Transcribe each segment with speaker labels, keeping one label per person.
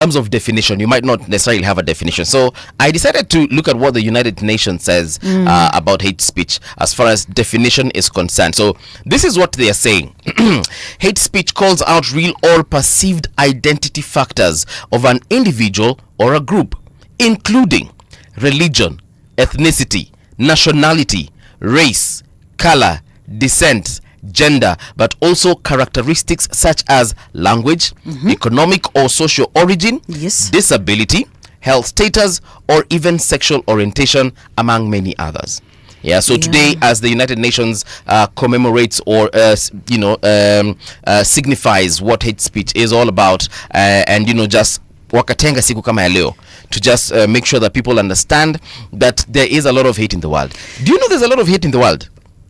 Speaker 1: terms of definition, you might not necessarily have a definition. So I decided to look at what the United Nations says about hate speech as far as definition is concerned. So this is what they are saying. Hate speech calls out real or perceived identity factors of an individual or a group, including religion, ethnicity, nationality, race, color, descent, gender, but also characteristics such as language, economic or social origin, disability, health status, or even sexual orientation, among many others. Yeah, so today, as the United Nations commemorates or signifies what hate speech is all about, and just wakatenga siku kama ya leo to just make sure that people understand that there is a lot of hate in the world. Do you know there's a lot of hate in the world?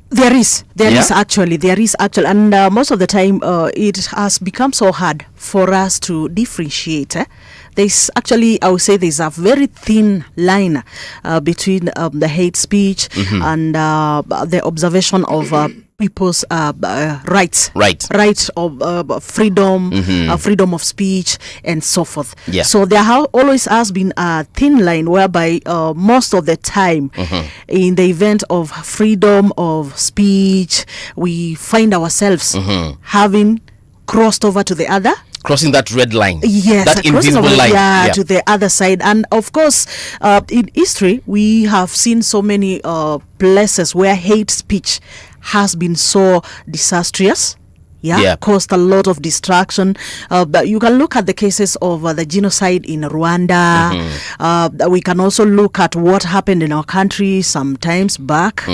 Speaker 2: There is actually, and most of the time it has become so hard for us to differentiate. There's actually, I would say, there's a very thin line between the hate speech and the observation of people's rights, right of freedom, freedom of speech, and so forth. So there always has been a thin line whereby most of the time, in the event of freedom of speech, we find ourselves having crossed over to the other.
Speaker 1: Crossing that red line,
Speaker 2: that
Speaker 1: invisible line,
Speaker 2: to the other side. And of course, in history, we have seen so many places where hate speech has been so disastrous. Caused a lot of destruction. But you can look at the cases of the genocide in Rwanda. We can also look at what happened in our country sometimes back.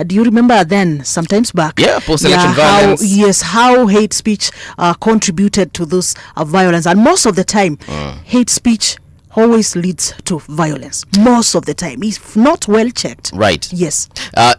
Speaker 2: Do you remember then, sometimes back?
Speaker 1: Post-election violence.
Speaker 2: How hate speech contributed to those violence. And most of the time, hate speech always leads to violence. Most of the time, if not well checked.
Speaker 1: Right.
Speaker 2: Yes.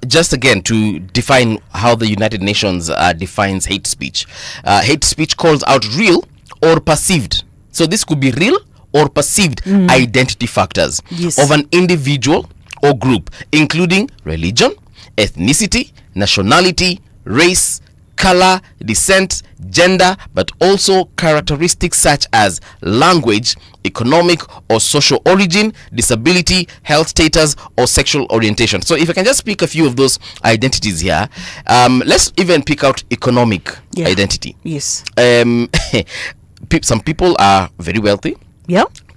Speaker 1: Just again to define how the United Nations defines hate speech. Hate speech calls out real or perceived. So this could be real or perceived identity factors of an individual or group, including religion, ethnicity, nationality, race, color, descent, gender, but also characteristics such as language, economic or social origin, disability, health status, or sexual orientation. So if I can just pick a few of those identities here, let's even pick out economic identity.
Speaker 2: Yes.
Speaker 1: Some people are very wealthy.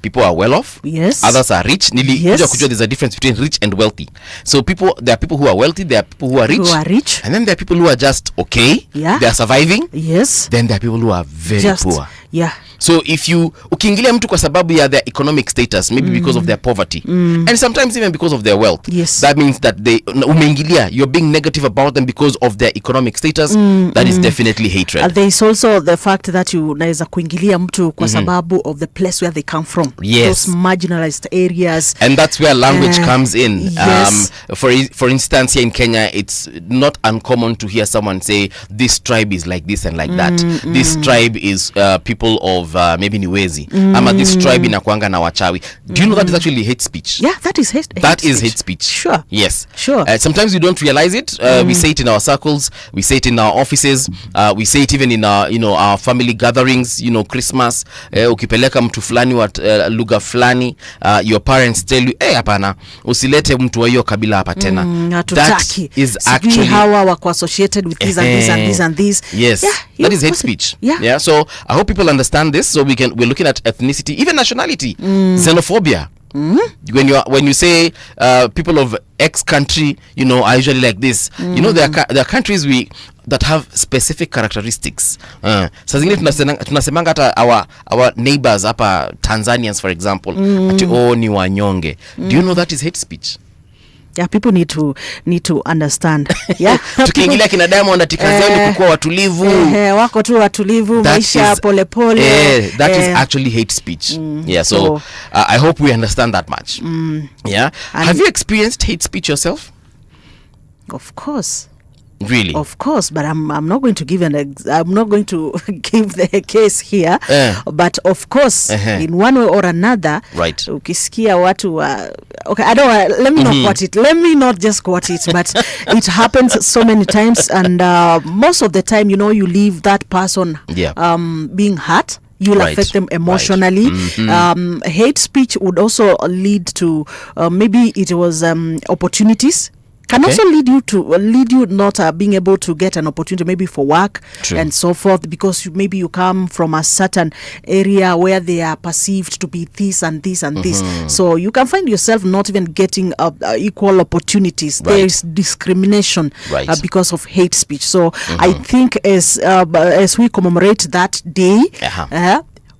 Speaker 1: People are well off.
Speaker 2: Yes.
Speaker 1: Others are rich. There's a difference between rich and wealthy. So there are people who are wealthy, there are people who are rich. And then there are people who are just okay. They are surviving.
Speaker 2: Yes.
Speaker 1: Then there are people who are very poor. So if you ukiingilia mtu kwa sababu ya their economic status, maybe because of their poverty, and sometimes even because of their wealth, that means that you're being negative about them because of their economic status. That is definitely hatred.
Speaker 2: There is also the fact that you naweza kuingilia mtu kwa sababu of the place where they come from. Those marginalized areas.
Speaker 1: And that's where language comes in. For instance, here in Kenya, it's not uncommon to hear someone say, this tribe is like this and like that. This tribe is people of maybe Niwezi. Ama this tribe inakuanga na wachawi. Do you know that is actually hate speech?
Speaker 2: That is hate
Speaker 1: speech.
Speaker 2: Sure.
Speaker 1: Yes.
Speaker 2: Sure.
Speaker 1: Sometimes we don't realize it. We say it in our circles. We say it in our offices. We say it even in our, our family gatherings. Christmas. Ukipeleka mtu fulani wa lugha fulani, your parents tell you, hapana, usilete mtu wa hiyo kabila hapa tena. That is actually
Speaker 2: hawa wako associated with this and this and this and this.
Speaker 1: Yes. That is hate speech. So I hope people understand this. So we're looking at ethnicity, even nationality, xenophobia. When you say people of X country, are usually like this. There are countries that have specific characteristics. Sasa zingine tunasemanga hata our neighbors hapa Tanzanians, for example, ati ni wanyonge. Do you know that is hate speech?
Speaker 2: People need to understand.
Speaker 1: Tukiingilia kina Diamond atika zao ni kuwa watulivu.
Speaker 2: Wako tu watulivu, maisha pole pole.
Speaker 1: That is actually hate speech. So I hope we understand that much. Have you experienced hate speech yourself?
Speaker 2: Of course.
Speaker 1: Really?
Speaker 2: Of course, but I'm not going to give I'm not going to give the case here. But of course, in one way or another,
Speaker 1: right.
Speaker 2: Ukisikia watu okay, I don't let me not quote it. Let me not just quote it, but it happens so many times, and most of the time, you leave that person being hurt. You'll
Speaker 1: Right.
Speaker 2: affect them emotionally. Hate speech would also lead to maybe it was opportunities. Can
Speaker 1: Okay.
Speaker 2: also lead you not being able to get an opportunity maybe for work
Speaker 1: True.
Speaker 2: and so forth, because maybe you come from a certain area where they are perceived to be this and this and this, so you can find yourself not even getting equal opportunities.
Speaker 1: Right.
Speaker 2: There is discrimination
Speaker 1: Right.
Speaker 2: because of hate speech. So I think as we commemorate that day,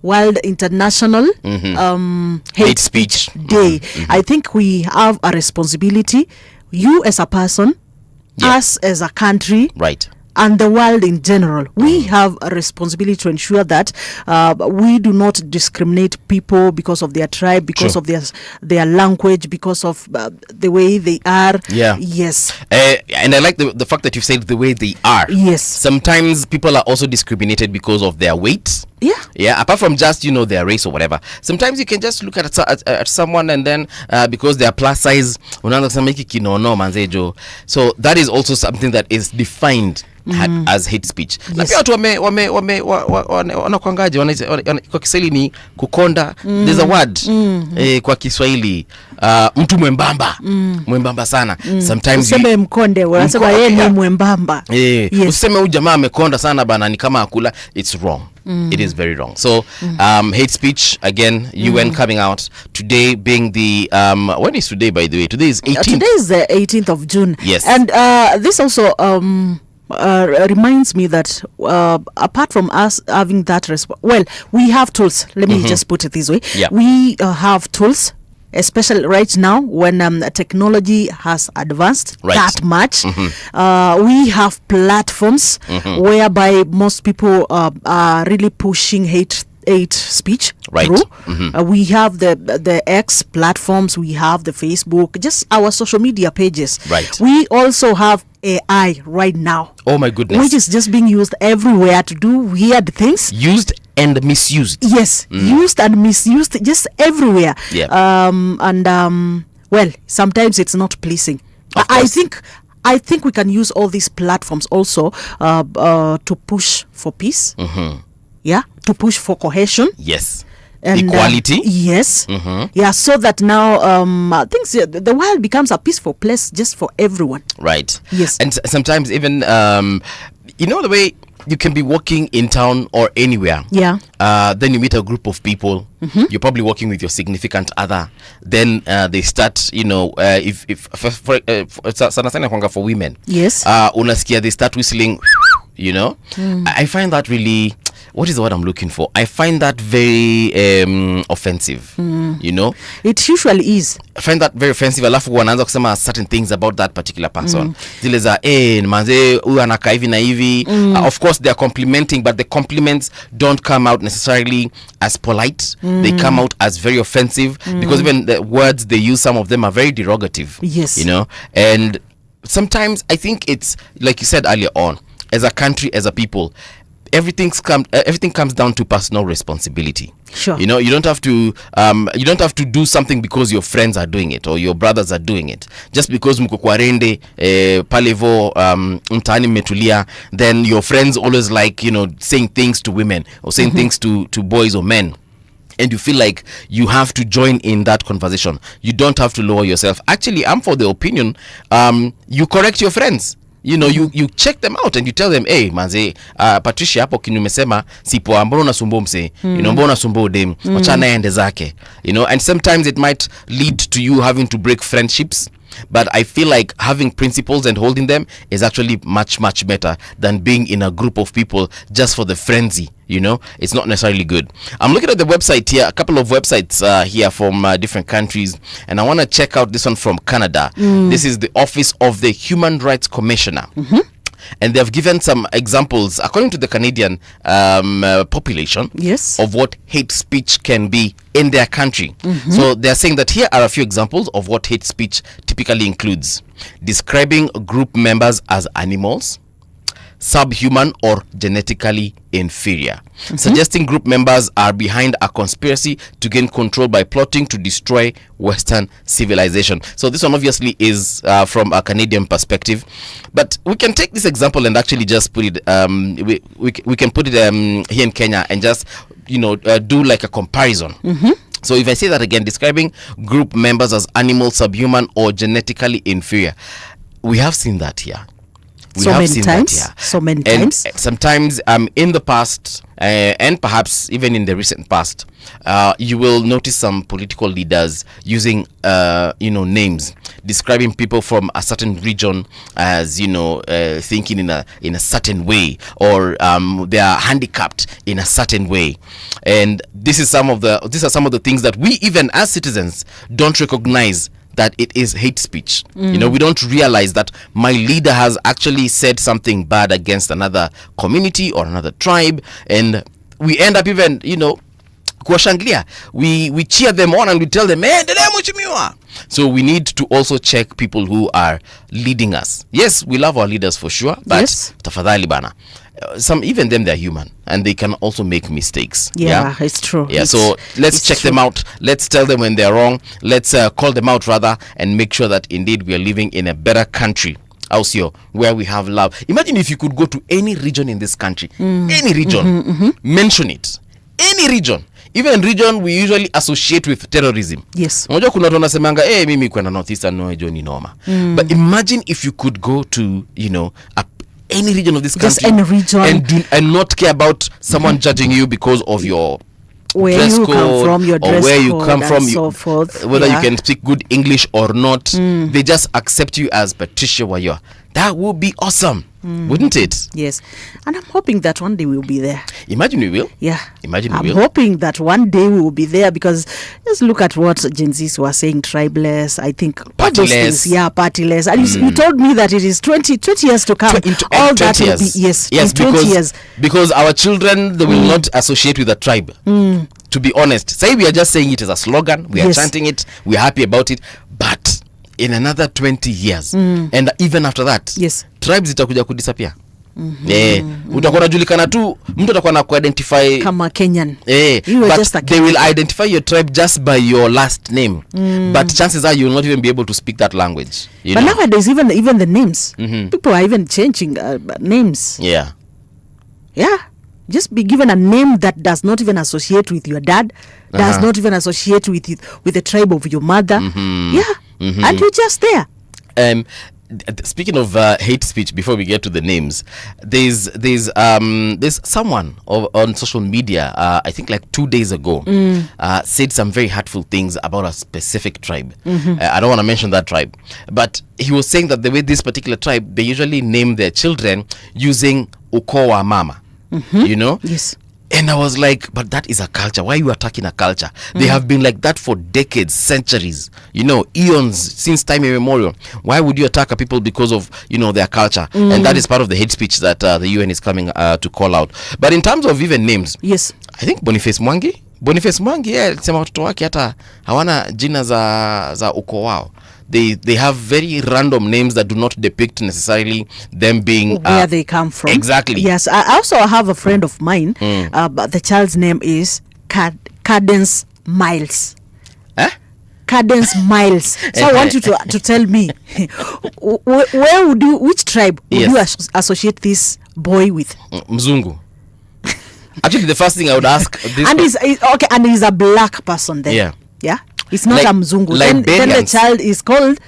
Speaker 2: World International Hate Speech Day, I think we have a responsibility, you as a person, us as a country,
Speaker 1: Right.
Speaker 2: and the world in general. We have a responsibility to ensure that we do not discriminate people because of their tribe, because
Speaker 1: Sure.
Speaker 2: of their language, because of the way they are.
Speaker 1: Yeah.
Speaker 2: Yes.
Speaker 1: And I like the fact that you said the way they are.
Speaker 2: Yes.
Speaker 1: Sometimes people are also discriminated because of their weight.
Speaker 2: Yeah.
Speaker 1: Apart from just their race or whatever, sometimes you can just look at someone and then because they are plus size, unaanza kusema hiki kinono manzejo. So that is also something that is defined as hate speech. Na
Speaker 2: Yes.
Speaker 1: pia watu wanakwangaje kwa Kiswahili ni kukonda. There's a word kwa Kiswahili mtu mwembamba sana. Sometimes
Speaker 2: Useme mkonde, wanasema yeye ni mwembamba. Yes.
Speaker 1: Useme huyu jamaa amekonda sana bana, ni kama akula. It's wrong. It is very wrong. So hate speech, again, UN coming out today, being the when is today, by the way? Today is 18th.
Speaker 2: Today is the 18th of June.
Speaker 1: Yes.
Speaker 2: And this also reminds me that apart from us having that we have tools. Let me just put it this way.
Speaker 1: Yeah.
Speaker 2: We have tools, especially right now when technology has advanced
Speaker 1: Right.
Speaker 2: that much. We have platforms whereby most people are really pushing hate speech
Speaker 1: Right.
Speaker 2: through. We have the X platforms, we have the Facebook, just our social media pages.
Speaker 1: Right.
Speaker 2: We also have AI right now,
Speaker 1: Oh my goodness.
Speaker 2: which is just being used everywhere to do weird things.
Speaker 1: Used and misused.
Speaker 2: Yes, used and misused just everywhere.
Speaker 1: Yeah.
Speaker 2: Well, sometimes it's not pleasing.
Speaker 1: Of
Speaker 2: I
Speaker 1: course.
Speaker 2: think we can use all these platforms also to push for peace. Yeah, to push for cohesion.
Speaker 1: Yes.
Speaker 2: And,
Speaker 1: Equality.
Speaker 2: Yes. Yeah, so that now the world becomes a peaceful place just for everyone.
Speaker 1: Right.
Speaker 2: Yes.
Speaker 1: And sometimes even the way you can be walking in town or anywhere.
Speaker 2: Yeah.
Speaker 1: Then you meet a group of people. You're probably walking with your significant other. Then they start, if sana sana kwanga for women.
Speaker 2: Yes.
Speaker 1: Unasikia they start whistling, I find that really, what is the word I'm looking for? I find that very offensive.
Speaker 2: It usually is.
Speaker 1: I find that very offensive. Alafu wanaanza kusema certain things about that particular person. Zile za manze huyu anakaa hivi na hivi. Of course they are complimenting, but the compliments don't come out necessarily as polite. They come out as very offensive because even the words they use, some of them are very derogative.
Speaker 2: Yes.
Speaker 1: And sometimes I think it's like you said earlier on, as a country, as a people, everything comes down to personal responsibility.
Speaker 2: Sure.
Speaker 1: You don't have to do something because your friends are doing it or your brothers are doing it. Just because mko kwa rende palevo mtaani mmetulia, then your friends always like saying things to women or saying things to boys or men. And you feel like you have to join in that conversation. You don't have to lower yourself. Actually, I'm for the opinion, you correct your friends. You check them out and you tell them, hey manze, Patricia hapo kinumesema sipo, mbona unasumbua mse, mbona unasumbua dem, wacha naye ende zake, and sometimes it might lead to you having to break friendships. But I feel like having principles and holding them is actually much, much better than being in a group of people just for the frenzy. It's not necessarily good. I'm looking at the website here, a couple of websites here from different countries, and I want to check out this one from Canada. This is the Office of the Human Rights Commissioner. And they've given some examples according to the Canadian population.
Speaker 2: Yes.
Speaker 1: Of what hate speech can be in their country. So they're saying that here are a few examples of what hate speech typically includes: describing group members as animals, subhuman or genetically inferior, suggesting group members are behind a conspiracy to gain control by plotting to destroy Western civilization. So this one obviously is from a Canadian perspective, but we can take this example and actually just put it we can put it here in Kenya and just do like a comparison. So if I say that again, describing group members as animal, subhuman, or genetically inferior, we have seen that here.
Speaker 2: So many times.
Speaker 1: Sometimes in the past, and perhaps even in the recent past, you will notice some political leaders using names, describing people from a certain region as thinking in a certain way, or they are handicapped in a certain way. And these are some of the things that we, even as citizens, don't recognize that it is hate speech. We don't realize that my leader has actually said something bad against another community or another tribe, and we end up even kuwashangilia. We cheer them on and we tell them, endelea mheshimiwa. So we need to also check people who are leading us. Yes, we love our leaders for sure, but tafadhali bana, even them, they're human and they can also make mistakes.
Speaker 2: Yeah, it's true.
Speaker 1: So let's check them out. Let's tell them when they're wrong. Let's call them out rather, and make sure that indeed we are living in a better country, also where we have love. Imagine if you could go to any region in this country, any region, mention it, any region, even region we usually associate with terrorism.
Speaker 2: Yes.
Speaker 1: Unajua kuna watu wanasemanga mimi kwenda northeastern no hiyo ni noma. But imagine if you could go to any region of this country,
Speaker 2: just any region,
Speaker 1: and not care about someone judging you because of your
Speaker 2: where
Speaker 1: dress
Speaker 2: you
Speaker 1: code,
Speaker 2: come from, your dress
Speaker 1: or where you
Speaker 2: code
Speaker 1: come from,
Speaker 2: and so forth.
Speaker 1: Whether you can speak good English or not, they just accept you as Patricia Wayua. That would be awesome, wouldn't it?
Speaker 2: Yes, and I'm hoping that one day we'll be there.
Speaker 1: Imagine we will.
Speaker 2: Yeah,
Speaker 1: imagine we
Speaker 2: I'm
Speaker 1: will.
Speaker 2: hoping that one day we will be there, because just look at what Gen Zs were saying, tribeless, I think
Speaker 1: partyless.
Speaker 2: Partyless. And you told me that it is 20 years to come. All that will be, yes, in 20 years.
Speaker 1: Because our children, they will not associate with a tribe. To be honest, say we are just saying it as a slogan, we are chanting it, we are happy about it, but in another 20 years and even after that, tribes itakuja kudisappear. Utakuwa unajulikana tu, mtu atakuwa na kuidentify
Speaker 2: kama Kenyan.
Speaker 1: But they will identify your tribe just by your last name. But chances are you will not even be able to speak that language.
Speaker 2: But nowadays, even the names, people are even changing names.
Speaker 1: Yeah.
Speaker 2: Just be given a name that does not even associate with your dad, does not even associate with the tribe of your mother. And you're just there.
Speaker 1: Speaking of hate speech, before we get to the names, there's someone on social media, I think like 2 days ago, said some very hurtful things about a specific tribe. I don't want to mention that tribe, but he was saying that the way this particular tribe, they usually name their children using ukoo wa mama.
Speaker 2: Yes.
Speaker 1: And I was like, but that is a culture. Why are you attacking a culture? They have been like that for decades, centuries, eons, since time immemorial. Why would you attack a people because of, their culture? And that is part of the hate speech that the UN is coming to call out. But in terms of even names,
Speaker 2: yes,
Speaker 1: I think Boniface Mwangi, alisema watoto wake hata hawana jina za ukoo wao. They have very random names that do not depict necessarily them being
Speaker 2: where they come from.
Speaker 1: Exactly.
Speaker 2: Yes, I also have a friend of mine, but the child's name is Cadence Miles. Cadence Miles. So I want you to tell me, which tribe would you associate this boy with?
Speaker 1: Mzungu. Actually, the first thing I would ask this
Speaker 2: and he's a black person then. Yeah. It's not a Mzungu. Then the child is called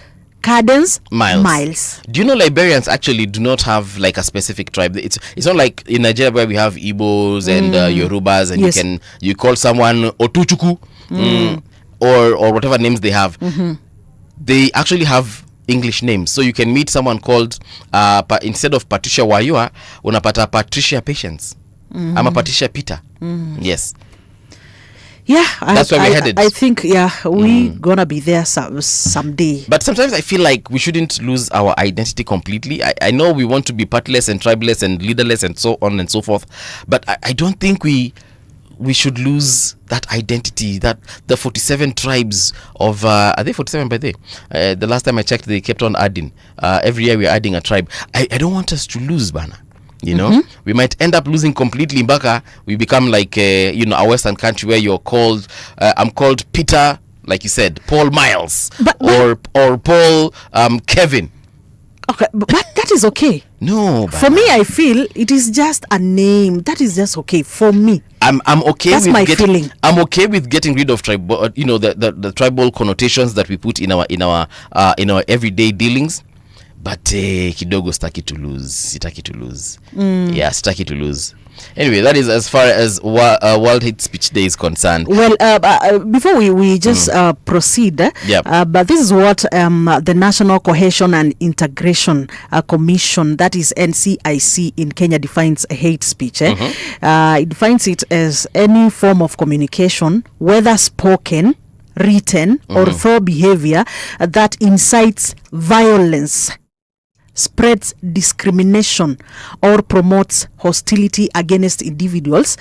Speaker 2: Cadence Miles.
Speaker 1: Do you know Liberians actually do not have like a specific tribe? It's not like in Nigeria where we have Igbos and Yorubas, and you call someone Otuchuku or whatever names they have. They actually have English names. So you can meet someone called instead of Patricia Wayua, unapata Patricia Patience. I'm a Patricia Peter. Yes.
Speaker 2: Yeah,
Speaker 1: that's where we're headed.
Speaker 2: I think, we gonna be there someday.
Speaker 1: But sometimes I feel like we shouldn't lose our identity completely. I know we want to be partless and tribeless and leaderless and so on and so forth, but I don't think we should lose that identity, that the 47 tribes of are they 47 by the way? The last time I checked, they kept on adding. Every year we're adding a tribe. I don't want us to lose, Bana. We might end up losing completely. Mbaka, we become like a Western country where you're called I'm called Peter, like you said, Paul Miles, or Paul Kevin.
Speaker 2: Okay, but that is okay.
Speaker 1: No,
Speaker 2: For me, I feel it is just a name that is just okay for me.
Speaker 1: I'm okay.
Speaker 2: That's
Speaker 1: with
Speaker 2: my feeling.
Speaker 1: I'm okay with getting rid of tribal, the tribal connotations that we put in our everyday dealings. But kidogo sitaki to lose. Yeah, sitaki to lose. Anyway, that is as far as World Hate Speech Day is concerned.
Speaker 2: Well, before we just proceed,
Speaker 1: Yep.
Speaker 2: But this is what the National Cohesion and Integration Commission, that is NCIC in Kenya, defines hate speech. It defines it as any form of communication, whether spoken, written, or through behavior that incites violence, spreads discrimination, or promotes hostility against individuals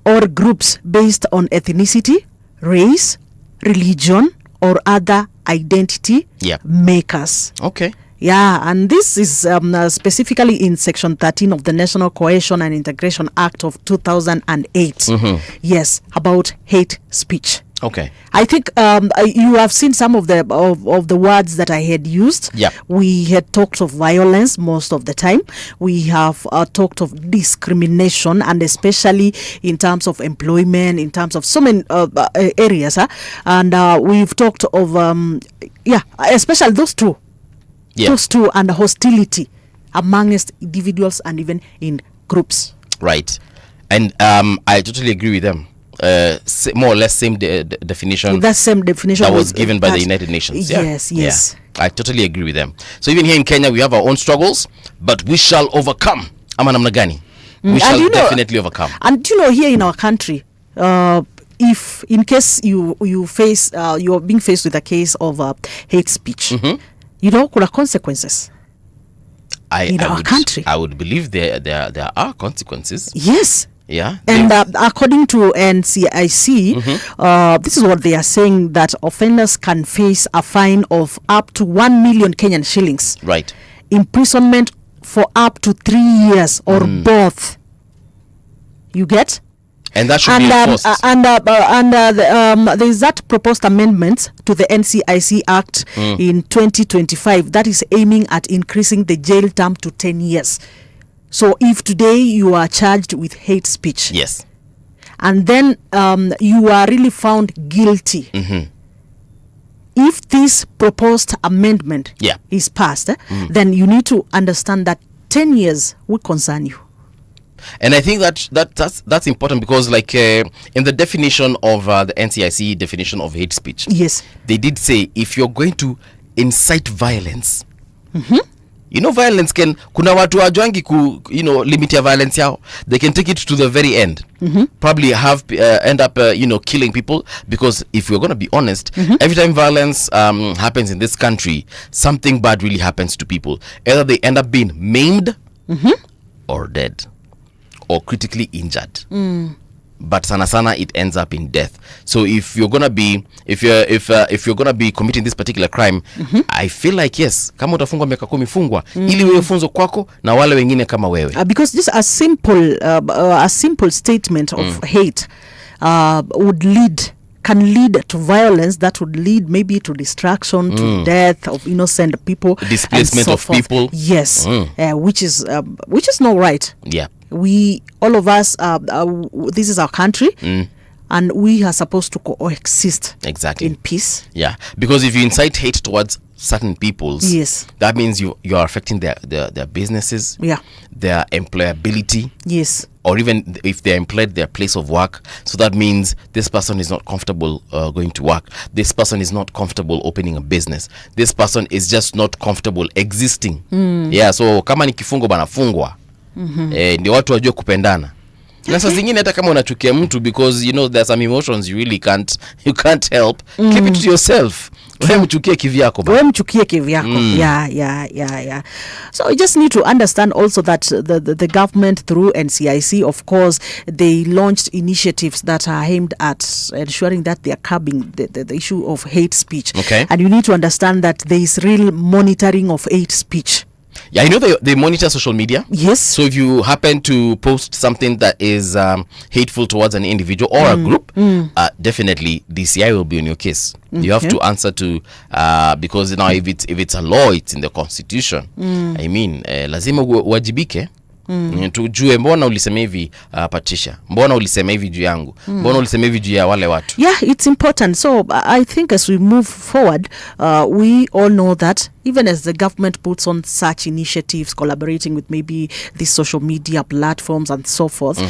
Speaker 2: or groups based on ethnicity, race, religion, or other identity
Speaker 1: Yep.
Speaker 2: makers.
Speaker 1: Okay.
Speaker 2: Yeah, and this is specifically in Section 13 of the National Cohesion and Integration Act of 2008. Yes, about hate speech.
Speaker 1: Okay.
Speaker 2: I think you have seen some of the words that I had used.
Speaker 1: Yep.
Speaker 2: We had talked of violence most of the time. We have talked of discrimination, and especially in terms of employment, in terms of so many areas. And we've talked of, especially those two.
Speaker 1: Yeah.
Speaker 2: Those two, and hostility amongst individuals and even in groups.
Speaker 1: Right. And I totally agree with them. More or less same definition.
Speaker 2: That same definition
Speaker 1: that was given by the United Nations. Yeah.
Speaker 2: Yes.
Speaker 1: Yeah. I totally agree with them. So even here in Kenya, we have our own struggles, but we shall overcome. Ama namna gani? We shall definitely overcome.
Speaker 2: And here in our country, if in case you face you're being faced with a case of hate speech, kuna consequences. In our country,
Speaker 1: I would believe there are consequences.
Speaker 2: Yes.
Speaker 1: Yeah.
Speaker 2: And according to NCIC, this is what they are saying, that offenders can face a fine of up to 1 million Kenyan shillings.
Speaker 1: Right.
Speaker 2: Imprisonment for up to 3 years or both. You get?
Speaker 1: And that should be enforced.
Speaker 2: There is that proposed amendment to the NCIC Act in 2025 that is aiming at increasing the jail term to 10 years. So if today you are charged with hate speech,
Speaker 1: yes,
Speaker 2: and then you are really found guilty, if this proposed amendment is passed, then you need to understand that 10 years will concern you.
Speaker 1: And I think that's important, because like in the definition of the NCIC definition of hate speech,
Speaker 2: yes,
Speaker 1: they did say if you're going to incite violence, violence kuna watu wajuangi limit ya violence yao. They can take it to the very end. Probably end up killing people, because if we're going to be honest, every time violence happens in this country, something bad really happens to people. Either they end up being maimed or dead or critically injured. But sana it ends up in death. So if you're gonna be committing this particular crime, I feel like yes, kama utafungwa miaka 10 fungwa, ili wewe funzo kwako na wale wengine kama wewe.
Speaker 2: Because just a simple statement of hate can lead to violence that would lead maybe to destruction, to death of innocent people,
Speaker 1: displacement of people.
Speaker 2: Yes, which is not right.
Speaker 1: Yeah.
Speaker 2: We, all of us, this is our country, and we are supposed to coexist
Speaker 1: exactly
Speaker 2: in peace.
Speaker 1: Yeah, because if you incite hate towards certain peoples,
Speaker 2: yes,
Speaker 1: that means you are affecting their businesses, their employability,
Speaker 2: yes,
Speaker 1: or even if they're employed, their place of work. So that means this person is not comfortable going to work. This person is not comfortable opening a business. This person is just not comfortable existing. Yeah, so kama ni kifungo banafungwa. Ndio watu wajue kupendana. Na saa zingine hata kama unachukia mtu, because there are some emotions you really can't help, keep it to yourself. Wewe mchukie kivyako ba.
Speaker 2: Yeah. So you just need to understand also that the government through NCIC, of course, they launched initiatives that are aimed at ensuring that they are curbing the issue of hate speech.
Speaker 1: Okay.
Speaker 2: And you need to understand that there is real monitoring of hate speech.
Speaker 1: Yeah, I know they monitor social media.
Speaker 2: Yes.
Speaker 1: So if you happen to post something that is hateful towards an individual or a group, definitely DCI will be on your case. You have to answer to because now if it's a law, it's in the constitution. I mean, lazima uwajibike. Tujue mbona ulisema hivi Patricia, mbona ulisema hivi juu yangu, mbona ulisema hivi juu ya wale watu.
Speaker 2: Yeah, it's important. So I think as we move forward, we all know that even as the government puts on such initiatives, collaborating with maybe these social media platforms and so forth,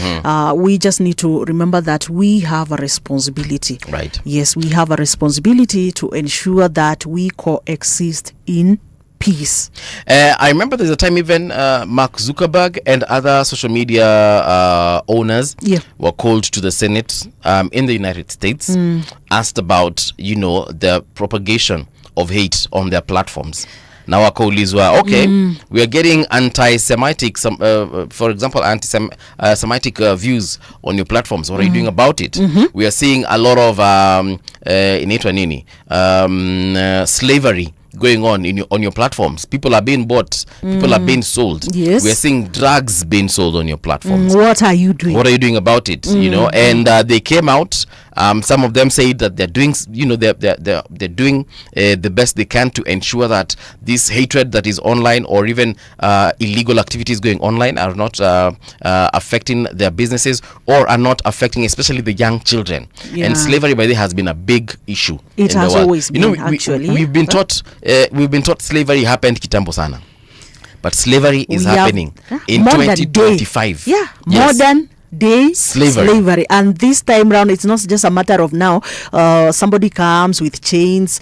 Speaker 2: we just need to remember that we have a responsibility.
Speaker 1: Right.
Speaker 2: Yes, we have a responsibility to ensure that we coexist in peace.
Speaker 1: I remember there's a time even Mark Zuckerberg and other social media owners were called to the Senate in the United States, asked about, the propagation of hate on their platforms. Now wakaulizwa, okay, we are getting anti-Semitic, for example, anti-Semitic views on your platforms. What are you doing about it? We are seeing a lot of slavery going on your platforms. People are being bought, people are being sold.
Speaker 2: Yes.
Speaker 1: We are seeing drugs being sold on your platforms.
Speaker 2: What are you doing?
Speaker 1: What are you doing about it? And they came out. Some of them say that they're doing, they're doing the best they can to ensure that this hatred that is online or even illegal activities going online are not affecting their businesses or are not affecting especially the young children.
Speaker 2: Yeah.
Speaker 1: And slavery by the has been a big issue.
Speaker 2: It
Speaker 1: in
Speaker 2: has
Speaker 1: the world.
Speaker 2: always been, actually.
Speaker 1: We've been taught slavery happened kitambo sana, but slavery is happening in 2025.
Speaker 2: Day. Yeah, yes. Modern day slavery. And this time round it's not just a matter of now somebody comes with chains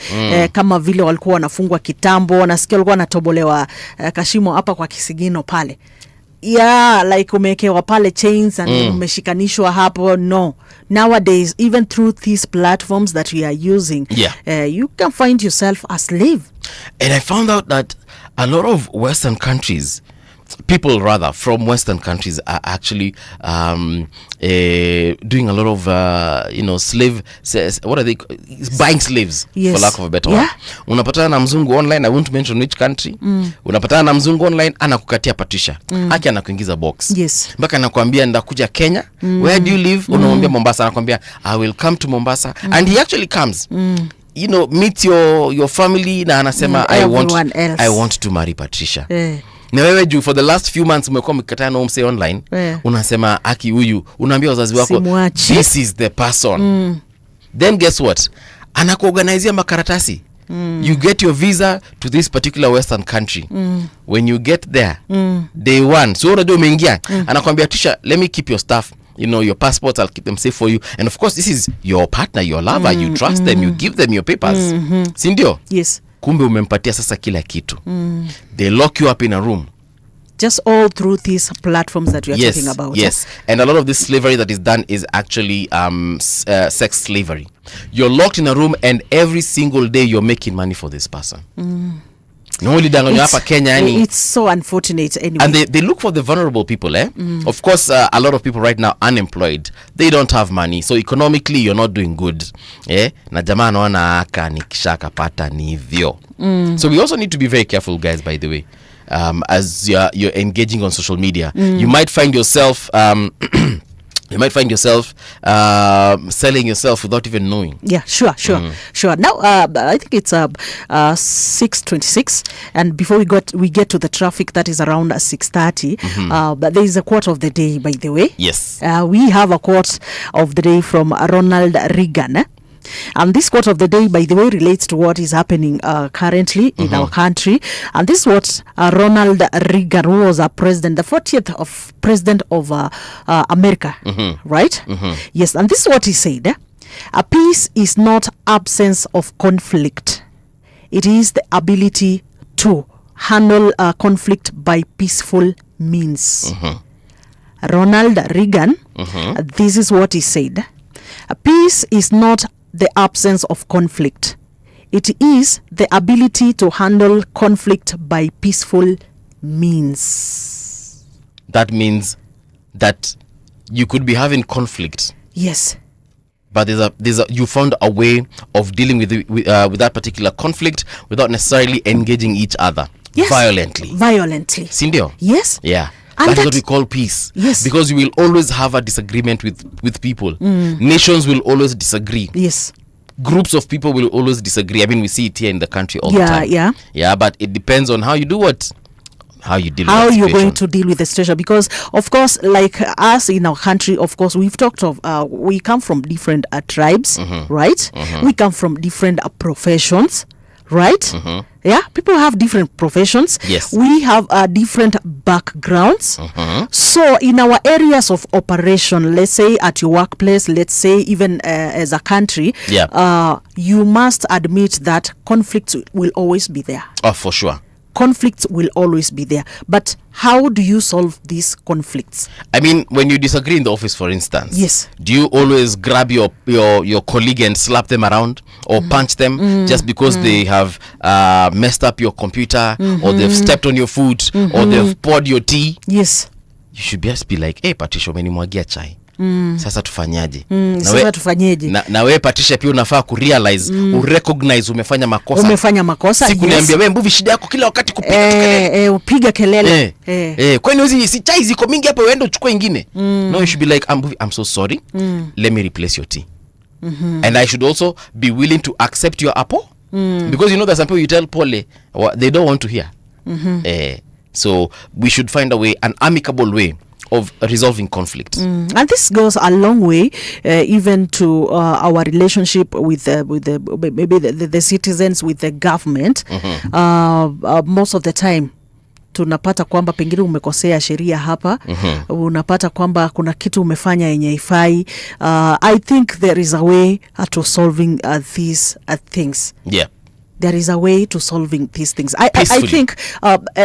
Speaker 2: kama vile walikuwa wanafungwa kitambo, nasikia walikuwa wanatobolewa kashimo hapa kwa kisigino pale. Yeah, like umekewa pale chains and umeshikanishwa hapo. No, nowadays even through these platforms that we are using, you can find yourself a slave.
Speaker 1: And I found out that a lot of Western countries, people rather from Western countries, are actually doing a lot of slave, what are they, buying slaves, for lack of a better word. Unapatana na mzungu online, I won't mention which country. Unapatana na mzungu online, anakukatia Patricia, haki anakuingiza box.
Speaker 2: Yes.
Speaker 1: Mpaka anakuambia ndakuja Kenya. Where do you live? Unamwambia Mombasa, anakuambia I will come to Mombasa. And he actually comes. Meet your family na anasema I want to marry Patricia. Na wewe juu for the last few months umekuwa mkikatana na umse online, unasema aki huyu, unaambia wazazi wako this is the person. Then guess what? Anakuorganizea makaratasi. You get your visa to this particular Western country. When you get there, day one, so unajua umeingia, anakuambia Tisha, let me keep your stuff. Your passports, I'll keep them safe for you. And of course, this is your partner, your lover. You trust them, you give them your papers. Sindio?
Speaker 2: Yes.
Speaker 1: Kumbe umempatia sasa kila kitu. They lock you up in a room.
Speaker 2: Just all through these platforms that we are talking about.
Speaker 1: Yes. And a lot of this slavery that is done is actually sex slavery. You're locked in a room and every single day you're making money for this person. It's
Speaker 2: so unfortunate anyway.
Speaker 1: And they look for the vulnerable people. Of course, a lot of people right now unemployed. They don't have money. So economically, you're not doing good. Na jamaa anaona aka nikishaka pata ni hivyo. So we also need to be very careful, guys, by the way. As you're engaging on social media. You might find yourself... selling yourself without even knowing.
Speaker 2: Yeah, sure. Now, I think it's 6:26, and before we get to the traffic that is around 6:30, but there is a quote of the day, by the way.
Speaker 1: Yes.
Speaker 2: We have a quote of the day from Ronald Reagan. And this quote of the day, by the way, relates to what is happening currently in our country. And this is what Ronald Reagan, who was a president, the 40th president of America, right? Yes, and this is what he said. A peace is not absence of conflict. It is the ability to handle conflict by peaceful means. Ronald Reagan, this is what he said. A peace is not the absence of conflict. It is the ability to handle conflict by peaceful means.
Speaker 1: That means that you could be having conflict.
Speaker 2: Yes.
Speaker 1: But you found a way of dealing with that particular conflict without necessarily engaging each other.
Speaker 2: Yes. Violently.
Speaker 1: Sindio?
Speaker 2: Yes.
Speaker 1: Yeah.
Speaker 2: And
Speaker 1: that is what we call peace.
Speaker 2: Yes.
Speaker 1: Because you will always have a disagreement with people. Nations will always disagree.
Speaker 2: Yes.
Speaker 1: Groups of people will always disagree. I mean, we see it here in the country all the time. Yeah, but it depends on how you do what. How you deal
Speaker 2: how
Speaker 1: with
Speaker 2: you're going to deal with the situation, because of course, like us in our country, of course, we've talked of we come from different tribes, right? We come from different professions, right? Yeah, people have different professions.
Speaker 1: Yes.
Speaker 2: We have different backgrounds. So in our areas of operation, let's say at your workplace, let's say even as a country, you must admit that conflicts will always be there.
Speaker 1: Oh, for sure.
Speaker 2: Conflicts will always be there. But how do you solve these conflicts?
Speaker 1: I mean, when you disagree in the office, for instance,
Speaker 2: yes,
Speaker 1: do you always grab your colleague and slap them around or punch them just because they have messed up your computer or they've stepped on your foot or they've poured your tea?
Speaker 2: Yes.
Speaker 1: You should just be like, hey, Patricia, umenimwagia chai. Sasa tufanyaje? Na wewe Patricia pia unafaa kurealize, urecognize umefanya makosa. Siku niambia wewe mbuvi, shida yako kila wakati kupiga kelele.
Speaker 2: Upiga kelele.
Speaker 1: Kwani hizi si chai ziko mingi hapa, uende uchukue ingine. No, you should be like, I'm so sorry. Let me replace your tea. And I should also be willing to accept your apple. Because you know there's some people you tell pole, they don't want to hear. So we should find a way, an amicable way of resolving conflict.
Speaker 2: And this goes a long way, even to our relationship with maybe the citizens, with the government. Most of the time tunapata kwamba pengine umekosea sheria hapa, unapata kwamba kuna kitu umefanya yenye ifai. I think there is a way to solving these things.
Speaker 1: Yeah.
Speaker 2: There is a way to solving these things. I think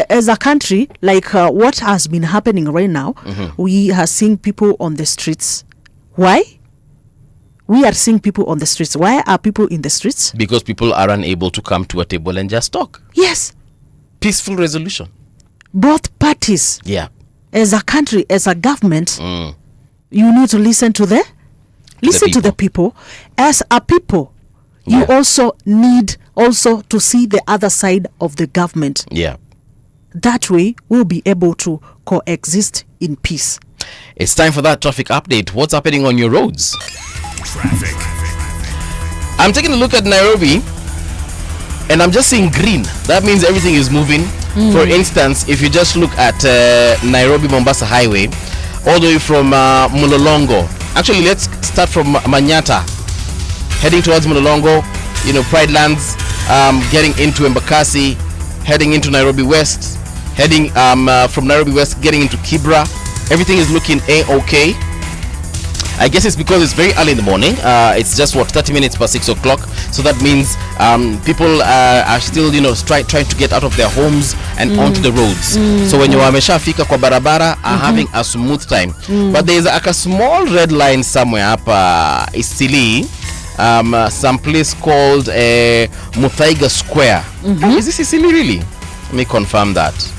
Speaker 2: as a country, like what has been happening right now, we are seeing people on the streets. Why? We are seeing people on the streets. Why are people in the streets?
Speaker 1: Because people are unable to come to a table and just talk.
Speaker 2: Yes.
Speaker 1: Peaceful resolution.
Speaker 2: Both parties.
Speaker 1: Yeah.
Speaker 2: As a country, as a government, you need to listen to the people. As a people, you also need to see the other side of the government.
Speaker 1: Yeah.
Speaker 2: That way, we'll be able to coexist in peace.
Speaker 1: It's time for that traffic update. What's happening on your roads?
Speaker 3: Traffic.
Speaker 1: I'm taking a look at Nairobi, and I'm just seeing green. That means everything is moving. For instance, if you just look at Nairobi-Mombasa Highway, all the way from Mulolongo. Actually, let's start from Manyata, heading towards Mulolongo, Pride Lands, getting into Embakasi, heading into Nairobi West, heading from Nairobi West, getting into Kibra. Everything is looking A-okay. I guess it's because it's very early in the morning. It's just 30 minutes past 6 o'clock. So that means people are still, trying to get out of their homes and onto the roads. So when you wameshafika kwa barabara are having a smooth time. But there's a small red line somewhere up Isili, some place called Muthaiga Square. Is this Isili really? Let me confirm that.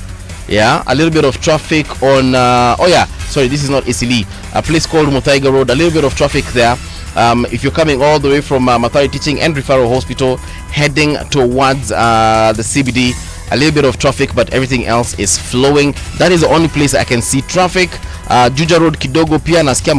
Speaker 1: Yeah, a little bit of traffic on this is not Isili, a place called Muthaiga Road. A little bit of traffic there. If you're coming all the way from Mathare Teaching and Referral Hospital, heading towards the CBD, a little bit of traffic, but everything else is flowing. That is the only place I can see traffic. Juja Road kidogo pia nasikia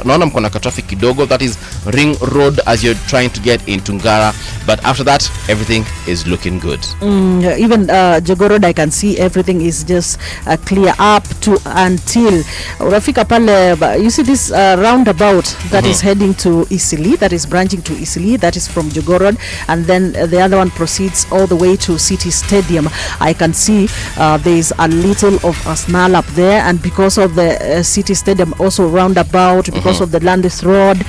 Speaker 1: naona mko na traffic kidogo. That is Ring Road as you're trying to get into Ngara, but after that everything is looking good.
Speaker 2: Even Jogoo Road, I can see everything is just clear up to until unafika pale. You see this roundabout that is heading to Isili, that is branching to Isili, that is from Jogoo Road, and then the other one proceeds all the way to City Stadium. I can see there is a little of a snarl up there, and because of the City Stadium also roundabout, because of the Landis Road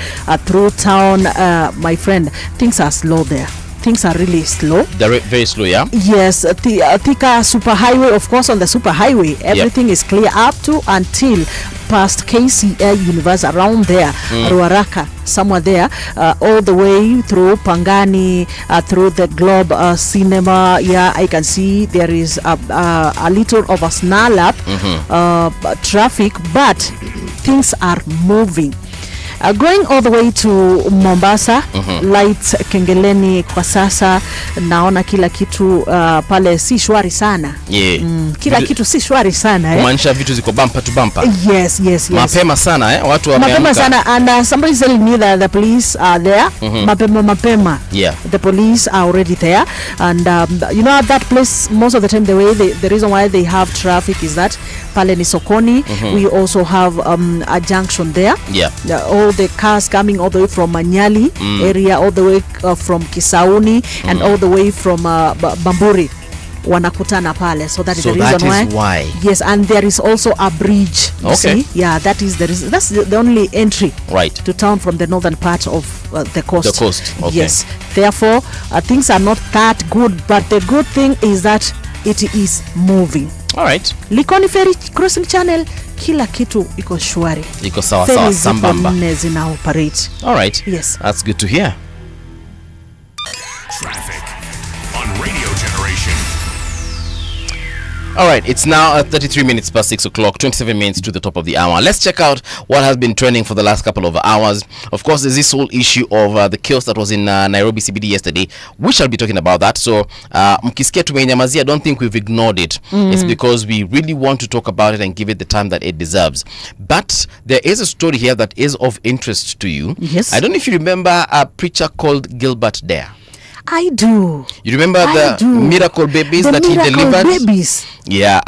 Speaker 2: through town, my friend, things are slow there. Things are really slow.
Speaker 1: They're very slow, yeah?
Speaker 2: Yes. Thika Super Highway, of course, on the Super Highway, everything is clear up to until past KCA University, around there, Ruaraka, somewhere there, all the way through Pangani, through the Globe Cinema. Yeah, I can see there is a little of a snarl up traffic, but things are moving. Going all the way to Mombasa, lights Kengeleni kwa sasa naona kila kitu pale si shwari sana. Kila kitu si shwari sana
Speaker 1: Kumaanisha vitu ziko bumper to bumper.
Speaker 2: Yes.
Speaker 1: Mapema sana watu wameamka.
Speaker 2: Mapema sana, and somebody telling me that the police are there. Mapema.
Speaker 1: Yeah.
Speaker 2: The police are already there, and you know, at that place most of the time the reason why they have traffic is that pale ni sokoni. We also have a junction there.
Speaker 1: Yeah.
Speaker 2: All the cars coming all the way from Manyali area, all the way from Kisauni, and all the way from Bamburi wanakutana pale, so that is the reason
Speaker 1: why.
Speaker 2: Yes, and there is also a bridge. See? Yeah, that is the reason. That's the only entry to town from the northern part of the coast.
Speaker 1: The coast. Okay.
Speaker 2: Yes. Therefore, things are not that good, but the good thing is that it is moving.
Speaker 1: All right.
Speaker 2: Likoni Ferry Crossing Channel, kila kitu iko shwari.
Speaker 1: Iko sawa sambamba.
Speaker 2: Zina operate.
Speaker 1: All right.
Speaker 2: Yes.
Speaker 1: That's good to hear.
Speaker 3: Traffic on Radio Generation.
Speaker 1: All right, it's now 33 minutes past 6 o'clock, 27 minutes to the top of the hour. Let's check out what has been trending for the last couple of hours. Of course, there's this whole issue of the chaos that was in Nairobi CBD yesterday. We shall be talking about that. So, mkisikia tumenyamazia, I don't think we've ignored it. It's because we really want to talk about it and give it the time that it deserves. But there is a story here that is of interest to you.
Speaker 2: Yes.
Speaker 1: I don't know if you remember a preacher called Gilbert Dare.
Speaker 2: I do.
Speaker 1: You remember the miracle babies that he delivered?
Speaker 2: Babies.
Speaker 1: Yeah.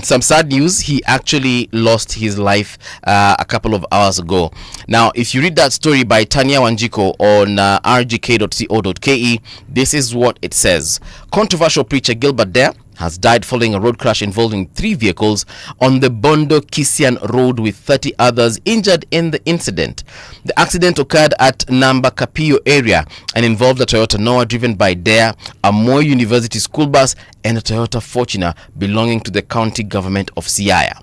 Speaker 1: Some sad news. He actually lost his life a couple of hours ago. Now, if you read that story by Tanya Wanjiko on rgk.co.ke, this is what it says. Controversial preacher Gilbert Dare has died following a road crash involving 3 vehicles on the Bondo Kisian Road, with 30 others injured in the incident. The accident occurred at Namba Kapio area and involved a Toyota Noah driven by Dare, a Moi University school bus, and a Toyota Fortuner belonging to the county government of Siaya.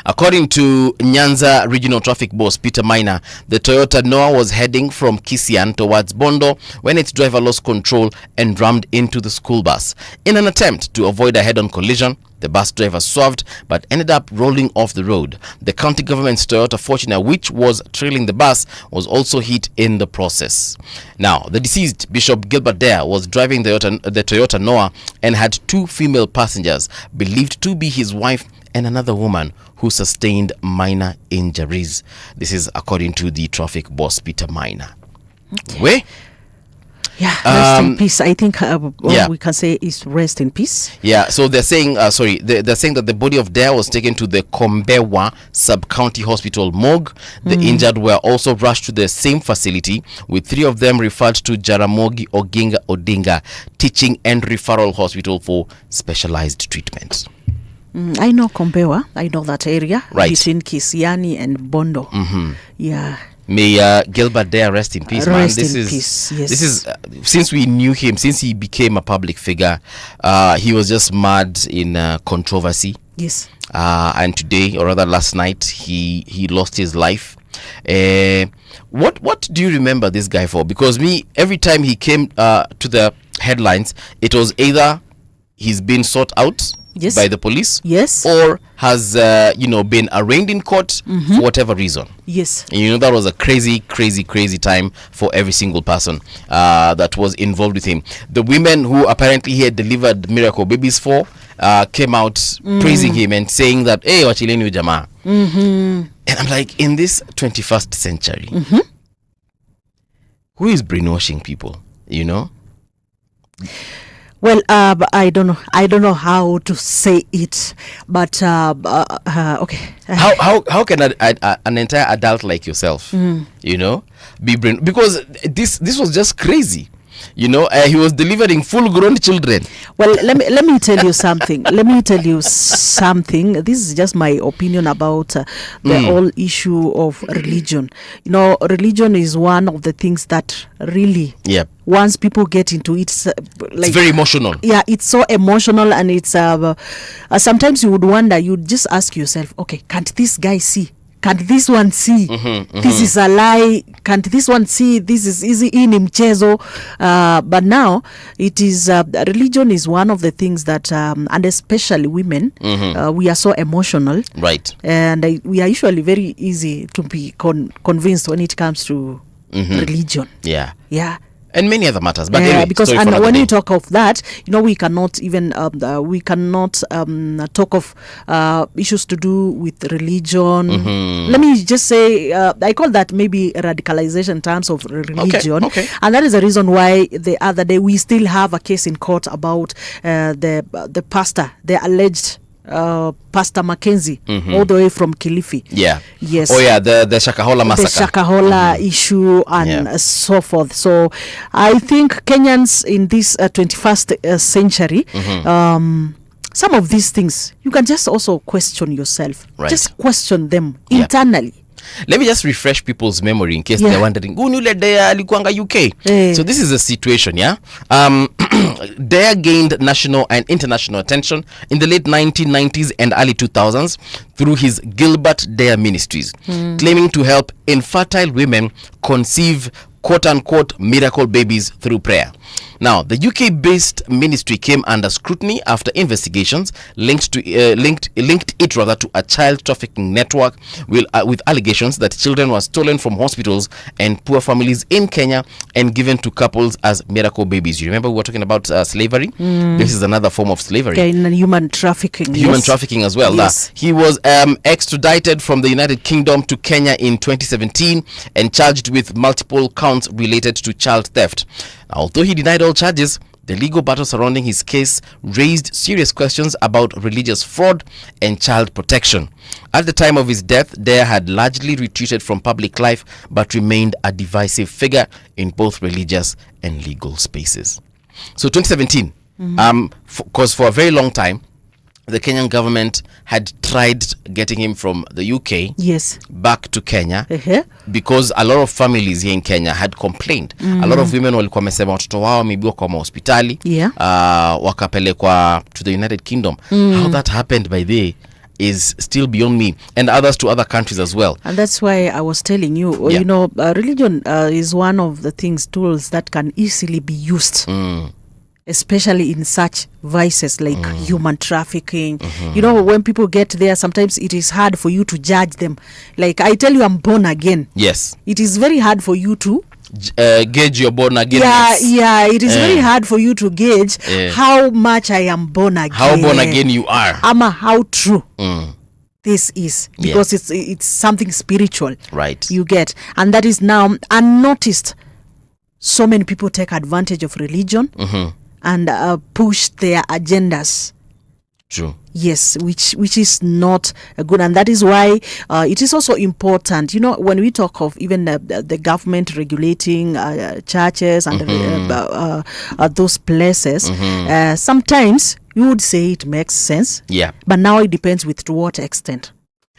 Speaker 1: According to Nyanza Regional Traffic Boss Peter Maina, the Toyota Noah was heading from Kisian towards Bondo when its driver lost control and rammed into the school bus. In an attempt to avoid a head-on collision, the bus driver swerved but ended up rolling off the road. The county government's Toyota Fortuner, which was trailing the bus, was also hit in the process. Now, the deceased Bishop Gilbert Dare was driving the Toyota Noah and had 2 female passengers, believed to be his wife and another woman who sustained minor injuries. This is according to the traffic boss, Peter Maina.
Speaker 2: Okay. Yeah, rest in peace. I think we can say is rest in peace.
Speaker 1: Yeah, so they're saying, they're saying that the body of Dare was taken to the Kombewa Sub-County Hospital morgue. The injured were also rushed to the same facility, with 3 of them referred to Jaramogi Oginga Odinga Teaching and Referral Hospital for specialized treatment.
Speaker 2: I know Kombewa. I know that area.
Speaker 1: Right.
Speaker 2: Between Kisiani and Bondo. Yeah.
Speaker 1: May Gilbert Dare rest in peace, man.
Speaker 2: Rest in peace, yes.
Speaker 1: This is since we knew him, since he became a public figure, he was just mad in controversy.
Speaker 2: Yes.
Speaker 1: And today, or rather last night, he lost his life. What do you remember this guy for? Because every time he came to the headlines, it was either he's been sought out by the police, or has been arraigned in court for whatever reason.
Speaker 2: Yes.
Speaker 1: And that was a crazy time for every single person that was involved with him. The women who apparently he had delivered miracle babies for came out praising him and saying that, hey, wachileni ujamaa. And I'm like, in this 21st century, who is brainwashing people,
Speaker 2: Well, I don't know how to say it, but okay.
Speaker 1: How can an entire adult like yourself, be because this was just crazy. He was delivering full-grown children.
Speaker 2: Well, let me tell you something. This is just my opinion about the whole issue of religion. Religion is one of the things that really, once people get into it, it's
Speaker 1: very emotional.
Speaker 2: Yeah, it's so emotional, and it's sometimes you would wonder, you'd just ask yourself, okay, can't this guy see? can't this one see this is a lie, can't this one see this is easy in mchezo. But now it is religion is one of the things that and especially women we are so emotional,
Speaker 1: Right.
Speaker 2: and we are usually very easy to be convinced when it comes to religion.
Speaker 1: Yeah.
Speaker 2: And
Speaker 1: many other matters, but anyway,
Speaker 2: because
Speaker 1: story for
Speaker 2: and
Speaker 1: another
Speaker 2: when
Speaker 1: day.
Speaker 2: we talk of that, we cannot even talk of issues to do with religion. Let me just say I call that maybe radicalization in terms of religion.
Speaker 1: Okay.
Speaker 2: And that is the reason why the other day we still have a case in court about the pastor, the alleged Pastor Mackenzie, all the way from Kilifi.
Speaker 1: Yeah.
Speaker 2: Yes.
Speaker 1: Oh yeah, the Shakahola massacre.
Speaker 2: The Shakahola issue and so forth. So I think Kenyans in this 21st century, some of these things, you can just also question yourself.
Speaker 1: Right.
Speaker 2: Just question them internally.
Speaker 1: Let me just refresh people's memory in case they're wondering, Gunule Dea alikuanga UK. So this is the situation, yeah? Dea gained national and international attention in the late 1990s and early 2000s through his Gilbert Dea Ministries, claiming to help infertile women conceive quote-unquote miracle babies through prayer. Now, the UK-based ministry came under scrutiny after investigations linked it rather to a child trafficking network with allegations that children were stolen from hospitals and poor families in Kenya and given to couples as miracle babies. You remember we were talking about slavery? This is another form of slavery.
Speaker 2: Okay, and human trafficking.
Speaker 1: Human trafficking as well.
Speaker 2: Yes.
Speaker 1: He was extradited from the United Kingdom to Kenya in 2017 and charged with multiple counts related to child theft. Although he denied all charges, the legal battle surrounding his case raised serious questions about religious fraud and child protection. At the time of his death, Dea had largely retreated from public life but remained a divisive figure in both religious and legal spaces. So 2017, because for a very long time, the Kenyan government had tried getting him from the UK back to Kenya because a lot of families here in Kenya had complained. A lot of women walikuwa wamesema watoto wao wameibiwa kwa hospitali, wakapelekwa to the United Kingdom. How that happened by the is still beyond me, and others to other countries as well.
Speaker 2: And that's why I was telling you, religion is one of the tools that can easily be used. Especially in such vices like human trafficking. When people get there, sometimes it is hard for you to judge them. Like I tell you, I'm born again.
Speaker 1: Yes.
Speaker 2: It is very hard for you to
Speaker 1: gauge your born again.
Speaker 2: It is very hard for you to gauge how much I am born again.
Speaker 1: How born again you are.
Speaker 2: Ama how true this is, because it's something spiritual.
Speaker 1: Right.
Speaker 2: You get, and that is now unnoticed. So many people take advantage of religion. And push their agendas.
Speaker 1: True.
Speaker 2: Yes, which is not good, and that is why it is also important. When we talk of even the government regulating churches and those places, sometimes you would say it makes sense.
Speaker 1: Yeah.
Speaker 2: But now it depends to what extent.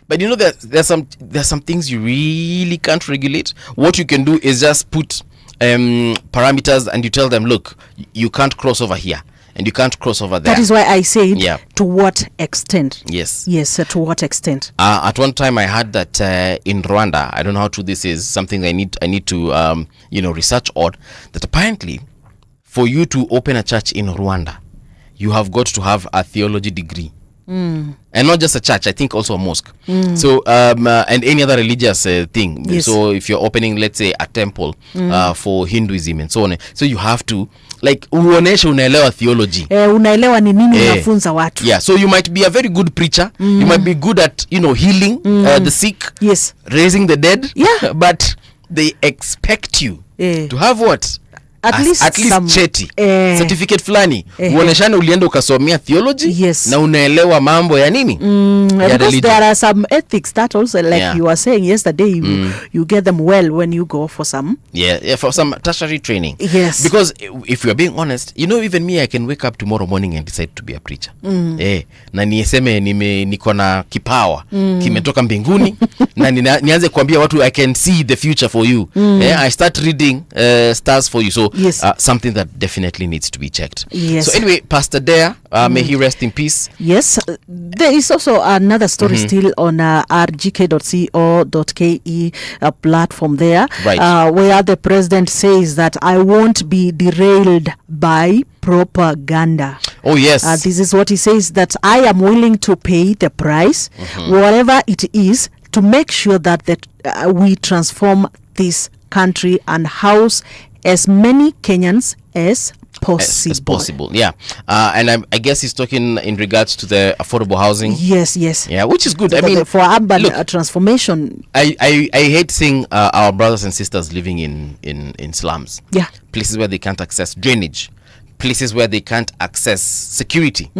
Speaker 1: But there's some things you really can't regulate. What you can do is just put parameters, and you tell them, look, you can't cross over here and you can't cross over there.
Speaker 2: That is why I said to what extent.
Speaker 1: Yes,
Speaker 2: to what extent.
Speaker 1: At one time I heard that in Rwanda, I don't know how true this is, something I need to research on, that apparently for you to open a church in Rwanda, you have got to have a theology degree. And not just a church, I think also a mosque. So and any other religious thing.
Speaker 2: Yes.
Speaker 1: So if you're opening, let's say, a temple for Hinduism and so on, so you have to uoneshe unaelewa theology.
Speaker 2: Unaelewa ni nini unafunza watu.
Speaker 1: Yeah, so you might be a very good preacher. You might be good at healing the sick, raising the dead. Yeah. But they expect you to have what? At least cheti certificate fulani uoneshane ulienda ukasomea theology na unaelewa mambo ya nini
Speaker 2: because there are some ethics that also you were saying yesterday you get them well when you go for some
Speaker 1: for some tertiary training.
Speaker 2: Yes,
Speaker 1: because if you are being honest, even me, I can wake up tomorrow morning and decide to be a preacher. Na nieseme niko na kipawa kimetoka mbinguni na nianze kuambia watu I can see the future for you. I start reading stars for you. So also
Speaker 2: Yes.
Speaker 1: something that definitely needs to be checked.
Speaker 2: Yes.
Speaker 1: So anyway, Pastor Dare, may he rest in peace.
Speaker 2: Yes, there is also another story still on rgk.co.ke platform there,
Speaker 1: Right.
Speaker 2: where the president says that I won't be derailed by propaganda.
Speaker 1: Oh yes.
Speaker 2: This is what he says, that I am willing to pay the price, whatever it is, to make sure that we transform this country and house as many Kenyans as possible.
Speaker 1: As possible, yeah. And I guess he's talking in regards to the affordable housing.
Speaker 2: Yes.
Speaker 1: Yeah, which is good. I
Speaker 2: The-
Speaker 1: mean,
Speaker 2: for urban
Speaker 1: look,
Speaker 2: transformation.
Speaker 1: I hate seeing our brothers and sisters living in slums.
Speaker 2: Yeah.
Speaker 1: Places where they can't access drainage, places where they can't access security,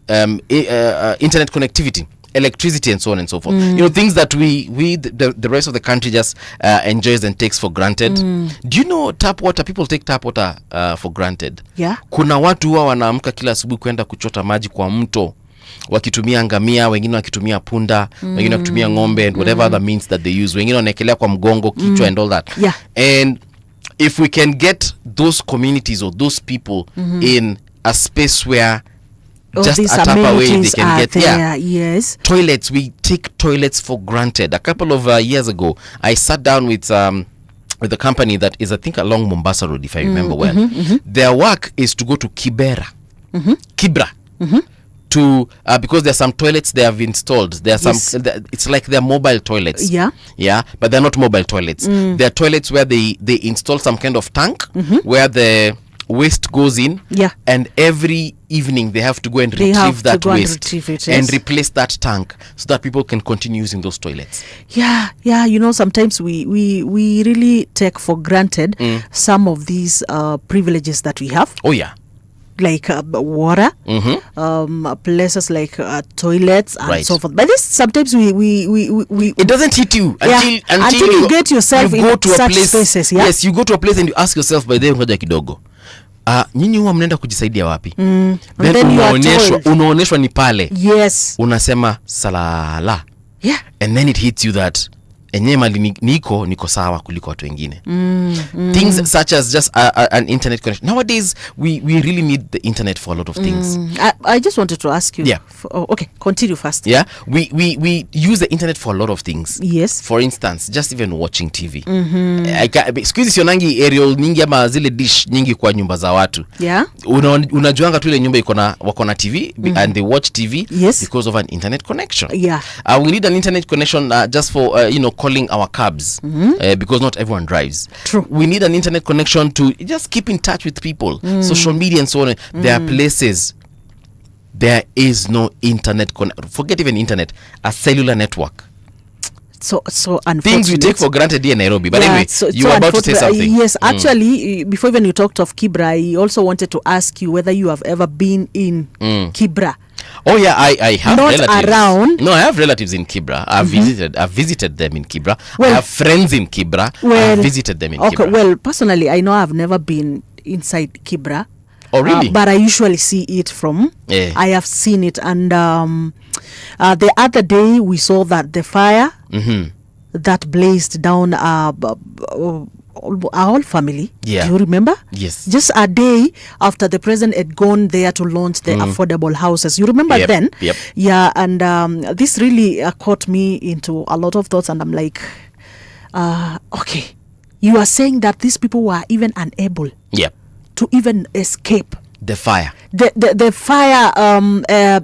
Speaker 1: internet connectivity, electricity, and so on and so forth. You know, things that the rest of the country just enjoys and takes for granted. Do you know tap water? People take tap water for granted.
Speaker 2: Yeah.
Speaker 1: Kuna watu huwa wanaamka kila asubuhi kwenda kuchota maji kwa mto wakitumia ngamia, wengine wakitumia punda, wengine wakitumia ng'ombe and whatever other means that they use. Wengine wanaekelea kwa mgongo, kichwa and all that.
Speaker 2: Yeah.
Speaker 1: And if we can get those communities or those people in a space where just
Speaker 2: these
Speaker 1: a tap away they
Speaker 2: amenities
Speaker 1: can
Speaker 2: are
Speaker 1: get
Speaker 2: there, yes.
Speaker 1: toilets. We take toilets for granted. A couple of years ago, I sat down with a company that is, I think, along Mombasa Road, if I remember well. Their work is to go to Kibra, to because there are some toilets they have installed. There are
Speaker 2: Yes.
Speaker 1: it's like they're mobile toilets.
Speaker 2: Yeah.
Speaker 1: But they're not mobile toilets. They're toilets where they install some kind of tank where the waste goes in.
Speaker 2: Yeah.
Speaker 1: And every evening they have to go and
Speaker 2: They have
Speaker 1: retrieve
Speaker 2: to
Speaker 1: that
Speaker 2: go and
Speaker 1: waste
Speaker 2: retrieve it,
Speaker 1: and
Speaker 2: yes.
Speaker 1: replace that tank so that people can continue using those toilets.
Speaker 2: Yeah, you know, sometimes we really take for granted some of these privileges that we have,
Speaker 1: Oh yeah.
Speaker 2: like water, places like toilets and
Speaker 1: Right.
Speaker 2: so forth. But this sometimes we
Speaker 1: It doesn't hit you
Speaker 2: Yeah, until you get yourself
Speaker 1: you
Speaker 2: in
Speaker 1: go to a
Speaker 2: such
Speaker 1: place,
Speaker 2: spaces, yeah?
Speaker 1: Yes, you go to a place and you ask yourself, by the way, ngoja kidogo, nyinyi huwa mnaenda kujisaidia wapi? Then
Speaker 2: then you are
Speaker 1: unaoneshwa ni pale,
Speaker 2: yes,
Speaker 1: unasema salala,
Speaker 2: yeah,
Speaker 1: and then it hits you that enyewe mali niko sawa kuliko watu wengine. Things such as just an internet connection. Nowadays we really need the internet for a lot of things.
Speaker 2: I just wanted to ask you.
Speaker 1: Yeah.
Speaker 2: Okay, continue first.
Speaker 1: Yeah, we use the internet for a lot of things.
Speaker 2: Yes.
Speaker 1: For instance, just even watching TV. Siku hizi sionangi aerial nyingi ama zile dish nyingi kwa nyumba za watu.
Speaker 2: Yeah.
Speaker 1: Unajuanga tu ile nyumba wako na TV and they watch TV
Speaker 2: Yes.
Speaker 1: because of an internet connection.
Speaker 2: Yeah.
Speaker 1: We need an internet connection just for calling our cabs because not everyone drives.
Speaker 2: True.
Speaker 1: We need an internet connection to just keep in touch with people, social media and so on. There are places there is no internet forget even internet, a cellular network.
Speaker 2: So unfortunate.
Speaker 1: Things we take for granted here in Nairobi. But
Speaker 2: Yeah,
Speaker 1: anyway, you were about to say
Speaker 2: unfortunate.
Speaker 1: something.
Speaker 2: Yes, actually, before even you talked of Kibra, I also wanted to ask you whether you have ever been in Kibra.
Speaker 1: Oh yeah, I have
Speaker 2: Not
Speaker 1: relatives.
Speaker 2: around.
Speaker 1: No, I have relatives in Kibra. I've visited them in Kibra.
Speaker 2: Well-
Speaker 1: I have friends in Kibra. I've visited them in
Speaker 2: Okay,
Speaker 1: Kibra.
Speaker 2: well, personally, I know I've never been inside Kibra.
Speaker 1: Oh, really?
Speaker 2: But I usually see it from.
Speaker 1: Yeah.
Speaker 2: I have seen it, and the other day we saw that the fire that blazed down our whole family.
Speaker 1: Yeah.
Speaker 2: Do you remember?
Speaker 1: Yes.
Speaker 2: Just a day after the president had gone there to launch the affordable houses. You remember
Speaker 1: Yep,
Speaker 2: then?
Speaker 1: yep.
Speaker 2: Yeah, and this really caught me into a lot of thoughts, and I'm like, okay, you are saying that these people were even unable
Speaker 1: Yeah.
Speaker 2: to even escape
Speaker 1: The fire.
Speaker 2: the fire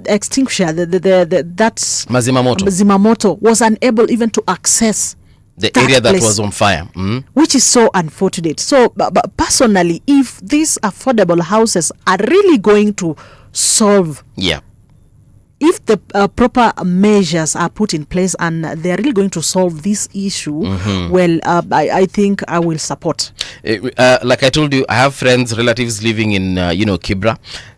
Speaker 2: extinguisher, that's
Speaker 1: Mazimamoto.
Speaker 2: Zimamoto was unable even to access
Speaker 1: The
Speaker 2: that
Speaker 1: area that
Speaker 2: place,
Speaker 1: was on fire.
Speaker 2: which is so unfortunate. So but personally, if these affordable houses are really going to solve,
Speaker 1: Yeah.
Speaker 2: if the proper measures are put in place and they're really going to solve this issue, well, I think I will support.
Speaker 1: Like I told you, I have friends, relatives living in Kibra.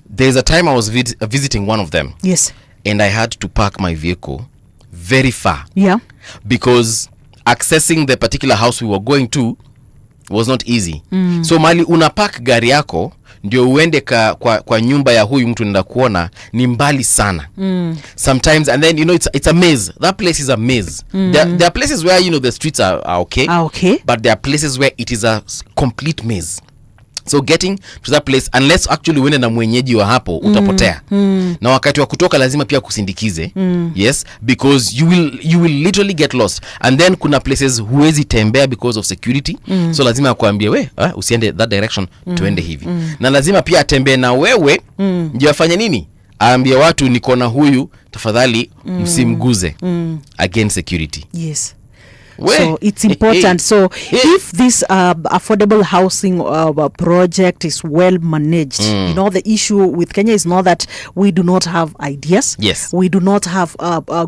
Speaker 1: There's a time I was visiting one of them,
Speaker 2: Yes.
Speaker 1: and I had to park my vehicle very far
Speaker 2: Yeah.
Speaker 1: because accessing the particular house we were going to was not easy. So mali unapark gari yako ndio uende kwa nyumba ya huyu mtu nenda kuona ni mbali sana. Sometimes, and then it's a maze. That place is a maze. There are places where the streets are okay.
Speaker 2: Okay.
Speaker 1: But there are places where it is a complete maze. So getting to that place, unless actually uende na mwenyeji wa hapo, utapotea. Na wakati wa kutoka lazima pia kusindikize. Yes, because you will literally get lost. And then kuna places huwezi tembea because of security. So lazima akuambie we, usiende that direction, tuende hivi. Na lazima pia atembee na wewe, ndio afanye nini? Aambie watu niko na huyu, tafadhali msimguze. Again security.
Speaker 2: Yes. So it's important. So if this affordable housing project is well managed, you know, the issue with Kenya is not that we do not have ideas.
Speaker 1: Yes.
Speaker 2: We do not have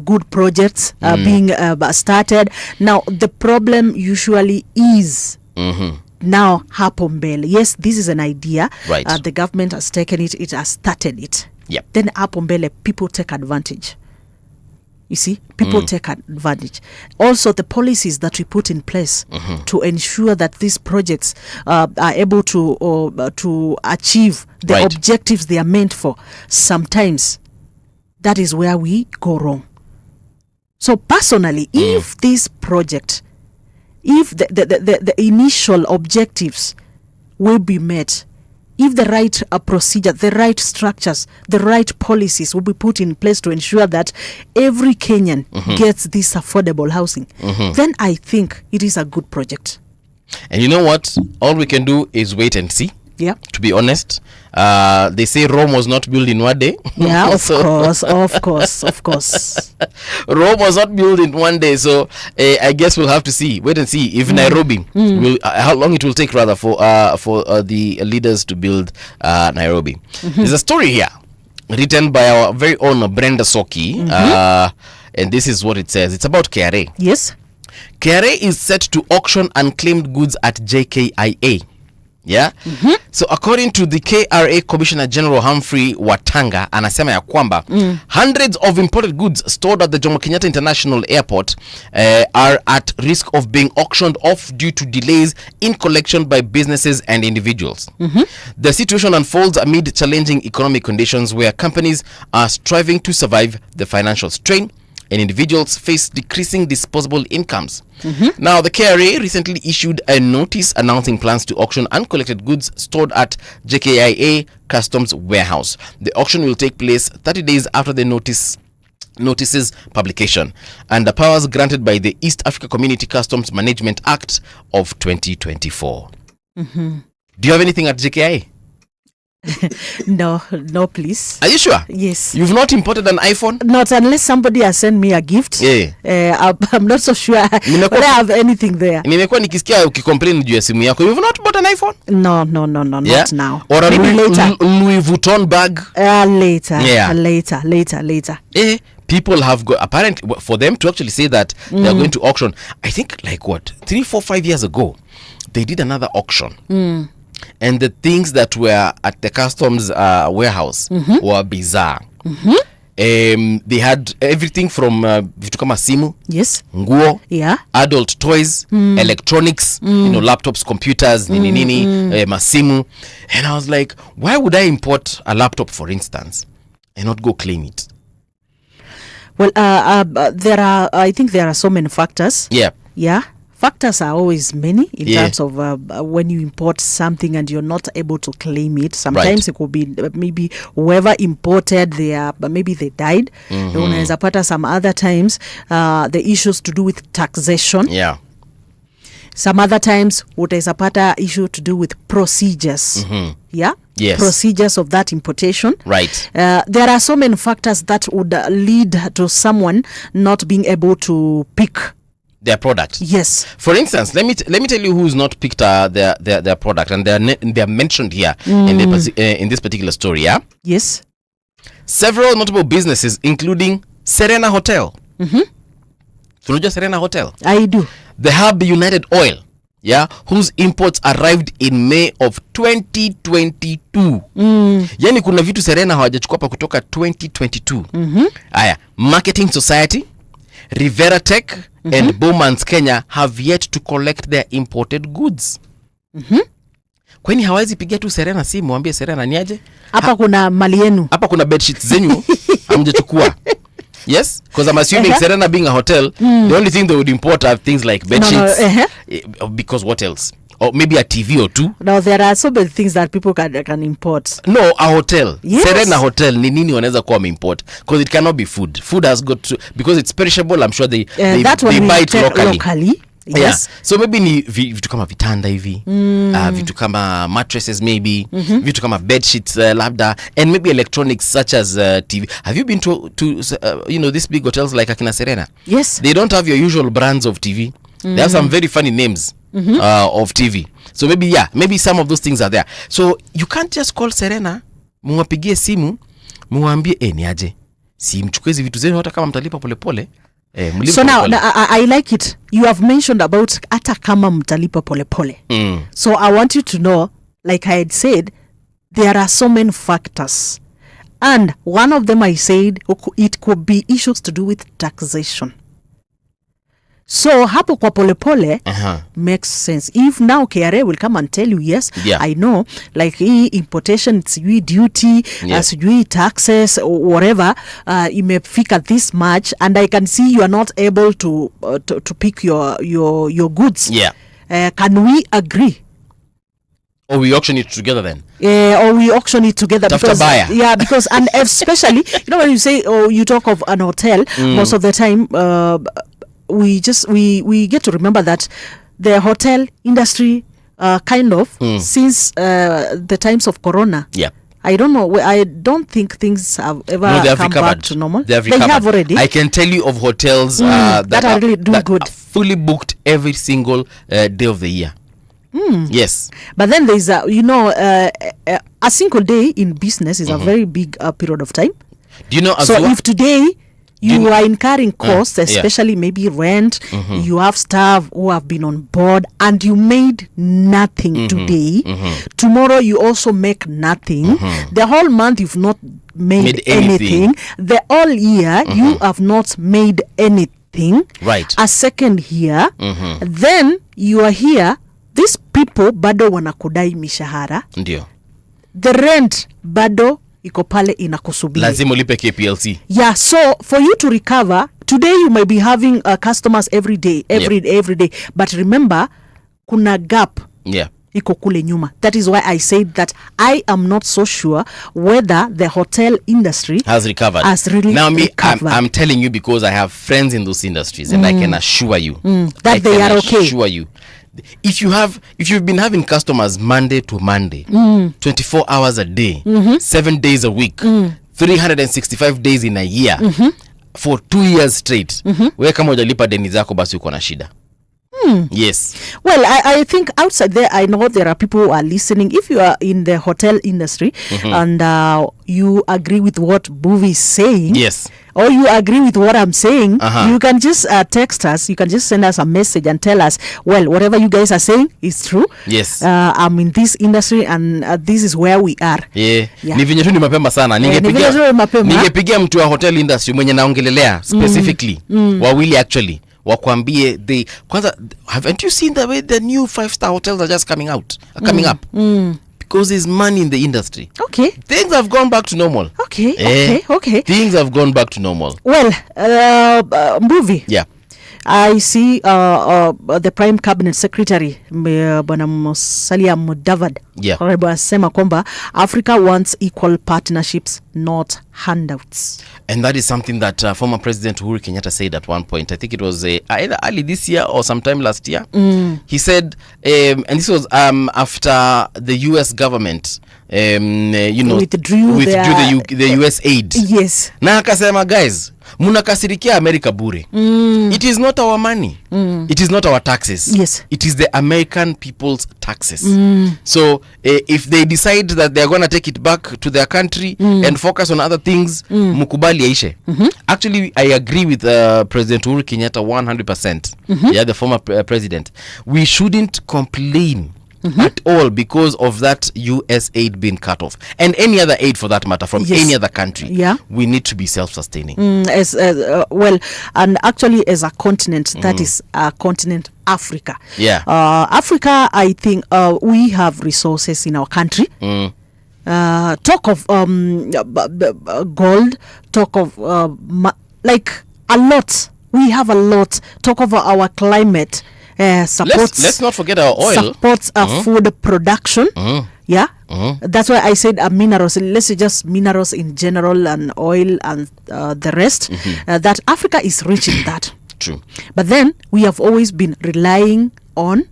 Speaker 2: good projects being started. Now, the problem usually is now hapo mbele. Yes, this is an idea.
Speaker 1: Right.
Speaker 2: The government has taken it. It has started it.
Speaker 1: Yep.
Speaker 2: Then hapo mbele, people take advantage. You see, people take advantage. Also, the policies that we put in place to ensure that these projects are able to achieve the objectives they are meant for, sometimes that is where we go wrong. So personally, if this project, if the initial objectives will be met, if the right procedure, the right structures, the right policies will be put in place to ensure that every Kenyan gets this affordable housing, then I think it is a good project.
Speaker 1: And you know what? All we can do is wait and see.
Speaker 2: Yeah.
Speaker 1: To be honest, they say Rome was not built in one day.
Speaker 2: Yeah, of course.
Speaker 1: Rome was not built in one day, so I guess we'll have to see. Wait and see if Nairobi will how long it will take rather for the leaders to build Nairobi. There's a story here written by our very own Brenda Soki, and this is what it says. It's about KRA.
Speaker 2: Yes.
Speaker 1: KRA is set to auction unclaimed goods at JKIA. Yeah. So according to the KRA Commissioner General Humphrey Watanga, anasema ya kwamba hundreds of imported goods stored at the Jomo Kenyatta International Airport are at risk of being auctioned off due to delays in collection by businesses and individuals. The situation unfolds amid challenging economic conditions where companies are striving to survive the financial strain and individuals face decreasing disposable incomes. Now, the KRA recently issued a notice announcing plans to auction uncollected goods stored at JKIA Customs Warehouse. The auction will take place 30 days after the notice's publication, and the powers granted by the East Africa Community Customs Management Act of 2024. Do you have anything at JKIA?
Speaker 2: No, please.
Speaker 1: Are you sure?
Speaker 2: Yes.
Speaker 1: You've not imported an iPhone?
Speaker 2: Not unless somebody has sent me a gift.
Speaker 1: Yeah.
Speaker 2: I'm not so sure whether I have anything there.
Speaker 1: Nimekuwa nikisikia ukicomplain juu ya simu yako. You've not bought an iPhone?
Speaker 2: No, not now.
Speaker 1: Or a
Speaker 2: maybe later.
Speaker 1: Louis Vuitton bag?
Speaker 2: Later.
Speaker 1: Yeah.
Speaker 2: Later.
Speaker 1: People have got, apparently, for them to actually say that they are going to auction, I think like what, 3, 4, 5 years ago, they did another auction. And the things that were at the customs warehouse were bizarre. They had everything from vitu kama simu,
Speaker 2: yes,
Speaker 1: nguo,
Speaker 2: yeah,
Speaker 1: adult toys, electronics, you know, laptops, computers, masimu. And I was like, why would I import a laptop, for instance, and not go claim it?
Speaker 2: Well, I think there are so many factors. Yeah. Factors are always many in terms of when you import something and you're not able to claim it. Sometimes it could be maybe whoever imported maybe they died. Unaweza pata some other times the issues to do with taxation.
Speaker 1: Yeah.
Speaker 2: Some other times utaweza pata issue to do with procedures. Yeah.
Speaker 1: Yes.
Speaker 2: Procedures of that importation.
Speaker 1: Right.
Speaker 2: There are so many factors that would lead to someone not being able to pick
Speaker 1: their product.
Speaker 2: Yes.
Speaker 1: For instance, let me tell you who's not picked their product, and they're mentioned here in this particular story. Yeah.
Speaker 2: Yes.
Speaker 1: Several notable businesses, including Serena Hotel. Tunajua Serena Hotel?
Speaker 2: I do.
Speaker 1: The Hub United Oil, yeah, whose imports arrived in May of 2022. Yani kuna vitu Serena hawajachukua pa kutoka 2022. Aya, Marketing Society, Rivera Tech, and Bowman's Kenya have yet to collect their imported goods. Kwani hawezi pigia tu Serena simu mwambie Serena ni aje?
Speaker 2: Hapa kuna mali yenu.
Speaker 1: Hapa kuna bed sheets zenyu hamjachukua. Yes, because I'm assuming Serena being a hotel, the only thing they would import are things like bed sheets. Because what else? or maybe a TV or two.
Speaker 2: Now there are so many things that people can import.
Speaker 1: No, a hotel.
Speaker 2: Yes.
Speaker 1: Serena Hotel ni nini wanaweza kuwa import, because it cannot be food. Food has got to, because it's perishable. I'm sure they buy it locally.
Speaker 2: Yes.
Speaker 1: Yeah. So maybe ni vitu kama vitanda hivi, vitu kama mattresses maybe, vitu kama bed sheets labda, and maybe electronics such as TV. Have you been to these big hotels like Akina Serena?
Speaker 2: Yes.
Speaker 1: They don't have your usual brands of TV. They have some very funny names of TV. So maybe some of those things are there. So you can't just call Serena, muwapigie simu, muwaambie ni aje, si mchukue hizi vitu zenu hata kama mtalipa polepole.
Speaker 2: So now I like it. You have mentioned about hata kama mtalipa polepole. So I want you to know, like I had said, there are so many factors. And one of them I said, it could be issues to do with taxation. So hapo kwa polepole makes sense. If now KRA will come and tell you, yes, I know, like importation, sijui duty, sijui taxes or whatever, imefika this much, and I can see you are not able to pick your goods. Can we agree?
Speaker 1: Or we auction it together then?
Speaker 2: Or we auction it together.
Speaker 1: Because buyer.
Speaker 2: Yeah, because, and especially, when you say, you talk of an hotel, most of the time, we get to remember that the hotel industry since the times of Corona. I don't know. I don't think things have ever come back to normal.
Speaker 1: They
Speaker 2: have already.
Speaker 1: I can tell you of hotels
Speaker 2: that are really good.
Speaker 1: Are fully booked every single day of the year. Yes.
Speaker 2: But then there's a single day in business is a very big period of time.
Speaker 1: Do you know?
Speaker 2: If today you are incurring costs, especially maybe rent, you have staff who have been on board, and you made nothing today, tomorrow you also make nothing, the whole month you've not made anything, the whole year you have not made anything,
Speaker 1: right?
Speaker 2: A second year, then you are here, these people bado wanakudai mishahara,
Speaker 1: ndio
Speaker 2: the rent bado iko pale inakusubiri,
Speaker 1: lazima ulipe KPLC.
Speaker 2: Yeah, so for you to recover, today you might be having customers every day, every day, but remember kuna gap iko kule nyuma. That is why I said that I am not so sure whether the hotel industry
Speaker 1: has recovered.
Speaker 2: Has really
Speaker 1: now
Speaker 2: recovered.
Speaker 1: I'm telling you because I have friends in those industries, and I can assure you
Speaker 2: that they are okay.
Speaker 1: Assure you, if you've been having customers Monday to Monday, 24 hours a day, 7 days a week, 365 days in a year, for 2 years straight, wewe kama hujalipa deni zako basi uko na shida. Yes.
Speaker 2: Well, I think outside there, I know there are people who are listening. If you are in the hotel industry and you agree with what Buvi is saying,
Speaker 1: yes,
Speaker 2: or you agree with what I'm saying, you can just text us. You can just send us a message and tell us, well, whatever you guys are saying is true.
Speaker 1: Yes.
Speaker 2: I'm in this industry and this is where we are.
Speaker 1: Yeah. Ni vinyo tu ni mapema sana. Ningepigia mtu wa hotel industry mwenye naongelelea specifically. Wawili actually. Wakwambie kwanza, haven't you seen the way the new 5-star hotels are just coming up? Because there's money in the industry.
Speaker 2: Okay.
Speaker 1: Things have gone back to normal.
Speaker 2: Okay.
Speaker 1: Things have gone back to normal.
Speaker 2: Well, Mbuvi.
Speaker 1: Yeah.
Speaker 2: I see the Prime Cabinet Secretary Bwana Musalia Mudavadi anasema kwamba Africa wants equal partnerships, not handouts.
Speaker 1: And that is something that former President Uhuru Kenyatta said at one point. I think it was either early this year or sometime last year. He said, and this was after the US government withdrew the US aid.
Speaker 2: Yes.
Speaker 1: Na akasema, guys, munakasirikia America bure. It is not our money. It is not our taxes.
Speaker 2: Yes.
Speaker 1: It is the American people's taxes. So if they decide that they're going to take it back to their country and focus on other things, mukubali aishe. Actually, I agree with President Uhuru Kenyatta 100%. The former president. We shouldn't complain at all because of that US aid being cut off, and any other aid for that matter from any other country. We need to be self-sustaining.
Speaker 2: Well, and actually as a continent, that is a continent, Africa. Africa, I think we have resources in our country. Talk of gold, talk of like a lot. We have a lot. Talk of our climate. supports.
Speaker 1: Let's not forget our oil.
Speaker 2: Supports food production. Yeah, that's why I said minerals. Let's say just minerals in general and oil and the rest. That Africa is rich in that.
Speaker 1: True.
Speaker 2: But then we have always been relying on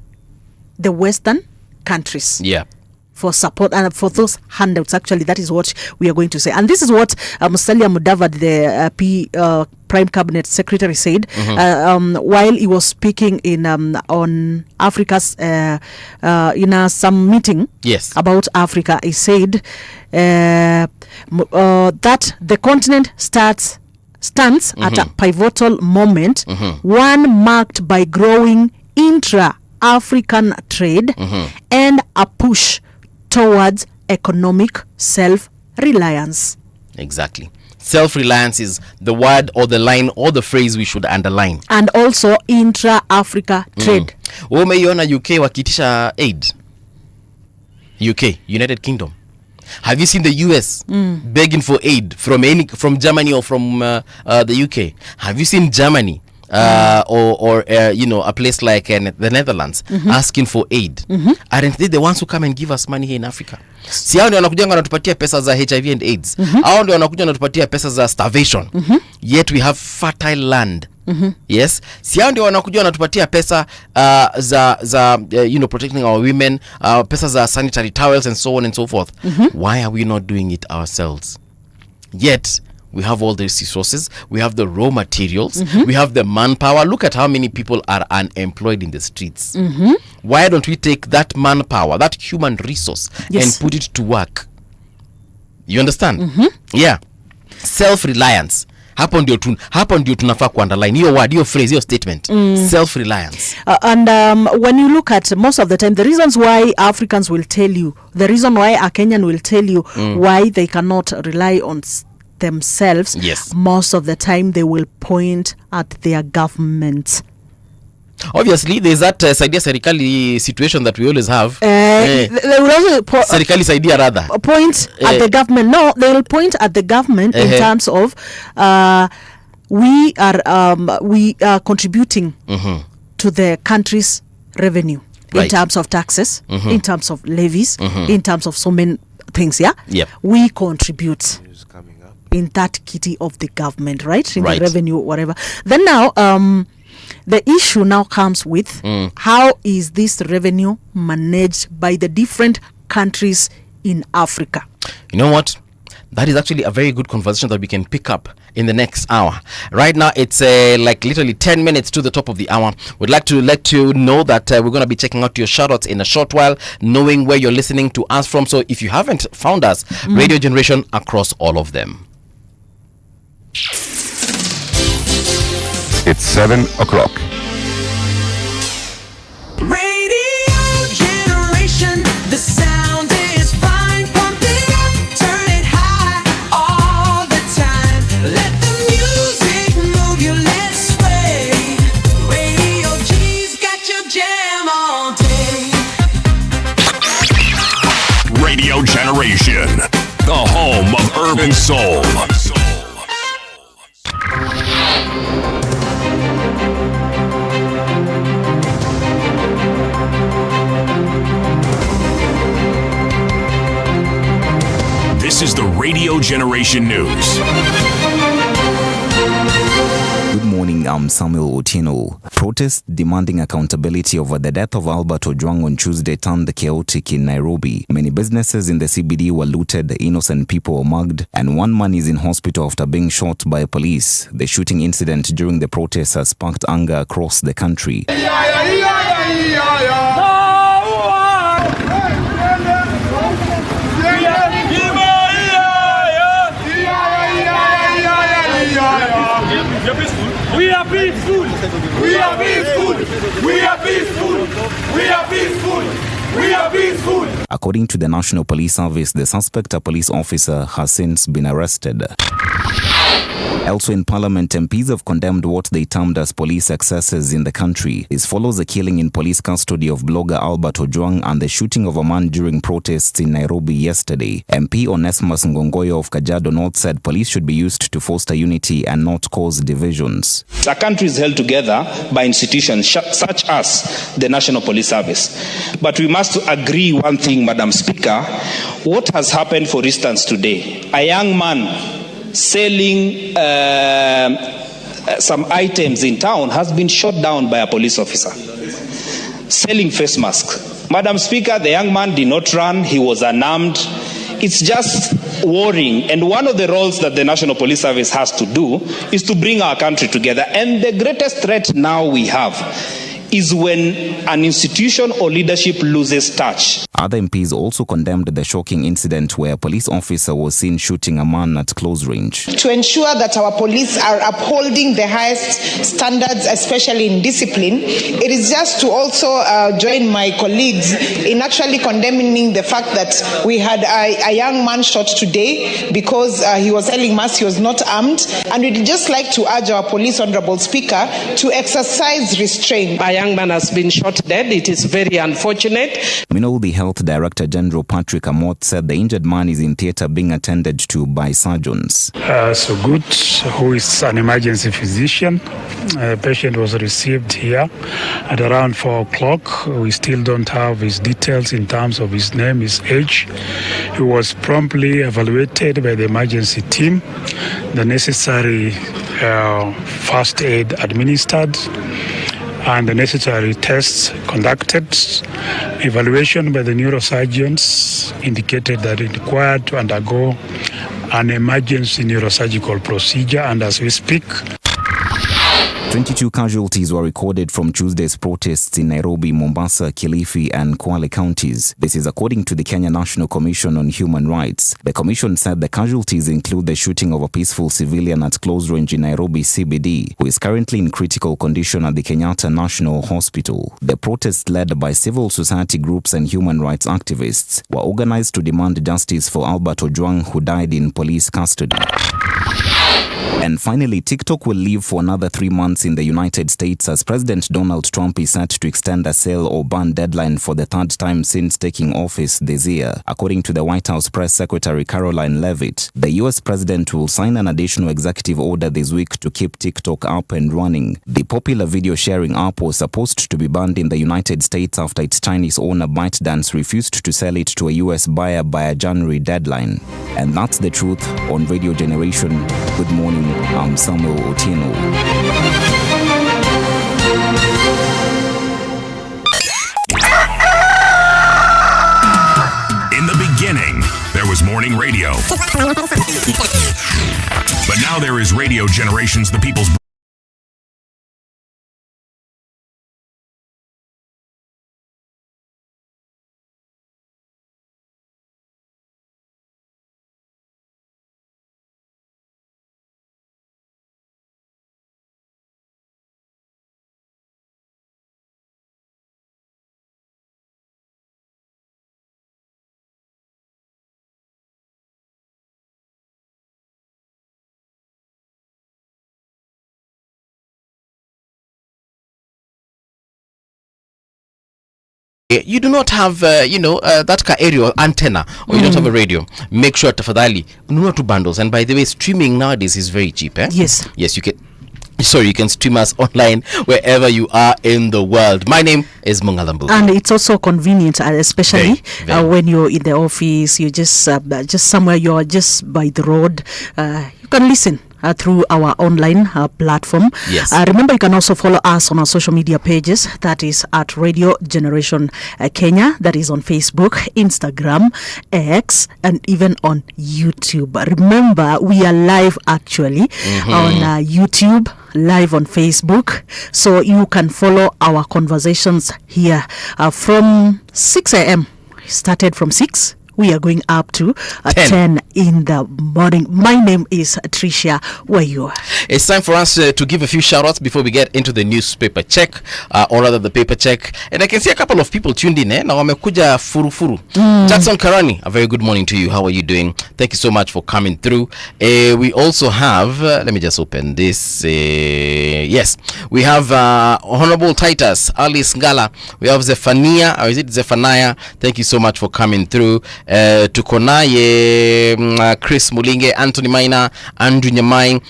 Speaker 2: the Western countries.
Speaker 1: Yeah.
Speaker 2: For support and for those handouts. Actually, that is what we are going to say. And this is what Musalia Mudavadi, the Prime Cabinet Secretary, said while he was speaking in on Africa's in some meeting about Africa. He said that the continent stands at a pivotal moment, one marked by growing intra-African trade and a push towards economic self-reliance.
Speaker 1: Exactly. Self-reliance is the word or the line or the phrase we should underline.
Speaker 2: And also intra-Africa trade.
Speaker 1: Umeiona UK wakitisha aid? UK, United Kingdom. Have you seen the US begging for aid from Germany or from the UK? Have you seen Germany or a place like the Netherlands asking for aid? Aren't they the ones who come and give us money here in Africa? Si hao ndio wanakuja wanatupatia pesa za HIV and AIDS. Hao ndio wanakuja wanatupatia pesa za starvation. Yet we have fertile land. Yes. Si hao ndio wanakuja wanatupatia pesa za protecting our women, pesa za sanitary towels and so on and so forth. Why are we not doing it ourselves? Yet we have all these resources, we have the raw materials, we have the manpower. Look at how many people are unemployed in the streets. Why don't we take that manpower, that human resource, and put it to work? You understand? Yeah. Self-reliance. Hapo ndio tunafaa kuunderline hiyo word, hiyo phrase, hiyo statement. Self-reliance.
Speaker 2: And when you look at most of the time, the reasons why Africans will tell you, the reason why a Kenyan will tell you why they cannot rely on themselves, most of the time they will point at their government.
Speaker 1: Obviously, there's that saidia serikali situation that we always have.
Speaker 2: They will also
Speaker 1: serikali saidia rather
Speaker 2: point at the government. No, they will point at the government in terms of we are contributing to the country's revenue in terms of taxes, in terms of levies, in terms of so many things. We contribute in that kitty of the government, right? In the revenue, whatever. Then now, the issue now comes with how is this revenue managed by the different countries in Africa?
Speaker 1: You know what? That is actually a very good conversation that we can pick up in the next hour. Right now, it's like literally 10 minutes to the top of the hour. We'd like to let you know that we're going to be checking out your shoutouts in a short while, knowing where you're listening to us from. So if you haven't found us, Radio Generation across all of them.
Speaker 4: It's 7 o'clock.
Speaker 5: Radio Generation, the sound is fine. Pump it up, turn it high all the time. Let the music move you, let's sway. Radio G's got your jam all day.
Speaker 3: Radio Generation, the home of urban soul. This is the Radio Generation News.
Speaker 6: Good morning, I'm Samuel Otieno. Protests demanding accountability over the death of Albert Ojwang on Tuesday turned chaotic in Nairobi. Many businesses in the CBD were looted, innocent people were mugged, and one man is in hospital after being shot by police. The shooting incident during the protests has sparked anger across the country.
Speaker 7: We are peaceful. We are peaceful. We are peaceful. We are peaceful. We are peaceful.
Speaker 6: According to the National Police Service, the suspect, a police officer, has since been arrested. Elsewhere in Parliament, MPs have condemned what they termed as police excesses in the country. This follows a killing in police custody of blogger Albert Ojwang and the shooting of a man during protests in Nairobi yesterday. MP Onesmus Ngongoyo of Kajiado North said police should be used to foster unity and not cause divisions.
Speaker 4: A country is held together by institutions such as the National Police Service. But we must agree one thing, Madam Speaker. What has happened, for instance, today? A young man selling some items in town has been shot down by a police officer. Selling face masks. Madam Speaker, the young man did not run. He was unarmed. It's just worrying. And one of the roles that the National Police Service has to do is to bring our country together. And the greatest threat now we have is when an institution or leadership loses touch.
Speaker 6: Other MPs also condemned the shocking incident where a police officer was seen shooting a man at close range.
Speaker 8: To ensure that our police are upholding the highest standards, especially in discipline, it is just to also join my colleagues in actually condemning the fact that we had a young man shot today because he was selling masks, he was not armed. And we'd just like to urge our police, Honorable Speaker, to exercise restraint.
Speaker 9: A young man has been shot dead. It is very unfortunate.
Speaker 6: Meanwhile, the Health Director General Patrick Amoth said the injured man is in theatre being attended to by surgeons.
Speaker 10: So good, who is an emergency physician. The patient was received here at around 4 o'clock. We still don't have his details in terms of his name, his age. He was promptly evaluated by the emergency team. The necessary first aid administered and the necessary tests conducted. Evaluation by the neurosurgeons indicated that it required to undergo an emergency neurosurgical procedure, and as we speak,
Speaker 6: 22 casualties were recorded from Tuesday's protests in Nairobi, Mombasa, Kilifi and Kwale counties. This is according to the Kenya National Commission on Human Rights. The commission said the casualties include the shooting of a peaceful civilian at close range in Nairobi CBD, who is currently in critical condition at the Kenyatta National Hospital. The protests, led by civil society groups and human rights activists, were organized to demand justice for Albert Ojwang, who died in police custody. And finally, TikTok will live for another 3 months in the United States as President Donald Trump is set to extend a sale or ban deadline for the third time since taking office this year. According to the White House Press Secretary Caroline Leavitt, the U.S. President will sign an additional executive order this week to keep TikTok up and running. The popular video sharing app was supposed to be banned in the United States after its Chinese owner ByteDance refused to sell it to a U.S. buyer by a January deadline. And that's the truth on Radio Generation. Good morning. I'm Samuel Otieno.
Speaker 3: In the beginning, there was morning radio. But now there is Radio Generations, the people's
Speaker 1: you do not have that area antenna, or you don't have a radio, make sure tafadhali nunua two bundles. And by the way, streaming nowadays is very cheap.
Speaker 2: Yes,
Speaker 1: you can stream us online wherever you are in the world. My name is Mungalambu,
Speaker 2: and it's also convenient, especially
Speaker 1: very.
Speaker 2: When you're in the office, you just somewhere, you're just by the road, you can listen through our online platform.
Speaker 1: Yes.
Speaker 2: Remember, you can also follow us on our social media pages. That is at Radio Generation Kenya. That is on Facebook, Instagram, X, and even on YouTube. Remember, we are live actually on YouTube, live on Facebook. So you can follow our conversations here from 6 a.m. Started from 6. we are going up to 10 in the morning. My name is Tricia Wayo.
Speaker 1: It's time for us to give a few shout-outs before we get into the newspaper check, or rather the paper check. And I can see a couple of people tuned in. Na wamekuja furu. Jackson Karani, a very good morning to you. How are you doing? Thank you so much for coming through. We also have, let me just open this. Yes, we have Honorable Titus, Alice Ngala. We have Zephania, or is it Zephaniah? Thank you so much for coming through. Tuko naye Chris Mulinge, Anthony Maina, Andrew Nyamai,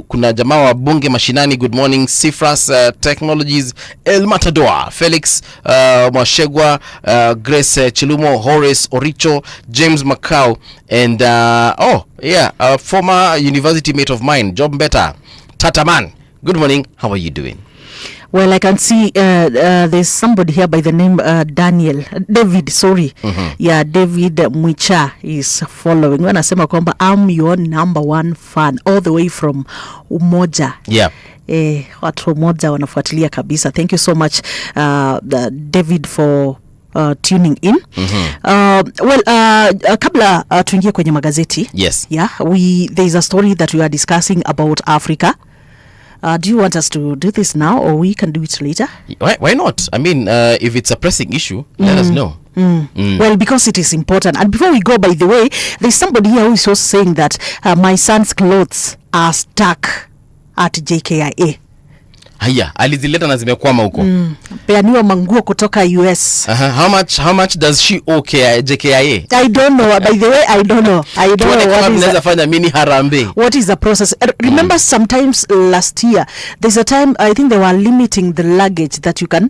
Speaker 1: kuna jamaa wa bunge mashinani, good morning. Cifras Technologies, El Matador, Felix Mwashegwa, Grace Chilumo, Horace Oricho, James Macau, and a former university mate of mine, Job Better, Tataman. Good morning, how are you doing?
Speaker 2: Well, I can see there's somebody here by the name David, sorry. Yeah, David Mwicha is following. When I say kwamba I'm your number one fan all the way from Umoja.
Speaker 1: Yeah.
Speaker 2: Watu Umoja wanafuatilia kabisa. Thank you so much, David, for tuning in. Kabla tuingie kwenye magazeti.
Speaker 1: Yes.
Speaker 2: Yeah, there's a story that we are discussing about Africa. Do you want us to do this now, or we can do it later?
Speaker 1: Why not? I mean, if it's a pressing issue, let us know.
Speaker 2: Well, because it is important. And before we go, by the way, there's somebody here who is also saying that my son's clothes are stuck at JKIA.
Speaker 1: Haya, alizileta na zimekwama huko.
Speaker 2: Peaniwa manguo kutoka US.
Speaker 1: How much does she owe JKIA?
Speaker 2: I don't know. By the way, I don't know. What is the process? Remember, sometimes last year, there's a time I think they were limiting the luggage that you can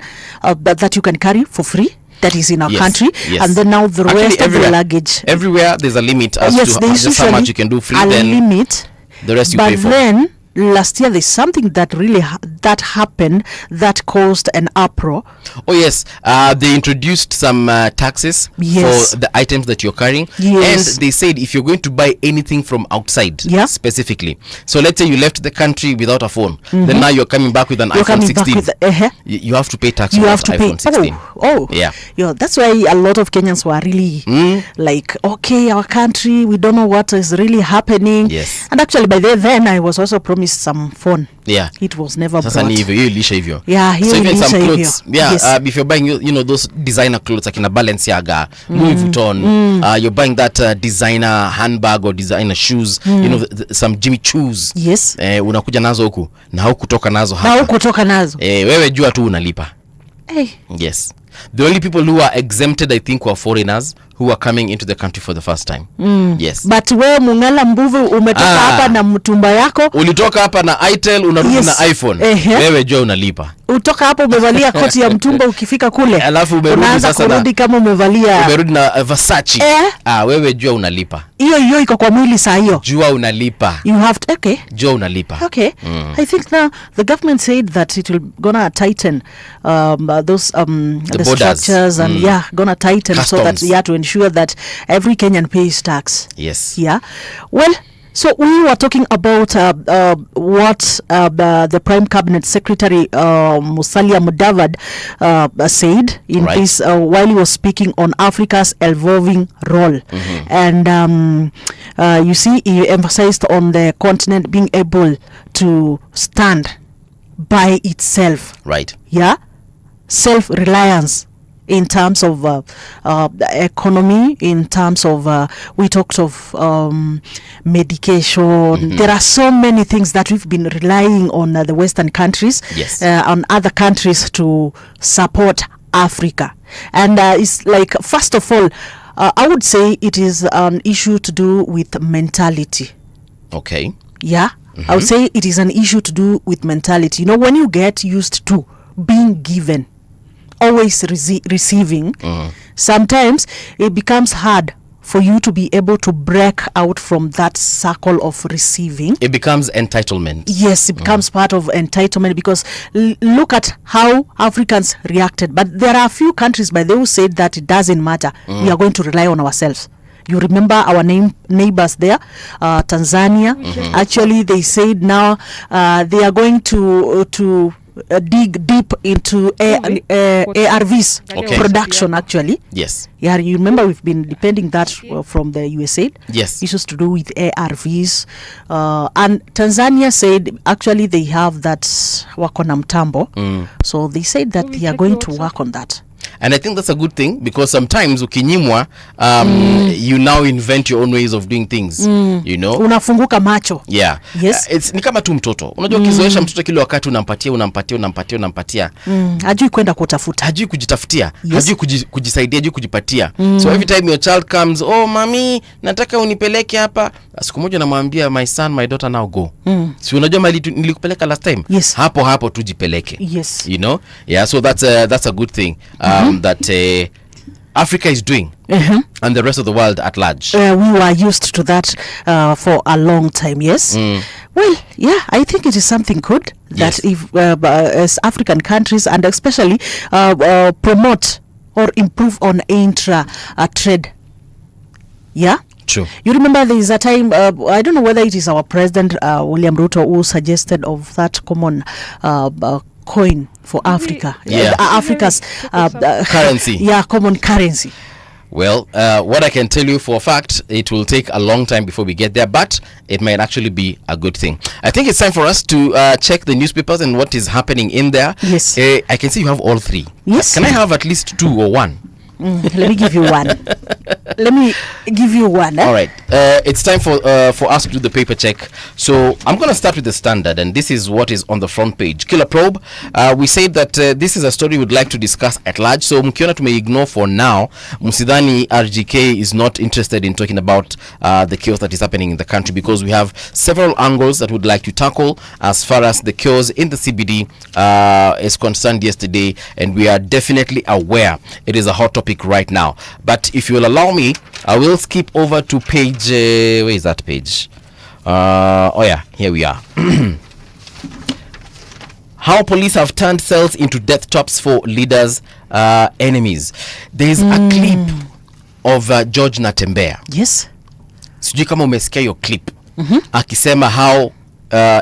Speaker 2: carry for free. That is in our country, and then now the rest of the luggage.
Speaker 1: Everywhere there's a limit as to just how much you can do free. Then
Speaker 2: limit,
Speaker 1: the rest you pay for.
Speaker 2: But then last year there's something that really that happened that caused an uproar.
Speaker 1: Oh yes, they introduced some taxes for the items that you're carrying, and they said if you're going to buy anything from outside, specifically, so let's say you left the country without a phone, then now you're coming back with an iPhone 16, you have to pay tax.
Speaker 2: You have to pay
Speaker 1: iPhone 16.
Speaker 2: Yeah, that's why a lot of Kenyans were really like, okay, our country, we don't know what is really happening.
Speaker 1: Yes.
Speaker 2: And actually by then I was also promised some phone.
Speaker 1: Yeah,
Speaker 2: it was never brought.
Speaker 1: Yeah,
Speaker 2: so
Speaker 1: even some clothes. If you're buying, those designer clothes like in a Balenciaga, Louis Vuitton, you're buying that designer handbag or designer shoes, some Jimmy Choos.
Speaker 2: Yes.
Speaker 1: Unakuja nazo huku na hukutoka nazo hapa.
Speaker 2: Na hukutoka nazo.
Speaker 1: Wewe jua tu unalipa. Yes. The only people who are exempted, I think, were foreigners who are coming into the country for the first time. Yes.
Speaker 2: But wewe Mungala Mbuvu umetoka hapa na mtumba yako.
Speaker 1: Ulitoka hapa na Itel, unarudi na iPhone. Wewe jua unalipa.
Speaker 2: Utoka hapo umevalia koti ya mtumba, ukifika kule.
Speaker 1: Alafu umerudi sasa
Speaker 2: kurudi kama
Speaker 1: umerudi na Versace. Wewe jua unalipa.
Speaker 2: Hiyo iko kwa mwili saa hiyo.
Speaker 1: Jua unalipa.
Speaker 2: You have to, okay.
Speaker 1: Jua unalipa.
Speaker 2: Okay. I think now the government said that it will gonna tighten those the structures and gonna tighten customs. So that to ensure that every Kenyan pays tax.
Speaker 1: Yes.
Speaker 2: Yeah. Well, so we were talking about what the Prime Cabinet Secretary Musalia Mudavadi said in this while he was speaking on Africa's evolving role. And you see, he emphasized on the continent being able to stand by itself.
Speaker 1: Right.
Speaker 2: Yeah. Self-reliance in terms of the economy, in terms of we talked of medication. There are so many things that we've been relying on the Western countries, on other countries to support Africa. And it's like, first of all, I would say it is an issue to do with mentality.
Speaker 1: Okay.
Speaker 2: Yeah. I would say it is an issue to do with mentality. When you get used to being given, always receiving, sometimes it becomes hard for you to be able to break out from that circle of receiving.
Speaker 1: It becomes entitlement.
Speaker 2: Yes, it becomes part of entitlement, because look at how Africans reacted. But there are a few countries by those who said that it doesn't matter. We are going to rely on ourselves. You remember our neighbors there, Tanzania. Actually, they said now they are going to dig deep into ARVs
Speaker 1: Okay.
Speaker 2: production, actually.
Speaker 1: Yes.
Speaker 2: Yeah, you remember we've been depending that from the USA.
Speaker 1: Yes.
Speaker 2: Issues to do with ARVs. And Tanzania said actually they have that wako na mtambo. So they said that they are going to work on that.
Speaker 1: And I think that's a good thing, because sometimes ukinyimwa you now invent your own ways of doing things, you know.
Speaker 2: Unafunguka macho.
Speaker 1: Yeah.
Speaker 2: Yes.
Speaker 1: It's ni kama tu mtoto. Unajua ukizoesha mtoto kila wakati unampatia.
Speaker 2: Hajui kwenda kutafuta.
Speaker 1: Hajui kujitafutia.
Speaker 2: Yes.
Speaker 1: Hajui kujisaidia, hajui kujipatia. So every time your child comes, oh mami, nataka unipeleke hapa. Siku moja namwambia, my son, my daughter, now go. Si unajua mali nilikupeleka last time?
Speaker 2: Yes.
Speaker 1: Hapo tujipeleke.
Speaker 2: Yes.
Speaker 1: You know? Yeah, so that's a good thing that Africa is doing, and the rest of the world at large.
Speaker 2: We were used to that for a long time, yes. Well, yeah, I think it is something good that
Speaker 1: Yes.
Speaker 2: if as African countries, and especially promote or improve on trade. Yeah.
Speaker 1: True.
Speaker 2: You remember there is a time, I don't know whether it is our president, William Ruto, who suggested of that common coin for Africa.
Speaker 1: Yeah.
Speaker 2: Africa's
Speaker 1: Currency.
Speaker 2: Yeah, common currency.
Speaker 1: Well, what I can tell you for a fact, it will take a long time before we get there, but it might actually be a good thing. I think it's time for us to check the newspapers and what is happening in there.
Speaker 2: Yes.
Speaker 1: I can see you have all three.
Speaker 2: Yes.
Speaker 1: Can I have at least two or one?
Speaker 2: Let me give you one.
Speaker 1: All right. It's time for us to do the paper check. So I'm going to start with the Standard, and this is what is on the front page. Killer probe. We said that this is a story we'd like to discuss at large. So mkiona tume ignore for now. Msidhani RGK is not interested in talking about the chaos that is happening in the country, because we have several angles that we'd like to tackle as far as the chaos in the CBD is concerned yesterday, and we are definitely aware it is a hot topic right now. But if you will allow me, I will skip over to page where is that page? Oh yeah, here we are. How police have turned cells into death traps for leaders' enemies. There is a clip of George Natembeya.
Speaker 2: Yes.
Speaker 1: Sijui kama umesikia hiyo clip akisema how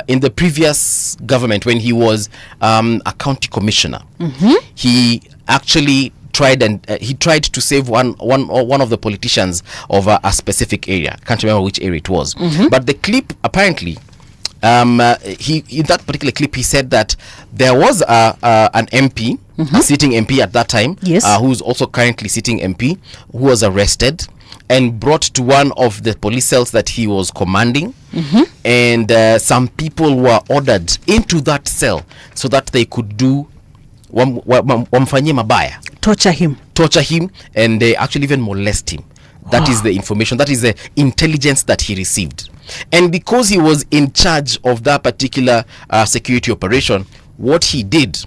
Speaker 1: in the previous government, when he was a county commissioner, he actually tried to save one of the politicians of a specific area. Can't remember which area it was. But the clip, apparently, he in that particular clip, he said that there was an MP, a sitting MP at that time,
Speaker 2: Yes.
Speaker 1: who's also currently sitting MP, who was arrested and brought to one of the police cells that he was commanding, and some people were ordered into that cell so that they could do wamfanyie mabaya, torture him, and they actually even molest him. That is the information, that is the intelligence that he received. And because he was in charge of that particular security operation, what he did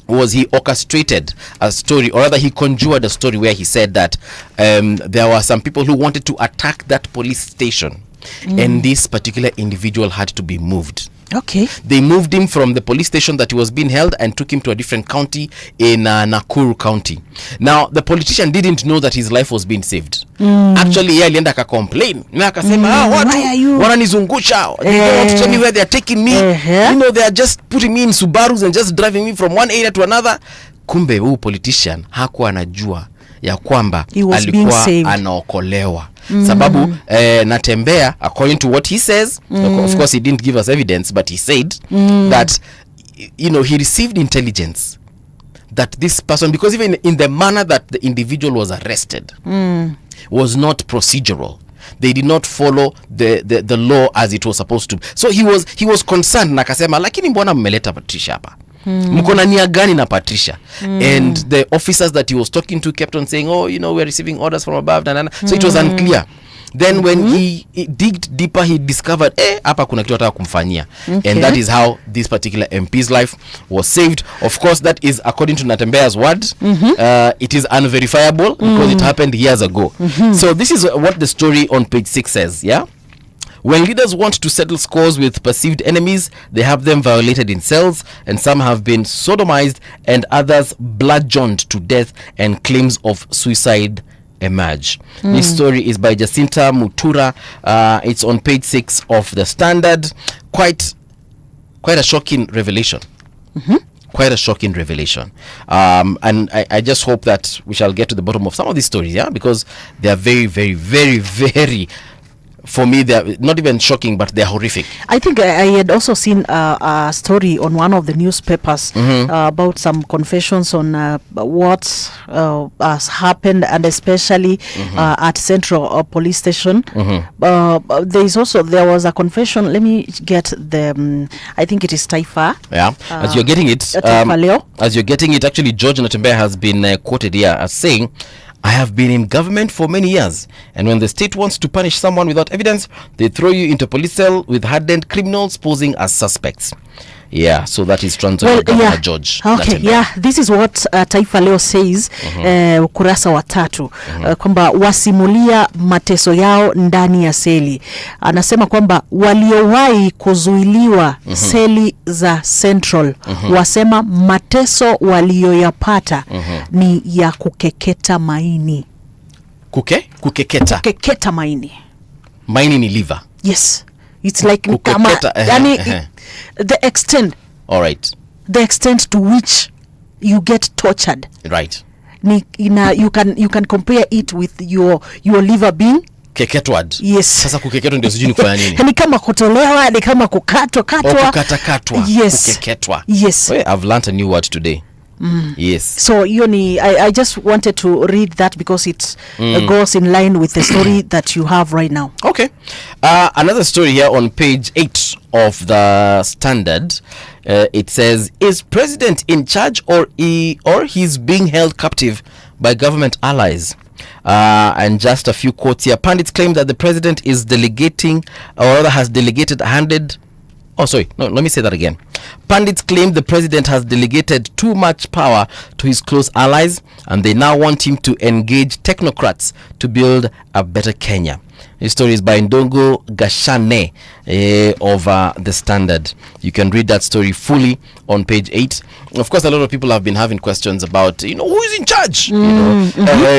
Speaker 1: was he orchestrated a story, or rather he conjured a story where he said that there were some people who wanted to attack that police station, and this particular individual had to be moved.
Speaker 2: Okay.
Speaker 1: They moved him from the police station that he was being held and took him to a different county in Nakuru County. Now, the politician didn't know that his life was being saved. Actually, yeye alienda ka complain. Na akasema, watu wananizungusha. They don't want to tell me where they are taking me. You know, they are just putting me in Subarus and just driving me from one area to another. Kumbe huyu politician hakuwa anajua ya kwamba alikuwa anaokolewa. Sababu Natembeya, according to what he says, of course he didn't give us evidence, but he said that, you know, he received intelligence that this person, because even in the manner that the individual was arrested was not procedural. They did not follow the law as it was supposed to. So he was concerned, na akasema, lakini mbona mmeleta Patricia hapa? Mko na nia gani na Patricia? And the officers that he was talking to kept on saying, oh, you know, we're receiving orders from above. So it was unclear. Then when he digged deeper, he discovered, hapa kuna kitu ataka kumfanyia. And that is how this particular MP's life was saved. Of course, that is according to Natembeya's word. It is unverifiable because it happened years ago. So this is what the story on page 6 says, yeah? When leaders want to settle scores with perceived enemies, they have them violated in cells, and some have been sodomized and others bludgeoned to death, and claims of suicide emerge. This story is by Jacinta Mutura. It's on page 6 of the Standard. Quite a shocking revelation. quite a shocking revelation. And I just hope that we shall get to the bottom of some of these stories, yeah, because they are very, very, very, very, for me, they're not even shocking, but they're horrific.
Speaker 2: I think I had also seen a story on one of the newspapers about some confessions on what has happened, and especially at Central Police Station. There was a confession. Let me get the. I think it is Taifa.
Speaker 1: Yeah, as you're getting it,
Speaker 2: Taifa Leo.
Speaker 1: as you're getting it, actually, George Natembeya has been quoted here as saying, "I have been in government for many years, and when the state wants to punish someone without evidence, they throw you into a police cell with hardened criminals posing as suspects." Yeah, so that is Trans-Nzoia Governor George
Speaker 2: Okay,
Speaker 1: Natembeya.
Speaker 2: yeah, this is what Taifa Leo says, ukurasa wa 3, kwamba wasimulia mateso yao ndani ya seli. Anasema kwamba waliowahi kuzuiliwa seli za Central wasema mateso walioyapata ni ya kukeketa maini.
Speaker 1: Kukeketa.
Speaker 2: Kukeketa maini.
Speaker 1: Maini ni liver.
Speaker 2: Yes. It's like
Speaker 1: Kukeketa,
Speaker 2: kama, yani, the extent to which you get tortured.
Speaker 1: Right.
Speaker 2: You can compare it with your liver being
Speaker 1: Keketwad.
Speaker 2: Yes.
Speaker 1: Sasa kukeketwa ndio sijui ni kufanya nini.
Speaker 2: Ni kama kutolewa, ni kama kukatwa.
Speaker 1: Kukatwa.
Speaker 2: Yes.
Speaker 1: Kukeketwa.
Speaker 2: Yes.
Speaker 1: Well, I've learned a new word today. Yes.
Speaker 2: So I just wanted to read that because it goes in line with the story that you have right now.
Speaker 1: Okay. Another story here on page 8 of the Standard. It says, "Is president in charge or he's being held captive by government allies?" And just a few quotes here. Pundits claim that the president is delegating, or rather has delegated let me say that again. Pundits claim the president has delegated too much power to his close allies, and they now want him to engage technocrats to build a better Kenya. This story is by Ndongo Gashane of the Standard. You can read that story fully on page 8. Of course, a lot of people have been having questions about, who is in charge?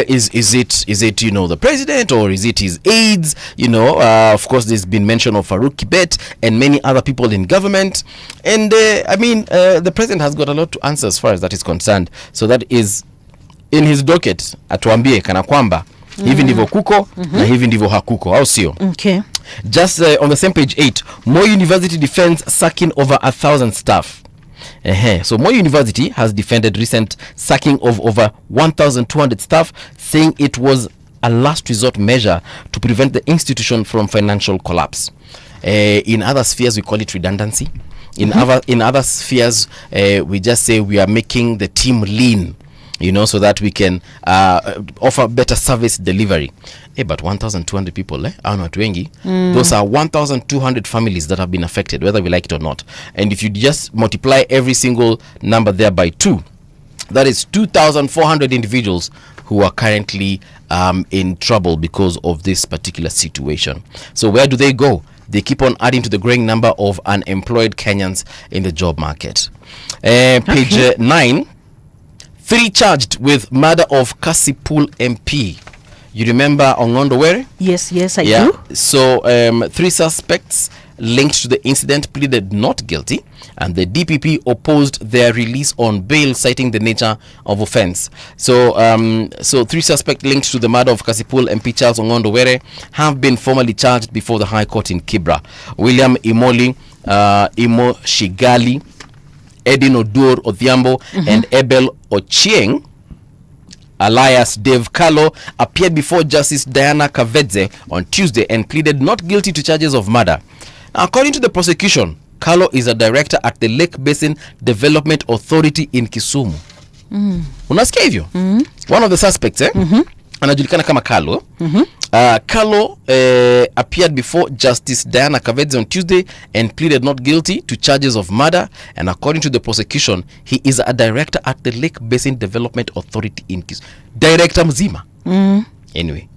Speaker 1: Is it the president, or is it his aides? Of course, there's been mention of Farouk Kibet and many other people in government. And the president has got a lot to answer as far as that is concerned. So that is in his docket. Atuambie kana kwamba hivi ndivyo kuko na hivi ndivyo hakuko, au sio?
Speaker 2: Okay.
Speaker 1: Just on the same page 8, Moi University defends sacking over 1,000 staff. So Moi University has defended recent sacking of over 1,200 staff, saying it was a last resort measure to prevent the institution from financial collapse. In other spheres, we call it redundancy. In other spheres, we just say we are making the team lean, so that we can offer better service delivery. But 1,200 people, watu wengi. Those are 1,200 families that have been affected, whether we like it or not. And if you just multiply every single number there by 2, that is 2,400 individuals who are currently in trouble because of this particular situation. So where do they go? They keep on adding to the growing number of unemployed Kenyans in the job market. Page 9. 3 charged with murder of Kasipul MP. You remember Ongondo Were?
Speaker 2: Yes, I do.
Speaker 1: So 3 suspects linked to the incident pleaded not guilty, and the DPP opposed their release on bail, citing the nature of offense. So 3 suspects linked to the murder of Kasipul MP Charles Ongondo Were have been formally charged before the High Court in Kibra. William Imoli, Imo Shigali, Edin Odur Odhiambo, and Abel Ochieng, alias Dave Kalo, appeared before Justice Diana Kavedze on Tuesday and pleaded not guilty to charges of murder. Now, according to the prosecution, Kalo is a director at the Lake Basin Development Authority in Kisumu. Unasikia hivyo? One of the suspects, anajulikana kama Kalo. Kalo appeared before Justice Diana Kavedze on Tuesday and pleaded not guilty to charges of murder. And according to the prosecution, he is a director at the Lake Basin Development Authority in Kisumu. Director mzima. Anyway,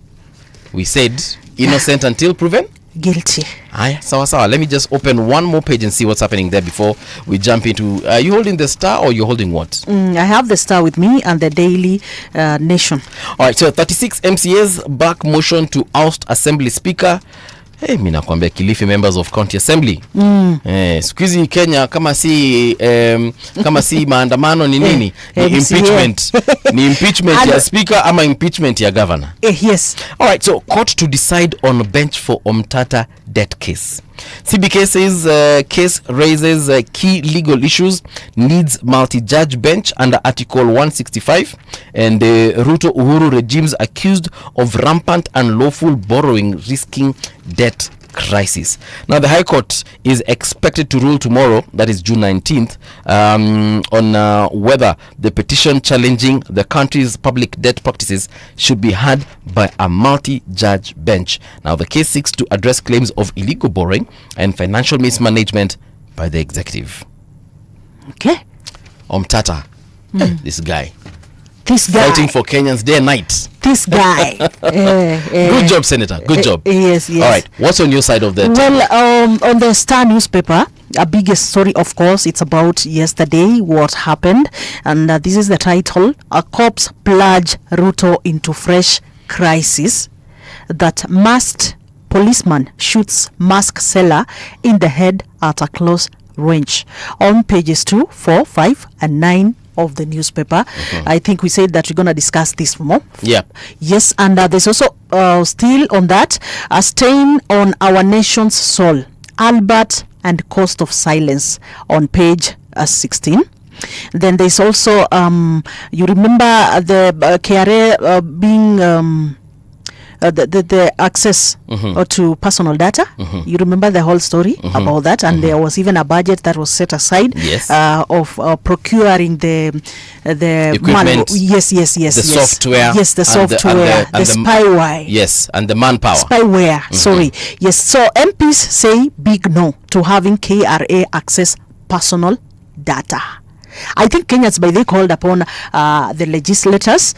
Speaker 1: we said innocent until proven
Speaker 2: guilty.
Speaker 1: Aya, sawa. Let me just open one more page and see what's happening there before we jump into. Are you holding the Star or you're holding what?
Speaker 2: I have the Star with me and the Daily Nation.
Speaker 1: All right, so 36 MCAs back motion to oust Assembly Speaker. Hey, mimi nakwambia Kilifi members of county assembly. Siku hizi Kenya kama si maandamano ni nini? Ni impeachment. Ni impeachment ya speaker ama impeachment ya governor.
Speaker 2: Yes.
Speaker 1: All right, so court to decide on bench for Omtata death case. CBK says case raises key legal issues, needs multi-judge bench under Article 165, and Ruto Uhuru regimes accused of rampant and lawful borrowing risking debt crisis. Now, the High Court is expected to rule tomorrow, that is June 19th, on whether the petition challenging the country's public debt practices should be heard by a multi-judge bench. Now, the case seeks to address claims of illegal borrowing and financial mismanagement by the executive.
Speaker 2: Okay.
Speaker 1: Omtata, this guy.
Speaker 2: This guy.
Speaker 1: Fighting for Kenyans day and night.
Speaker 2: This guy.
Speaker 1: Good job, Senator. Good job.
Speaker 2: Yes.
Speaker 1: All right. What's on your side of that?
Speaker 2: Well, on the Star newspaper, a biggest story, of course, it's about yesterday, what happened. And this is the title, A Cops Plunge Ruto into Fresh Crisis. That masked policeman shoots mask seller in the head at a close range. On pages 2, 4, 5, and 9 of the newspaper. I think we said that we're going to discuss this more.
Speaker 1: Yeah.
Speaker 2: Yes, and there's also still on that, a stain on our nation's soul, Albert and Cost of Silence on page 16. Then there's also, you remember the KRA being... the access to personal data. You remember the whole story about that, and there was even a budget that was set aside of procuring the
Speaker 1: equipment,
Speaker 2: the
Speaker 1: software,
Speaker 2: the software, the spyware,
Speaker 1: and the manpower,
Speaker 2: sorry, so MPs say big no to having KRA access personal data. I think Kenyans by they called upon the legislators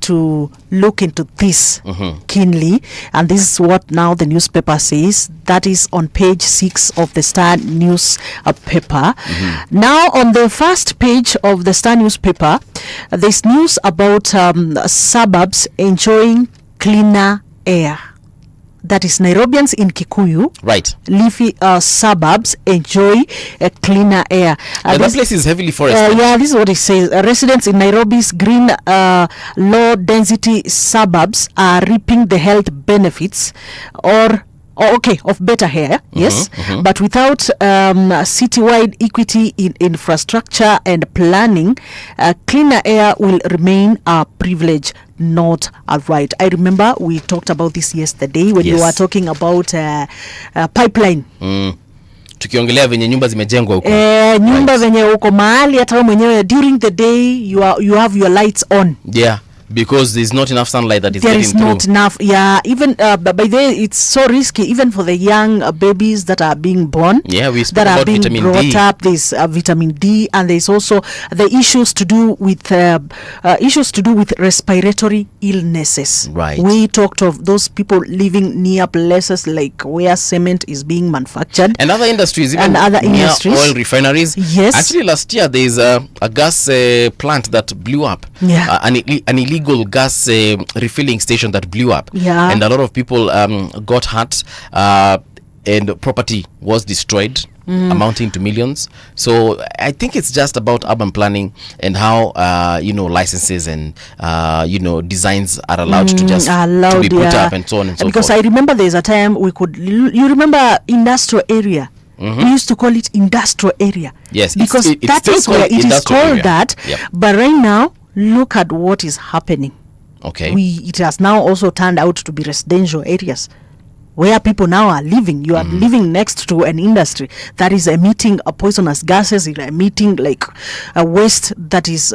Speaker 2: to look into this keenly, and this is what now the newspaper says. That is on page 6 of the Star newspaper. Now on the first page of the Star newspaper, there's news about suburbs enjoying cleaner air. That is Nairobians in Kikuyu,
Speaker 1: right?
Speaker 2: Leafy suburbs enjoy cleaner air.
Speaker 1: And that place is heavily forested.
Speaker 2: This is what it says. Residents in Nairobi's green, low-density suburbs are reaping the health benefits of better air, but without citywide equity in infrastructure and planning, cleaner air will remain a privilege, not a right. I remember we talked about this yesterday when we were talking about pipeline.
Speaker 1: Tukiongelea venye nyumba zimejengwa huko.
Speaker 2: Nyumba venye huko mahali hata mwenyewe during the day you have your lights on.
Speaker 1: Yeah. Because there's not enough sunlight that is
Speaker 2: there
Speaker 1: getting
Speaker 2: is not
Speaker 1: through.
Speaker 2: Enough, even by the way, it's so risky even for the young babies that are being born.
Speaker 1: Yeah, we spoke
Speaker 2: that
Speaker 1: about
Speaker 2: are being
Speaker 1: vitamin
Speaker 2: brought
Speaker 1: D.
Speaker 2: up. There's vitamin D, and there's also the issues to do with respiratory illnesses.
Speaker 1: Right.
Speaker 2: We talked of those people living near places like where cement is being manufactured,
Speaker 1: And other industries, even near oil refineries.
Speaker 2: Yes.
Speaker 1: Actually, last year there's a gas plant that blew up.
Speaker 2: Yeah.
Speaker 1: An illegal gas refilling station that blew up.
Speaker 2: Yeah.
Speaker 1: And a lot of people got hurt, and property was destroyed, amounting to millions. So I think it's just about urban planning and how licenses and designs are allowed to just to be put up and so on and so
Speaker 2: because
Speaker 1: forth.
Speaker 2: I remember there's a time you remember industrial area. We used to call it industrial area.
Speaker 1: Yes,
Speaker 2: because
Speaker 1: it's
Speaker 2: that
Speaker 1: still
Speaker 2: is where
Speaker 1: called
Speaker 2: it is
Speaker 1: industrial
Speaker 2: called
Speaker 1: area.
Speaker 2: that.
Speaker 1: Yep.
Speaker 2: But right now, look at what is happening.
Speaker 1: Okay.
Speaker 2: It has now also turned out to be residential areas where people now are living. You are living next to an industry that is emitting poisonous gases, emitting like a waste that is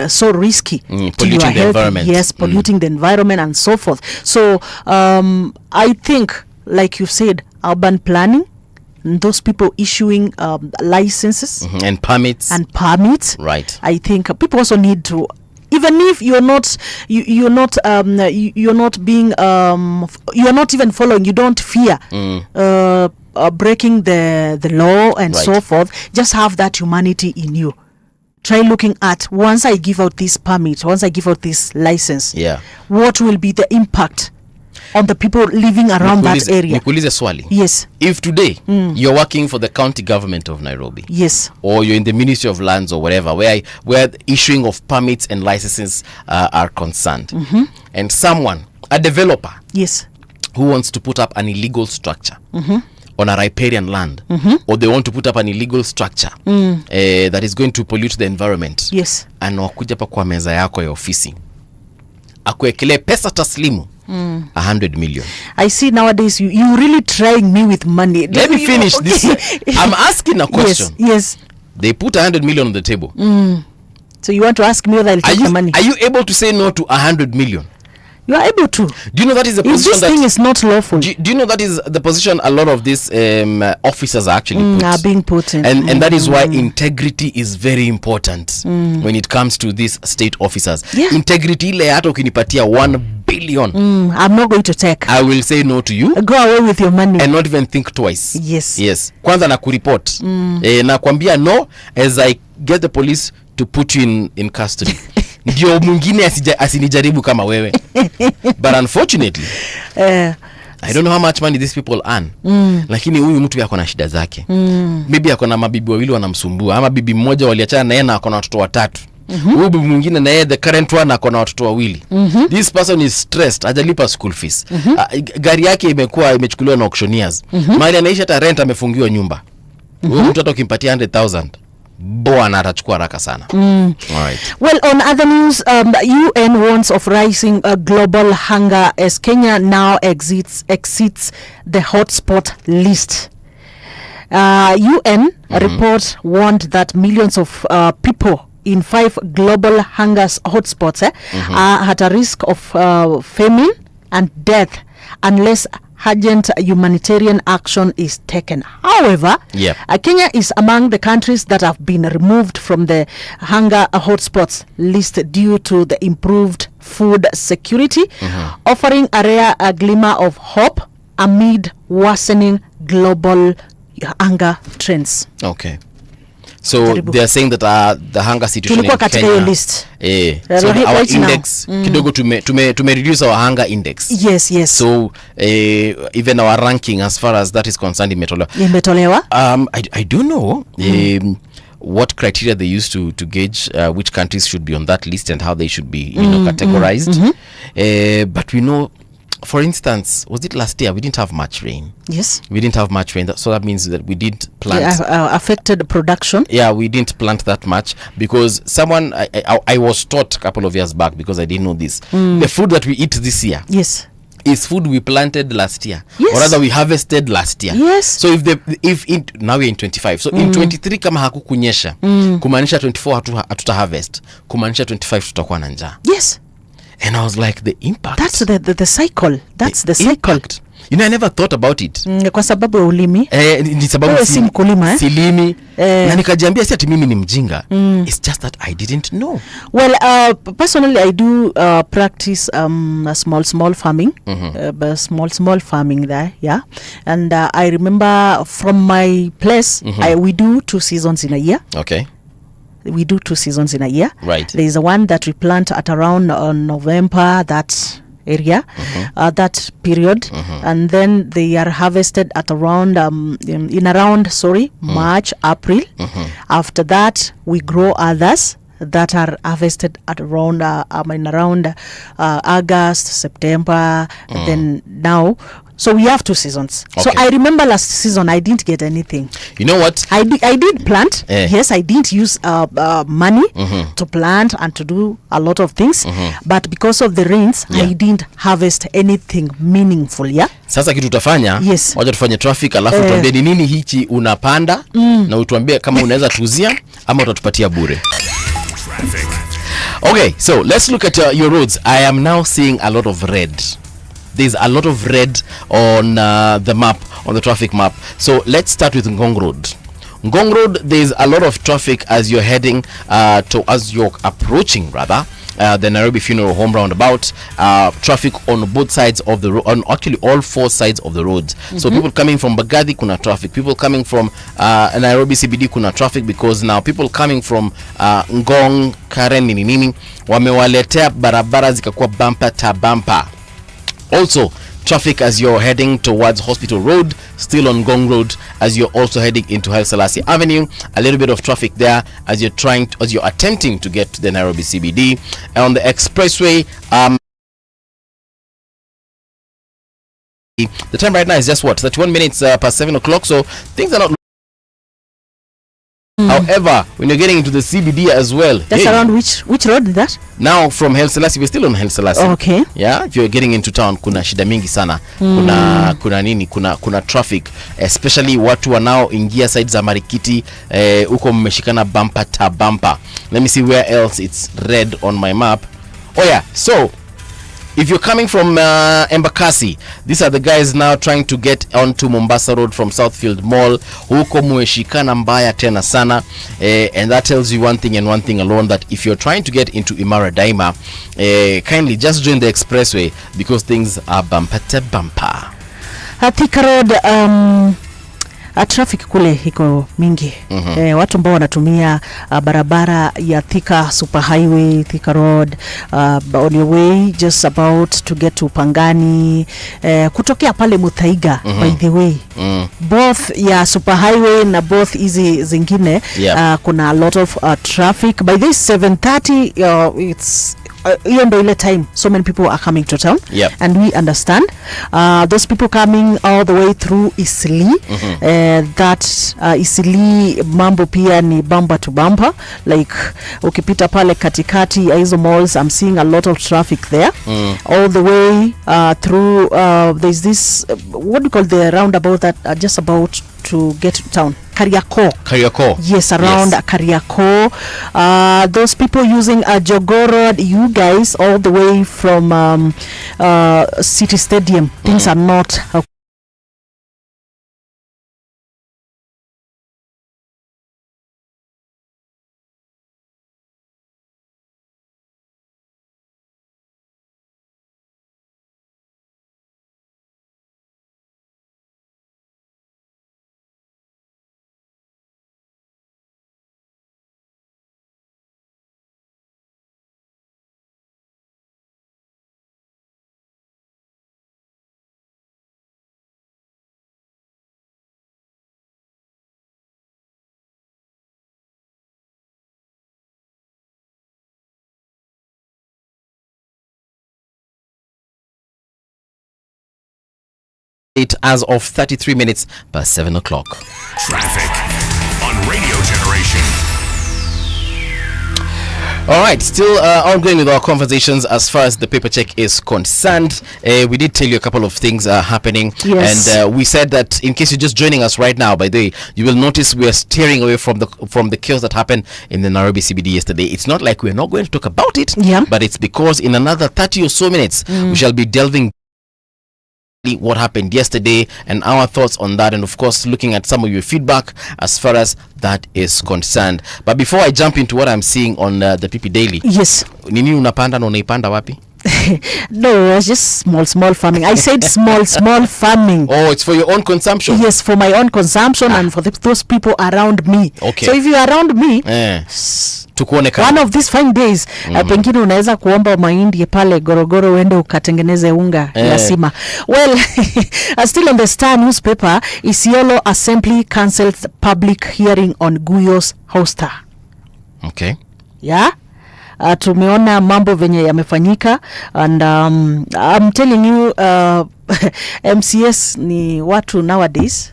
Speaker 2: so risky to your
Speaker 1: polluting the
Speaker 2: health.
Speaker 1: environment.
Speaker 2: Yes, polluting the environment and so forth. So I think, like you said, urban planning, those people issuing licenses
Speaker 1: and permits.
Speaker 2: Right. I think people also need to, even if you're not even following, you don't fear breaking the law and so forth, just have that humanity in you. Try looking at, once I give out this permit, once I give out this license, what will be the impact on the people living around that area.
Speaker 1: Nikuulize swali.
Speaker 2: Yes.
Speaker 1: If today you're working for the county government of Nairobi,
Speaker 2: Yes.
Speaker 1: or you're in the Ministry of Lands or whatever, where the issuing of permits and licenses are concerned, and someone, a developer,
Speaker 2: Yes.
Speaker 1: who wants to put up an illegal structure on a riparian land, or they want to put up an illegal structure that is going to pollute the environment,
Speaker 2: Yes.
Speaker 1: anakuja pa kwa meza yako ya ofisi akuekele pesa taslimu 100 million.
Speaker 2: I see nowadays you really trying me with money.
Speaker 1: Let me finish this. I'm asking a question.
Speaker 2: Yes.
Speaker 1: They put 100 million on the table.
Speaker 2: So you want to ask me whether I'll take the money?
Speaker 1: Are you able to say no to 100 million?
Speaker 2: You are able to.
Speaker 1: Do you know that is the
Speaker 2: If
Speaker 1: position
Speaker 2: this
Speaker 1: that
Speaker 2: thing is not lawful,
Speaker 1: do you know that is the position a lot of these officers are actually put?
Speaker 2: are being put in.
Speaker 1: And that is why integrity is very important when it comes to these state officers.
Speaker 2: Yeah.
Speaker 1: Integrity ile hata ukinipatia 1 billion,
Speaker 2: I'm not going to take.
Speaker 1: I will say no to you
Speaker 2: Go away with your money.
Speaker 1: and not even think twice.
Speaker 2: Yes.
Speaker 1: Kwanza na kuripot. Na kuambia no as I get the police to put you in custody. Ndio mwingine asinijaribu kama wewe. But unfortunately, I don't know how much money these people earn. Lakini huyu mtu yako na shida zake. Maybe ako na mabibi wawili wanamsumbua, ama bibi mmoja waliachana na yeye na ako na watoto watatu. Huyu bibi mwingine na yeye the current one ako na watoto wawili. This person is stressed, hajalipa school fees. Gari yake imechukuliwa na auctioneers. Mahali anaishi hata rent amefungiwa nyumba. Huyu mtu hata ukimpatia 100,000 bwana atachukua haraka sana. Alright.
Speaker 2: Well, on other news, the UN warns of rising global hunger as Kenya now exceeds the hotspot list. UN report warned that millions of people in 5 global hunger hotspots are at a risk of famine and death unless urgent humanitarian action is taken. However, Kenya is among the countries that have been removed from the hunger hotspots list due to the improved food security, offering a rare glimmer of hope amid worsening global hunger trends.
Speaker 1: Okay. So they are saying that the hunger situation in Kenya
Speaker 2: list.
Speaker 1: So our index kidogo tume reduce our hunger index.
Speaker 2: Yes.
Speaker 1: So even our ranking as far as that is concerned
Speaker 2: imetolewa.
Speaker 1: I don't know what criteria they use to gauge which countries should be on that list and how they should be categorized. But we know, for instance, was it last year we didn't have much rain?
Speaker 2: Yes.
Speaker 1: We didn't have much rain. So that means that we didn't plant.
Speaker 2: Affected production.
Speaker 1: Yeah, we didn't plant that much because someone, I was taught a couple of years back because I didn't know this. The food that we eat this year.
Speaker 2: Yes.
Speaker 1: Is food we planted last year.
Speaker 2: Yes.
Speaker 1: Or rather we harvested last year.
Speaker 2: Yes.
Speaker 1: So now we're in 25. So in 23 kama hakukunyesha, kumaanisha 24 hatuta harvest. Kumaanisha 25 tutakuwa na njaa.
Speaker 2: Yes.
Speaker 1: And I was like, the impact.
Speaker 2: That's the cycle. That's the cycle.
Speaker 1: Impact. You know, I never thought about it.
Speaker 2: Kwa sababu ya ulimi.
Speaker 1: Ni sababu
Speaker 2: si mkulima.
Speaker 1: Silimi. Na nikajiambia si ati mimi ni mjinga. It's just that I didn't know.
Speaker 2: Well, personally I do practice small farming. Small farming there, yeah. And I remember from my place, we do 2 seasons in a year.
Speaker 1: Okay.
Speaker 2: We do 2 seasons in a year.
Speaker 1: Right.
Speaker 2: There is one that we plant at around November, that area, that period, and then they are harvested at around March, April. After that, we grow others that are harvested at around August, September, then now. So we have 2 seasons.
Speaker 1: Okay.
Speaker 2: So I remember last season I didn't get anything.
Speaker 1: You know what?
Speaker 2: I did plant. Yes, I didn't use money to plant and to do a lot of things. But because of the rains, I didn't harvest anything meaningful. Yeah.
Speaker 1: Sasa kitu utafanya,
Speaker 2: yes.
Speaker 1: Wacha tufanye traffic alafu tuambie ni nini hichi unapanda na utuambie kama unaweza tuuzia ama utatupatia bure. Traffic. Okay, so let's look at your roads. I am now seeing a lot of red. There's a lot of red on the map, on the traffic map. So let's start with Ngong Road. Ngong Road, there's a lot of traffic as you're heading as you're approaching rather the Nairobi Funeral Home roundabout. Traffic on both sides of the road, on actually all 4 sides of the road. So people coming from Bagathi kuna traffic, people coming from Nairobi CBD kuna traffic, because now people coming from Ngong, Karen, nini wamewaletea barabara zikakuwa bumper to bumper. Also, traffic as you're heading towards Hospital Road, still on Gong Road as you're also heading into Haile Selassie Avenue. A little bit of traffic there as you're attempting to get to the Nairobi CBD. And on the expressway, the time right now is just 31 minutes past 7 o'clock, so things are not. However, when you're getting into the CBD as well,
Speaker 2: that's around which road is that?
Speaker 1: Now from Haile Selassie, we're still on Haile Selassie.
Speaker 2: Okay.
Speaker 1: Yeah, if you're getting into town, kuna shida mingi sana. Kuna traffic, especially watu wanaoingia side za Marikiti, uko mmeshikana bumper to bumper. Let me see where else it's red on my map. Oh yeah, so if you're coming from Embakasi, these are the guys now trying to get onto Mombasa Road from Southfield Mall. Huko mueshikana mbaya tena sana. And that tells you one thing and one thing alone, that if you're trying to get into Imara Daima, kindly just join the expressway because things are bumper to bumper.
Speaker 2: Thika Road, traffic kule iko mingi. Watu ambao wanatumia barabara ya Thika Superhighway, Thika Road, on your way just about to get to Pangani, kutokea pale Muthaiga, by the way. Both ya Superhighway na both hizi zingine, kuna a lot of traffic. By this 7:30, it's hiyo ndo ile time so many people are coming to town. And we understand those people coming all the way through Isli, that Isli mambo pia ni bumper to bumper, like ukipita pale katikati ya hizo malls, I'm seeing a lot of traffic there. All the way through there's this what do you call the roundabout that just about to get to town, Kariako. Yes, around Kariako. Those people using Jogoo Road, you guys, all the way from City Stadium, things are not
Speaker 1: as of 33 minutes past 7 o'clock.
Speaker 3: Traffic on Radio Generation.
Speaker 1: All right, still ongoing with our conversations as far as the paper check is concerned. We did tell you a couple of things are happening.
Speaker 2: Yes.
Speaker 1: And we said that in case you're just joining us right now, by the way, you will notice we are steering away from the chaos that happened in the Nairobi CBD yesterday. It's not like we're not going to talk about it, but it's because in another 30 or so minutes, we shall be delving what happened yesterday and our thoughts on that, and of course looking at some of your feedback as far as that is concerned. But before I jump into what I'm seeing on the PP Daily,
Speaker 2: yes,
Speaker 1: nini unapanda na unaipanda wapi?
Speaker 2: No, it's just small farming. I said small farming.
Speaker 1: Oh, it's for your own consumption?
Speaker 2: Yes, for my own consumption and for those people around me.
Speaker 1: Okay.
Speaker 2: So if you are around me, one of these fine days, pengine unaweza kuomba mahindi pale Gorogoro uende ukatengeneze unga ya sima. Well, still on the Star newspaper, Isiolo Assembly cancelled public hearing on Guyo's hoster.
Speaker 1: Okay.
Speaker 2: Yeah. Tumeona mambo venye yamefanyika, and I'm telling you MCS ni watu nowadays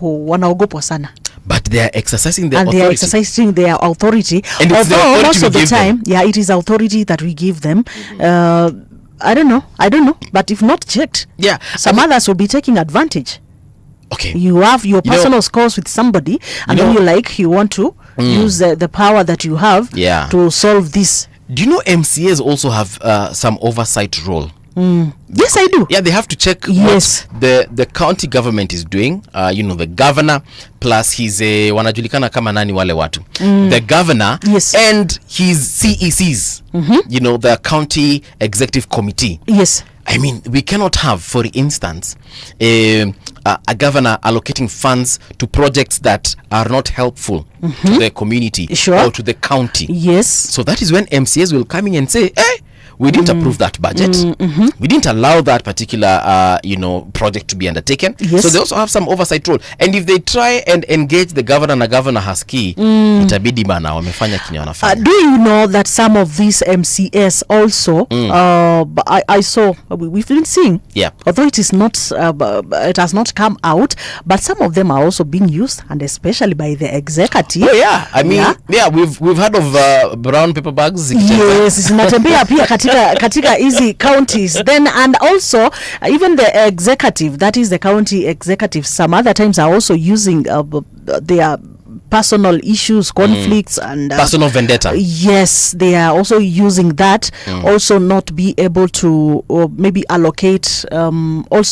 Speaker 2: wanaogopwa sana.
Speaker 1: But they are exercising their
Speaker 2: authority. And they are exercising their authority.
Speaker 1: And it's the authority
Speaker 2: most of the time,
Speaker 1: them.
Speaker 2: It is authority that we give them. I don't know. But if not checked, some others will be taking advantage.
Speaker 1: Okay.
Speaker 2: You have your personal scores with somebody, and then you want to use the power that you have to solve this.
Speaker 1: Do you know MCAs also have some oversight role?
Speaker 2: Yes, I do.
Speaker 1: Yeah, they have to check what the county government is doing. The governor plus his wanajulikana kama nani wale watu. The governor and his CECs. The county executive committee.
Speaker 2: Yes.
Speaker 1: I mean, we cannot have, for instance, a governor allocating funds to projects that are not helpful to the community or to the county.
Speaker 2: Yes.
Speaker 1: So that is when MCAs will come in and say, hey, we didn't approve that budget. We didn't allow that particular project to be undertaken.
Speaker 2: Yes.
Speaker 1: So they also have some oversight role, and if they try and engage the governor na governor haski, itabidi bana wamefanya kinya wanafanya.
Speaker 2: Do you know that some of these MCS also I saw we've been seeing, although it is not it has not come out, but some of them are also being used, and especially by the executive.
Speaker 1: Oh yeah, I mean we've heard of brown paper bags.
Speaker 2: Yes, zinatembea pia katika hizi counties. Then and also even the executive, that is the county executive, some other times are also using their personal issues, conflicts, and
Speaker 1: personal vendetta.
Speaker 2: Yes, they are also using that. Also not be able to maybe allocate or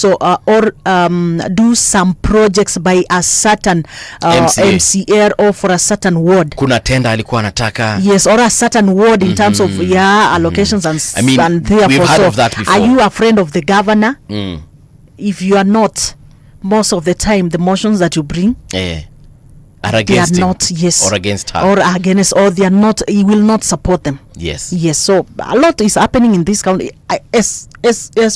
Speaker 2: do some projects by a certain MCR or for a certain ward.
Speaker 1: Kuna tenda alikuwa anataka.
Speaker 2: Yes, or a certain ward in terms of allocations and
Speaker 1: I mean,
Speaker 2: and therefore,
Speaker 1: we've heard of that before.
Speaker 2: Are you a friend of the governor? If you are not, most of the time the motions that you bring
Speaker 1: are against
Speaker 2: they are
Speaker 1: him,
Speaker 2: not, yes,
Speaker 1: or against her,
Speaker 2: or they are not. He will not support them.
Speaker 1: Yes.
Speaker 2: So a lot is happening in this county. As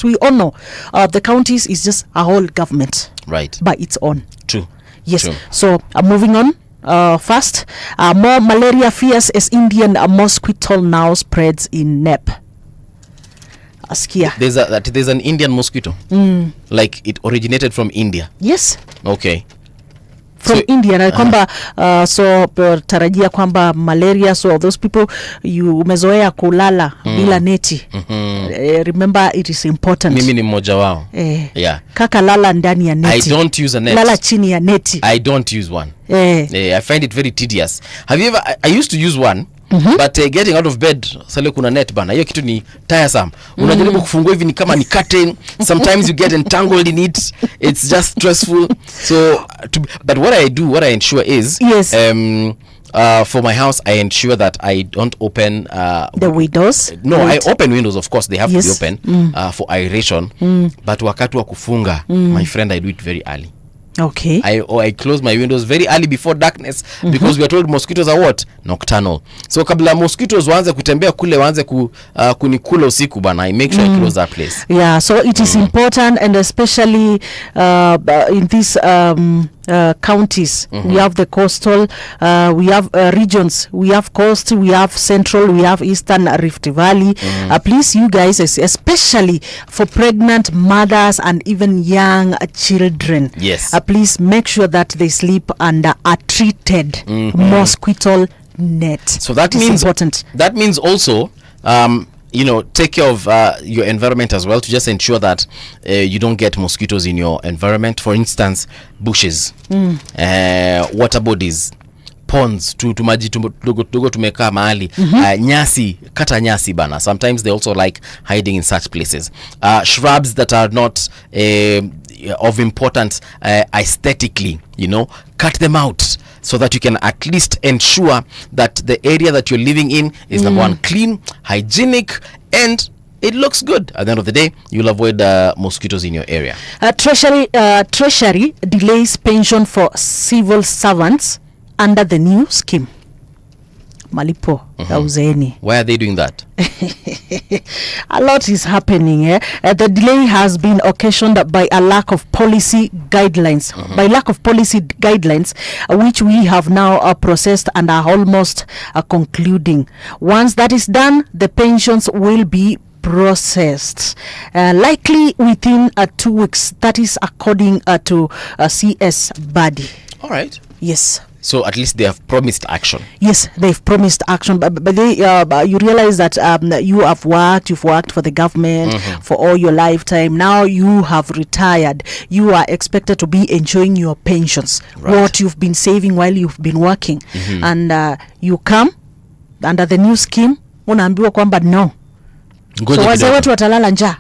Speaker 2: we all know, the counties is just a whole government,
Speaker 1: right,
Speaker 2: by its own.
Speaker 1: True.
Speaker 2: Yes.
Speaker 1: True.
Speaker 2: So moving on. First, more malaria fears as Indian mosquito now spreads in NEP. Askia.
Speaker 1: There's an Indian mosquito. Like it originated from India.
Speaker 2: Yes.
Speaker 1: Okay.
Speaker 2: From India na kwamba so tarajia kwamba malaria, so those people umezoea kulala bila neti. Remember it is important.
Speaker 1: Mimi ni mmoja wao.
Speaker 2: Kaka lala ndani ya neti.
Speaker 1: I don't use a net.
Speaker 2: Lala chini ya neti.
Speaker 1: I don't use one. I find it very tedious. Have you ever? I used to use one. But getting out of bed sale kuna net bana, hiyo kitu ni tiresome. Unajaribu kufungua hivi ni kama ni curtain. Sometimes you get entangled in it. It's just stressful. So but what I ensure is for my house, I ensure that I don't open
Speaker 2: the windows.
Speaker 1: No, right. I open windows, of course they have to be open for aeration. But wakati wa kufunga, my friend, I do it very early.
Speaker 2: Okay.
Speaker 1: I close my windows very early before darkness because we are told mosquitoes are what? Nocturnal. So kabla mosquitoes waanze kutembea kule waanze kunikula usiku bana, I make sure I close that place.
Speaker 2: Yeah, so it is important, and especially in these counties. We have the coastal, we have regions, we have coast, we have central, we have eastern Rift Valley. Please, you guys, especially for pregnant mothers and even young children,
Speaker 1: yes,
Speaker 2: please make sure that they sleep under a treated mosquito net.
Speaker 1: So that
Speaker 2: is
Speaker 1: means
Speaker 2: important.
Speaker 1: That means also take care of your environment as well, to just ensure that you don't get mosquitoes in your environment. For instance, bushes, water bodies, ponds, tumaji tudogo tumeka mahali, nyasi, kata nyasi bana. Sometimes they also like hiding in such places. Shrubs that are not of importance aesthetically, cut them out, so that you can at least ensure that the area that you're living in is number one, clean, hygienic, and it looks good. At the end of the day, you'll avoid mosquitoes in your area. Treasury
Speaker 2: delays pension for civil servants under the new scheme. Malipo uzeeni.
Speaker 1: Why are they doing that?
Speaker 2: A lot is happening. The delay has been occasioned by a lack of policy guidelines. By lack of policy guidelines, which we have now processed and are almost concluding. Once that is done, the pensions will be processed likely within 2 weeks. That is according to CS Badi.
Speaker 1: All right.
Speaker 2: Yes.
Speaker 1: So at least they have promised action.
Speaker 2: Yes, they've promised action, but they, you realize that you've worked for the government for all your lifetime. Now you have retired. You are expected to be enjoying your pensions, what you've been saving while you've been working, and you come under the new scheme, unaambiwa kwamba no. So wazee wetu watalala njaa.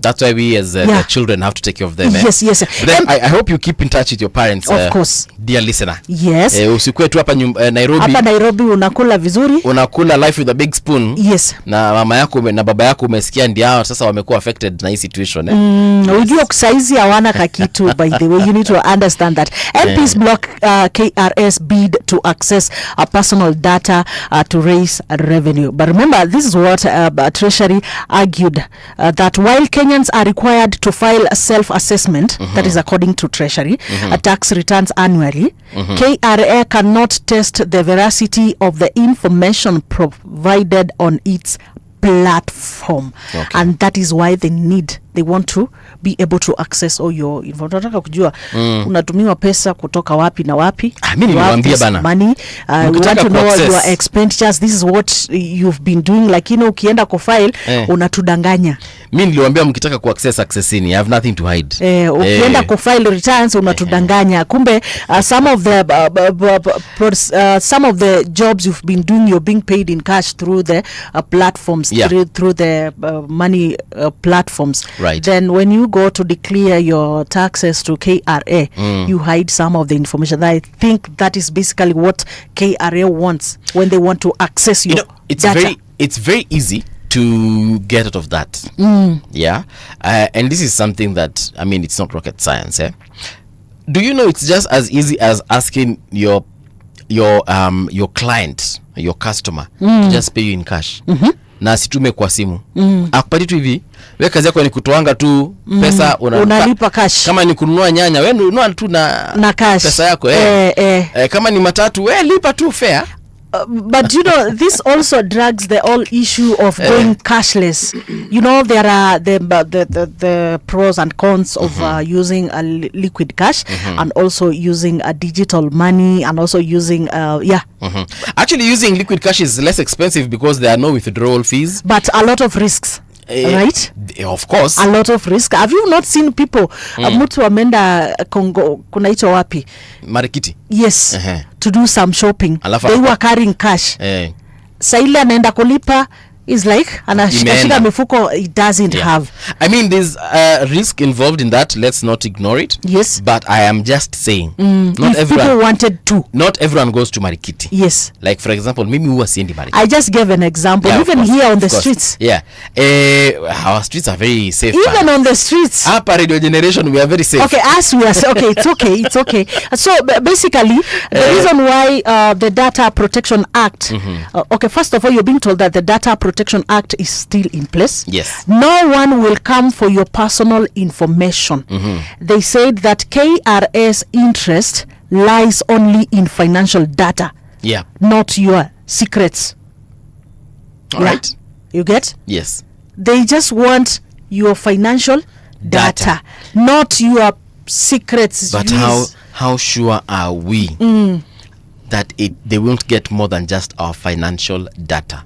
Speaker 1: That's why we as the children have to take care of them.
Speaker 2: Yes.
Speaker 1: But then I hope you keep in touch with your parents.
Speaker 2: Of course.
Speaker 1: Dear listener.
Speaker 2: Yes.
Speaker 1: Usikue tu hapa Nairobi.
Speaker 2: Hapa Nairobi unakula vizuri.
Speaker 1: Unakula life with a big spoon.
Speaker 2: Yes.
Speaker 1: Na mama yako na baba yako umesikia ndio sasa wamekuwa affected na hii situation.
Speaker 2: Unajua kusaizi hawana kakitu by the way. You need to understand that. MPs block KRS bid to access personal data to raise revenue. But remember, this is what Treasury argued that while Kenyans are required to file a self-assessment, that is according to Treasury, tax returns annually, KRA cannot test the veracity of the information provided on its platform. And that is why they want to be able to access all your information. Tunataka kujua unatumiwa pesa kutoka wapi na wapi.
Speaker 1: Mimi niwaambia bana.
Speaker 2: Money. We want to know your expenditures. This is what you've been doing. Lakini ukienda kufile unatudanganya.
Speaker 1: Mimi niliwaambia mkitaka accessini, I have nothing to hide.
Speaker 2: Ukienda kufile returns unatudanganya. Kumbe some of the jobs you've been doing, you're being paid in cash through the platforms, through the money platforms.
Speaker 1: Right.
Speaker 2: Then when you go to declare your taxes to KRA, you hide some of the information. I think that is basically what KRA wants when they want to access your data.
Speaker 1: It's very easy to get out of that. Yeah. And this is something that, I mean, it's not rocket science. Do you know it's just as easy as asking your client, your customer, to just pay you in cash. Na asitume kwa simu. Akupati tu hivi, wewe kazi yako ni kutoanga tu pesa,
Speaker 2: unalipa cash.
Speaker 1: Kama ni kununua nyanya, wewe ununua tu na
Speaker 2: cash.
Speaker 1: Pesa yako kama ni matatu, wewe lipa tu fare.
Speaker 2: But you know, this also drags the whole issue of going cashless. You know, there are the pros and cons of using a liquid cash and also using a digital money and also using
Speaker 1: Actually, using liquid cash is less expensive because there are no withdrawal fees,
Speaker 2: but a lot of risks. Right?
Speaker 1: Of course.
Speaker 2: A lot of risk. Have you not seen people mtu amenda Kongo kunaitwa wapi?
Speaker 1: Marikiti.
Speaker 2: Yes. To do some shopping. They were carrying cash. Saile anaenda kulipa is like anashika mifuko it doesn't have.
Speaker 1: I mean, there's risk involved in that. Let's not ignore it.
Speaker 2: Yes.
Speaker 1: But I am just saying,
Speaker 2: not everyone, people wanted to.
Speaker 1: Not everyone goes to Marikiti.
Speaker 2: Yes.
Speaker 1: Like for example, mimi huwa siendi Marikiti.
Speaker 2: I just gave an example. Even here on the streets.
Speaker 1: Yeah. Our streets are very safe.
Speaker 2: Even on the streets.
Speaker 1: Hapa Radio Generation, we are very safe.
Speaker 2: Okay, as we are okay, it's okay. So basically, the reason why the Data Protection Act. Okay, first of all, you're being told that the Data Protection Act is still in place.
Speaker 1: Yes.
Speaker 2: No one will come for your personal information. They said that KRA's interest lies only in financial data.
Speaker 1: Yeah.
Speaker 2: Not your secrets.
Speaker 1: All right.
Speaker 2: You get?
Speaker 1: Yes.
Speaker 2: They just want your financial data. Not your secrets.
Speaker 1: But how sure are we that they won't get more than just our financial data?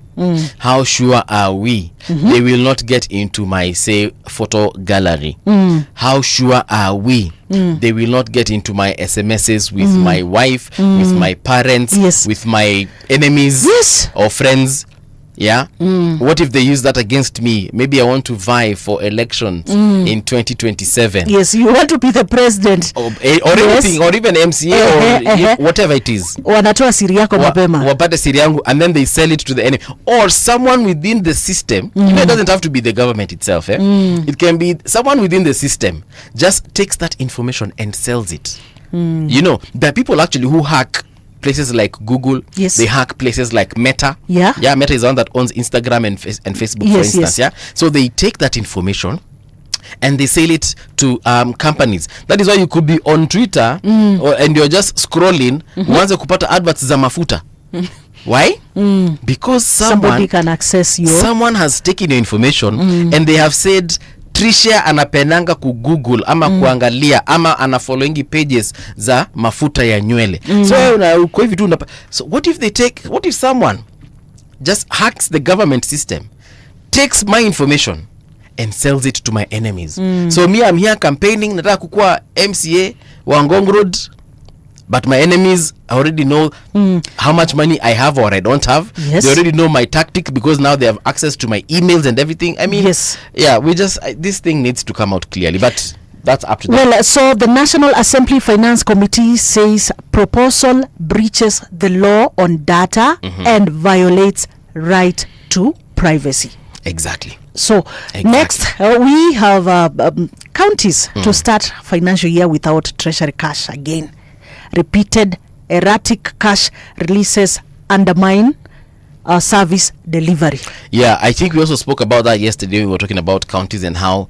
Speaker 1: How sure are we they will not get into my, say, photo gallery? How sure are we they will not get into my SMSs with my wife, with my parents, with my enemies or friends? Yeah. What if they use that against me? Maybe I want to vie for elections in 2027.
Speaker 2: Yes, you want to be the president
Speaker 1: or anything, or even MCA or whatever it is.
Speaker 2: Wanatoa siri yako mapema.
Speaker 1: Wapate siri yangu and then they sell it to the enemy or someone within the system. You know, it doesn't have to be the government itself. It can be someone within the system just takes that information and sells it. You know, there are people actually who hack places like Google.
Speaker 2: Yes.
Speaker 1: They hack places like Meta.
Speaker 2: Yeah.
Speaker 1: Yeah, Meta is the one that owns Instagram and Facebook, for instance. Yeah. So they take that information and they sell it to companies. That is why you could be on Twitter and you're just scrolling, uanze kupata adverts za mafuta. Why? Because
Speaker 2: somebody can access you.
Speaker 1: Someone has taken your information and they have said Trisha anapenanga ku Google ama kuangalia ama ana following pages za mafuta ya nywele. So uko hivi tu so what if someone just hacks the government system, takes my information and sells it to my enemies? So me, I'm here campaigning, nataka kukua MCA wa Ngong Road, But my enemies already know how much money I have or I don't have.
Speaker 2: Yes.
Speaker 1: They already know my tactic because now they have access to my emails and everything. I mean,
Speaker 2: Yes.
Speaker 1: yeah, this thing needs to come out clearly, but that's up to them.
Speaker 2: Well, so the National Assembly Finance Committee says proposal breaches the law on data and violates right to privacy.
Speaker 1: Exactly.
Speaker 2: So next, we have counties to start financial year without treasury cash again. Repeated erratic cash releases undermine service delivery.
Speaker 1: Yeah, I think we also spoke about that yesterday. We were talking about counties and how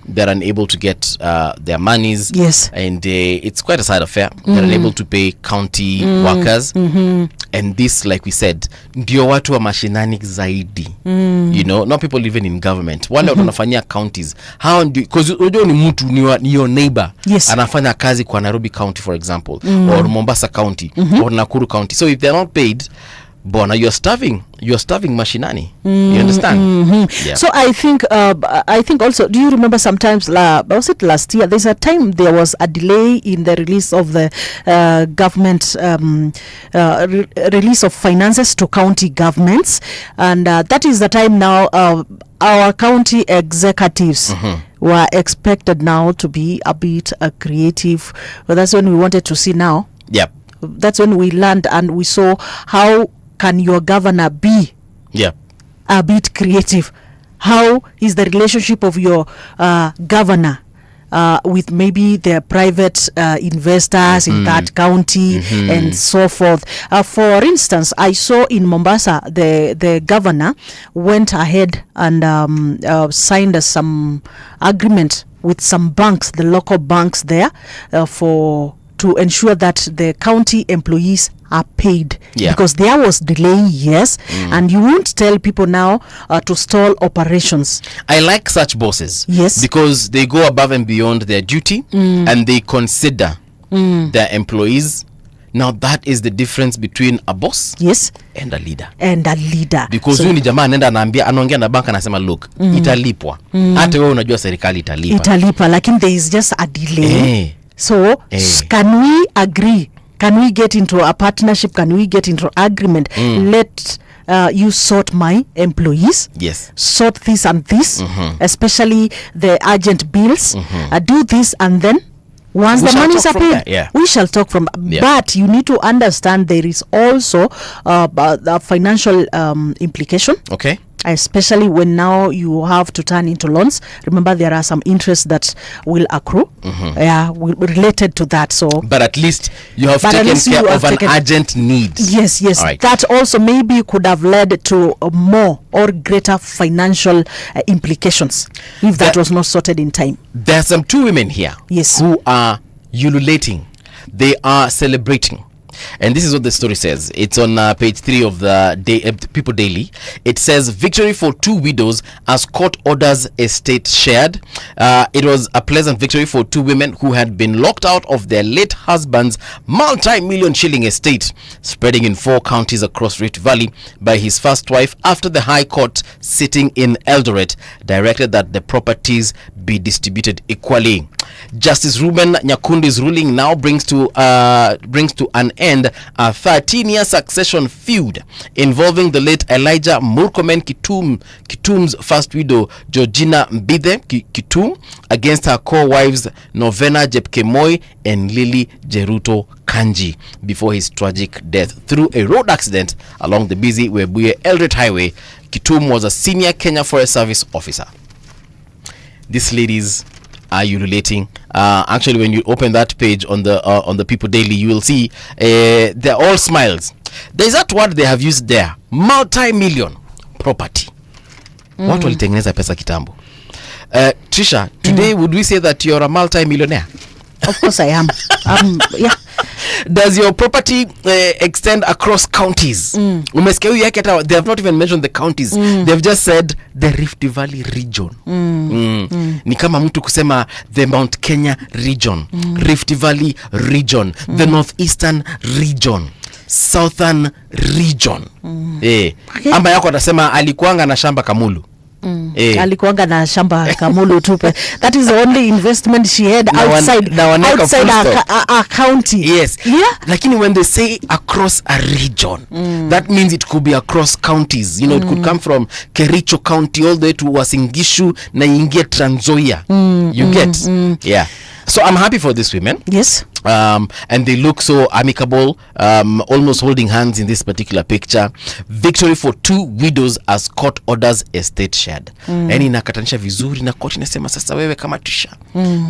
Speaker 1: they're unable to get their monies.
Speaker 2: Yes.
Speaker 1: And it's quite a sad affair. They're unable to pay county workers. And this, like we said, ndio watu wa mashinani zaidi. You know, not people living in government. Wale wanafanyia counties. How do, because unajua ni mtu ni your neighbor.
Speaker 2: Yes.
Speaker 1: Anafanya kazi kwa Nairobi County, for example, or Mombasa County, or Nakuru County. So if they're not paid, Bona, you're starving mashinani. You understand? Yeah.
Speaker 2: So I think also, do you remember sometimes was it last year, there's a time there was a delay in the release of the government release of finances to county governments, and that is the time now our county executives were expected now to be a bit creative. Well, that's when we wanted to see now.
Speaker 1: Yep.
Speaker 2: That's when we learned and we saw how can your governor be a bit creative. How is the relationship of your governor with maybe the private investors in that county and so forth. For instance, I saw in Mombasa the governor went ahead and signed some agreement with some banks, the local banks there, to ensure that the county employees are paid. Because there was delay, yes, and you won't tell people now to stall operations.
Speaker 1: I like such bosses,
Speaker 2: yes,
Speaker 1: because they go above and beyond their duty and they consider their employees. Now that is the difference between a boss,
Speaker 2: yes,
Speaker 1: and a leader.
Speaker 2: So,
Speaker 1: Because huyu ni jamaa anaongea na banka anasema look, italipwa. Hata wewe unajua serikali italipa.
Speaker 2: Lakini there is just a delay. So can we agree? Can we get into a partnership? Can we get into agreement? Let you sort my employees.
Speaker 1: Yes.
Speaker 2: Sort this and this, especially the urgent bills. Do this and then once the monies are paid, we shall talk from. But you need to understand there is also the financial implication.
Speaker 1: Okay.
Speaker 2: Especially when now you have to turn into loans. Remember, there are some interests that will accrue, related to that. So,
Speaker 1: but at least you have taken care of an urgent need.
Speaker 2: Yes.
Speaker 1: Right.
Speaker 2: That also maybe could have led to more or greater financial implications if that was not sorted in time.
Speaker 1: There are some two women here,
Speaker 2: yes,
Speaker 1: who are ululating. They are celebrating. And this is what the story says. It's on page 3 of the People Daily. It says, victory for two widows as court orders estate shared. It was a pleasant victory for two women who had been locked out of their late husband's multi-million shilling estate, spreading in 4 counties across Rift Valley, by his first wife after the High Court sitting in Eldoret directed that the properties be distributed equally. Justice Ruben Nyakundi's ruling now brings to an end a 13-year succession feud involving the late Elijah Murkomen Kitum's first widow Georgina Mbithe Kitum against her co-wives Novena Jepkemoi and Lily Jeruto Kanji before his tragic death through a road accident along the busy Webuye Eldoret Highway. Kitum was a senior Kenya Forest Service officer. These ladies are ululating. Actually, when you open that page on the People Daily, you will see they're all smiles. There's that word they have used there, multi-million property. Watu walitengeneza pesa kitambo. Trisha, today would we say that you're a multi-millionaire?
Speaker 2: Of course I am. Yeah.
Speaker 1: Does your property extend across counties? Umesikia huyu yake hata they have not even mentioned the counties. They've just said the Rift Valley region. Ni kama mtu kusema the Mount Kenya region, Rift Valley region, the Northeastern region, Southern region. Amba yako atasema alikuanga na shamba Kamulu.
Speaker 2: Alikuanga na shamba Kamulu tupe. That is the only investment she had outside a county.
Speaker 1: Yes.
Speaker 2: Yeah.
Speaker 1: Lakini when they say across a region, that means it could be across counties. You know, it could come from Kericho County all the way to Uasin Gishu na ingie Trans Nzoia. You get? Yeah. So I'm happy for these women.
Speaker 2: Yes.
Speaker 1: And they look so amicable, almost holding hands in this particular picture. Victory for 2 widows as court orders estate shared. Yani inakatanisha vizuri na court inasema sasa wewe kama Tisha,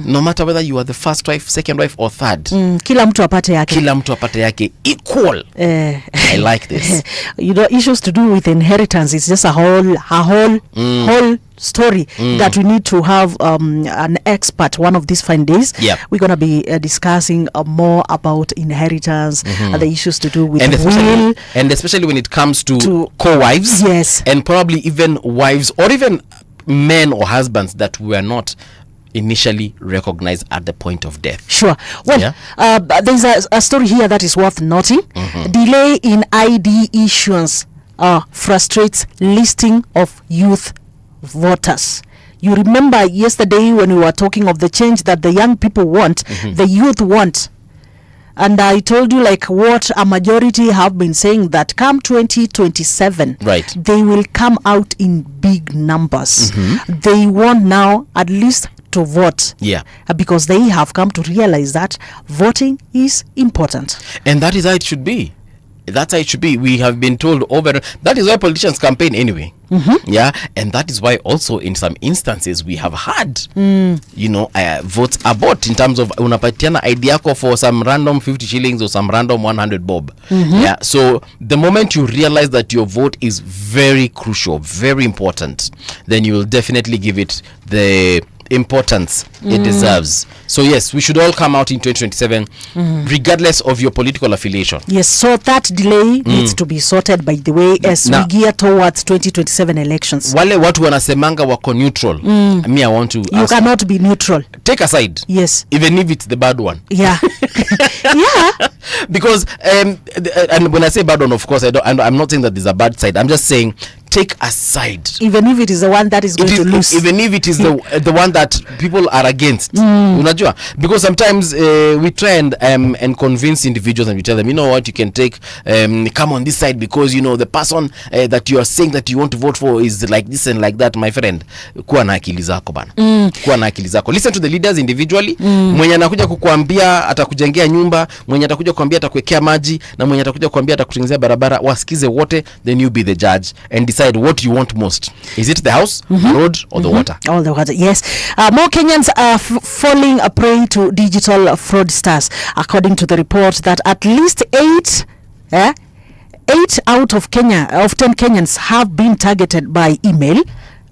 Speaker 1: no matter whether you are the first wife, second wife or third,
Speaker 2: kila mtu apate yake.
Speaker 1: Kila mtu apate yake equal. I like this.
Speaker 2: You know, issues to do with inheritance, it's just a whole story that we need to have an expert one of these fine days.
Speaker 1: Yep.
Speaker 2: We're going to be discussing more about inheritance, the issues to do with
Speaker 1: will.
Speaker 2: will.
Speaker 1: And especially when it comes to co-wives.
Speaker 2: Yes.
Speaker 1: And probably even wives or even men or husbands that were not initially recognized at the point of death.
Speaker 2: Sure. Well, there's a story here that is worth noting. Delay in ID issuance frustrates listing of youth voters. You remember yesterday when we were talking of the change that the young people want, the youth want. And I told you like what a majority have been saying, that come 2027,
Speaker 1: right,
Speaker 2: they will come out in big numbers. They want now at least to vote.
Speaker 1: Yeah.
Speaker 2: Because they have come to realize that voting is important.
Speaker 1: And that is how it should be. That's how it should be. We have been told over. That is why politicians campaign anyway. Yeah. And that is why also in some instances we have had, you know, votes abort in terms of unapatiana idea for some random 50 shillings or some random 100 bob. Yeah. So the moment you realize that your vote is very crucial, very important, then you will definitely give it the importance it deserves. So yes, we should all come out in 2027 regardless of your political affiliation.
Speaker 2: Yes, so that delay needs to be sorted, by the way, as we gear towards 2027 elections.
Speaker 1: Wale watu wanasemanga wako neutral. Me, I want to
Speaker 2: you cannot be neutral.
Speaker 1: Take a side.
Speaker 2: Yes.
Speaker 1: Even if it's the bad one.
Speaker 2: Yeah. Yeah.
Speaker 1: Because and when I say bad one, of course I'm not saying that there's a bad side. I'm just saying take a side. Even
Speaker 2: if it is the one that is going to lose.
Speaker 1: Even if it is the one that people are against. Unajua? Because sometimes we try and convince individuals and we tell them, you know what, you can take come on this side because you know the person that you are saying that you want to vote for is like this and like that. My friend, kuwa na akili zako bana. Kuwa na akili zako. Listen to the leaders individually. Mwenye anakuja kukuambia atakujengea nyumba, mwenye atakuja kukuambia atakuwekea maji, na mwenye atakuja kukuambia atakutengenezea barabara, wasikize wote, then you be the judge and decide what you want most. Is it the house, the road, or the water?
Speaker 2: All the water, yes. More Kenyans are falling a prey to digital fraudsters, according to the report that at least 8 out of 10 Kenyans have been targeted by email,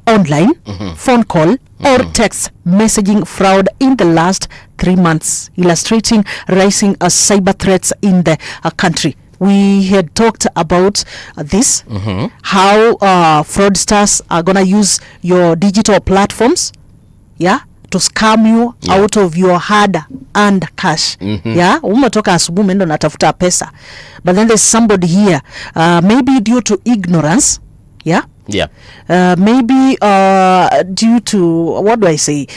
Speaker 2: online, phone call, or text messaging fraud in the last 3 months, illustrating rising cyber threats in the country. We had talked about this, how fraudsters are going to use your digital platforms, to scam you out of your hard-earned cash. Umetoka asubuhi umeenda unatafuta pesa. But then there's somebody here, maybe due to ignorance, maybe due to, what do I say,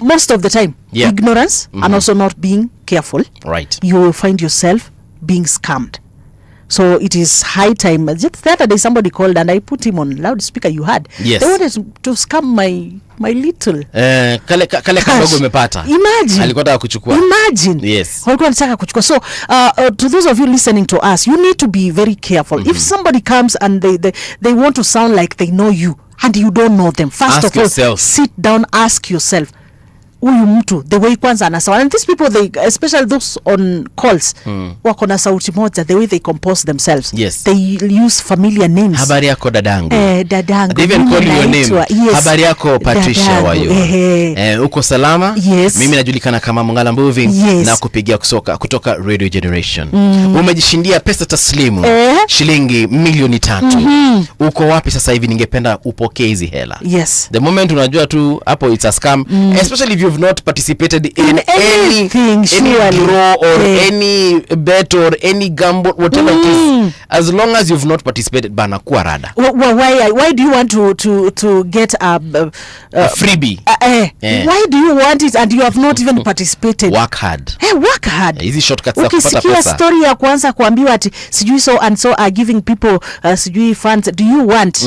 Speaker 2: most of the time, ignorance and also not being careful.
Speaker 1: Right.
Speaker 2: You will find yourself being scammed. So it is high time. Just the other day somebody called and I put him on loudspeaker. You heard?
Speaker 1: Yes.
Speaker 2: They wanted to scam my little
Speaker 1: kale kadogo umepata.
Speaker 2: Imagine.
Speaker 1: Alikuwa anataka kuchukua.
Speaker 2: Imagine.
Speaker 1: Yes.
Speaker 2: Walikuwa wanataka kuchukua. So to those of you listening to us, you need to be very careful. If somebody comes and they want to sound like they know you and you don't know them, first of all, sit down, ask yourself, huyu mtu the way kwanza anasawa. And these people, they, especially those on calls, wako na sauti moja, the way they compose themselves.
Speaker 1: Yes.
Speaker 2: They use familiar names.
Speaker 1: Habari yako dadangu.
Speaker 2: Dadangu.
Speaker 1: They even call you your name.
Speaker 2: Yes.
Speaker 1: Habari yako Patricia wayo. Uko salama?
Speaker 2: Yes.
Speaker 1: Mimi najulikana kama Mungala Mbuvi.
Speaker 2: Yes.
Speaker 1: Na kupigia kutoka Radio Generation. Umejishindia pesa taslimu shilingi milioni 3. Uko wapi sasa hivi? Ningependa upokee hizi hela.
Speaker 2: Yes.
Speaker 1: The moment unajua tu hapo it's a scam, especially if you've you've not participated in
Speaker 2: In anything, surely.
Speaker 1: draw or
Speaker 2: Yeah.
Speaker 1: any bet or any gamble, whatever it is, as long as you've not participated, bana kuwa rada.
Speaker 2: Why do you want to get
Speaker 1: A freebie. Yeah.
Speaker 2: why do you want it and you have not even participated?
Speaker 1: Work hard.
Speaker 2: Work hard.
Speaker 1: Hizi shortcuts za kupata
Speaker 2: Ukisikia
Speaker 1: pesa.
Speaker 2: story ya kwanza kuambiwa ati sijui so and so are giving people sijui funds, do you want?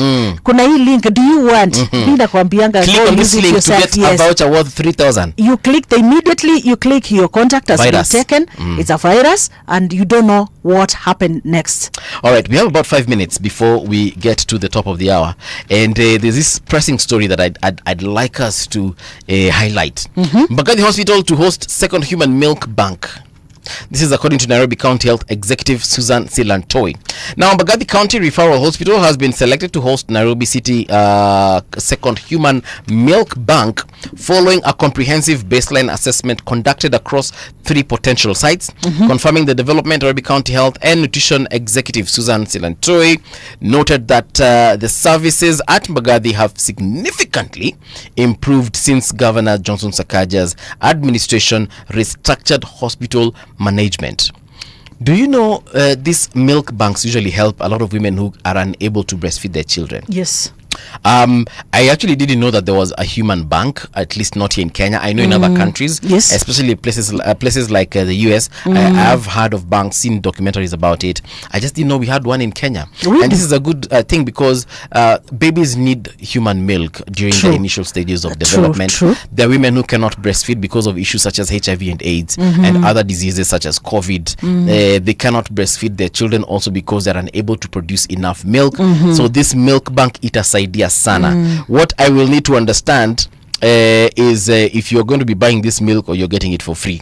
Speaker 2: Kuna hii link, do you want? Mimi nakwambianga
Speaker 1: Click
Speaker 2: go
Speaker 1: on
Speaker 2: use
Speaker 1: this
Speaker 2: it
Speaker 1: link to
Speaker 2: yourself.
Speaker 1: get a voucher worth 3,000.
Speaker 2: You click immediately you click your contact has
Speaker 1: Virus.
Speaker 2: been taken. It's a virus and you don't know what happened next.
Speaker 1: All right, we have about 5 minutes before we get to the top of the hour, and there's this pressing story that I'd like us to highlight. Mbagathi Hospital to host second human milk bank. This is according to Nairobi County Health Executive Susan Silantoi. Now, Mbagathi County Referral Hospital has been selected to host Nairobi City second human milk bank following a comprehensive baseline assessment conducted across 3 potential sites. Confirming the development, Nairobi County Health and Nutrition Executive Susan Silantoi noted that the services at Mbagathi have significantly improved since Governor Johnson Sakaja's administration restructured hospital management. Do you know these milk banks usually help a lot of women who are unable to breastfeed their children?
Speaker 2: Yes.
Speaker 1: I actually didn't know that there was a human bank, at least not here in Kenya. I know in other countries,
Speaker 2: Yes.
Speaker 1: especially places like the US. I have heard of banks, seen documentaries about it. I just didn't know we had one in Kenya.
Speaker 2: Really?
Speaker 1: And this is a good thing because babies need human milk during
Speaker 2: True.
Speaker 1: the initial stages of
Speaker 2: True,
Speaker 1: development.
Speaker 2: true.
Speaker 1: There are women who cannot breastfeed because of issues such as HIV and AIDS and other diseases such as COVID. They cannot breastfeed their children also because they're unable to produce enough milk. So this milk bank itasaidia sana. What I will need to understand is if you're going to be buying this milk or you're getting it for free.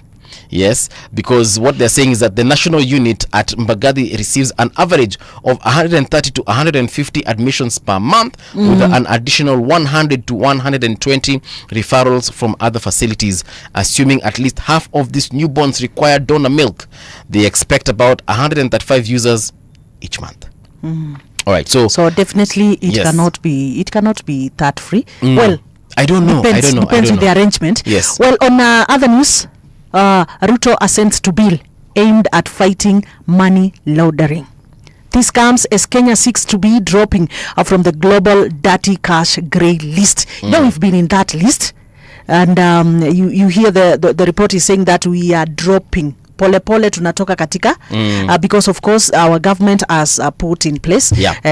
Speaker 1: Yes, because what they're saying is that the national unit at Mbagathi receives an average of 130 to 150 admissions per month with an additional 100 to 120 referrals from other facilities. Assuming at least half of these newborns require donor milk, they expect about 135 users each month. All right, so
Speaker 2: definitely it
Speaker 1: Yes.
Speaker 2: cannot be that free. Well,
Speaker 1: I don't know.
Speaker 2: depends on the arrangement.
Speaker 1: Yes.
Speaker 2: Well, on other news, Ruto assents to bill aimed at fighting money laundering. This comes as Kenya seeks to be dropping from the global dirty cash grey list. You know, we've been in that list, and you hear the report is saying that we are dropping. Pole pole tunatoka katika because of course our government has put in place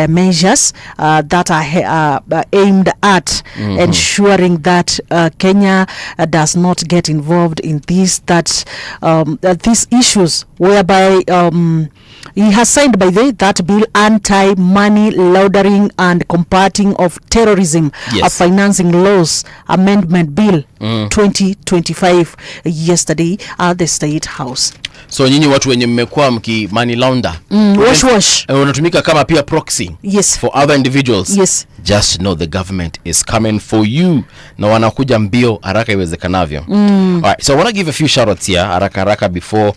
Speaker 2: measures that are aimed at ensuring that Kenya does not get involved in these issues whereby he has signed by that bill anti-money laundering and combating of terrorism financing laws amendment bill 2025 yesterday at the State House.
Speaker 1: So nyinyi watu wenye mmekuwa mki money launder
Speaker 2: wash
Speaker 1: unatumika kama pia proxy for other individuals. Just know the government is coming for you na wanakuja mbio haraka iwezekanavyo. Alright, so I want to give a few shoutouts here haraka before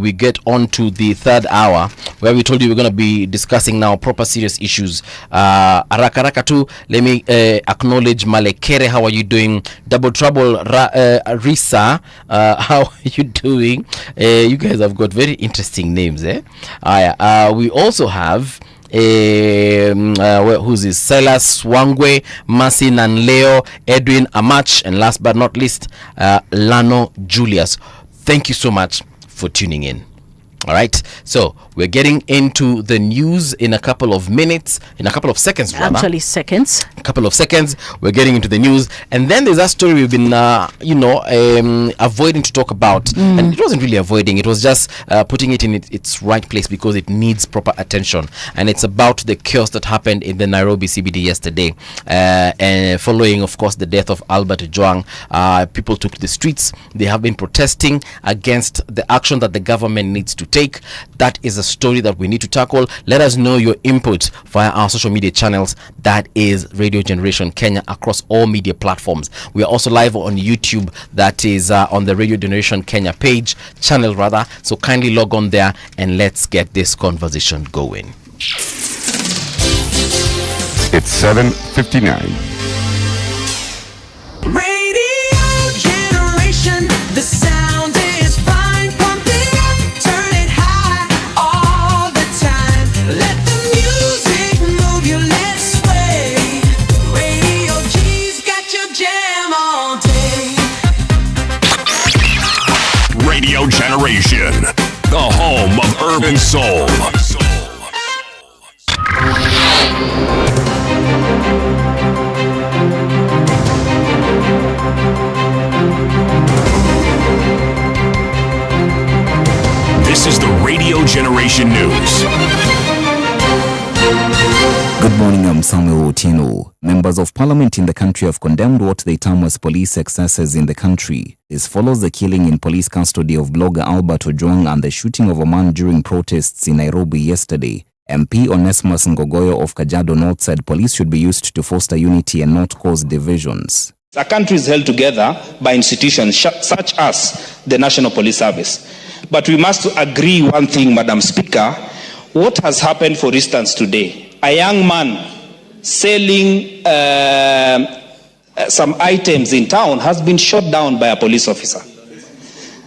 Speaker 1: we get on to the third hour where we told you we're going to be discussing now proper serious issues. Haraka too, let me acknowledge Malekere. How are you doing? Double Trouble Risa, how are you doing? You guys have got very interesting names, eh? We also have who's this? Silas Wangwe, Masi Nanleo, Edwin Amach, and last but not least, Lano Julius. Thank you so much for tuning in. All right, so we're getting into the news in a couple of seconds rather.
Speaker 2: Actually seconds.
Speaker 1: A couple of seconds, we're getting into the news, and then there's that story we've been avoiding to talk about, and it wasn't really avoiding, it was just putting it in its right place because it needs proper attention, and it's about the chaos that happened in the Nairobi CBD yesterday, and following of course the death of Albert Ojwang. People took to the streets. They have been protesting against the action that the government needs to take. That is a story that we need to tackle. Let us know your input via our social media channels. That is Radio Generation Kenya across all media platforms. We are also live on YouTube. That is on the Radio Generation Kenya channel rather. So kindly log on there and let's get this conversation going.
Speaker 3: It's 7:59.
Speaker 5: Radio Generation. jam all day.
Speaker 3: Radio Generation, the home of urban soul. This is the Radio Generation News.
Speaker 6: Good morning, I'm Samuel Otieno. Members of parliament in the country have condemned what they term as police excesses in the country. This follows the killing in police custody of blogger Albert Ojwang and the shooting of a man during protests in Nairobi yesterday. MP Onesmus Ngogoyo of Kajiado North said police should be used to foster unity and not cause divisions.
Speaker 4: A country is held together by institutions such as the National Police Service. But we must agree one thing, Madam Speaker. What has happened, for instance, today? A young man selling some items in town has been shot down by a police officer.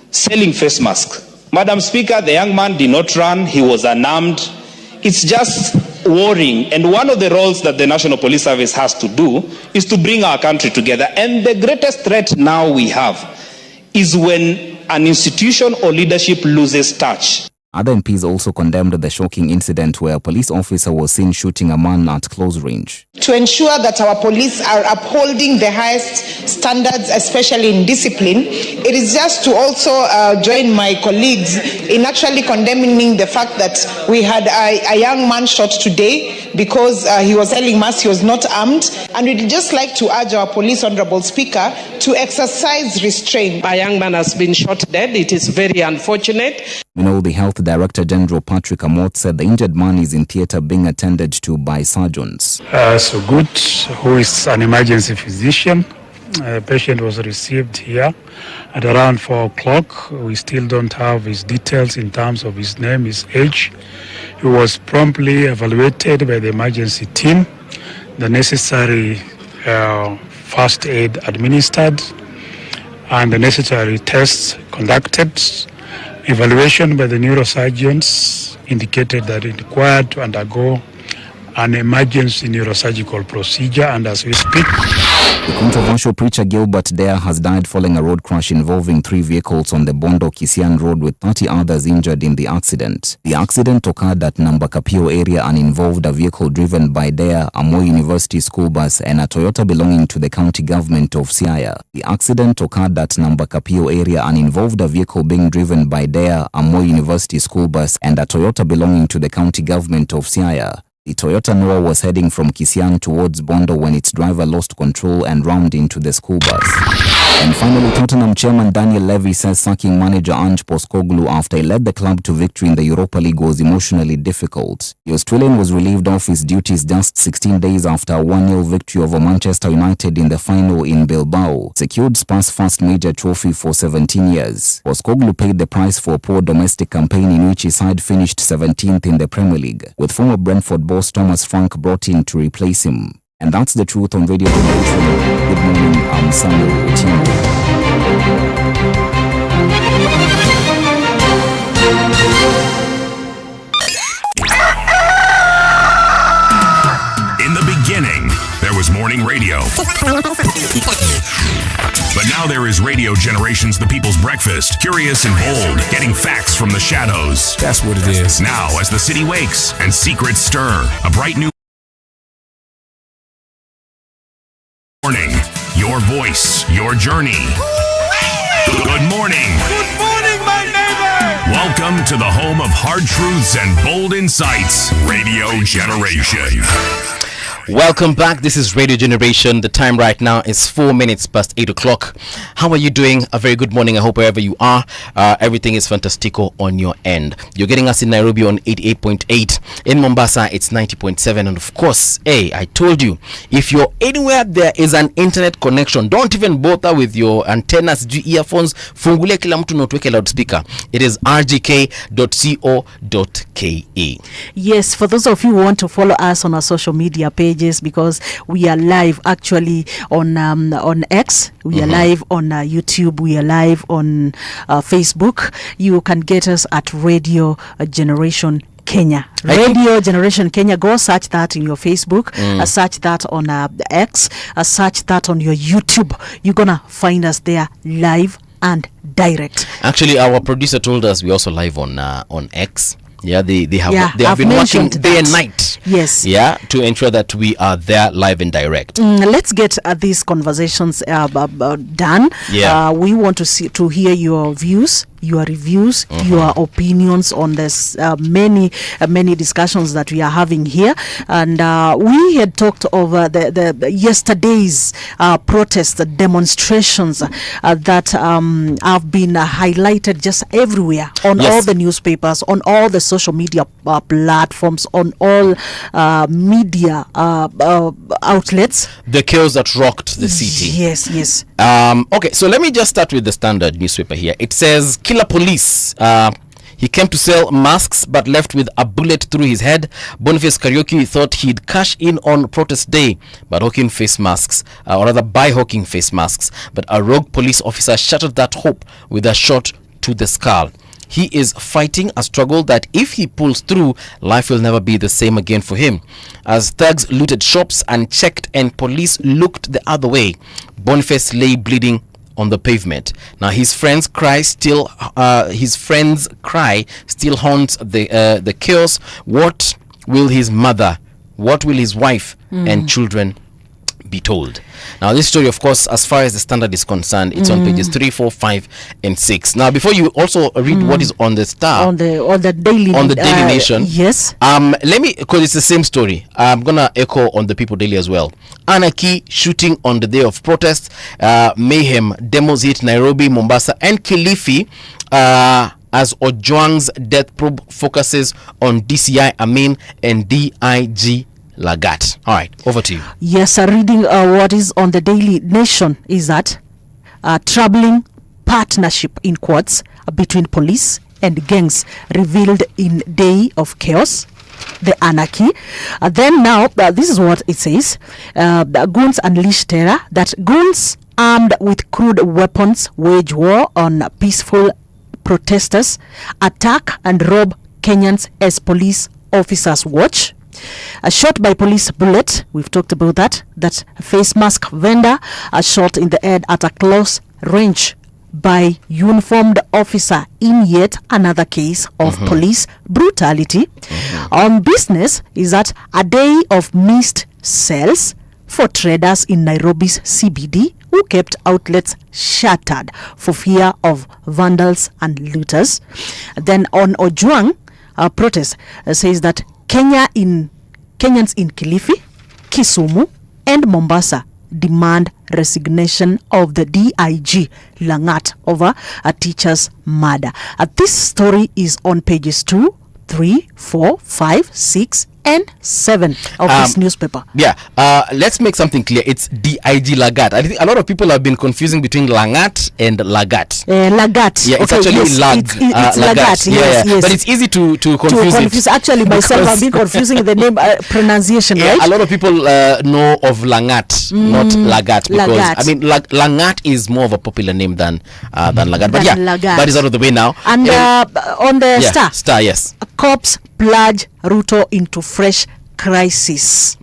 Speaker 4: Selling face mask. Madam Speaker, the young man did not run. He was unarmed. It's just worrying. And one of the roles that the National Police Service has to do is to bring our country together. And the greatest threat now we have is when an institution or leadership loses touch.
Speaker 6: Other MPs also condemned the shocking incident where a police officer was seen shooting a man at close range.
Speaker 8: To ensure that our police are upholding the highest standards, especially in discipline, it is just to also join my colleagues in actually condemning the fact that we had a young man shot today because he was selling masks, he was not armed. And we'd just like to urge our police, Honorable Speaker, to exercise restraint.
Speaker 9: A young man has been shot dead. It is very unfortunate.
Speaker 6: The Health Director General Patrick Amot said the injured man is in theatre being attended to by surgeons.
Speaker 10: So good, who is an emergency physician. The patient was received here at around 4 o'clock. We still don't have his details in terms of his name, his age. He was promptly evaluated by the emergency team, the necessary first aid administered, and the necessary tests conducted. Evaluation by the neurosurgeons indicated that it required to undergo an emergency neurosurgical procedure, and as we speak.
Speaker 6: The controversial preacher Gilbert Dare has died following a road crash involving 3 vehicles on the Bondo-Kisian Road with 30 others injured in the accident. The accident occurred at Nambakapio area and involved a vehicle driven by Dare, a Moi University school bus, and a Toyota belonging to the county government of Siaya. The accident occurred at Nambakapio area and involved a vehicle being driven by Dare, a Moi University school bus, and a Toyota belonging to the county government of Siaya. The Toyota Noah was heading from Kisian towards Bondo when its driver lost control and rammed into the school bus. And finally, Tottenham chairman Daniel Levy says sacking manager Ange Postecoglou after he led the club to victory in the Europa League was emotionally difficult. The Australian was relieved of his duties just 16 days after a 1-0 victory over Manchester United in the final in Bilbao, secured Spurs' first major trophy for 17 years. Postecoglou paid the price for a poor domestic campaign in which his side finished 17th in the Premier League, with former Brentford boss Thomas Frank brought in to replace him. And that's the truth on Radio Generation. Good morning, I'm Samuel Otieno.
Speaker 3: In the beginning, there was morning radio. But now there is Radio Generation's The People's Breakfast. Curious and bold, getting facts from the shadows.
Speaker 11: That's what it is.
Speaker 3: Now, as the city wakes and secrets stir, a bright new morning. Your voice, your journey. Good morning.
Speaker 7: Good morning, my neighbor.
Speaker 3: Welcome to the home of hard truths and bold insights. Radio Generation.
Speaker 1: Welcome back. This is Radio Generation. The time right now is 4 minutes past 8 o'clock. How are you doing? A very good morning. I hope wherever you are, everything is fantastico on your end. You're getting us in Nairobi on 88.8. In Mombasa, it's 90.7. And of course, hey, I told you, if you're anywhere there is an internet connection, don't even bother with your antennas, earphones. Fungulia kila mtu na tuweke loudspeaker. It is rgk.co.ke.
Speaker 2: Yes, for those of you who want to follow us on our social media pages, because we are live actually on X, we are live on YouTube, we are live on Facebook. You can get us at Radio Generation Kenya. Radio Generation Kenya. Go search that in your Facebook, search that on X, search that on your YouTube. You're gonna find us there live and direct.
Speaker 1: Actually, our producer told us we're also live on X. Yeah, they have
Speaker 2: I've
Speaker 1: been working
Speaker 2: mentioned
Speaker 1: day and
Speaker 2: that.
Speaker 1: night.
Speaker 2: Yes.
Speaker 1: Yeah, to ensure that we are there live and direct.
Speaker 2: Let's get these conversations done.
Speaker 1: Yeah.
Speaker 2: We want to hear your views, your reviews, your opinions on this many discussions that we are having here. And we had talked over the yesterday's protest demonstrations that have been highlighted just everywhere on all the newspapers, on all the social media platforms, on all media outlets.
Speaker 1: The chaos that rocked the city.
Speaker 2: Yes.
Speaker 1: Okay, so let me just start with the Standard newspaper here. It says, killer police. He came to sell masks but left with a bullet through his head. Boniface Kariuki thought he'd cash in on protest day by hawking face masks, but a rogue police officer shattered that hope with a shot to the skull. He is fighting a struggle that if he pulls through, life will never be the same again for him. As thugs looted shops and checked and police looked the other way, Boniface lay bleeding on the pavement. Now his friend's cry still haunts the chaos. What will his mother, what will his wife and children be told? Now this story, of course, as far as the Standard is concerned, it's on pages 3, 4, 5 and 6. Now before you also read what is on the Star,
Speaker 2: on the Daily
Speaker 1: Nation,
Speaker 2: yes,
Speaker 1: let me, because it's the same story, I'm gonna echo on the People Daily as well. Anarchy, shooting on the day of protest, mayhem, demos hit Nairobi, Mombasa and Kilifi, as Ojwang's death probe focuses on DCI Amin and DIG Lagat. All right, over to you.
Speaker 2: Yes, reading what is on the Daily Nation is that troubling partnership in quotes between police and gangs revealed in day of chaos, the anarchy. Then now, this is what it says. The goons unleash terror, that goons armed with crude weapons wage war on peaceful protesters, attack and rob Kenyans as police officers watch. Shot by police bullet, we've talked about that face mask vendor shot in the head at a close range by uniformed officer in yet another case of police brutality. On business is that a day of missed sales for traders in Nairobi's CBD who kept outlets shuttered for fear of vandals and looters. Then on Ojwang, protest says that Kenyans in Kilifi, Kisumu and Mombasa demand resignation of the DIG Langat over a teacher's murder. This story is on pages 2, 3, 4, 5, 6 and 7 of this newspaper.
Speaker 1: Let's make something clear. It's DIG Lagat. I think a lot of people have been confusing between Langat and Lagat.
Speaker 2: Lagat.
Speaker 1: Yeah, it's actually
Speaker 2: it's Lagat. Yes.
Speaker 1: But it's easy to confuse it.
Speaker 2: Actually, myself, I've been confusing the name pronunciation, right?
Speaker 1: A lot of people know of Langat, not Lagat, because
Speaker 2: Lagat.
Speaker 1: I mean Langat is more of a popular name than Lagat. But
Speaker 2: Lagat.
Speaker 1: that is out of the way now.
Speaker 2: And on the
Speaker 1: Star, yes.
Speaker 2: Cops plunge Ruto into fresh crisis.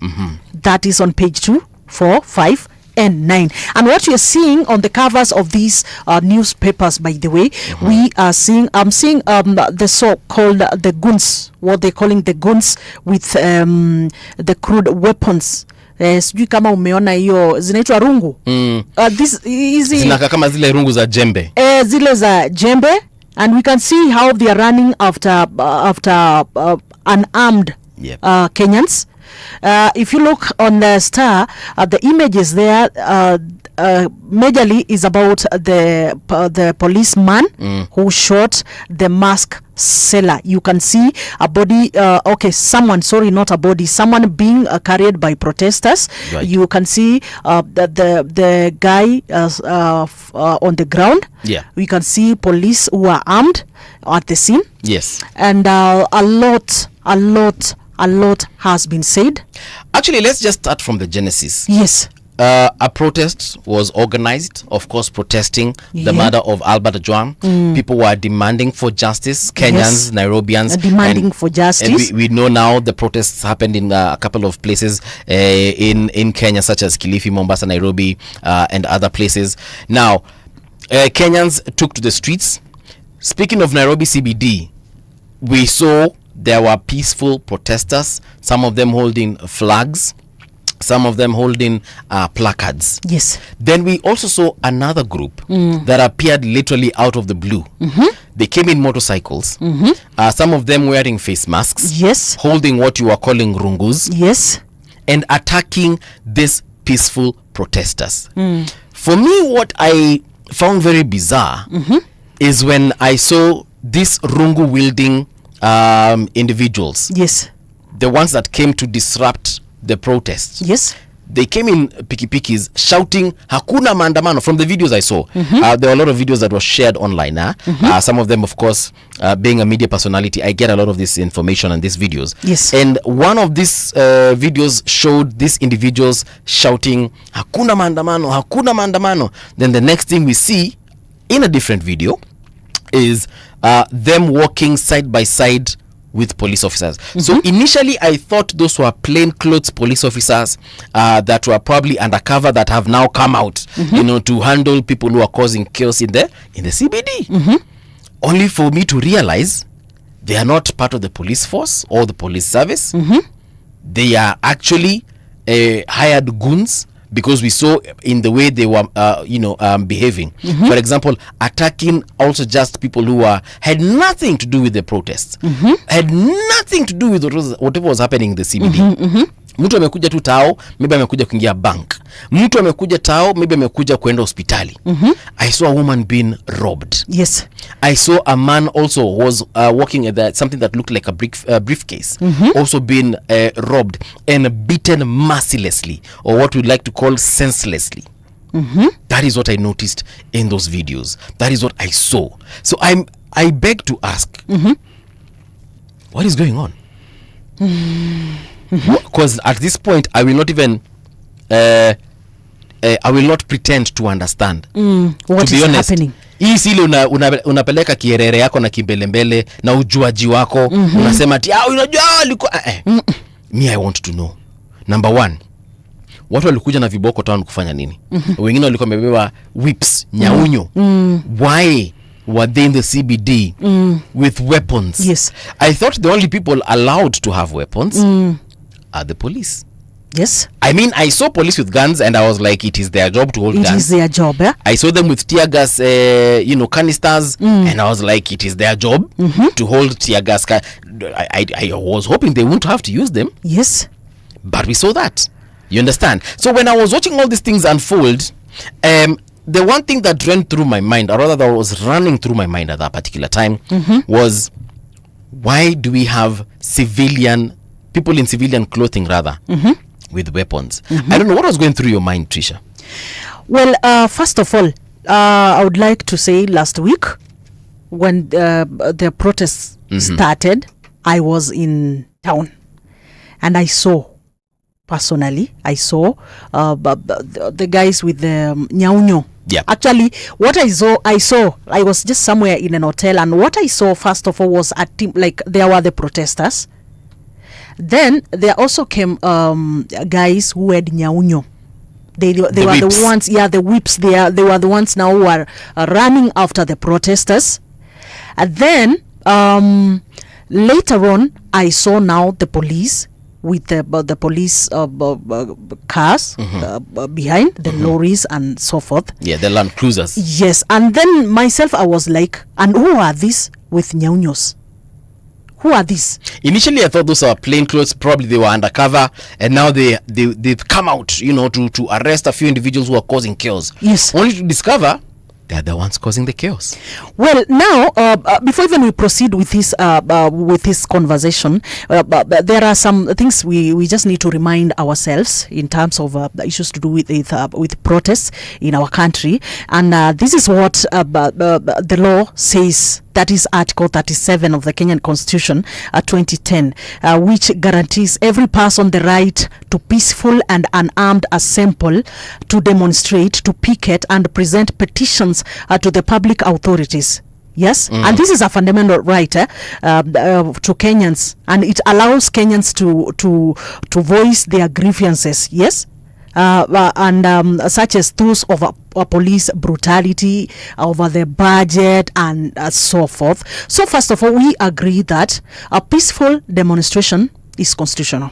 Speaker 2: That is on page 2, 4, 5 and 9. And what you're seeing on the covers of these newspapers, by the way, I'm seeing the so-called the goons, what they're calling the goons with the crude weapons. Sijui kama umeona hiyo zinaitwa rungu. This is
Speaker 1: zinaka kama zile rungu za jembe.
Speaker 2: Zile za jembe. And we can see how they are running after unarmed Kenyans. If you look on the Star, the images there majorly is about the policeman who shot the mask seller. You can see a body, someone being carried by protesters. Right. You can see the guy on the ground.
Speaker 1: Yeah.
Speaker 2: We can see police who are armed at the scene.
Speaker 1: Yes.
Speaker 2: And a lot has been said.
Speaker 1: Actually, let's just start from the genesis.
Speaker 2: Yes.
Speaker 1: a protest was organized, of course, protesting the murder of Albert Ojwang. People were demanding for justice. Kenyans, Nairobians
Speaker 2: demanding for justice.
Speaker 1: And we know now the protests happened in a couple of places in Kenya, such as Kilifi, Mombasa, Nairobi, and other places. Now, Kenyans took to the streets. Speaking of Nairobi CBD, we saw there were peaceful protesters, some of them holding flags, some of them holding placards.
Speaker 2: Yes.
Speaker 1: Then we also saw another group that appeared literally out of the blue. They came in motorcycles, some of them wearing face masks,
Speaker 2: Yes.
Speaker 1: holding what you are calling rungus,
Speaker 2: Yes.
Speaker 1: and attacking these peaceful protesters. For me, what I found very bizarre is when I saw these rungu wielding individuals,
Speaker 2: Yes.
Speaker 1: the ones that came to disrupt the protests.
Speaker 2: Yes.
Speaker 1: They came in pikipikis shouting hakuna maandamano. From the videos I saw, there were a lot of videos that were shared online. Some of them, of course, being a media personality, I get a lot of this information and these videos.
Speaker 2: Yes.
Speaker 1: And one of these videos showed these individuals shouting hakuna maandamano, hakuna maandamano. Then the next thing we see in a different video is them walking side by side with police officers. So initially I thought those were plainclothes police officers that were probably undercover, that have now come out, you know, to handle people who are causing chaos in the CBD. Only for me to realize they are not part of the police force or the police service. They are actually hired goons, because we saw in the way they were behaving. For example, attacking also just people who had nothing to do with the protests, had nothing to do with whatever was happening in the CBD. Mtu amekuja tu tao, maybe amekuja kuingia bank. Mtu amekuja tao, maybe amekuja kwenda hospitali. I saw a woman being robbed.
Speaker 2: Yes.
Speaker 1: I saw a man also was walking at something that looked like a briefcase, also being robbed and beaten mercilessly, or what we like to call senselessly. That is what I noticed in those videos. That is what I saw. So I beg to ask, what is going on? Because at this point I will not even I will not pretend to understand.
Speaker 2: What
Speaker 1: to be
Speaker 2: is
Speaker 1: honest,
Speaker 2: happening?
Speaker 1: Hii sile unapeleka kierere yako na kimbelembele na ujuaji wako, unasema ati unajua alikuwa me I want to know. Number one, watu walikuja na viboko town kufanya nini? Wengine walikuwa wamebeba whips, nyaunyo. Why were they in the CBD with weapons?
Speaker 2: Yes.
Speaker 1: I thought the only people allowed to have weapons are the police.
Speaker 2: Yes.
Speaker 1: I mean, I saw police with guns and I was like, it is their job to hold guns.
Speaker 2: It is their job, yeah?
Speaker 1: I saw them with tear gas, canisters, and I was like, it is their job to hold tear gas. I was hoping they wouldn't have to use them.
Speaker 2: Yes.
Speaker 1: But we saw that. You understand? So when I was watching all these things unfold, the one thing that ran through my mind, or rather that was running through my mind at that particular time, was, why do we have people in civilian clothing rather, with weapons? I don't know what was going through your mind, Trisha.
Speaker 2: Well, first of all, I would like to say last week when the protests started, I was in town and I saw the guys with the nyaunyo.
Speaker 1: Yeah.
Speaker 2: Actually, what I saw, I was just somewhere in an hotel, and what I saw first of all was a team, like there were the protesters. Then there also came guys who had nyaunyo. They were the ones, the whips. They were the ones now who are running after the protesters. And then later on, I saw now the police with the police cars behind the lorries and so forth.
Speaker 1: Yeah, the Land Cruisers.
Speaker 2: Yes, and then myself, I was like, and who are these with nyaunyos? Who are these?
Speaker 1: Initially, I thought those are plainclothes. Probably they were undercover, and now they've come out, to arrest a few individuals who are causing chaos.
Speaker 2: Yes.
Speaker 1: Only to discover they're the ones causing the chaos. Well,
Speaker 2: now, before even we proceed with this conversation, there are some things we just need to remind ourselves in terms of the issues to do with protests in our country, and this is what the law says that is Article 37 of the Kenyan Constitution 2010, which guarantees every person the right to peaceful and unarmed assemble, to demonstrate, to picket and present petitions to the public authorities. Yes, and this is a fundamental right to Kenyans, and it allows Kenyans to voice their grievances. Yes. And such as those of police brutality, over the budget, and so forth. So first of all, we agree that a peaceful demonstration is constitutional.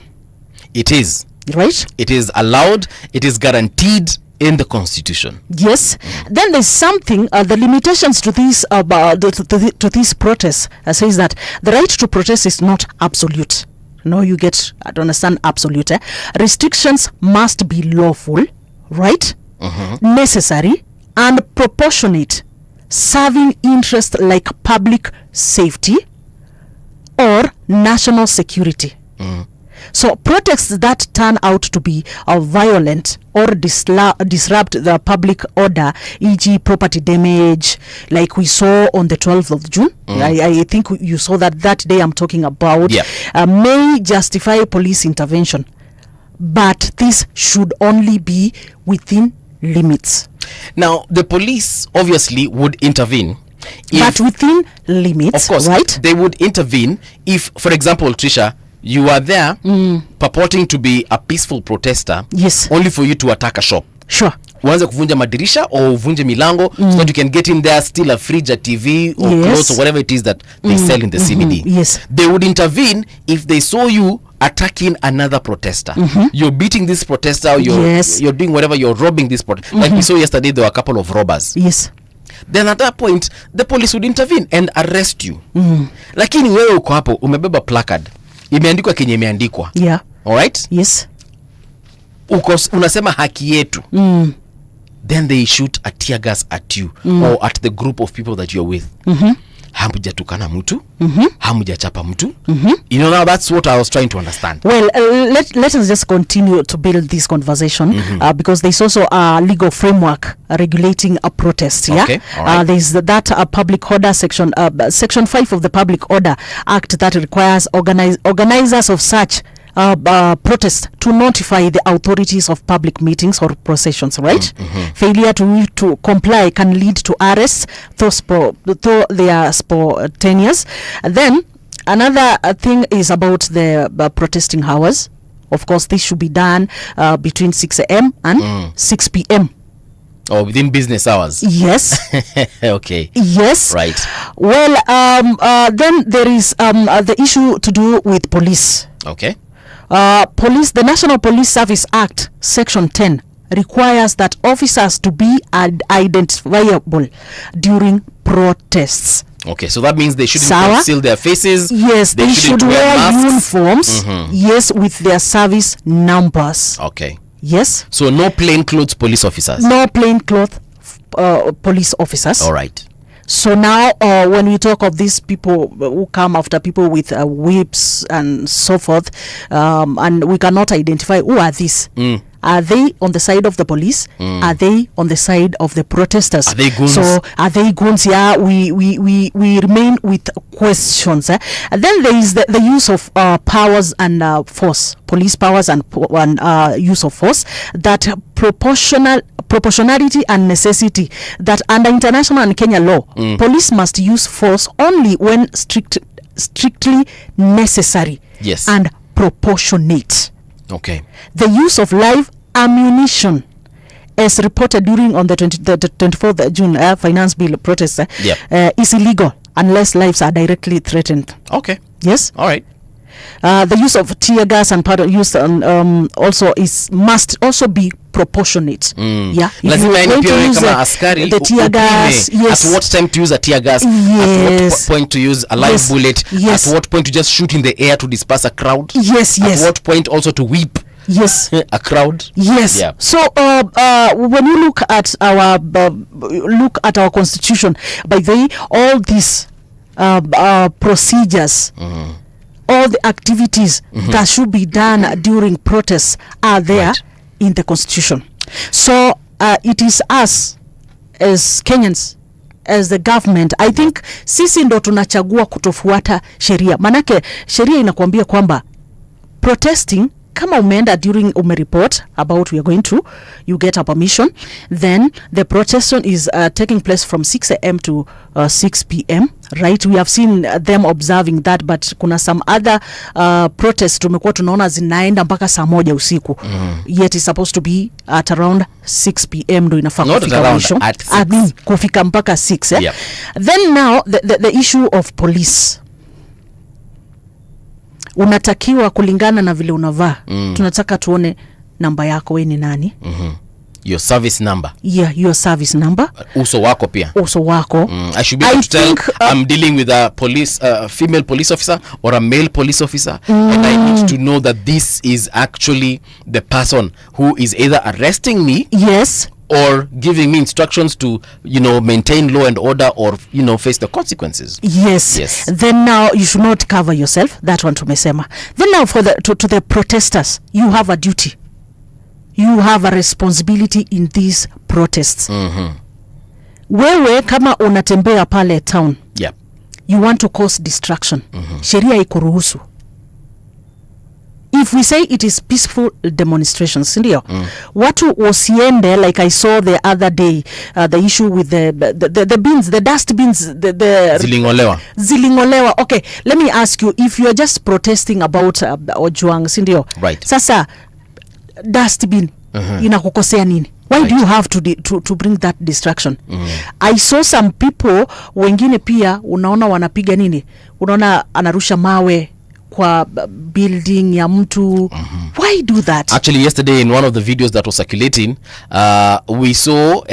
Speaker 1: It is.
Speaker 2: Right?
Speaker 1: It is allowed. It is guaranteed in the Constitution.
Speaker 2: Yes. Then there's something, the limitations to these to these protests says that the right to protest is not absolute. No, you get to understand absolute. Restrictions must be lawful, right? Necessary and proportionate, serving interests like public safety or national security. So protests that turn out to be violent or disrupt the public order, e.g. property damage, like we saw on the 12th of June, I think you saw that day I'm talking about, may justify police intervention. But this should only be within limits.
Speaker 1: Now, the police obviously would intervene.
Speaker 2: But within limits,
Speaker 1: of course,
Speaker 2: right?
Speaker 1: They would intervene if, for example, Trisha, you are there purporting to be a peaceful protester,
Speaker 2: yes,
Speaker 1: only for you to attack a shop.
Speaker 2: Sure.
Speaker 1: Uanze kuvunja madirisha or uvunje milango so that you can get in there, steal a fridge, a TV or clothes or whatever it is that they sell in the CBD.
Speaker 2: Yes.
Speaker 1: They would intervene if they saw you attacking another protester. You're beating this protester, or you're doing whatever, you're robbing this protester. Like we saw yesterday, there were a couple of robbers.
Speaker 2: Yes.
Speaker 1: Then at that point, the police would intervene and arrest you. Lakini wewe uko hapo, umebeba placard. Imeandikwa kenye imeandikwa.
Speaker 2: Yeah.
Speaker 1: All right?
Speaker 2: Yes.
Speaker 1: Unasema haki yetu. Then they shoot a tear gas at you or at the group of people that you're with. Hamujatukana mtu, hamujachapa mtu. You know, now that's what I was trying to understand.
Speaker 2: Well, let us just continue to build this conversation because there's also a legal framework regulating a protest. Yeah,
Speaker 1: okay, right.
Speaker 2: There's that public order section 5 of the Public Order Act that requires organizers of such protest to notify the authorities of public meetings or processions, right? Failure to comply can lead to arrests, though they are spontaneous. Then another thing is about the protesting hours. Of course, this should be done between 6 a.m. and 6 p.m.
Speaker 1: Or within business hours.
Speaker 2: Yes.
Speaker 1: Okay.
Speaker 2: Yes.
Speaker 1: Right.
Speaker 2: Well, then there is the issue to do with police.
Speaker 1: Okay.
Speaker 2: The National Police Service Act, Section 10, requires that officers to be identifiable during protests.
Speaker 1: Okay, so that means they shouldn't conceal their faces.
Speaker 2: Yes, they should wear uniforms. Yes, with their service numbers.
Speaker 1: Okay.
Speaker 2: Yes.
Speaker 1: So no plainclothes police officers.
Speaker 2: No plainclothes police officers.
Speaker 1: All right.
Speaker 2: So now, when we talk of these people who come after people with whips and so forth, and we cannot identify who are these. Are they on the side of the police? Are they on the side of the protesters?
Speaker 1: Are they goons?
Speaker 2: So are they goons? Yeah, we remain with questions. And then there is the use of powers and force, police powers and use of force, that proportionality and necessity, that under international and Kenya law, police must use force only when strictly necessary.
Speaker 1: Yes.
Speaker 2: And proportionate.
Speaker 1: Okay.
Speaker 2: The use of live ammunition, as reported during on the 24th June finance bill protest, is illegal unless lives are directly threatened.
Speaker 1: Okay.
Speaker 2: Yes.
Speaker 1: All right.
Speaker 2: The use of tear gas and powder use also must also be proportionate.
Speaker 1: Lazima
Speaker 2: Yeah. If
Speaker 1: kama askari
Speaker 2: the tear gas, yes.
Speaker 1: At what time to use a tear gas?
Speaker 2: Yes.
Speaker 1: At what point to use a live bullet?
Speaker 2: Yes.
Speaker 1: At what point to just shoot in the air to disperse a crowd?
Speaker 2: Yes.
Speaker 1: At what point also to whip?
Speaker 2: Yes.
Speaker 1: A crowd?
Speaker 2: Yes.
Speaker 1: Yeah.
Speaker 2: So when you look at our constitution, by the way, all these procedures, all the activities that should be done during protests are there in the constitution. So it is us as Kenyans, as the government, I think sisi ndo tunachagua kutofuata sheria. Manake sheria inakuambia kwamba protesting, kama umeenda during umereport about we are going to, you get a permission, then the protestation is taking place from 6 a.m. to 6 p.m. right? We have seen them observing that, but kuna some other protests tumekuwa tunaona zinaenda mpaka saa 1 usiku. Yet it's supposed to be at around 6 p.m. ndo inafaa kufika mwisho. Kufika mpaka 6
Speaker 1: Yep.
Speaker 2: Then now the issue of police, unatakiwa kulingana na vile unavaa. Tunataka tuone namba yako, we ni nani.
Speaker 1: Your service number.
Speaker 2: Yeah, your service number.
Speaker 1: Uso wako pia.
Speaker 2: Uso wako.
Speaker 1: I should be able to tell I'm dealing with a police, female police officer or a male police officer, and I need to know that this is actually the person who is either arresting me,
Speaker 2: yes,
Speaker 1: or giving me instructions to, maintain law and order, or, face the consequences.
Speaker 2: Yes. Then now you should not cover yourself. That one tumesema. Then now for to the protesters, you have a duty. You have a responsibility in these protests. Wewe kama unatembea pale town,
Speaker 1: yeah,
Speaker 2: you want to cause distraction. Sheria ikuruhusu. If we say it is peaceful demonstrations, ndio, watu wasiende like I saw the other day, the issue with the bins, the dust bins, the zilingolewa. Okay, let me ask you, if you are just protesting about Ojwang, sindio,
Speaker 1: right?
Speaker 2: Sasa dustbin inakukosea nini? Why do you have to bring that distraction? I saw some people wengine pia unaona wanapiga nini? Unaona anarusha mawe kwa building ya mtu. Why do that?
Speaker 1: Actually, yesterday in one of the videos that was circulating, we saw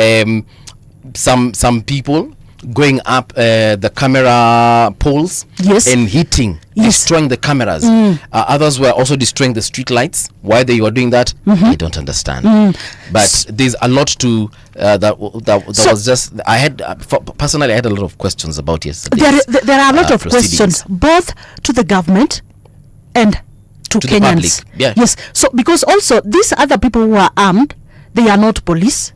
Speaker 1: some people going up the camera poles,
Speaker 2: yes,
Speaker 1: and hitting, destroying the cameras. Others were also destroying the street lights. Why they were doing that, I don't understand. But there's a lot to that was just, I had personally I had a lot of questions about yesterday.
Speaker 2: There are a lot of questions, both to the government and to Kenyans.
Speaker 1: The public. Yeah.
Speaker 2: Yes. So because also these other people who are armed, they are not police.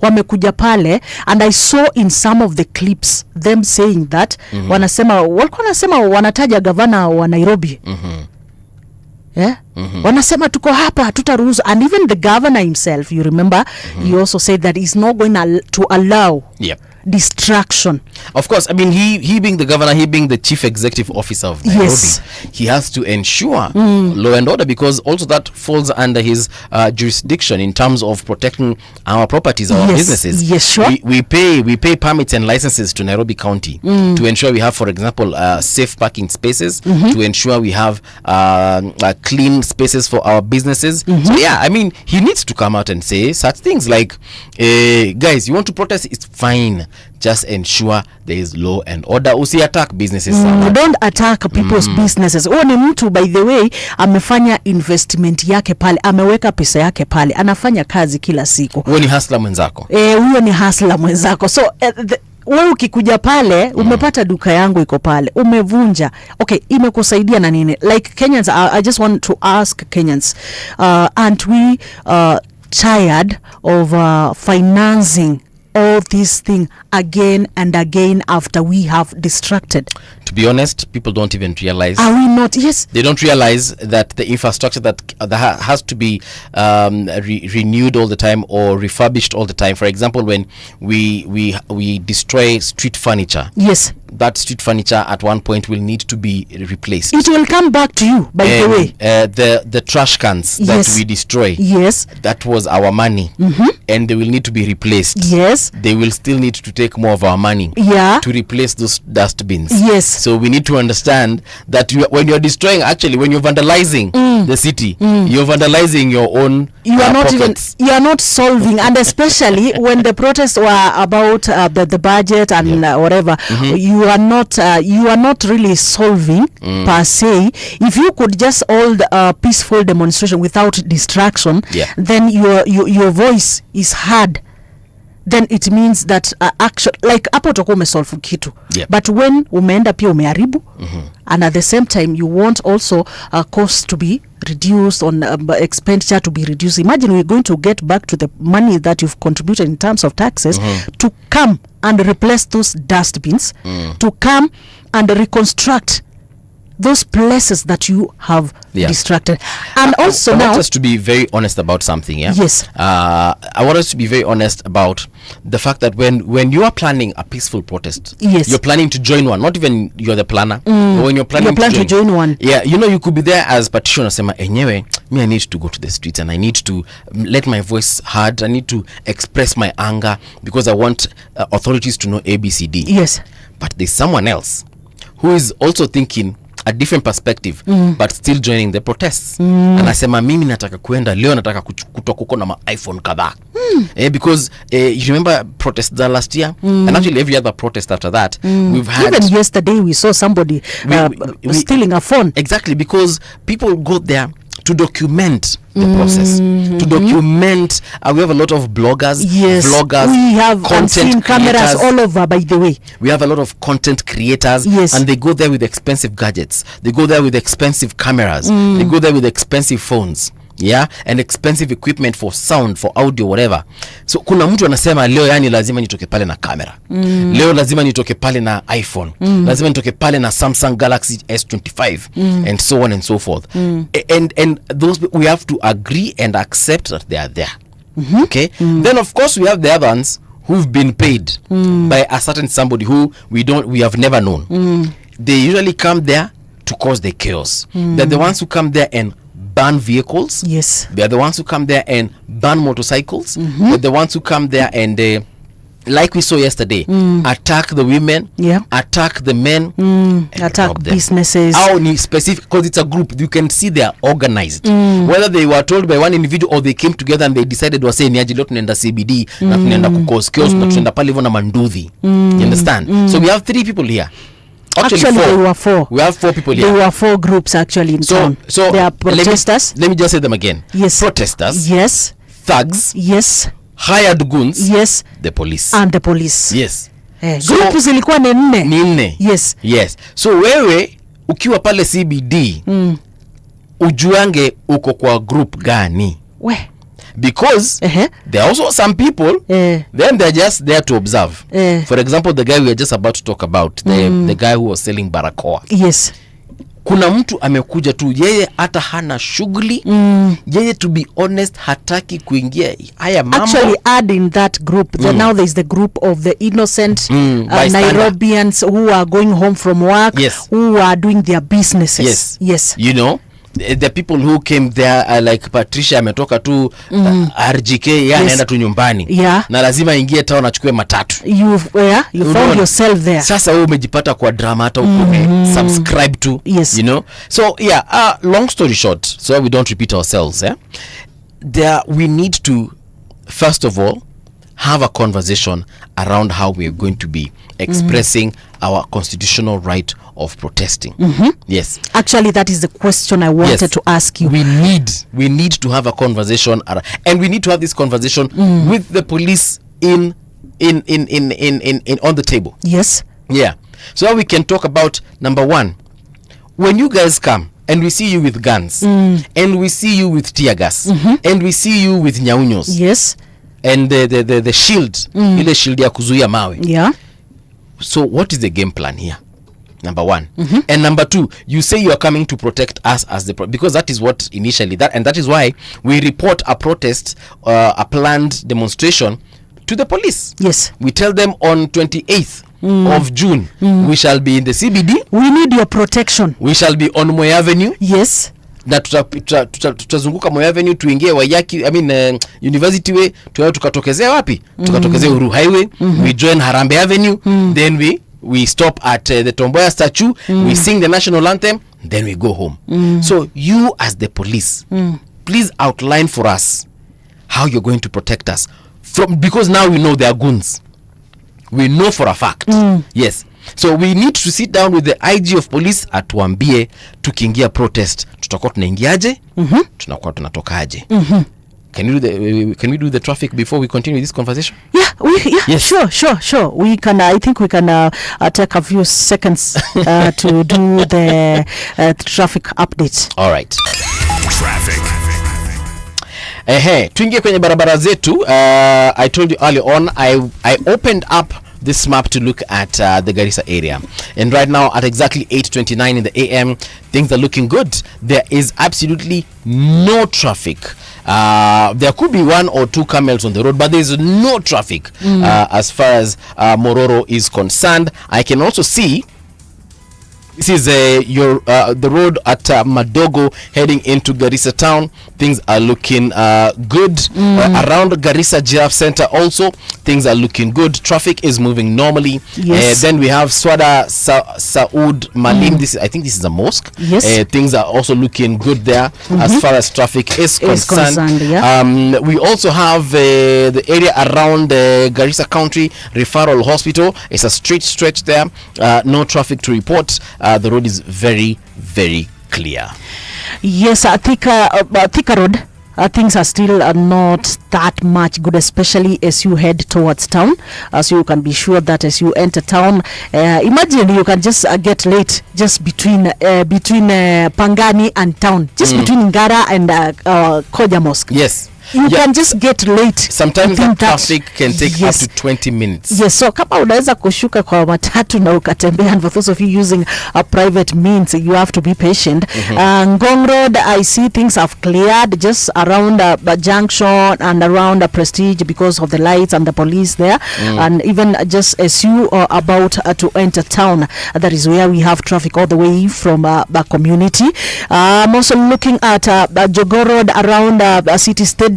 Speaker 2: Wamekuja pale, and I saw in some of the clips them saying that walikuwa wanasema wanataja governor wa Nairobi. Yeah? Wanasema tuko hapa tutaruhusu, and even the governor himself, you remember, he also said that he's not going to allow distraction.
Speaker 1: Of course, I mean, he being the governor, he being the chief executive officer of Nairobi,
Speaker 2: yes,
Speaker 1: he has to ensure law and order, because also that falls under his jurisdiction in terms of protecting our properties, our businesses.
Speaker 2: Yes, sure.
Speaker 1: We pay permits and licenses to Nairobi County to ensure we have, for example, safe parking spaces, to ensure we have clean spaces for our businesses. So yeah, I mean, he needs to come out and say such things like, guys, you want to protest, it's fine, just ensure there is law and order. Usi attack businesses.
Speaker 2: Don't attack people's businesses. Ni mtu, by the way, amefanya investment yake pale, ameweka pesa yake pale, anafanya kazi kila siku.
Speaker 1: Huyo ni hustler mwenzako.
Speaker 2: Huyo ni hustler mwenzako. So wewe ukikuja pale, umepata duka yangu iko pale, umevunja. Okay, imekusaidia na nini? Like Kenyans, I just want to ask Kenyans, aren't we tired of financing all these things again and again after we have distracted?
Speaker 1: To be honest, people don't even realize.
Speaker 2: Are we not? Yes.
Speaker 1: They don't realize that the infrastructure that has to be renewed all the time or refurbished all the time. For example, when we destroy street furniture.
Speaker 2: Yes.
Speaker 1: That street furniture at one point will need to be replaced.
Speaker 2: It will come back to you, by the way.
Speaker 1: The trash cans that we destroy.
Speaker 2: Yes.
Speaker 1: That was our money. And they will need to be replaced.
Speaker 2: Yes.
Speaker 1: They will still need to take more of our money.
Speaker 2: Yeah.
Speaker 1: To replace those dustbins.
Speaker 2: Yes.
Speaker 1: So we need to understand that when you're destroying, actually, when you're vandalizing the city, you're vandalizing your own.
Speaker 2: You are not
Speaker 1: pockets.
Speaker 2: you are not solving, and especially when the protests were about the budget and whatever, you are not really solving per se. If you could just hold a peaceful demonstration without distraction, then your voice is heard. Then it means that action, like hapo utakuwa umesolve kitu, but when umeenda pia umeharibu, and at the same time you want also cost to be reduced, on expenditure to be reduced. Imagine we're going to get back to the money that you've contributed in terms of taxes to come and replace those dustbins, to come and reconstruct those places that you have distracted. And also
Speaker 1: I
Speaker 2: now,
Speaker 1: want us to be very honest about something. Yeah.
Speaker 2: Yes.
Speaker 1: I want us to be very honest about the fact that when you are planning a peaceful protest,
Speaker 2: Yes.
Speaker 1: you're planning to join one. Not even you're the planner. But when you're planning
Speaker 2: to join one.
Speaker 1: Yeah, you know, you could be there as petitioner, sema enyewe, me I need to go to the streets and I need to let my voice heard. I need to express my anger because I want authorities to know ABCD.
Speaker 2: yes,
Speaker 1: But there's someone else who is also thinking a different perspective but still joining the protests. Anasema mimi nataka kuenda leo, nataka kutoka huko na ma iPhone kadhaa. Because you remember protests last year and actually every other protest after that we've had.
Speaker 2: even yesterday we saw somebody stealing a phone.
Speaker 1: Exactly, because people go there to document the process, to document. We have a lot of bloggers, vloggers,
Speaker 2: we have
Speaker 1: content
Speaker 2: cameras
Speaker 1: creators.
Speaker 2: all over, by the way.
Speaker 1: We have a lot of content creators,
Speaker 2: Yes.
Speaker 1: and they go there with expensive gadgets. They go there with expensive cameras. They go there with expensive phones. Yeah, and expensive equipment for sound, for audio, whatever. So kuna mtu anasema leo yani lazima nitoke pale na kamera. Leo lazima nitoke pale na iPhone. Lazima nitoke pale na Samsung Galaxy S25 and so on and so forth. And those we have to agree and accept that they are there. Okay? Then of course we have the other ones who've been paid by a certain somebody who we have never known. They usually come there to cause the chaos. They're the ones who come there and burn vehicles.
Speaker 2: Yes.
Speaker 1: They are the ones who come there and burn motorcycles. They're the ones who come there and like we saw yesterday, attack the women, attack the men, and
Speaker 2: Attack
Speaker 1: rob them.
Speaker 2: businesses.
Speaker 1: How ni specific, because it's a group. You can see they are organized. Whether they were told by one individual or they came together and they decided wase ni aje leo tunaenda CBD na tunaenda kukos chaos na tunaenda pale hivyo na manduthi. You understand? So we have 3 people here.
Speaker 2: Actually, there were 4.
Speaker 1: We have 4 people here.
Speaker 2: There were 4 groups actually in town.
Speaker 1: So
Speaker 2: there are protesters.
Speaker 1: Let me just say them again.
Speaker 2: Yes.
Speaker 1: Protesters.
Speaker 2: Yes.
Speaker 1: Thugs.
Speaker 2: Yes.
Speaker 1: Hired goons.
Speaker 2: Yes.
Speaker 1: The police.
Speaker 2: And the police.
Speaker 1: Yes.
Speaker 2: Group zilikuwa ni 4.
Speaker 1: Ni 4.
Speaker 2: Yes.
Speaker 1: Yes. So wewe ukiwa pale CBD ujuange uko kwa group gani? Because there are also some people then they're just there to observe. For example, the guy we are just about to talk about, the guy who was selling barakoa.
Speaker 2: Yes.
Speaker 1: Kuna mtu amekuja tu, yeye hata hana shughuli, yeye to be honest hataki kuingia haya mambo.
Speaker 2: Actually add in that group, now there is the group of the innocent Nairobians who are going home from work, who are doing their businesses. Yes.
Speaker 1: You know, the people who came there like Patricia ametoka tu RGK, yeye anaenda tu nyumbani. Na lazima ingie town achukue matatu.
Speaker 2: You found yourself there.
Speaker 1: Sasa wewe umejipata kwa drama hata ukume subscribe to, you know. So long story short, so we don't repeat ourselves, we need to first of all have a conversation around how we are going to be expressing our constitutional right of protesting. Yes.
Speaker 2: Actually, that is the question I wanted to ask you.
Speaker 1: We need to have a conversation, and we need to have this conversation with the police in on the table.
Speaker 2: Yes.
Speaker 1: Yeah. So we can talk about number 1. When you guys come and we see you with guns and we see you with tear gas and we see you with nyaunyos.
Speaker 2: Yes.
Speaker 1: And the shield, ile shield ya kuzuia mawe.
Speaker 2: Yeah.
Speaker 1: So what is the game plan here? Number 1. And number 2, you say you are coming to protect us as because that is what initially and that is why we report a protest, a planned demonstration to the police.
Speaker 2: Yes.
Speaker 1: We tell them on 28th of June we shall be in the CBD.
Speaker 2: We need your protection.
Speaker 1: We shall be on Moi Avenue.
Speaker 2: Yes.
Speaker 1: Na tutazunguka Moi Avenue tuingie Waiyaki, University Way, tukatokezea wapi? Tukatokezea Uhuru Highway, we join Harambee Avenue, then we stop at the Tomboya statue, we sing the national anthem, then we go home. So you as the police, please outline for us how you're going to protect us because now we know they are goons. We know for a fact. Yes. So we need to sit down with the IG of police atuambie tukiingia protest tutakuwa tunaingiaje, tunakuwa tunatokaje. Can we do the traffic before we continue this conversation?
Speaker 2: Yes. Sure. We can. I think we can take a few seconds to do the traffic updates.
Speaker 1: All right.
Speaker 3: Traffic.
Speaker 1: Tuingie kwenye barabara zetu. I told you early on I opened up this map to look at the Garissa area. And right now at exactly 8:29 in the AM, things are looking good. There is absolutely no traffic. There could be one or two camels on the road, but there is no traffic as far as Mororo is concerned. I can also see this is the road at Madogo heading into Garissa town. Things are looking good. Around Garissa Giraffe Center also, things are looking good. Traffic is moving normally.
Speaker 2: Yes.
Speaker 1: Then we have Swada Saud Malim. I think this is a mosque.
Speaker 2: Yes.
Speaker 1: Things are also looking good there as far as traffic is concerned.
Speaker 2: yeah.
Speaker 1: We also have the area around Garissa County Referral Hospital. It's a straight stretch there. No traffic to report. The road is very, very clear.
Speaker 2: Yes, Thika Road. Things are still not that much good, especially as you head towards town. So you can be sure that as you enter town, imagine you can just get late just between Pangani and town, just between Ngara and Koja Mosque.
Speaker 1: Yes.
Speaker 2: You can just get late.
Speaker 1: Sometimes the traffic can take up to 20 minutes.
Speaker 2: Yes, so kama unaweza kushuka kwa matatu na ukatembea, and for those of you using a private means, you have to be patient. Ngong Road, I see things have cleared just around Junction and around Prestige because of the lights and the police there. And even just as you are about to enter town, that is where we have traffic all the way from the community. I'm also looking at Jogoo Road around City Stadium.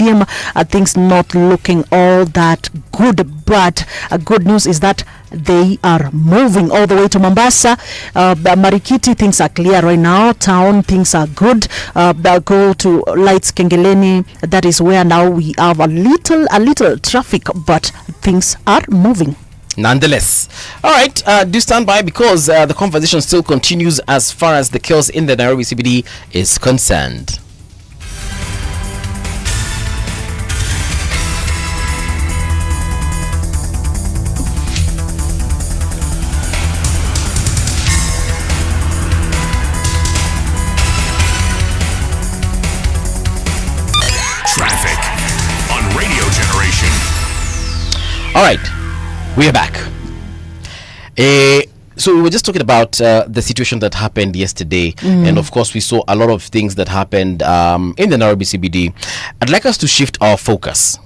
Speaker 2: Things not looking all that good, but good news is that they are moving all the way to Mombasa. Marikiti, things are clear right now. Town, things are good. Go to Lights Kengeleni. That is where now we have a little traffic, but things are moving.
Speaker 1: Nonetheless, all right, do stand by because the conversation still continues as far as the chaos in the Nairobi CBD is concerned.
Speaker 3: Traffic on Radio Generation.
Speaker 1: All right, we are back. So we were just talking about the situation that happened yesterday, and of course we saw a lot of things that happened in the Nairobi CBD. I'd like us to shift our focus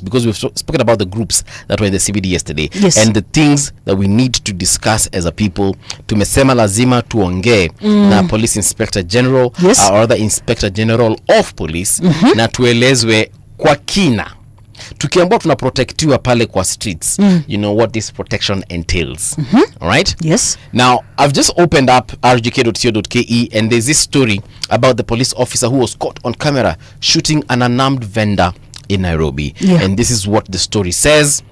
Speaker 1: because we've spoken about the groups that were in the CBD yesterday.
Speaker 2: Yes.
Speaker 1: And the things that we need to discuss as a people. Tumesema lazima tuongee na Police Inspector General,
Speaker 2: Yes.
Speaker 1: or other Inspector General of Police, na tuelezwe kwa kina. Tukiambiwa tunaprotectiwa pale kwa streets, you know what this protection entails. All right?
Speaker 2: Yes.
Speaker 1: Now, I've just opened up rgk.co.ke, and there's this story about the police officer who was caught on camera shooting an unarmed vendor in Nairobi.
Speaker 2: Yeah.
Speaker 1: And this is what the story says.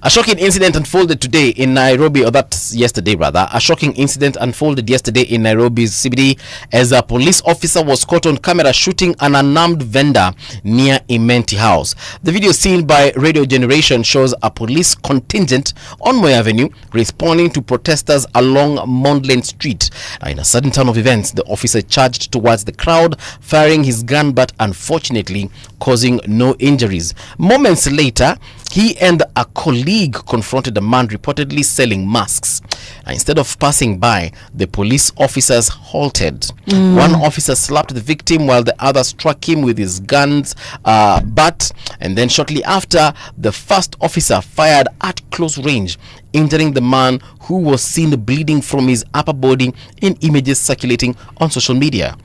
Speaker 1: A shocking incident unfolded today in Nairobi, or that's yesterday rather. A shocking incident unfolded yesterday in Nairobi's CBD as a police officer was caught on camera shooting an unarmed vendor near Imenti House. The video seen by Radio Generation shows a police contingent on Moi Avenue responding to protesters along Mondlane Street. In a sudden turn of events, the officer charged towards the crowd, firing his gun but unfortunately causing no injuries. Moments later, he and a colleague confronted a man reportedly selling masks. Instead of passing by, the police officers halted. One officer slapped the victim while the other struck him with his gun's butt. And then shortly after, the first officer fired at close range, injuring the man who was seen bleeding from his upper body in images circulating on social media.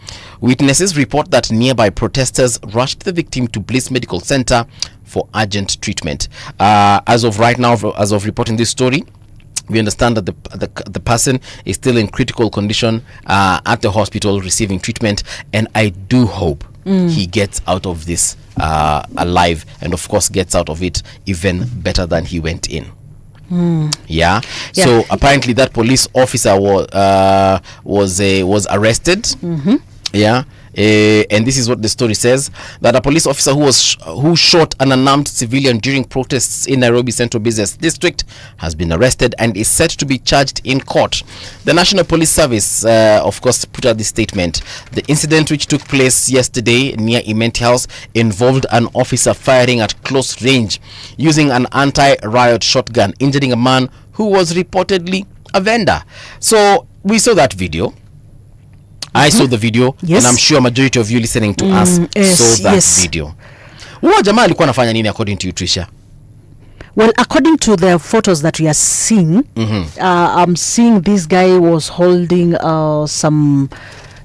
Speaker 1: Witnesses report that nearby protesters rushed the victim to Bliss Medical Center for urgent treatment. As of right now, as of reporting this story, we understand that the person is still in critical condition at the hospital receiving treatment, and I do hope he gets out of this alive, and of course gets out of it even better than he went in. Yeah. So apparently that police officer was arrested. Yeah, And this is what the story says, that a police officer who shot an unarmed civilian during protests in Nairobi Central Business District has been arrested and is set to be charged in court. The National Police Service, of course, put out this statement. The incident, which took place yesterday near Imenti House, involved an officer firing at close range using an anti-riot shotgun, injuring a man who was reportedly a vendor. So we saw that video. I saw the video,
Speaker 2: Yes.
Speaker 1: and I'm sure majority of you listening to us saw that video. Huyo jamaa alikuwa anafanya nini according to you, Tricia?
Speaker 2: Well, according to the photos that we are seeing, I'm seeing this guy was holding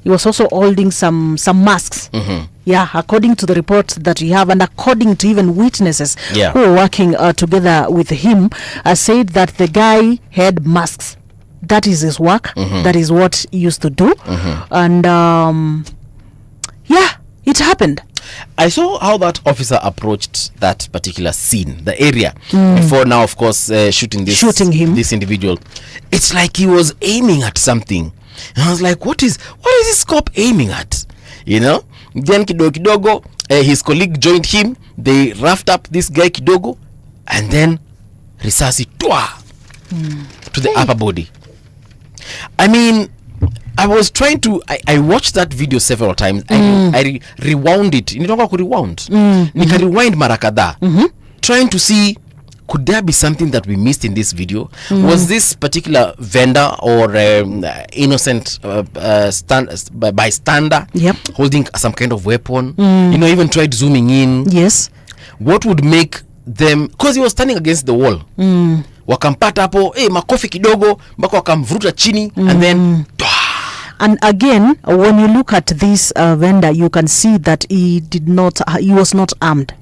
Speaker 2: he was also holding some masks. Yeah, according to the report that we have, and according to even witnesses
Speaker 1: Yeah.
Speaker 2: who were working together with him, said that the guy had masks. That is his work. That is what he used to do. And yeah, it happened.
Speaker 1: I saw how that officer approached that particular scene, the area, before now, of course, shooting
Speaker 2: him.
Speaker 1: this individual. It's like he was aiming at something. And I was like, what is this cop aiming at? You know? Then kidogo, his colleague joined him. They roughed up this guy kidogo, and then risasi to the upper body. I mean, I was trying to I watched that video several times. I rewound it. Nitoka ku rewound. Nika rewind mara kadhaa. Trying to see, could there be something that we missed in this video? Was this particular vendor or innocent bystander holding some kind of weapon? You know, even tried zooming in.
Speaker 2: Yes.
Speaker 1: What would make them, because he was standing against the wall, wakampata hapo makofi kidogo mpaka wakamvuruta chini, and then
Speaker 2: and again, when you look at this vendor, you can see that he was not armed.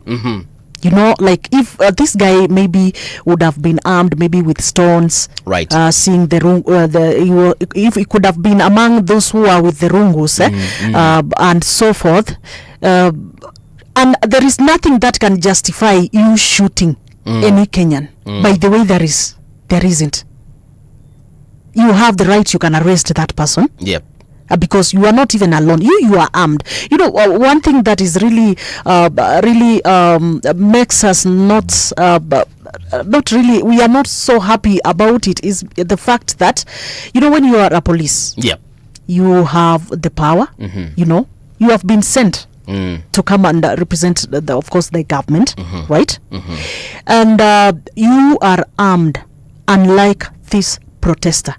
Speaker 2: You know, like if this guy maybe would have been armed, maybe with stones,
Speaker 1: right?
Speaker 2: Seeing the if he could have been among those who are with the rungus, and so forth, and there is nothing that can justify you shooting any Kenyan. By the way, there isn't. You have the right, you can arrest that person.
Speaker 1: Yep.
Speaker 2: Because you are not even alone. You are armed. You know, one thing that is really makes us not really, we are not so happy about it, is the fact that, you know, when you are a police, you have the power. You know, you have been sent to come and represent of course the government, right? And you are armed, unlike this protester.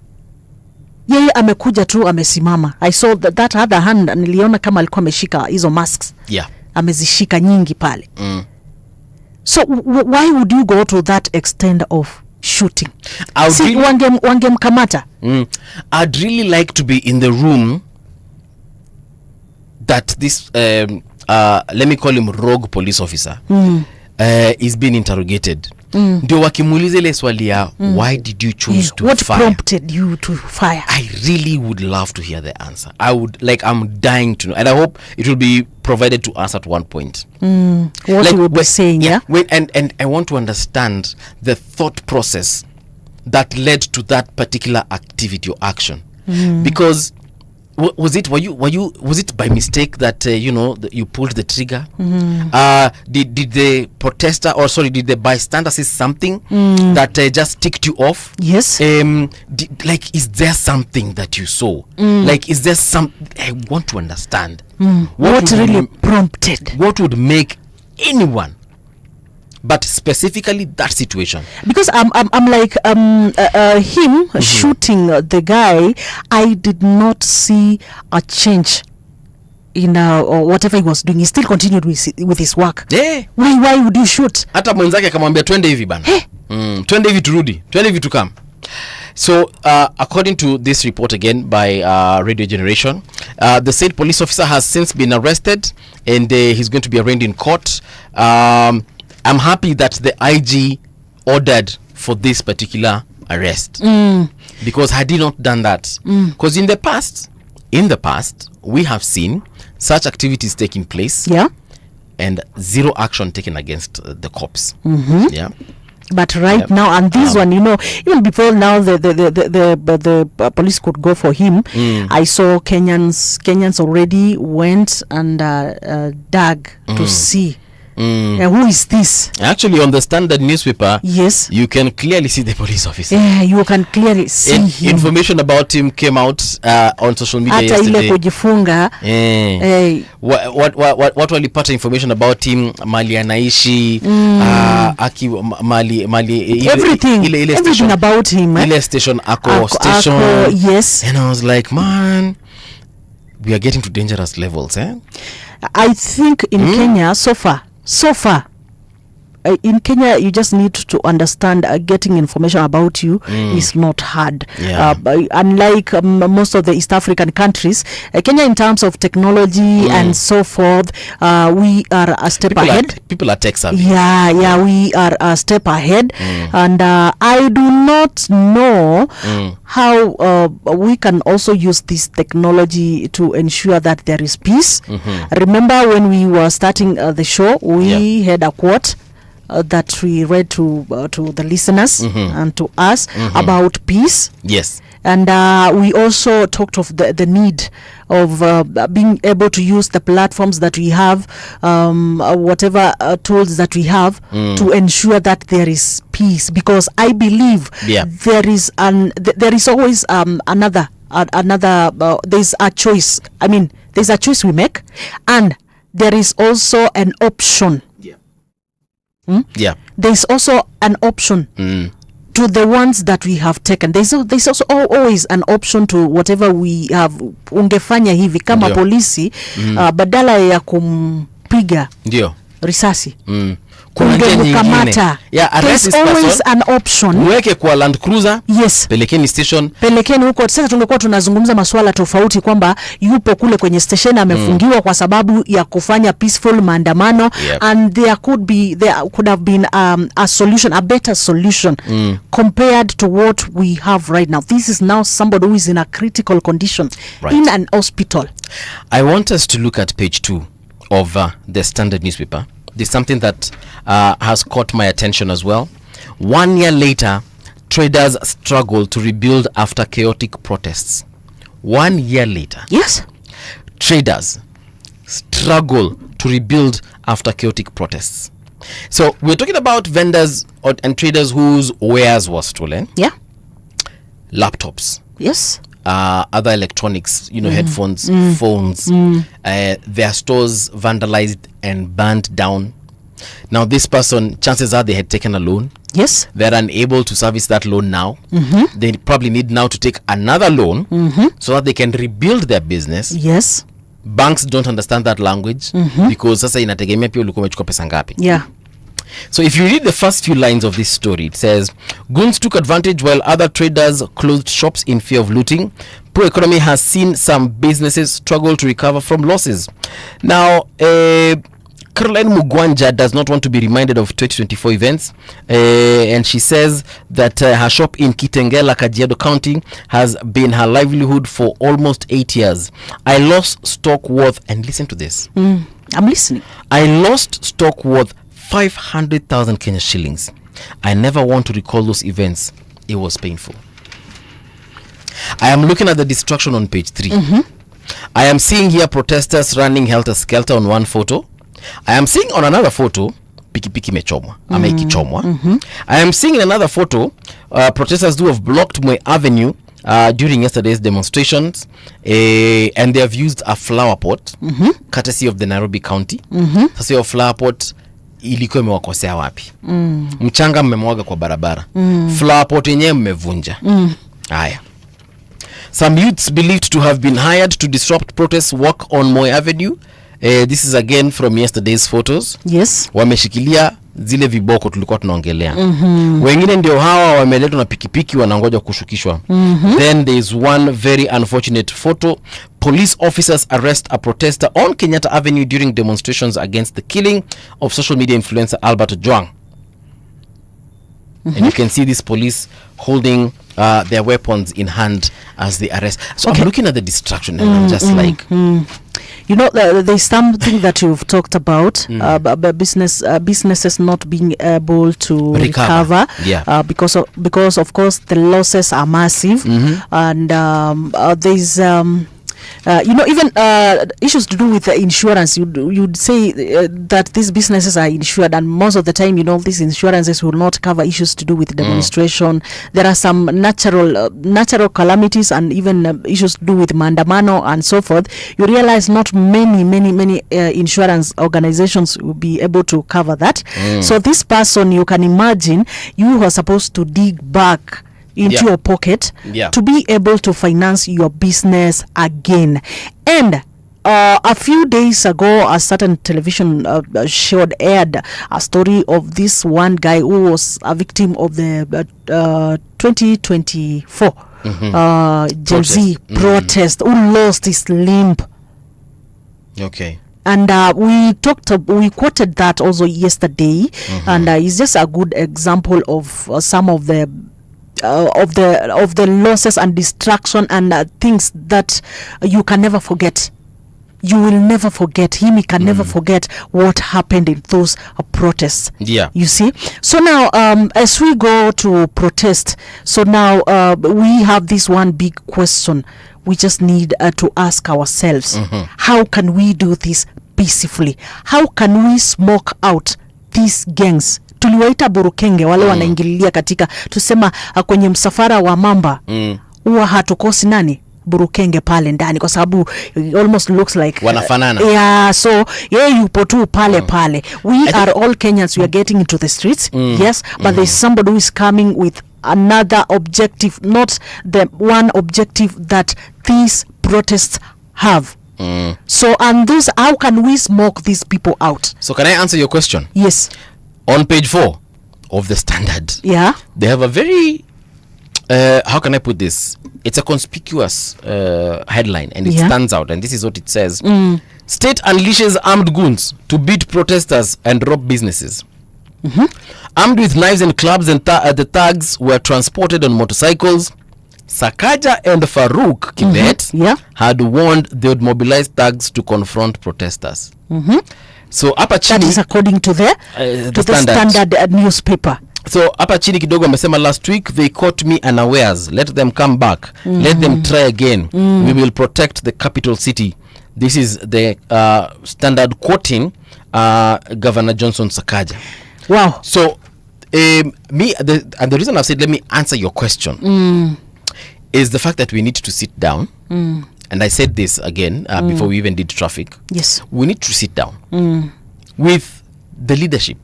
Speaker 2: Yeye amekuja tu amesimama. I saw that other hand, niliona kama alikuwa ameshika hizo masks. Amezishika nyingi pale. So why would you go to that extent of shooting? Wangemkamata.
Speaker 1: I'd really like to be in the room that this let me call him rogue police officer is being interrogated. Ndio wakimuuliza ile swali ya why did you choose to
Speaker 2: what
Speaker 1: fire?
Speaker 2: What prompted you to fire?
Speaker 1: I really would love to hear the answer. I'm dying to know, and I hope it will be provided to us at one point.
Speaker 2: What you would be saying,
Speaker 1: and I want to understand the thought process that led to that particular activity or action, because was it by mistake that you pulled the trigger? Did the protester, or sorry, did the bystander say something that just ticked you off?
Speaker 2: Yes.
Speaker 1: Is there something that you saw? Like, is there some? I want to understand
Speaker 2: what really prompted.
Speaker 1: What would make anyone, but specifically that situation?
Speaker 2: Because I'm like him shooting the guy, I did not see a change in or whatever he was doing. He still continued with his work. Why would you shoot?
Speaker 1: Hata mwenzake akamwambia twende hivi bana. Twende hivi turudi, twende hivi tukam. So according to this report again by Radio Generation, the said police officer has since been arrested, and he's going to be arraigned in court. I'm happy that the IG ordered for this particular arrest, because had he not done that, because in the past we have seen such activities taking place, and zero action taken against the cops.
Speaker 2: But right now, and this one, even before now, the police could go for him. I saw Kenyans already went and dug to see who is this.
Speaker 1: Actually, on the Standard newspaper,
Speaker 2: yes,
Speaker 1: you can clearly see the police officer.
Speaker 2: Yeah, you can clearly see him.
Speaker 1: Information about him came out on social media
Speaker 2: Hata ile
Speaker 1: yesterday.
Speaker 2: kujifunga.
Speaker 1: What walipata information about him, mali anaishi, mali
Speaker 2: everything,
Speaker 1: ile
Speaker 2: everything
Speaker 1: station,
Speaker 2: about him.
Speaker 1: ile station station.
Speaker 2: Yes.
Speaker 1: And I was like, man, we are getting to dangerous levels,
Speaker 2: I think in Kenya so far in Kenya, you just need to understand getting information about you is not hard.
Speaker 1: Yeah.
Speaker 2: Unlike most of the East African countries, Kenya in terms of technology and so forth, we are a step ahead.
Speaker 1: People are tech savvy.
Speaker 2: Yeah, we are a step ahead. And I do not know how we can also use this technology to ensure that there is peace. Remember when we were starting the show, we had a quote that we read to the listeners and to us about peace.
Speaker 1: Yes.
Speaker 2: And we also talked of the need of being able to use the platforms that we have, whatever tools that we have, to ensure that there is peace. Because I believe there is always another. There's a choice. I mean, there's a choice we make, and there is also an option.
Speaker 1: Yeah.
Speaker 2: There's also an option to the ones that we have taken. There's also always an option to whatever we have. Ungefanya hivi kama polisi badala ya kumpiga risasi.
Speaker 1: Ungemkamata.
Speaker 2: There's always an option.
Speaker 1: Mweke kwa Land Cruiser.
Speaker 2: Yes.
Speaker 1: Pelekeni station.
Speaker 2: Pelekeni huko. Sasa tungekuwa tunazungumza masuala tofauti kwamba yupo kule kwenye station amefungiwa kwa sababu ya kufanya peaceful maandamano. And there could have been a solution, a better solution compared to what we have right now. This is now somebody who is in a critical condition in an hospital.
Speaker 1: I want us to look at page 2 of the Standard newspaper. There's something that has caught my attention as well. 1 year later, traders struggle to rebuild after chaotic protests. 1 year later.
Speaker 2: Yes.
Speaker 1: Traders struggle to rebuild after chaotic protests. So we're talking about vendors and traders whose wares were stolen.
Speaker 2: Yeah.
Speaker 1: Laptops.
Speaker 2: Yes.
Speaker 1: Other electronics, headphones, phones, their stores vandalized and burned down. Now this person, chances are they had taken a loan.
Speaker 2: Yes.
Speaker 1: They're unable to service that loan now. They probably need now to take another loan so that they can rebuild their business.
Speaker 2: Yes.
Speaker 1: Banks don't understand that language because sasa inategemea pia ulikuwa umechukua pesa ngapi.
Speaker 2: Yeah.
Speaker 1: So if you read the first few lines of this story, it says, goons took advantage while other traders closed shops in fear of looting. Poor economy has seen some businesses struggle to recover from losses. Now, Caroline Mugwanja does not want to be reminded of 2024 events, and she says that her shop in Kitengela, Kajiado County has been her livelihood for almost 8 years. I lost stock worth, and listen to this.
Speaker 2: I'm listening.
Speaker 1: I lost stock worth 500,000 Kenya shillings. I never want to recall those events. It was painful. I am looking at the destruction on page 3. I am seeing here protesters running helter-skelter on one photo. I am seeing on another photo pikipiki mechomwa ama ikichomwa. I am seeing in another photo protesters who have blocked Moi Avenue during yesterday's demonstrations, and they have used a flower pot courtesy of the Nairobi County. Sasa hiyo flower pot ilikuwa imewakosea wapi? Mchanga mmemwaga kwa barabara. Flower pot yenyewe mmevunja. Haya. Some youths believed to have been hired to disrupt protests work on Moi Avenue. This is again from yesterday's photos.
Speaker 2: Yes.
Speaker 1: Wameshikilia zile viboko tulikuwa tunaongelea. Wengine ndio hawa wameletwa na pikipiki wanangoja kushukishwa. Then there is one very unfortunate photo. Police officers arrest a protester on Kenyatta Avenue during demonstrations against the killing of social media influencer Albert Ojwang. And you can see this police holding their weapons in hand as they arrest. So I'm looking at the destruction and I'm just like...
Speaker 2: You know, there's something that you've talked about about businesses not being able to recover because of course the losses are massive, and there's you know, even issues to do with insurance. You'd say that these businesses are insured, and most of the time, you know, these insurances will not cover issues to do with demonstration. There are some natural calamities and even issues to do with mandamano and so forth. You realize not many insurance organizations will be able to cover that. So this person, you can imagine, you are supposed to dig back into your pocket to be able to finance your business again. And a few days ago, a certain television aired a story of this one guy who was a victim of the 2024 Gen Z protest, who lost his limb.
Speaker 1: Okay.
Speaker 2: And we quoted that also yesterday, and it's just a good example of some of the losses and destruction and things that you can never forget. You will never forget him. He can never forget what happened in those protests. You see. So now, as we go to protest, so now we have this one big question. We just need to ask ourselves: how can we do this peacefully? How can we smoke out these gangs? Tuliwaita burukenge wale wanaingililia katika tusema kwenye msafara wa mamba huwa hatukosi nani burukenge pale ndani, kwa sababu almost looks like
Speaker 1: wanafanana.
Speaker 2: So yupo tu pale. We are all Kenyans, we are getting into the streets, yes, but there's somebody who is coming with another objective, not the one objective that these protests have. So, and those, how can we smoke these people out?
Speaker 1: So can I answer your question?
Speaker 2: Yes.
Speaker 1: On page 4 of the Standard, they have a very how can I put this? It's a conspicuous headline, and it stands out, and this is what it says: State unleashes armed goons to beat protesters and rob businesses. Armed with knives and clubs, and the thugs were transported on motorcycles. Sakaja and Farouk Kibet had warned they would mobilize thugs to confront protesters. So hapa chini,
Speaker 2: that is according to the Standard newspaper.
Speaker 1: So hapa chini kidogo amesema, last week they caught me unawares, let them come back, let them try again, we will protect the capital city. This is the Standard quoting Governor Johnson Sakaja.
Speaker 2: Wow.
Speaker 1: So and the reason I've said let me answer your question is the fact that we need to sit down. And I said this again before we even did traffic.
Speaker 2: Yes.
Speaker 1: We need to sit down with the leadership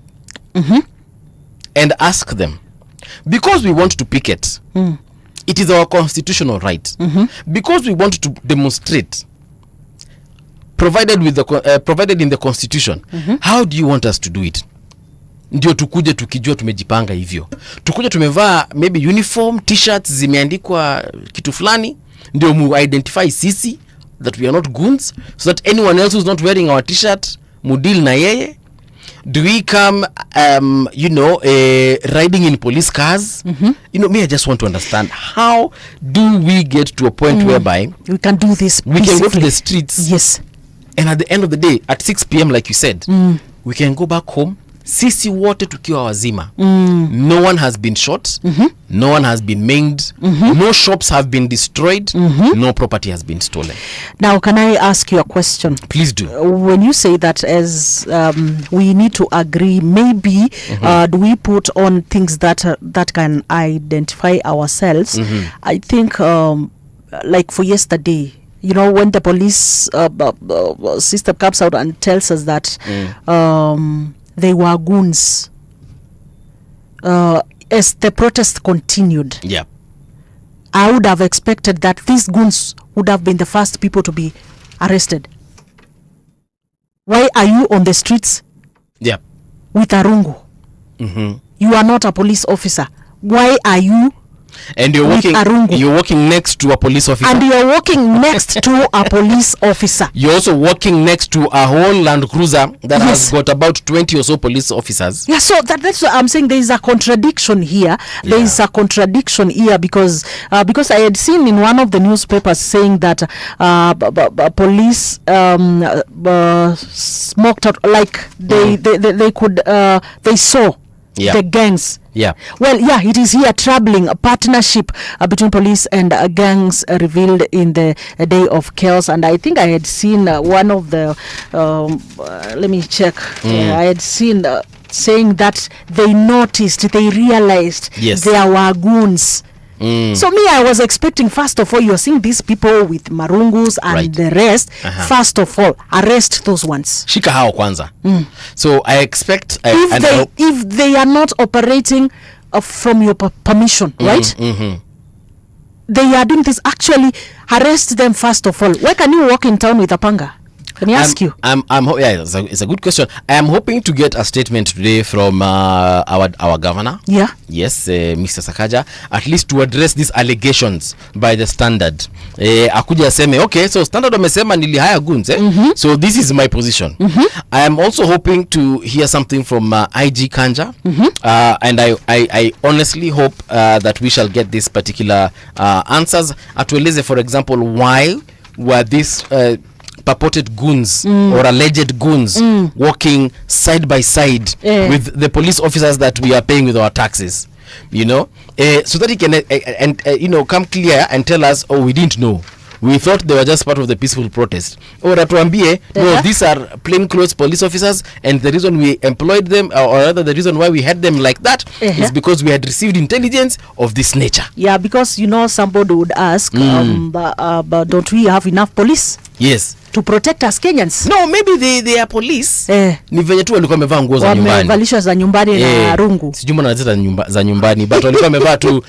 Speaker 1: and ask them, because we want to picket, it is our constitutional right. Because we want to demonstrate, provided in the constitution, how do you want us to do it? Ndio tukuje tukijua tumejipanga hivyo. Tukuje tumevaa maybe uniform, t-shirts zimeandikwa kitu fulani, ndio mu identify sisi that we are not goons, so that anyone else who's not wearing our t-shirt mudil na yeye. Do we come riding in police cars? You know, me, I just want to understand, how do we get to a point whereby
Speaker 2: we can do this
Speaker 1: peacefully? We can go to the streets,
Speaker 2: yes,
Speaker 1: and at the end of the day at 6 p.m. like you said, we can go back home sisi wote tukiwa wazima. No one has been shot, no one has been maimed, no shops have been destroyed, no property has been stolen.
Speaker 2: Now, can I ask you a question?
Speaker 1: Please do.
Speaker 2: When you say that, as we need to agree, maybe do we put on things that can identify ourselves? I think like for yesterday, you know, when the police system comes out and tells us that they were goons as the protest continued.
Speaker 1: Yeah,
Speaker 2: I would have expected that these goons would have been the first people to be arrested. Why are you on the streets?
Speaker 1: Yeah,
Speaker 2: with a rungu? You are not a police officer. Why are you
Speaker 1: And you're
Speaker 2: with
Speaker 1: walking,
Speaker 2: Arungu.
Speaker 1: you're walking next to a police officer.
Speaker 2: And you're walking next to a police officer.
Speaker 1: You're also walking next to a whole Land Cruiser that has
Speaker 2: Yes.
Speaker 1: got about 20 or so police officers.
Speaker 2: Yeah, so that's what I'm saying. There is a contradiction here. There is a contradiction here because I had seen in one of the newspapers saying that police smoked out, like they could they saw
Speaker 1: Yeah.
Speaker 2: the gangs.
Speaker 1: Yeah.
Speaker 2: Well, yeah, it is here troubling a partnership between police and gangs revealed in the day of chaos. And I think I had seen one of the, let me check. I had seen saying that they noticed, they realized
Speaker 1: Yes.
Speaker 2: there were goons. So me, I was expecting, first of all, you're seeing these people with marungus and
Speaker 1: Right.
Speaker 2: the rest. First of all, arrest those ones.
Speaker 1: Shika hao kwanza. So I expect and I hope-
Speaker 2: If they are not operating from your permission, right? They are doing this. Actually, arrest them first of all. Why can you walk in town with a panga? Let me ask you.
Speaker 1: Yeah, it's a good question. I am hoping to get a statement today from our governor.
Speaker 2: Yeah.
Speaker 1: Yes, Mr. Sakaja, at least to address these allegations by the Standard. Akuja aseme, okay, so Standard wamesema nilihire goons, so this is my position. I am also hoping to hear something from IG Kanja, and I honestly hope that we shall get this particular answers. Atueleze, for example, why were these purported goons or alleged goons walking side by side with the police officers that we are paying with our taxes, so that he can come clear and tell us, oh, we didn't know, we thought they were just part of the peaceful protest, or atuambie no, these are plainclothes police officers, and the reason we employed them, or rather the reason why we had them like that, is because we had received intelligence of this nature.
Speaker 2: Yeah, because somebody would ask, but don't we have enough police?
Speaker 1: Yes.
Speaker 2: To protect us Kenyans.
Speaker 1: No, maybe they are police. Ni venye tu walikuwa wamevaa nguo za nyumbani.
Speaker 2: Wamevalisha za nyumbani na rungu.
Speaker 1: Sijui mbona wanazita za nyumbani, but walikuwa wamevaa tu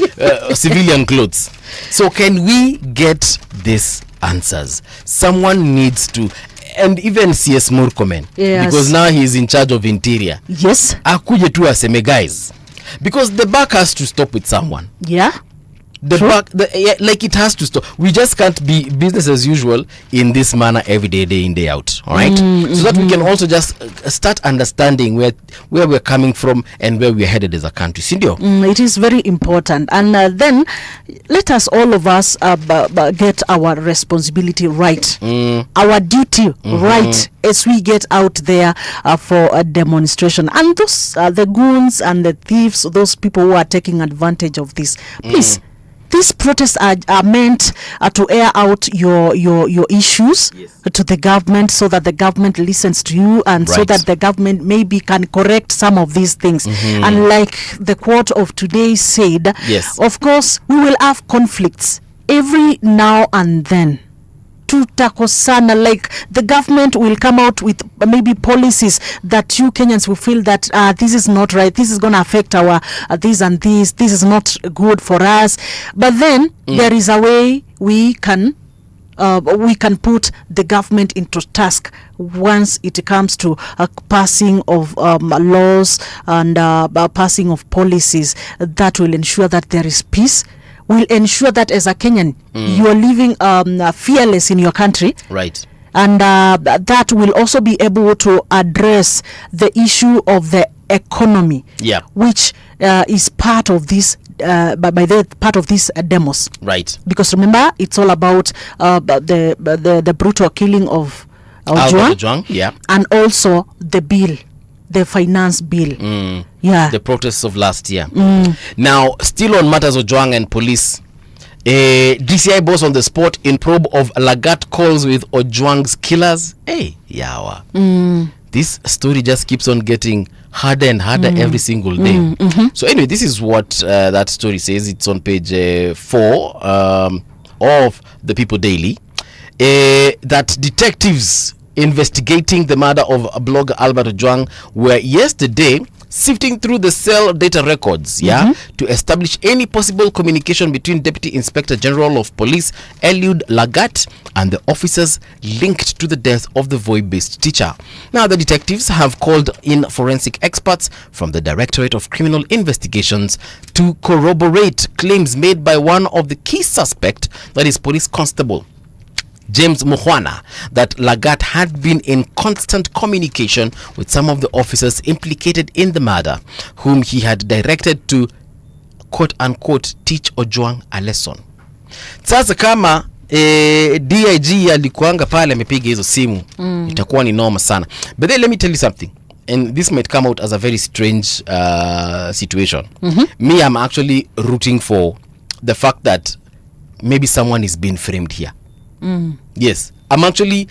Speaker 1: civilian clothes. So can we get these answers? Someone needs to, and even CS Murkomen, because now he is in charge of interior.
Speaker 2: Yes.
Speaker 1: Akuje tu aseme, guys, because the buck has to stop with someone.
Speaker 2: Yeah.
Speaker 1: Like it has to stop. We just can't be business as usual in this manner every day in, day out. All right, so that we can also just start understanding where we're coming from and where we're headed as a country. Sindio?
Speaker 2: It is very important, and then let us all of us get our responsibility right, our duty right as we get out there for a demonstration. And those the goons and the thieves, those people who are taking advantage of this, please. These protests are meant to air out your issues to the government, so that the government listens to you, and so that the government maybe can correct some of these things. And like the quote of today said, of course, we will have conflicts every now and then. Tutakosana, like the government will come out with maybe policies that you Kenyans will feel that this is not right, this is going to affect our this and this is not good for us, but then there is a way we can put the government into task once it comes to passing of laws and passing of policies that will ensure that there is peace, will ensure that as a Kenyan you are living fearless in your country,
Speaker 1: right? And
Speaker 2: that will also be able to address the issue of the economy, which is part of this part of this demos,
Speaker 1: right?
Speaker 2: Because remember, it's all about the brutal killing of Ojwang, and also the bill, the finance bill, the
Speaker 1: protests of last year. Now, still on matters of Ojwang and police, DCI boss on the spot in probe of Lagat calls with Ojwang's killers. Hey, yawa. This story just keeps on getting harder and harder every single day. So anyway, this is what that story says. It's on page 4 of the People Daily. That detectives investigating the murder of blogger Albert Ojwang were yesterday sifting through the cell data records, to establish any possible communication between Deputy Inspector General of Police Eliud Lagat and the officers linked to the death of the Voi-based teacher. Now, the detectives have called in forensic experts from the Directorate of Criminal Investigations to corroborate claims made by one of the key suspects, that is Police Constable James Muhwana, that Lagat had been in constant communication with some of the officers implicated in the murder, whom he had directed to quote-unquote teach Ojwang a lesson. Sasa kama DIG alikuanga pale amepiga hizo simu, itakuwa ni noma sana. But then let me tell you something, and this might come out as a very strange situation. Me, I'm actually rooting for the fact that maybe someone is being framed here. Yes, I'm actually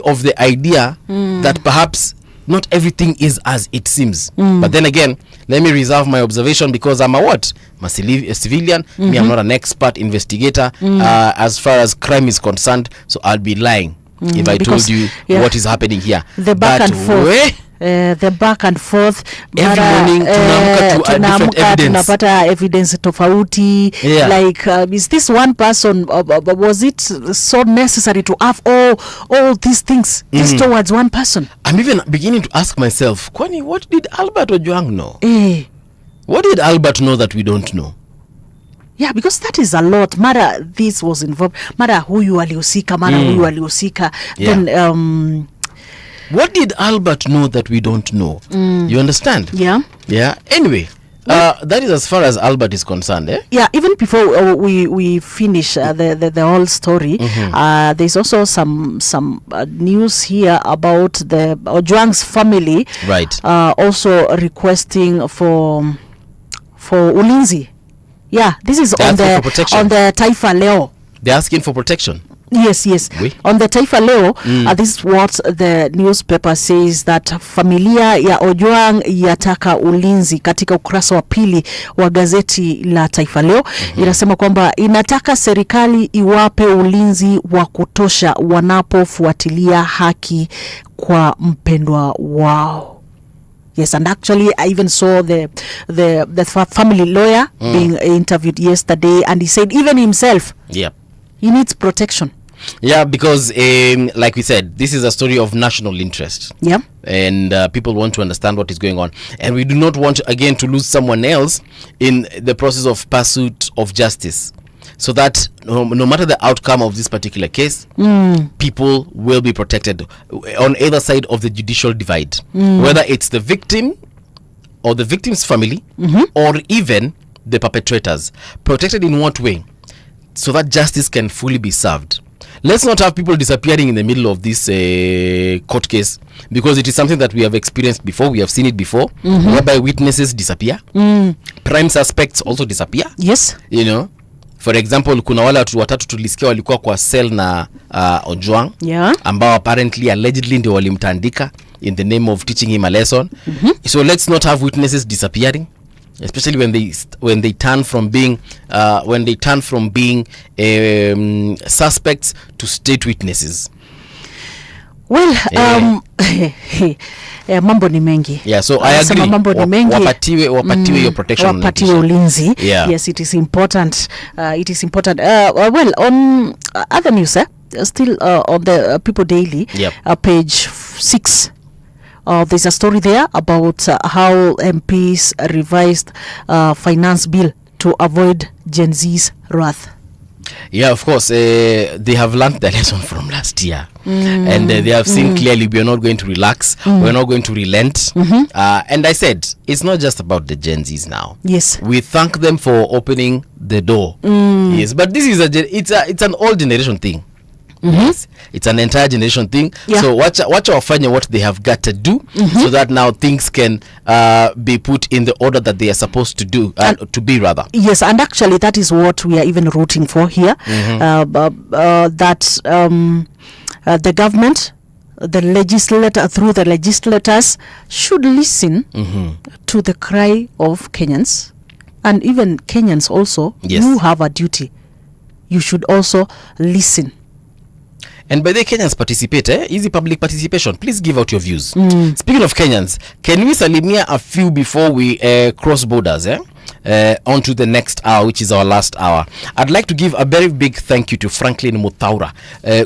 Speaker 1: of the idea that perhaps not everything is as it seems. But then again, let me reserve my observation because I'm a civilian. Me, I'm not an expert investigator as far as crime is concerned, so I'll be lying if I told you what is happening here.
Speaker 2: The back and forth. The back and forth,
Speaker 1: every morning tunaamka
Speaker 2: tunapata evidence tofauti, like is this one person, was it so necessary to have all these things just towards one person?
Speaker 1: I'm even beginning to ask myself, kwani, what did Albert Ojwang know? What did Albert know that we don't know?
Speaker 2: Yeah, because that is a lot. Mara this was involved, mara huyu alihusika, mara huyu alihusika. Then
Speaker 1: what did Albert know that we don't know? You understand?
Speaker 2: Yeah.
Speaker 1: Anyway, that is as far as Albert is concerned.
Speaker 2: Yeah, even before we finish the whole story, there's also some news here about the Ojwang's family,
Speaker 1: right?
Speaker 2: Also requesting for ulinzi. Yeah, this is on the Taifa Leo.
Speaker 1: They're asking for protection.
Speaker 2: Yes.
Speaker 1: Oui.
Speaker 2: On the Taifa Leo, this is what the newspaper says, that familia ya Ojwang yataka ulinzi. Katika ukurasa wa pili wa gazeti la Taifa Leo, inasema kwamba inataka serikali iwape ulinzi wa kutosha wanapofuatilia haki kwa mpendwa wao. Yes, and actually I even saw the family lawyer being interviewed yesterday, and he said even himself, he needs protection.
Speaker 1: Yeah, because like we said, this is a story of national interest.
Speaker 2: Yeah.
Speaker 1: And people want to understand what is going on. And we do not want, again, to lose someone else in the process of pursuit of justice. So that no matter the outcome of this particular case, people will be protected on either side of the judicial divide. Whether it's the victim or the victim's family or even the perpetrators. Protected in what way? So that justice can fully be served. Let's not have people disappearing in the middle of this court case, because it is something that we have experienced before. We have seen it before, whereby witnesses disappear, prime suspects also disappear.
Speaker 2: Yes,
Speaker 1: you know, for example, kuna wale watu watatu tulisikia walikuwa kwa cell na Ojwang, ambao apparently allegedly ndio walimtandika in the name of teaching him a lesson. So let's not have witnesses disappearing, especially when they turn from being suspects to state witnesses.
Speaker 2: Well, mambo ni mengi.
Speaker 1: Yeah, so I agree.
Speaker 2: Mambo ni mengi.
Speaker 1: Wapatiwe your protection.
Speaker 2: Wapatiwe ulinzi.
Speaker 1: Yeah.
Speaker 2: Yes, it is important. Well, on other news, still on the People Daily, page 6. There's a story there about how MPs revised finance bill to avoid Gen Z's wrath.
Speaker 1: Yeah, of course, they have learned the lesson from last year, and they have seen clearly we are not going to relax, we're not going to relent. And I said, it's not just about the Gen Zs now.
Speaker 2: Yes.
Speaker 1: We thank them for opening the door. Yes, but this is it's an old generation thing. Yes, it's an entire generation thing. So watch wafanye what they have got to do, so that now things can be put in the order that they are supposed to do, to be rather.
Speaker 2: Yes, and actually that is what we are even rooting for here. That the government, the legislator, through the legislators, should listen to the cry of Kenyans, and even Kenyans also. You have a duty. You should also listen.
Speaker 1: And by the Kenyans participate, easy public participation. Please give out your views. Speaking of Kenyans, can we salimia a few before we cross borders, on to the next hour, which is our last hour? I'd like to give a very big thank you to Franklin Mutaura.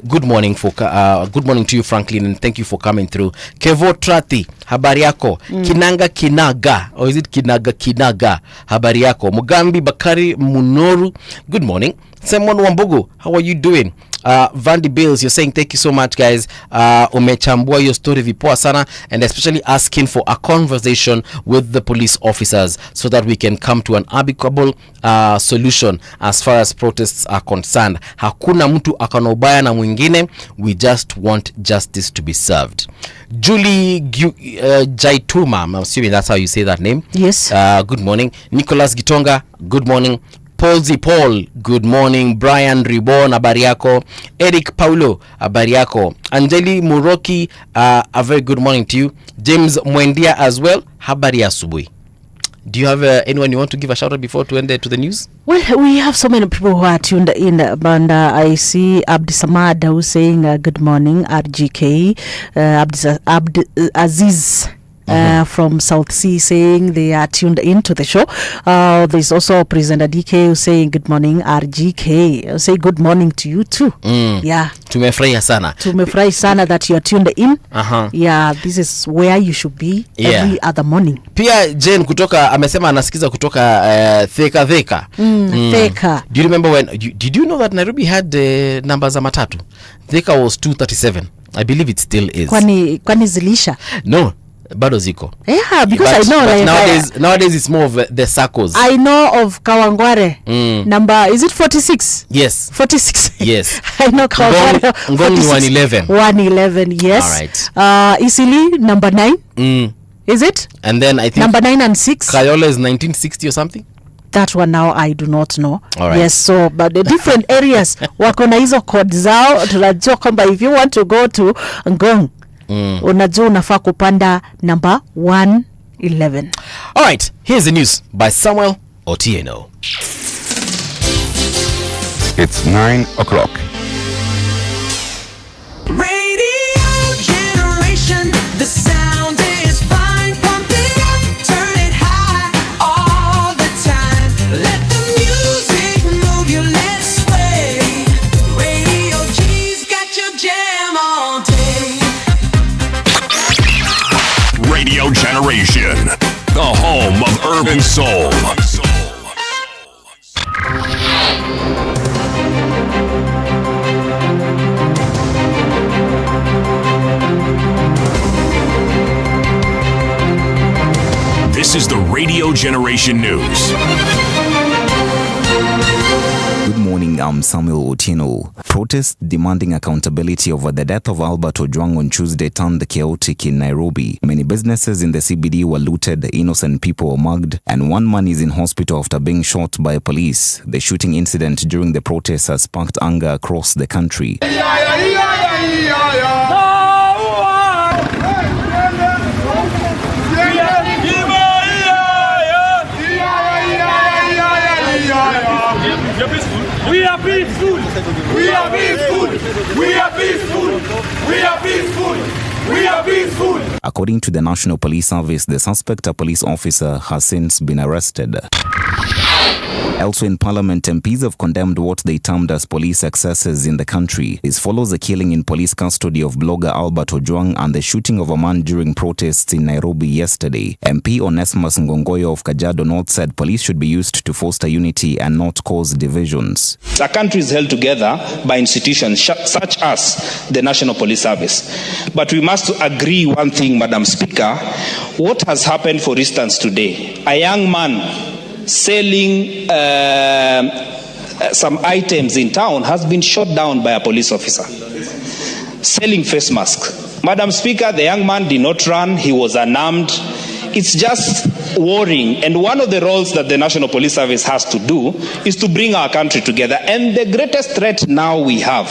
Speaker 1: Good morning to you, Franklin, and thank you for coming through. Kevo Trati, habari yako. Kinanga Kinaga, or is it Kinaga? Habari yako. Mugambi Bakari Munoru, good morning. Simon Wambugu, how are you doing? Vandy Bills, you're saying thank you so much, guys. Umechambua your story vipoa sana, and especially asking for a conversation with the police officers so that we can come to an amicable solution as far as protests are concerned. Hakuna mtu akana ubaya na mwingine. We just want justice to be served. Julie Jaituma, I'm assuming that's how you say that name.
Speaker 2: Yes.
Speaker 1: Good morning. Nicholas Gitonga, good morning. Paul, good morning. Brian Ribon, habari yako. Eric Paulo, habari yako. Angeli Muroki, a very good morning to you. James Mwendia as well, habari asubuhi. Do you have anyone you want to give a shout out before to end to the news?
Speaker 2: Well, we have so many people who are tuned in, and I see Abdi Samad who's saying good morning, RGK. Abdi Aziz from South Sea saying they are tuned into the show. There's also Presenter DK who's saying good morning, RGK. I'll say good morning to you too. Yeah.
Speaker 1: Tumefurahi
Speaker 2: sana that you are tuned in. Yeah, this is where you should be every other morning.
Speaker 1: Pia Jane kutoka amesema anasikiza kutoka Theka.
Speaker 2: Theka.
Speaker 1: Do you remember when did you know that Nairobi had numbers za matatu? Theka was 237. I believe it still is.
Speaker 2: Kwani zilisha?
Speaker 1: No. Bado ziko.
Speaker 2: Yeah, because I know
Speaker 1: but nowadays it's more of the circles.
Speaker 2: I know of Kawangware. Number, is it 46?
Speaker 1: Yes.
Speaker 2: 46.
Speaker 1: Yes.
Speaker 2: I know Kawangware.
Speaker 1: Ngong 111.
Speaker 2: 111, yes.
Speaker 1: All right.
Speaker 2: Isili, number 9. Is it?
Speaker 1: And then I think
Speaker 2: number 9 and 6.
Speaker 1: Kayola is 1960 or something.
Speaker 2: That one now I do not know.
Speaker 1: All right.
Speaker 2: Yes, so but the different areas wako na hizo code zao. Tunajua kwamba if you want to go to Ngong, unajua unafaa kupanda number 111.
Speaker 1: All right, here's the news by Samuel Otieno.
Speaker 11: It's 9 o'clock.
Speaker 5: Radio generation, the sound is fine. Pump it up, turn it high all the time. Let the music move you, let's sway. Radio G's got your jam all day.
Speaker 3: Radio Generation, the home of urban soul. This is the Radio Generation News.
Speaker 6: Good morning, I'm Samuel Otieno. Protests demanding accountability over the death of Albert Ojwang on Tuesday turned chaotic in Nairobi. Many businesses in the CBD were looted, innocent people were mugged, and one man is in hospital after being shot by police. The shooting incident during the protests has sparked anger across the country.
Speaker 7: We are peaceful. We are peaceful. We are peaceful. We are peaceful. We are peaceful.
Speaker 6: According to the National Police Service, the suspect, a police officer, has since been arrested. Elsewhere in Parliament, MPs have condemned what they termed as police excesses in the country. This follows the killing in police custody of blogger Albert Ojwang and the shooting of a man during protests in Nairobi yesterday. MP Onesmus Ngongoyo of Kajiado North said police should be used to foster unity and not cause divisions.
Speaker 4: A country is held together by institutions such as the National Police Service. But we must agree one thing, Madam Speaker. What has happened, for instance, today? A young man selling some items in town has been shot down by a police officer. Selling face mask. Madam Speaker, the young man did not run. He was unarmed. It's just worrying. And one of the roles that the National Police Service has to do is to bring our country together. And the greatest threat now we have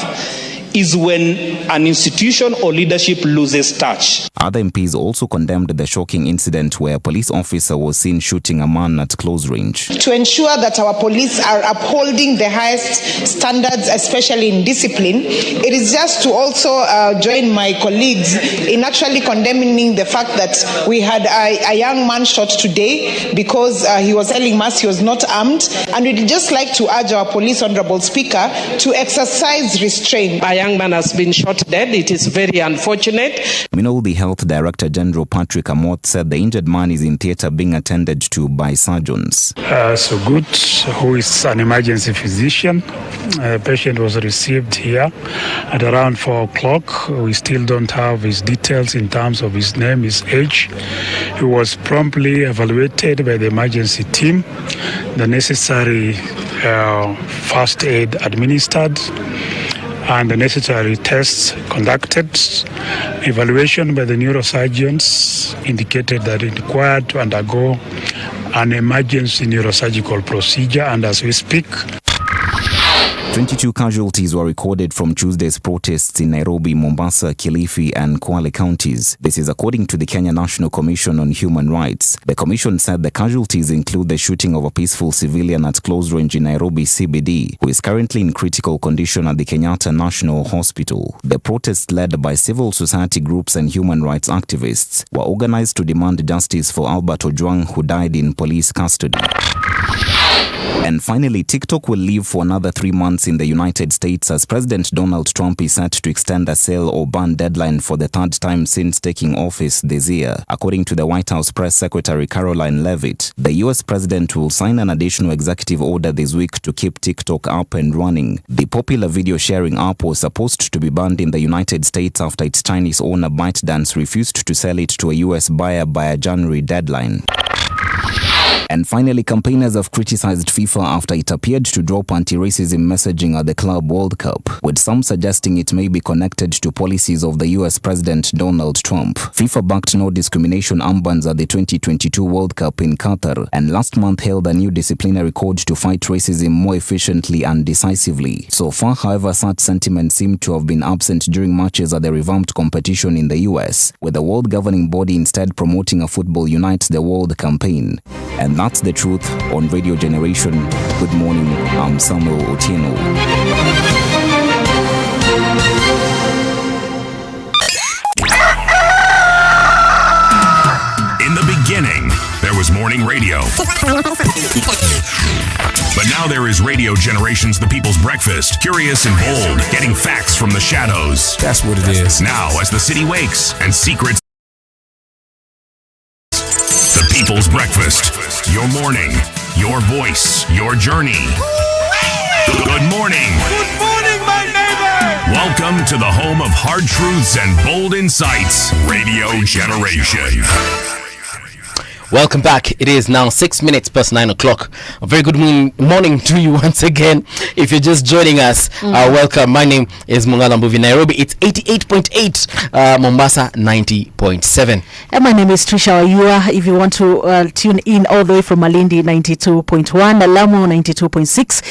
Speaker 4: is when an institution or leadership loses touch.
Speaker 6: Other MPs also condemned the shocking incident where a police officer was seen shooting a man at close range.
Speaker 8: To ensure that our police are upholding the highest standards, especially in discipline, it is just to also join my colleagues in actually condemning the fact that we had a young man shot today because he was telling us he was not armed, and we'd just like to urge our police, Honorable Speaker, to exercise restraint.
Speaker 9: A young man has been shot dead. It is very unfortunate.
Speaker 6: Meanwhile, the Health Director General Patrick Amoth said the injured man is in theatre being attended to by surgeons.
Speaker 10: So good, who is an emergency physician. Patient was received here at around 4 o'clock. We still don't have his details in terms of his name, his age. He was promptly evaluated by the emergency team. The necessary first aid administered and the necessary tests conducted. Evaluation by the neurosurgeons indicated that it required to undergo an emergency neurosurgical procedure, and as we speak,
Speaker 6: 22 casualties were recorded from Tuesday's protests in Nairobi, Mombasa, Kilifi and Kwale counties. This is according to the Kenya National Commission on Human Rights. The commission said the casualties include the shooting of a peaceful civilian at close range in Nairobi CBD, who is currently in critical condition at the Kenyatta National Hospital. The protests, led by civil society groups and human rights activists, were organized to demand justice for Albert Ojwang, who died in police custody. And finally, TikTok will leave for another 3 months in the United States as President Donald Trump is set to extend a sale or ban deadline for the third time since taking office this year. According to the White House Press Secretary Caroline Leavitt, the U.S. President will sign an additional executive order this week to keep TikTok up and running. The popular video sharing app was supposed to be banned in the United States after its Chinese owner ByteDance refused to sell it to a U.S. buyer by a January deadline. And finally, campaigners have criticized FIFA after it appeared to drop anti-racism messaging at the Club World Cup, with some suggesting it may be connected to policies of the US President Donald Trump. FIFA backed no discrimination armbands at the 2022 World Cup in Qatar, and last month held a new disciplinary code to fight racism more efficiently and decisively. So far, however, such sentiments seem to have been absent during matches at the revamped competition in the US, with the world governing body instead promoting a Football Unites the World campaign. And that's the truth on Radio Generation. Good morning, I'm Samuel Otieno.
Speaker 3: In the beginning, there was morning radio. But now there is Radio Generations, the People's Breakfast. Curious and bold, getting facts from the shadows.
Speaker 12: That's what it is.
Speaker 3: Now, as the city wakes and secrets. The People's Breakfast. Your morning, your voice, your journey. Good morning.
Speaker 7: Good morning, my neighbor.
Speaker 3: Welcome to the home of hard truths and bold insights. Radio Generation.
Speaker 1: Welcome back. It is now 6 minutes past 9 o'clock. A very good morning to you once again. If you're just joining us, welcome. My name is Mungala Mbuvi. Nairobi, it's 88.8. Mombasa, 90.7.
Speaker 2: And my name is Trisha Oyua. If you want to tune in all the way from Malindi, 92.1, Lamu, 92.6.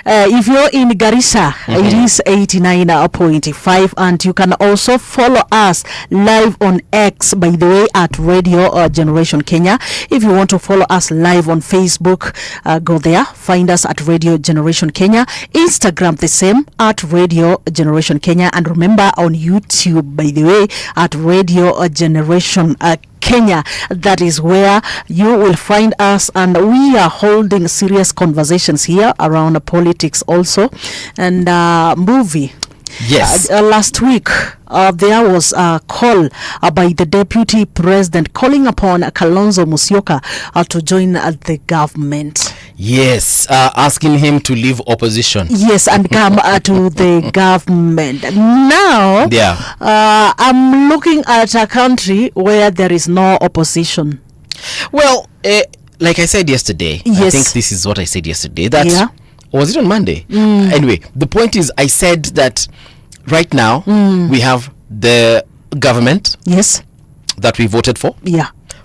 Speaker 2: If you're in Garissa, it is 89.5. And you can also follow us live on X, by the way, at Radio Generation Kenya. If you want to follow us live on Facebook, go there, find us at Radio Generation Kenya. Instagram, the same, at Radio Generation Kenya. And remember, on YouTube, by the way, at Radio Generation Kenya. That is where you will find us, and we are holding serious conversations here around politics also. And movie.
Speaker 1: Yes.
Speaker 2: Last week, there was a call by the Deputy President calling upon Kalonzo Musyoka to join the government.
Speaker 1: Yes, asking him to leave opposition.
Speaker 2: Yes, and come to the government. Now, I'm looking at a country where there is no opposition.
Speaker 1: Well, like I said yesterday, I think this is what I said yesterday, that was it on Monday? Anyway, the point is, I said that right now we have the government that we voted for.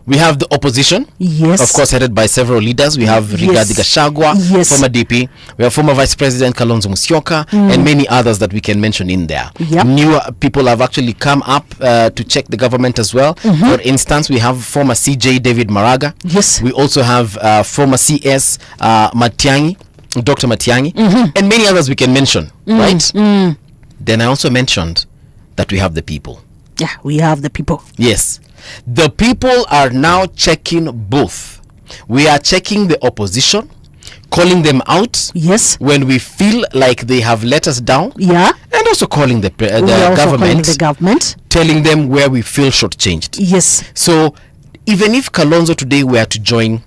Speaker 1: We have the opposition,
Speaker 2: Yes.
Speaker 1: of course, headed by several leaders. We have Rigathi Gachagua,
Speaker 2: Yes.
Speaker 1: former DP. We have former Vice President Kalonzo Musyoka, and many others that we can mention in there.
Speaker 2: Yep.
Speaker 1: New people have actually come up to check the government as well. For instance, we have former CJ David Maraga.
Speaker 2: Yes.
Speaker 1: We also have former CS Matiang'i, Dr. Matiang'i, and many others we can mention, right? Then I also mentioned that we have the people.
Speaker 2: Yeah, we have the people.
Speaker 1: Yes. The people are now checking both. We are checking the opposition, calling them out
Speaker 2: Yes.
Speaker 1: when we feel like they have let us down,
Speaker 2: Yeah.
Speaker 1: and also calling the
Speaker 2: We are also calling
Speaker 1: government,
Speaker 2: the government.
Speaker 1: telling them where we feel shortchanged.
Speaker 2: Yes.
Speaker 1: So even if Kalonzo today were to join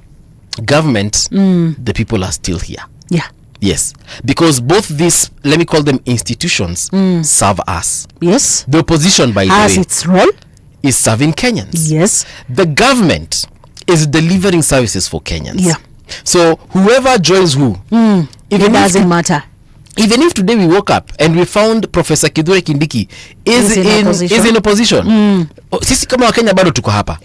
Speaker 1: government, the people are still here.
Speaker 2: Yeah.
Speaker 1: Yes, because both these, let me call them institutions, serve us.
Speaker 2: Yes.
Speaker 1: The opposition, by the
Speaker 2: Has
Speaker 1: way,
Speaker 2: its role.
Speaker 1: is serving Kenyans.
Speaker 2: Yes.
Speaker 1: The government is delivering services for Kenyans.
Speaker 2: Yeah.
Speaker 1: So whoever joins who,
Speaker 2: It
Speaker 1: even
Speaker 2: doesn't matter.
Speaker 1: even if today we woke up and we found Professor Kithure Kindiki
Speaker 2: Is in opposition.
Speaker 1: Sisi kama Wakenya bado tuko hapa.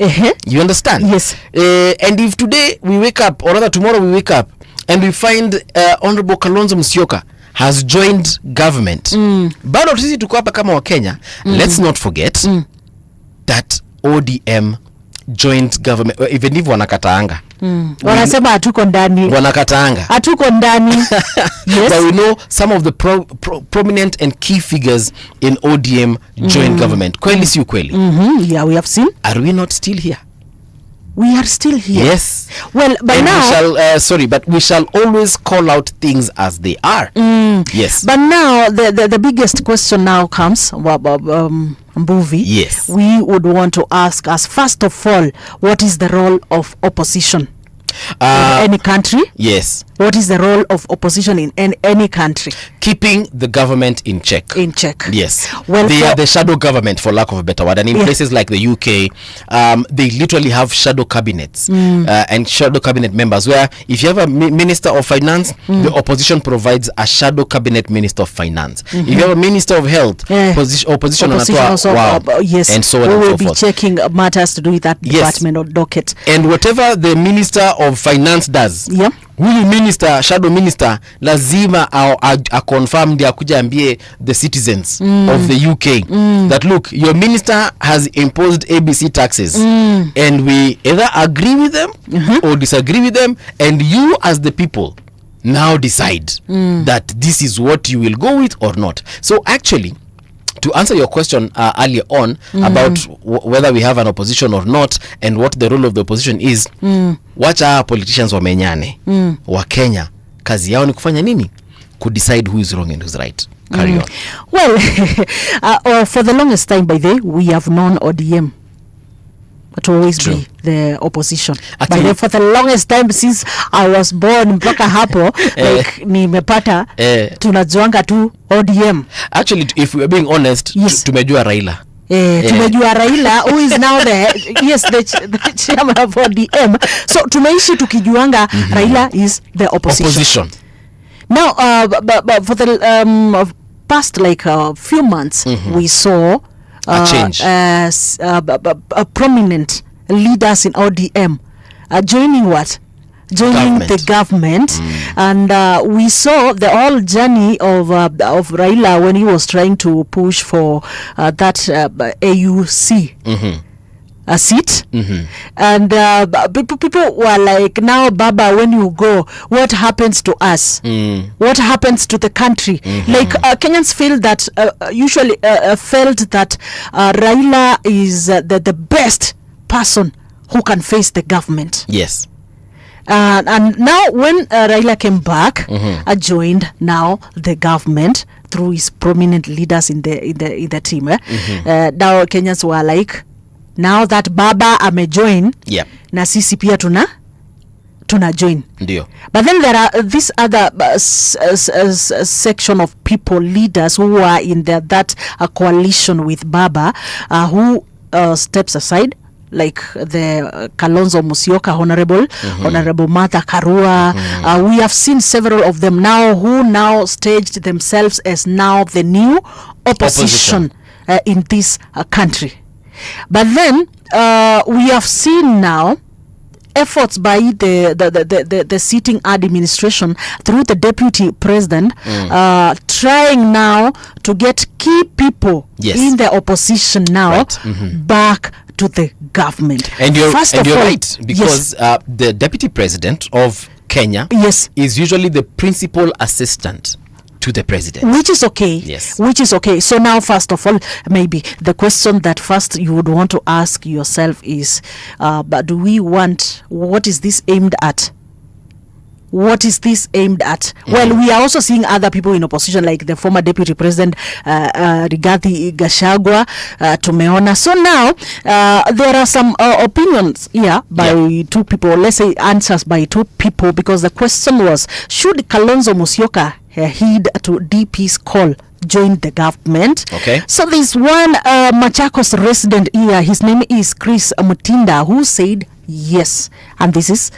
Speaker 1: You understand?
Speaker 2: Yes.
Speaker 1: And if today we wake up, or rather tomorrow we wake up and we find Honorable Kalonzo Musyoka has joined government, bado sisi tuko hapa kama Wakenya. Let's not forget that ODM joined government, even if wanakataanga.
Speaker 2: Wanasema hatuko ndani.
Speaker 1: Wanakataanga.
Speaker 2: Hatuko ndani. Yes.
Speaker 1: But we know some of the prominent and key figures in ODM joined government. Kweli si ukweli?
Speaker 2: Yeah, we have seen.
Speaker 1: Are we not still here?
Speaker 2: We are still here.
Speaker 1: Yes.
Speaker 2: Well, by
Speaker 1: And
Speaker 2: now.
Speaker 1: we shall always call out things as they are. Yes.
Speaker 2: But now the biggest question now comes, Mbuvi.
Speaker 1: Yes.
Speaker 2: We would want to ask us, first of all, what is the role of opposition in any country?
Speaker 1: Yes.
Speaker 2: What is the role of opposition in any country?
Speaker 1: Keeping the government in check.
Speaker 2: In check.
Speaker 1: Yes.
Speaker 2: Well,
Speaker 1: They are the shadow government, for lack of a better word. And in places like the UK, they literally have shadow cabinets and shadow cabinet members, where if you have a minister of finance, the opposition provides a shadow cabinet minister of finance. If you have a minister of health, opposition
Speaker 2: also, yes,
Speaker 1: and so on
Speaker 2: we
Speaker 1: and
Speaker 2: will
Speaker 1: so
Speaker 2: be
Speaker 1: forth.
Speaker 2: checking matters to do with that
Speaker 1: Yes.
Speaker 2: department or docket.
Speaker 1: And whatever the minister of finance does,
Speaker 2: Yeah.
Speaker 1: huyu minister, shadow minister, lazima a confirm ndi akuja ambie the citizens of the UK that look, your minister has imposed ABC taxes and we either agree with them or disagree with them, and you as the people now decide that this is what you will go with or not. So actually, to answer your question earlier on about whether we have an opposition or not and what the role of the opposition is, wacha politicians wamenyane. Wa Kenya kazi yao ni kufanya nini? Decide who is wrong and who is right. Carry on.
Speaker 2: Well, for the longest time, by the way, we have known ODM to always
Speaker 1: True.
Speaker 2: be the opposition.
Speaker 1: Actually-
Speaker 2: By the, for the longest time since I was born mpaka hapo like nimepata tunajuanga tu ODM.
Speaker 1: Actually, if we are being honest,
Speaker 2: Yes.
Speaker 1: tumejua Raila.
Speaker 2: Tumejua Raila who is now the chairman of ODM. So tumeishi tukijuanga Raila is the opposition. Now, but for the past like few months, we saw
Speaker 1: A change.
Speaker 2: Prominent leaders in ODM joining what? Joining the government, and we saw the whole journey of Raila when he was trying to push for that AUC. A seat, and people were like, now Baba, when you go, what happens to us? What happens to the country? Like Kenyans feel that usually felt that Raila is the best person who can face the government.
Speaker 1: Yes.
Speaker 2: And now when Raila came back, joined now the government through his prominent leaders in the team. Now Kenyans were like, now that Baba amejoin,
Speaker 1: Yep.
Speaker 2: na sisi pia tuna join.
Speaker 1: Ndio.
Speaker 2: But then there are this other section of people, leaders who are in that coalition with Baba, who steps aside, like the Kalonzo Musyoka Honorable Martha Karua. We have seen several of them now who now staged themselves as now the new opposition in this country. But then we have seen now efforts by the sitting administration through the deputy president trying now to get key people in the opposition now back to the government.
Speaker 1: And you're right, because the deputy president of Kenya is usually the principal assistant to the president,
Speaker 2: which is okay.
Speaker 1: Yes,
Speaker 2: which is okay. So now, first of all, maybe the question that first you would want to ask yourself is, but do we want, what is this aimed at? What is this aimed at? Well, we are also seeing other people in opposition, like the former deputy president Rigathi Gachagua, tumeona. So now there are some opinions here by two people, let's say answers by two people, because the question was, should Kalonzo Musyoka heed to DP's call, join the government?
Speaker 1: Okay.
Speaker 2: So there's one Machakos resident here, his name is Chris Mutinda, who said yes, and this is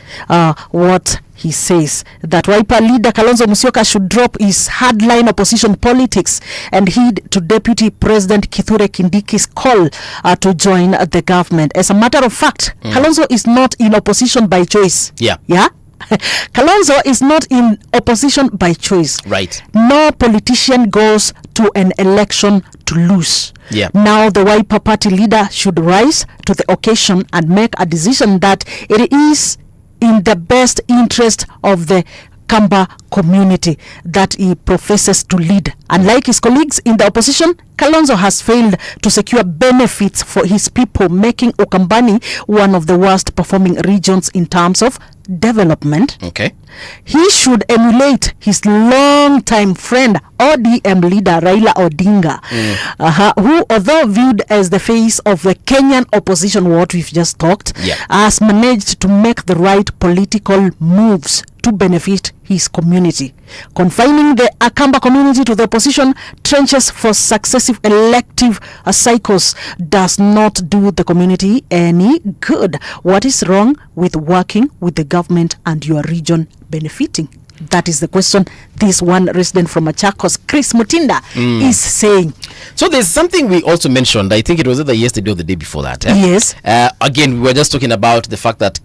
Speaker 2: what he says, that Wiper leader Kalonzo Musyoka should drop his hardline opposition politics and heed to Deputy President Kithure Kindiki's call to join the government. As a matter of fact, Kalonzo is not in opposition by choice.
Speaker 1: Yeah.
Speaker 2: Kalonzo is not in opposition by choice.
Speaker 1: Right.
Speaker 2: No politician goes to an election to lose.
Speaker 1: Yeah.
Speaker 2: Now the Wiper party leader should rise to the occasion and make a decision that it is in the best interest of the Kamba community that he professes to lead. Unlike his colleagues in the opposition, Kalonzo has failed to secure benefits for his people, making Ukambani one of the worst performing regions in terms of development.
Speaker 1: Okay.
Speaker 2: He should emulate his long-time friend, ODM leader Raila Odinga, who, although viewed as the face of the Kenyan opposition, what we've just talked, has managed to make the right political moves to benefit his community. Confining the Akamba community to the opposition trenches for successive elective cycles does not do the community any good. What is wrong with working with the government and your region benefiting? That is the question this one resident from Machakos, Chris Mutinda, is saying.
Speaker 1: So there's something we also mentioned, I think it was either yesterday or the day before that.
Speaker 2: Yes.
Speaker 1: Again, we were just talking about the fact that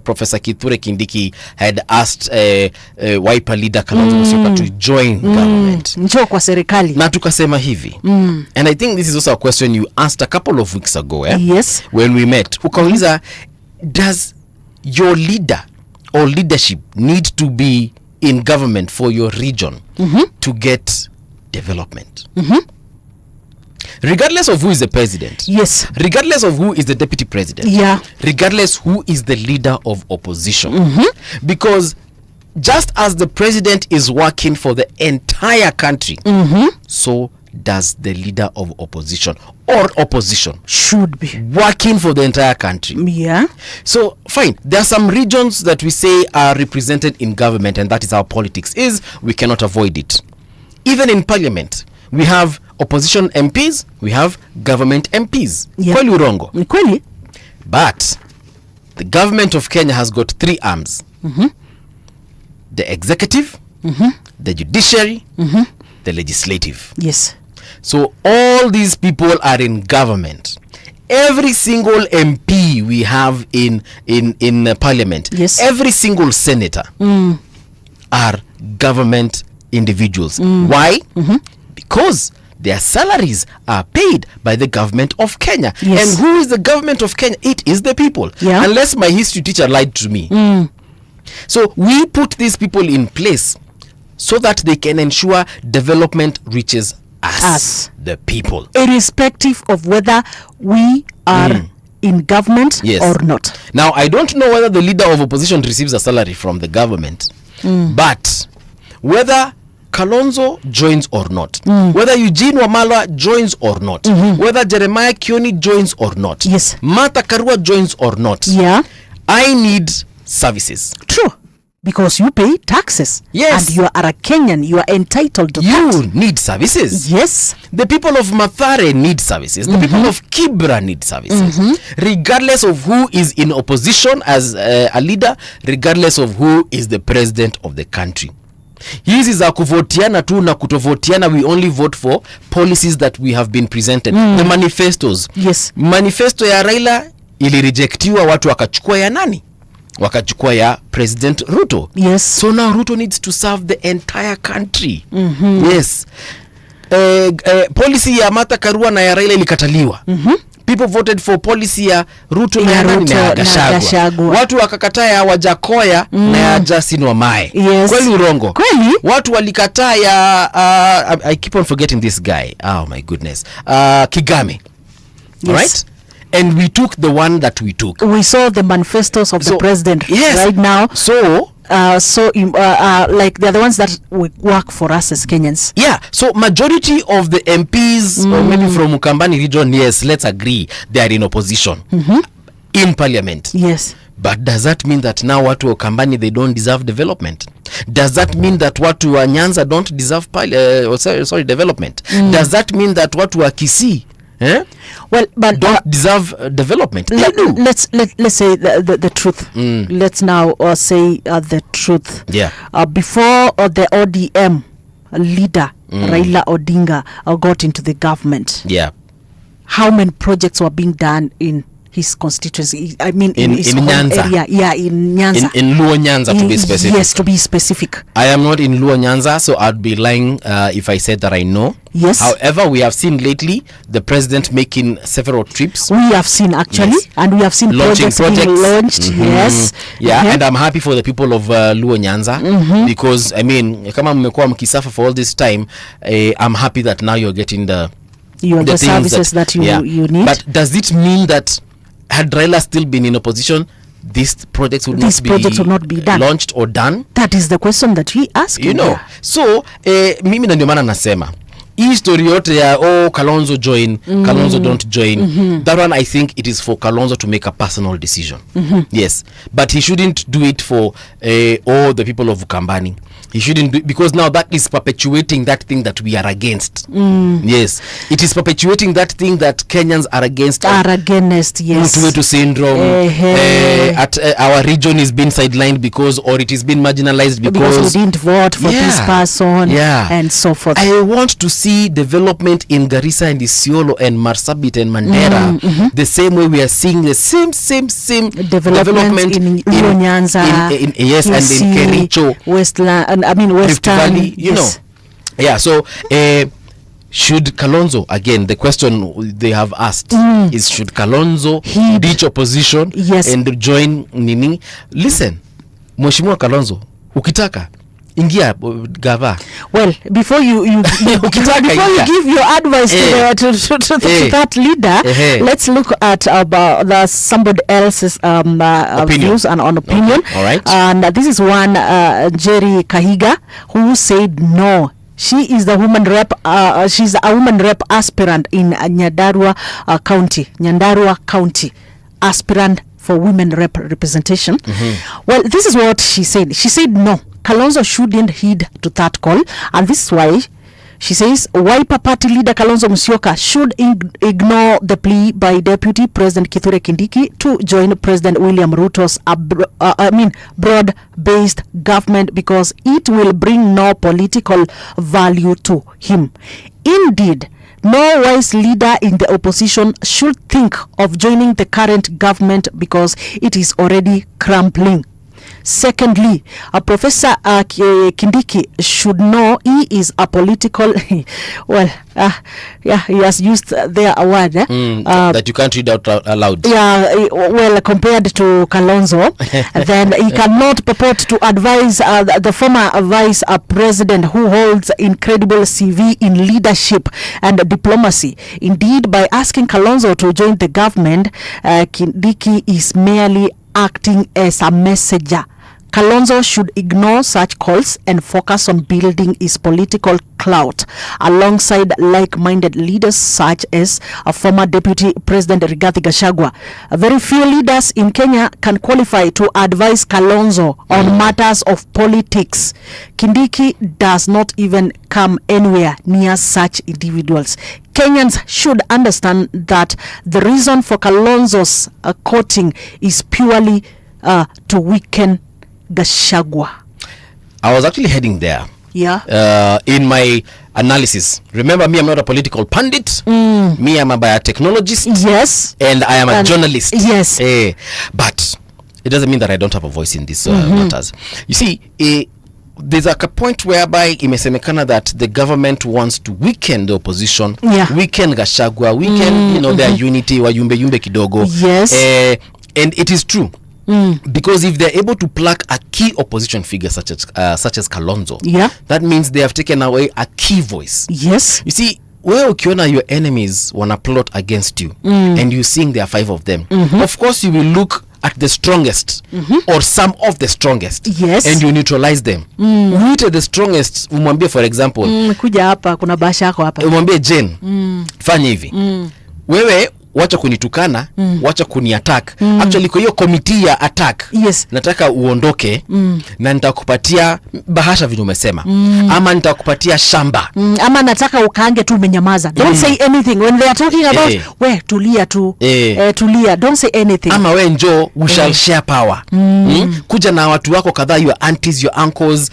Speaker 1: Professor Kithure Kindiki had asked Wiper leader Kalonzo Musyoka to join government.
Speaker 2: Njoo kwa serikali.
Speaker 1: Na tukasema hivi. And I think this is also a question you asked a couple of weeks ago.
Speaker 2: Yes.
Speaker 1: When we met. Ukauliza, does your leader or leadership need to be in government for your region to get development? Regardless of who is the president,
Speaker 2: yes,
Speaker 1: regardless of who is the deputy president, regardless who is the leader of opposition, because just as the president is working for the entire country, so does the leader of opposition, or opposition
Speaker 2: should be
Speaker 1: working for the entire country. So fine, there are some regions that we say are represented in government, and that is our politics is. We cannot avoid it. Even in parliament, we have opposition MPs, we have government MPs. Kweli urongo?
Speaker 2: Kweli.
Speaker 1: But the government of Kenya has got three arms. The executive, the judiciary, the legislative.
Speaker 2: Yes.
Speaker 1: So all these people are in government. Every single MP we have in parliament, every single senator are government individuals. Why? Because their salaries are paid by the government of Kenya. And who is the government of Kenya? It is the people. Unless my history teacher lied to me. So we put these people in place so that they can ensure development reaches us, the people,
Speaker 2: irrespective of whether we are in government or not.
Speaker 1: Now, I don't know whether the leader of opposition receives a salary from the government, but whether Kalonzo joins or not, whether Eugene Wamalwa joins or not, whether Jeremiah Kioni joins or not, Martha Karua joins or not, I need services.
Speaker 2: True. Because you pay taxes.
Speaker 1: Yes.
Speaker 2: And you are a Kenyan. You are entitled to that.
Speaker 1: You need services.
Speaker 2: Yes.
Speaker 1: The people of Mathare need services. The people of Kibra need services. Regardless of who is in opposition as a leader, regardless of who is the president of the country. hizi za kuvotiana tu na kutovotiana, we only vote for policies that we have been presented. The manifestos.
Speaker 2: Yes.
Speaker 1: Manifesto ya Raila ilirejectiwa, watu wakachukua ya nani? Wakachukua ya President Ruto.
Speaker 2: Yes.
Speaker 1: So now Ruto needs to serve the entire country. Yes. Policy ya Martha Karua na ya Raila ilikataliwa. People voted for policy ya Ruto na ya Gachagua. Watu wakakataa ya Wajakoya na ya Justin Wamae.
Speaker 2: Yes.
Speaker 1: Kweli urongo?
Speaker 2: Kweli?
Speaker 1: Watu walikataa ya I keep on forgetting this guy. Oh my goodness. Kigame.
Speaker 2: Yes.
Speaker 1: Right? And we took the one that we took.
Speaker 2: We saw the manifestos of the president right now.
Speaker 1: So
Speaker 2: like they're the ones that work for us as Kenyans.
Speaker 1: Yeah, so majority of the MPs or maybe from Ukambani region, yes, let's agree they are in opposition in parliament.
Speaker 2: Yes.
Speaker 1: But does that mean that now watu wa Ukambani they don't deserve development? Does that mean that watu wa Nyanza don't deserve development? Does that mean that watu wa Kisii
Speaker 2: well, but
Speaker 1: don't deserve development?
Speaker 2: Let's say the truth. Let's now say the truth.
Speaker 1: Yeah.
Speaker 2: Before the ODM leader Raila Odinga got into the government,
Speaker 1: yeah,
Speaker 2: how many projects were being done in his constituency? I mean, in his
Speaker 1: in
Speaker 2: home
Speaker 1: Nyanza.
Speaker 2: area. Yeah, in Nyanza.
Speaker 1: In Luo Nyanza, to be specific.
Speaker 2: Yes, to be specific.
Speaker 1: I am not in Luo Nyanza, so I'd be lying if I said that I know.
Speaker 2: Yes.
Speaker 1: However, we have seen lately the president making several trips.
Speaker 2: We have seen actually,
Speaker 1: Yes.
Speaker 2: and we have seen projects being launched. Yes.
Speaker 1: Yeah, and I'm happy for the people of Luo Nyanza because I mean, kama mmekuwa mkisafa for all this time, I'm happy that now you're getting the
Speaker 2: things services that you need.
Speaker 1: But does it mean that had Raila still been in opposition, these projects would
Speaker 2: not be done,
Speaker 1: launched or done?
Speaker 2: That is the question that we ask.
Speaker 1: You know, so mimi na ndio maana nasema hii story yote ya Kalonzo join, Kalonzo don't join, that one I think it is for Kalonzo to make a personal decision. Yes, but he shouldn't do it for all the people of Ukambani. He shouldn't do it because now that is perpetuating that thing that we are against. Yes, it is perpetuating that thing that Kenyans are against.
Speaker 2: Yes.
Speaker 1: Mtuwetu syndrome. At our region is being sidelined because, or it is being marginalized because
Speaker 2: we didn't vote for this person. And so forth.
Speaker 1: I want to see development in Garissa and Isiolo and Marsabit and Mandera the same way we are seeing the same development
Speaker 2: in Luo Nyanza,
Speaker 1: yes, and in Kericho,
Speaker 2: Westland,
Speaker 1: Rift Valley, you know.
Speaker 2: yes.
Speaker 1: Yeah, so should Kalonzo, again the question they have asked is, should Kalonzo ditch opposition and join Nini? Listen, Mheshimiwa Kalonzo, ukitaka ingia gava.
Speaker 2: Well, before you give your advice to that leader, let's look at somebody else's views and on opinion.
Speaker 1: Okay. All right.
Speaker 2: And this is one Jerry Kahiga, who said no. She is the woman rep. She's a woman rep aspirant in Nyandarua County, aspirant for women representation. Well, this is what she said. She said no, Kalonzo shouldn't heed to that call, and this is why she says Wiper Party leader Kalonzo Musyoka should ignore the plea by Deputy President Kithure Kindiki to join President William Ruto's broad-based government because it will bring no political value to him. Indeed, no wise leader in the opposition should think of joining the current government because it is already crumbling. Secondly, Professor Kindiki should know he is a political he has used their word
Speaker 1: that you can't read out aloud.
Speaker 2: Well, compared to Kalonzo, then he cannot purport to advise the former vice president who holds incredible CV in leadership and diplomacy. Indeed, by asking Kalonzo to join the government, Kindiki is merely acting as a messenger. Kalonzo should ignore such calls and focus on building his political clout alongside like-minded leaders such as a former Deputy President Rigathi Gachagua. Very few leaders in Kenya can qualify to advise Kalonzo on matters of politics. Kindiki does not even come anywhere near such individuals. Kenyans should understand that the reason for Kalonzo's courting is purely to weaken Gachagua.
Speaker 1: I was actually heading there. in my analysis. Remember, me, I'm not a political pundit. Me, I'm a biotechnologist.
Speaker 2: Yes.
Speaker 1: And I am a journalist.
Speaker 2: Yes.
Speaker 1: But it doesn't mean that I don't have a voice in these matters. You see, there's a point whereby imesemekana that the government wants to weaken the opposition, weaken Gachagua, weaken their unity, wayumbe yumbe kidogo.
Speaker 2: Yes.
Speaker 1: And it is true. Because if they're able to pluck a key opposition figure such as Kalonzo, that means they have taken away a key voice.
Speaker 2: Yes.
Speaker 1: You see, where ukiona your enemies wanna plot against you and you seeing there are 5 of them, of course you will look at the strongest or some of the strongest, and you neutralize them. Uite the strongest, umwambie for example,
Speaker 2: kuja hapa kuna basha yako hapa,
Speaker 1: umwambie Jane, fanya hivi, wewe wacha kunitukana, wacha kuniattack. Actually kwa hiyo committee ya attack, nataka uondoke, na nitakupatia bahasha vile umesema, ama nitakupatia shamba,
Speaker 2: ama nataka ukaange tu umenyamaza. Don't say anything when they are talking about we tulia tu, tulia, don't say anything.
Speaker 1: Ama we njoo, we shall share power. Kuja na watu wako kadhaa, your aunties, your uncles,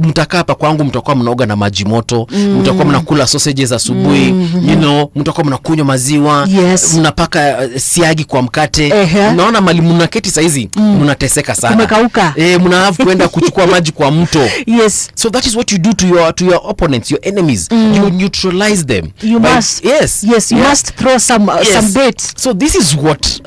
Speaker 1: mtakaa hapa kwangu, mtakuwa mnaoga na maji moto, mtakuwa mnakula sausages asubuhi, mtakuwa mnakunywa maziwa, mnapaka siagi kwa mkate. Naona mali mnaketi saizi, mnateseka sana,
Speaker 2: umekauka,
Speaker 1: mna have kwenda kuchukua maji kwa mto. So that is what you do to your opponents, your enemies. You neutralize them.
Speaker 2: You must. You must throw some bait.
Speaker 1: So this is what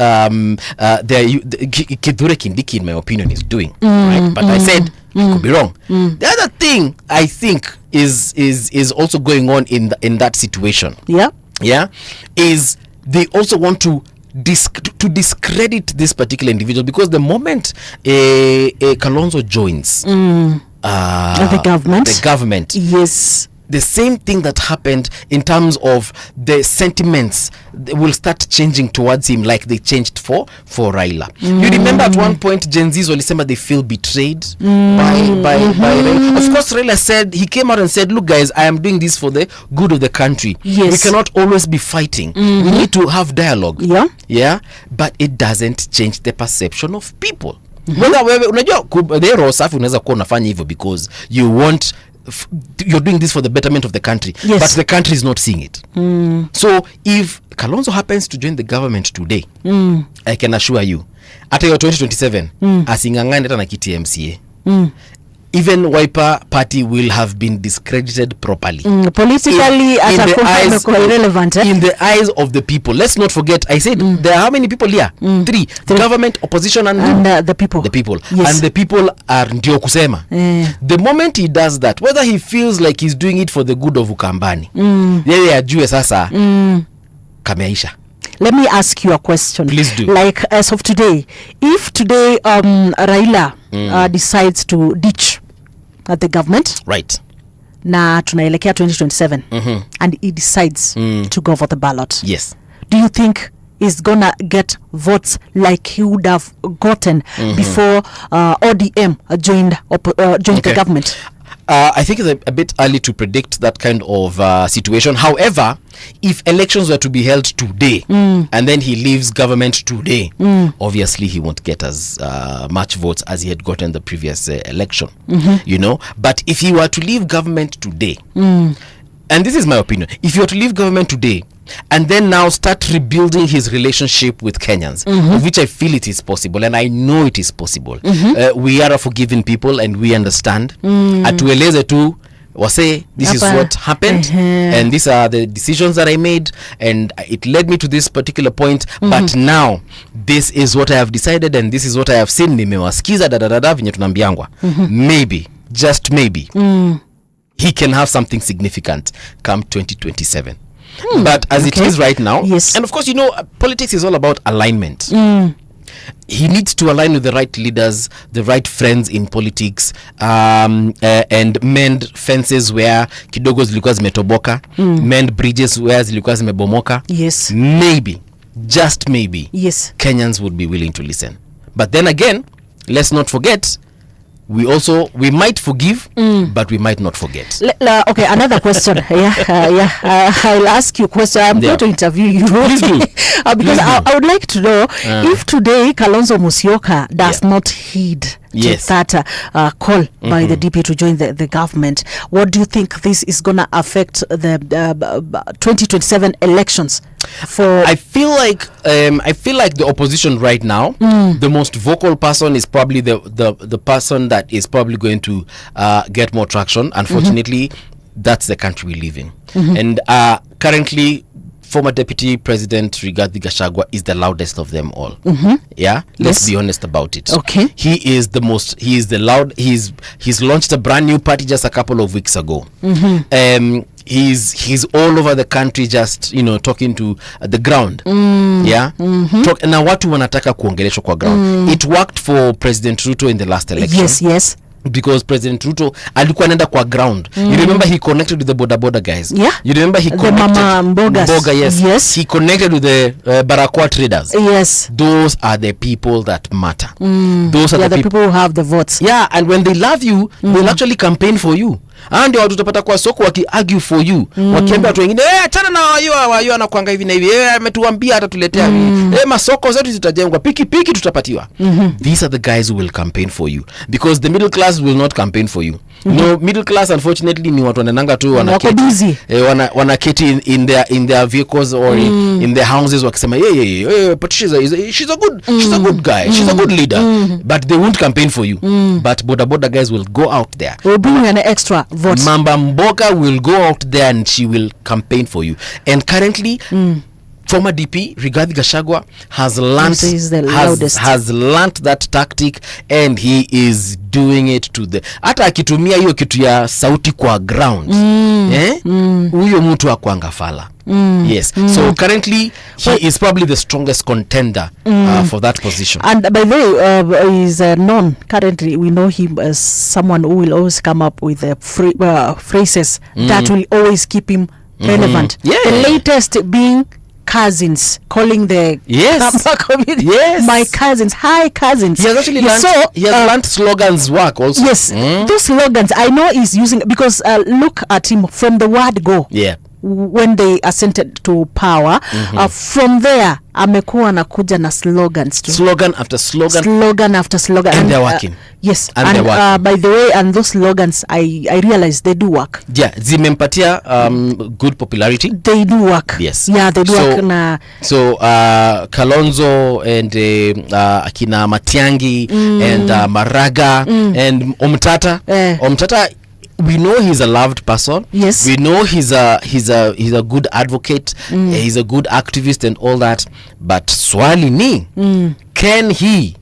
Speaker 1: Kithure Kindiki, in my opinion, is doing. Right? But I said I could be wrong. The other thing I think is also going on in that situation. Is they also want to discredit this particular individual, because the moment Kalonzo joins
Speaker 2: the
Speaker 1: government, the same thing that happened in terms of the sentiments will start changing towards him, like they changed for Raila. You remember at one point Gen Zs walisema they feel betrayed by Raila. Of course Raila said, he came out and said, look guys, I am doing this for the good of the country. We cannot always be fighting. We need to have dialogue. But it doesn't change the perception of people. Whether wewe unajua the roho safi unaweza kuwa unafanya hivyo because you're doing this for the betterment of the country, but the country is not seeing it. So if Kalonzo happens to join the government today, I can assure you, at your 2027, asingangane hata na kiti MCA, even Wiper party will have been discredited properly.
Speaker 2: Politically, irrelevant.
Speaker 1: In the eyes of the people. Let's not forget, I said there are how many people here? 3. Government, opposition, and
Speaker 2: the people.
Speaker 1: The people. And the people are ndio kusema. The moment he does that, whether he feels like he's doing it for the good of Ukambani, yeye ajue sasa kameisha.
Speaker 2: Let me ask you a question.
Speaker 1: Please do.
Speaker 2: Like as of today, if today Raila decides to ditch the government,
Speaker 1: right,
Speaker 2: na tunaelekea 2027, and he decides to go for the ballot, do you think he's gonna get votes like he would have gotten before ODM joined the government?
Speaker 1: I think it's a bit early to predict that kind of situation. However, if elections were to be held today and then he leaves government today, obviously he won't get as much votes as he had gotten the previous election. But if he were to leave government today, and this is my opinion, if you were to leave government today and then now start rebuilding his relationship with Kenyans, of which I feel it is possible, and I know it is possible. We are a forgiving people and we understand. Atueleze tu wase, this is what happened, and these are the decisions that I made, and it led me to this particular point, but now this is what I have decided and this is what I have seen. Nimewasikiza dadadada vinye tunambiangwa. Maybe, just maybe, he can have something significant come 2027. But as it is right now, and of course, politics is all about alignment. He needs to align with the right leaders, the right friends in politics, and mend fences where kidogo zilikuwa zimetoboka, mend bridges where zilikuwa zimebomoka. Maybe, just maybe, Kenyans would be willing to listen. But then again, let's not forget, we might forgive, but we might not forget.
Speaker 2: Okay, another question. I'll ask you a question. I'm going to interview you.
Speaker 1: Please do.
Speaker 2: Because I would like to know if today Kalonzo Musyoka does not heed
Speaker 1: Yes.
Speaker 2: that call by the DP to join the government, what do you think this is going to affect the 2027 elections?
Speaker 1: I feel like the opposition right now, the most vocal person is probably the person that is probably going to get more traction. Unfortunately, that's the country we live in. And currently, former Deputy President Rigathi Gachagua is the loudest of them all. Yeah, let's be honest about it.
Speaker 2: Okay,
Speaker 1: he's launched a brand new party just a couple of weeks ago. He's all over the country, just talking to the ground. Na watu wanataka kuongeleshwa kwa ground. It worked for President Ruto in the last election.
Speaker 2: Yes.
Speaker 1: Because President Ruto alikuwa anaenda kwa ground. You remember he connected with the boda guys.
Speaker 2: Yeah.
Speaker 1: You remember he connected
Speaker 2: the Mama Mboga.
Speaker 1: Yes. He connected with the Barakoa traders.
Speaker 2: Yes.
Speaker 1: Those are the people that matter. Those are the
Speaker 2: people who have the votes.
Speaker 1: Yeah, and when they love you, they'll actually campaign for you. And watu utapata kwa soko argue for you. Wakiambia watu wengine, achana na wayo anakuanga hivi na hivi. Ametuambia atatuletea. Masoko zetu zitajengwa. Piki tutapatiwa. These are the guys who will campaign for you, because the middle class will not campaign for you. No, middle class unfortunately ni watu wanananga tu wanaketi in their vehicles or in their houses wakisema Patricia she's a good guy, she's a good leader, but they won't campaign for you. But boda guys will go out there,
Speaker 2: will bring an extra vote.
Speaker 1: Mamba Mboga will go out there and she will campaign for you. And currently former DP Rigathi Gachagua has learned that tactic, and he is doing it to the hata akitumia hiyo kitu ya sauti kwa ground. Huyo mtu akwanga fala. Yes. So currently he is probably the strongest contender for that position.
Speaker 2: And by the way, is known currently, we know him as someone who will always come up with phrases that will always keep him relevant. The latest being cousins, calling the my cousins, hi cousins.
Speaker 1: He has actually learned slogans work also.
Speaker 2: Yes, those slogans I know he's using, because look at him from the word go. When they ascended to power, from there amekuwa anakuja na slogans too.
Speaker 1: Slogan after slogan, and they're working.
Speaker 2: Yes, and by the way, and those slogans I realize they do work.
Speaker 1: Zimempatia good popularity.
Speaker 2: They do work.
Speaker 1: Yes.
Speaker 2: They do work.
Speaker 1: So Kalonzo and akina Matiangi and Maraga and Omtata, we know he's a loved person.
Speaker 2: Yes.
Speaker 1: We know he's a good advocate. He's a good activist and all that. But swali ni, can he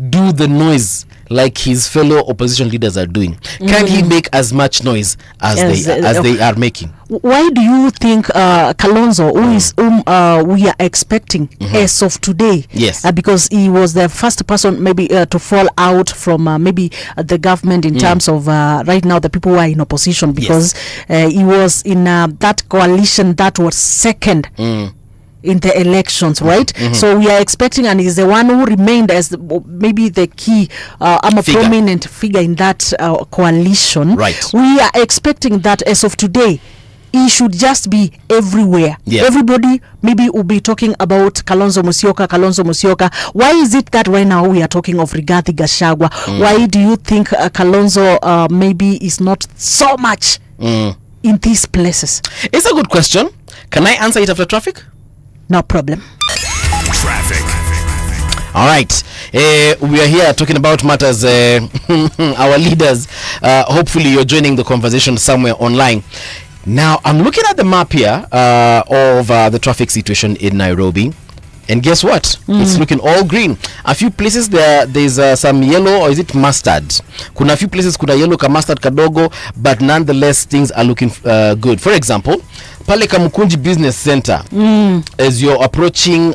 Speaker 1: do the noise like his fellow opposition leaders are doing? Can he make as much noise as they are making?
Speaker 2: Why do you think Kalonzo, who is we are expecting as of today?
Speaker 1: Yes.
Speaker 2: Because he was the first person maybe to fall out from maybe the government in terms of right now the people who are in opposition, because he was in that coalition that was second in the elections, right? So we are expecting, and he's the one who remained as maybe the key prominent figure in that coalition.
Speaker 1: Right.
Speaker 2: We are expecting that as of today he should just be everywhere. Everybody maybe will be talking about Kalonzo Musyoka. Why is it that right now we are talking of Rigathi Gachagua? Why do you think Kalonzo maybe is not so much in these places?
Speaker 1: It's a good question. Can I answer it after traffic?
Speaker 2: No problem.
Speaker 3: Traffic.
Speaker 1: All right. We are here talking about matters. Our leaders. Hopefully you're joining the conversation somewhere online. Now, I'm looking at the map here of the traffic situation in Nairobi. And guess what? It's looking all green. A few places there's some yellow, or is it mustard? Kuna few places kuna yellow ka mustard kadogo, but nonetheless things are looking good. For example, pale Kamukunji Business Center, as you're approaching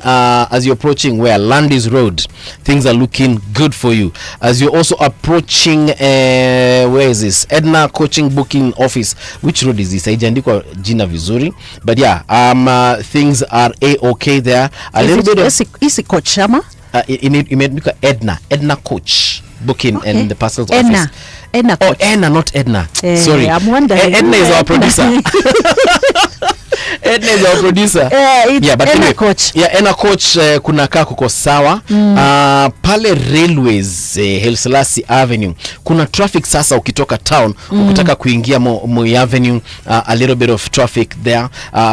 Speaker 1: where Landis Road, things are looking good for you. As you're also approaching where is this? Edna Coaching Booking Office. Which road is this? Haijaandikwa jina vizuri, but things are okay there. A little bit of
Speaker 2: Isi Coach Shama?
Speaker 1: imeandikwa Edna Coach. booking in the parcels office.
Speaker 2: Enna
Speaker 1: Oh,
Speaker 2: Coach.
Speaker 1: Enna, not Edna. Sorry.
Speaker 2: I'm wondering.
Speaker 1: Edna is our producer. Edna is our producer. But
Speaker 2: Enna
Speaker 1: anyway,
Speaker 2: Coach.
Speaker 1: Enna Coach kunakaa kuko sawa. Pale Railways Haile Selassie Avenue kuna traffic sasa ukitoka town ukitaka kuingia Moi Avenue, a little bit of traffic there,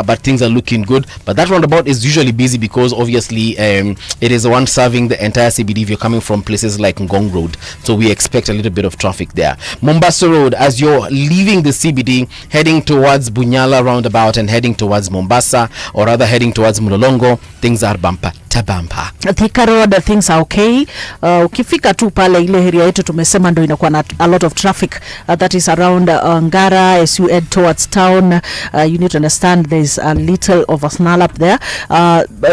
Speaker 1: but things are looking good. But that roundabout is usually busy because obviously it is the one serving the entire CBD if you're coming from places like Ngong Road. So we expect a little bit of traffic there. Mombasa Road, as you're leaving the CBD heading towards Bunyala roundabout and heading towards Mombasa, or rather heading towards Mulolongo, things are bumper to bumper.
Speaker 2: Thika Road, things are okay. Ukifika tu pale ile area yetu tumesema ndo inakuwa na a lot of traffic that is around Ngara. As you head towards town, you need to understand there's a little of a snarl up there.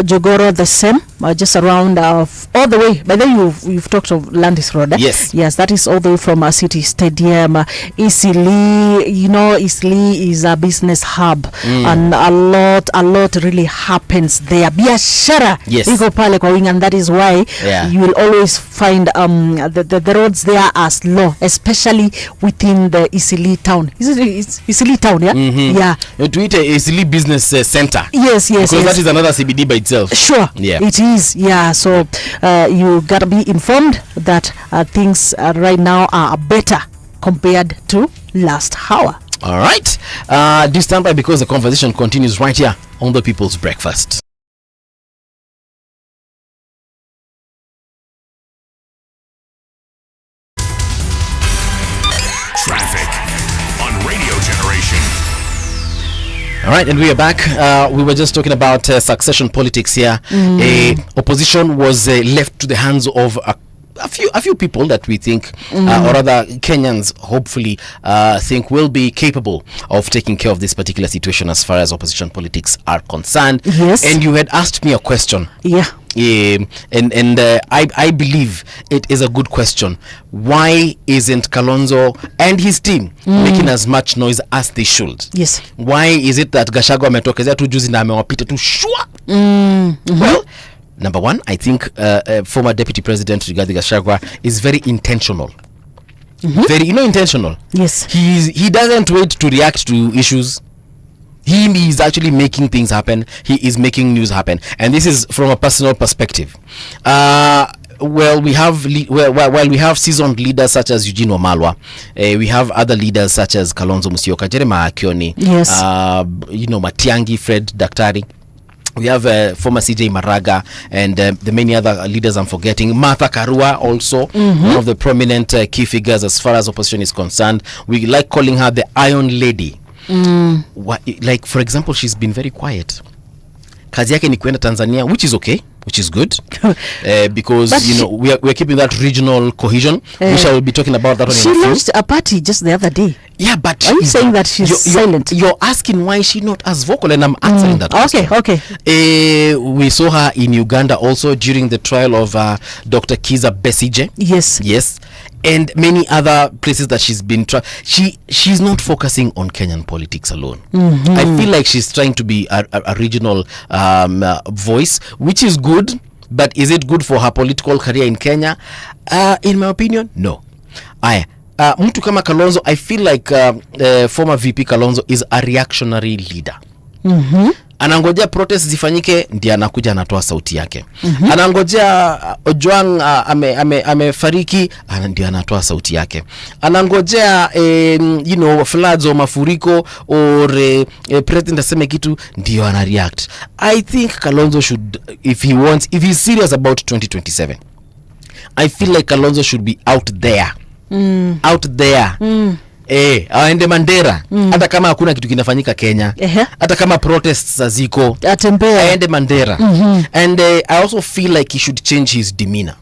Speaker 2: Jogoro the same, just around all the way. By the way, you've talked of Landis Road. Yes, that is all the way from City Stadium. Eastleigh, you know, Eastleigh is a business hub, and a lot really happens there. Biashara iko pale kwa wingi, and that is why you will always find the roads there are slow, especially within the Eastleigh town. It's Eastleigh town, yeah? Yeah.
Speaker 1: To it Eastleigh Business Center.
Speaker 2: Yes.
Speaker 1: Because that is another CBD by itself.
Speaker 2: Sure.
Speaker 1: Yeah.
Speaker 2: It is. Yeah. So you gotta be informed that things right now are better compared to last hour.
Speaker 1: All right. Do stand by because the conversation continues right here on the People's Breakfast.
Speaker 3: Traffic on Radio Generation.
Speaker 1: All right, and we are back. We were just talking about succession politics here. Opposition was left to the hands of a few people that we think, or rather Kenyans hopefully think will be capable of taking care of this particular situation as far as opposition politics are concerned.
Speaker 2: Yes.
Speaker 1: And you had asked me a question.
Speaker 2: Yeah.
Speaker 1: And I believe it is a good question. Why isn't Kalonzo and his team making as much noise as they should?
Speaker 2: Yes.
Speaker 1: Why is it that Gachagua ametokezea tu juzi na amewapita tu shwa? Well, number one, I think former Deputy President Rigathi Gachagua is very intentional. Very, intentional.
Speaker 2: Yes.
Speaker 1: He doesn't wait to react to issues. He is actually making things happen. He is making news happen, and this is from a personal perspective. Well, we have while we have seasoned leaders such as Eugene Wamalwa, we have other leaders such as Kalonzo Musyoka, Jeremiah Kioni,
Speaker 2: Yes.
Speaker 1: Matiang'i, Fred Daktari. We have former CJ Maraga and the many other leaders I'm forgetting. Martha Karua also, one of the prominent key figures as far as opposition is concerned. We like calling her the Iron Lady. Like, for example, she's been very quiet. Kazi yake ni kuenda Tanzania, which is okay, which is good, because we're keeping that regional cohesion, which I will be talking about that one in a few.
Speaker 2: She launched a party just the other day.
Speaker 1: Yeah, but
Speaker 2: are you saying that she's silent?
Speaker 1: You're asking why is she not as vocal, and I'm answering that question.
Speaker 2: Okay.
Speaker 1: We saw her in Uganda also during the trial of Dr. Kiza Besije. Yes. And many other places that she's been she's not focusing on Kenyan politics alone. I feel like she's trying to be a regional voice, which is good, but is it good for her political career in Kenya? In my opinion, no. Mtu kama Kalonzo, I feel like former VP Kalonzo is a reactionary leader. Anangojea protest zifanyike ndiye anakuja anatoa sauti yake. Anangojea Ojwang amefariki ndiye anatoa sauti yake. Anangojea floods or mafuriko or president aseme kitu ndiyo ana react. I think Kalonzo should, if he's serious about 2027, I feel like Kalonzo should be out there. Aende Mandera, hata kama hakuna kitu kinafanyika Kenya, hata kama protests ziko, aende Mandera. And I also feel like he should change his demeanor.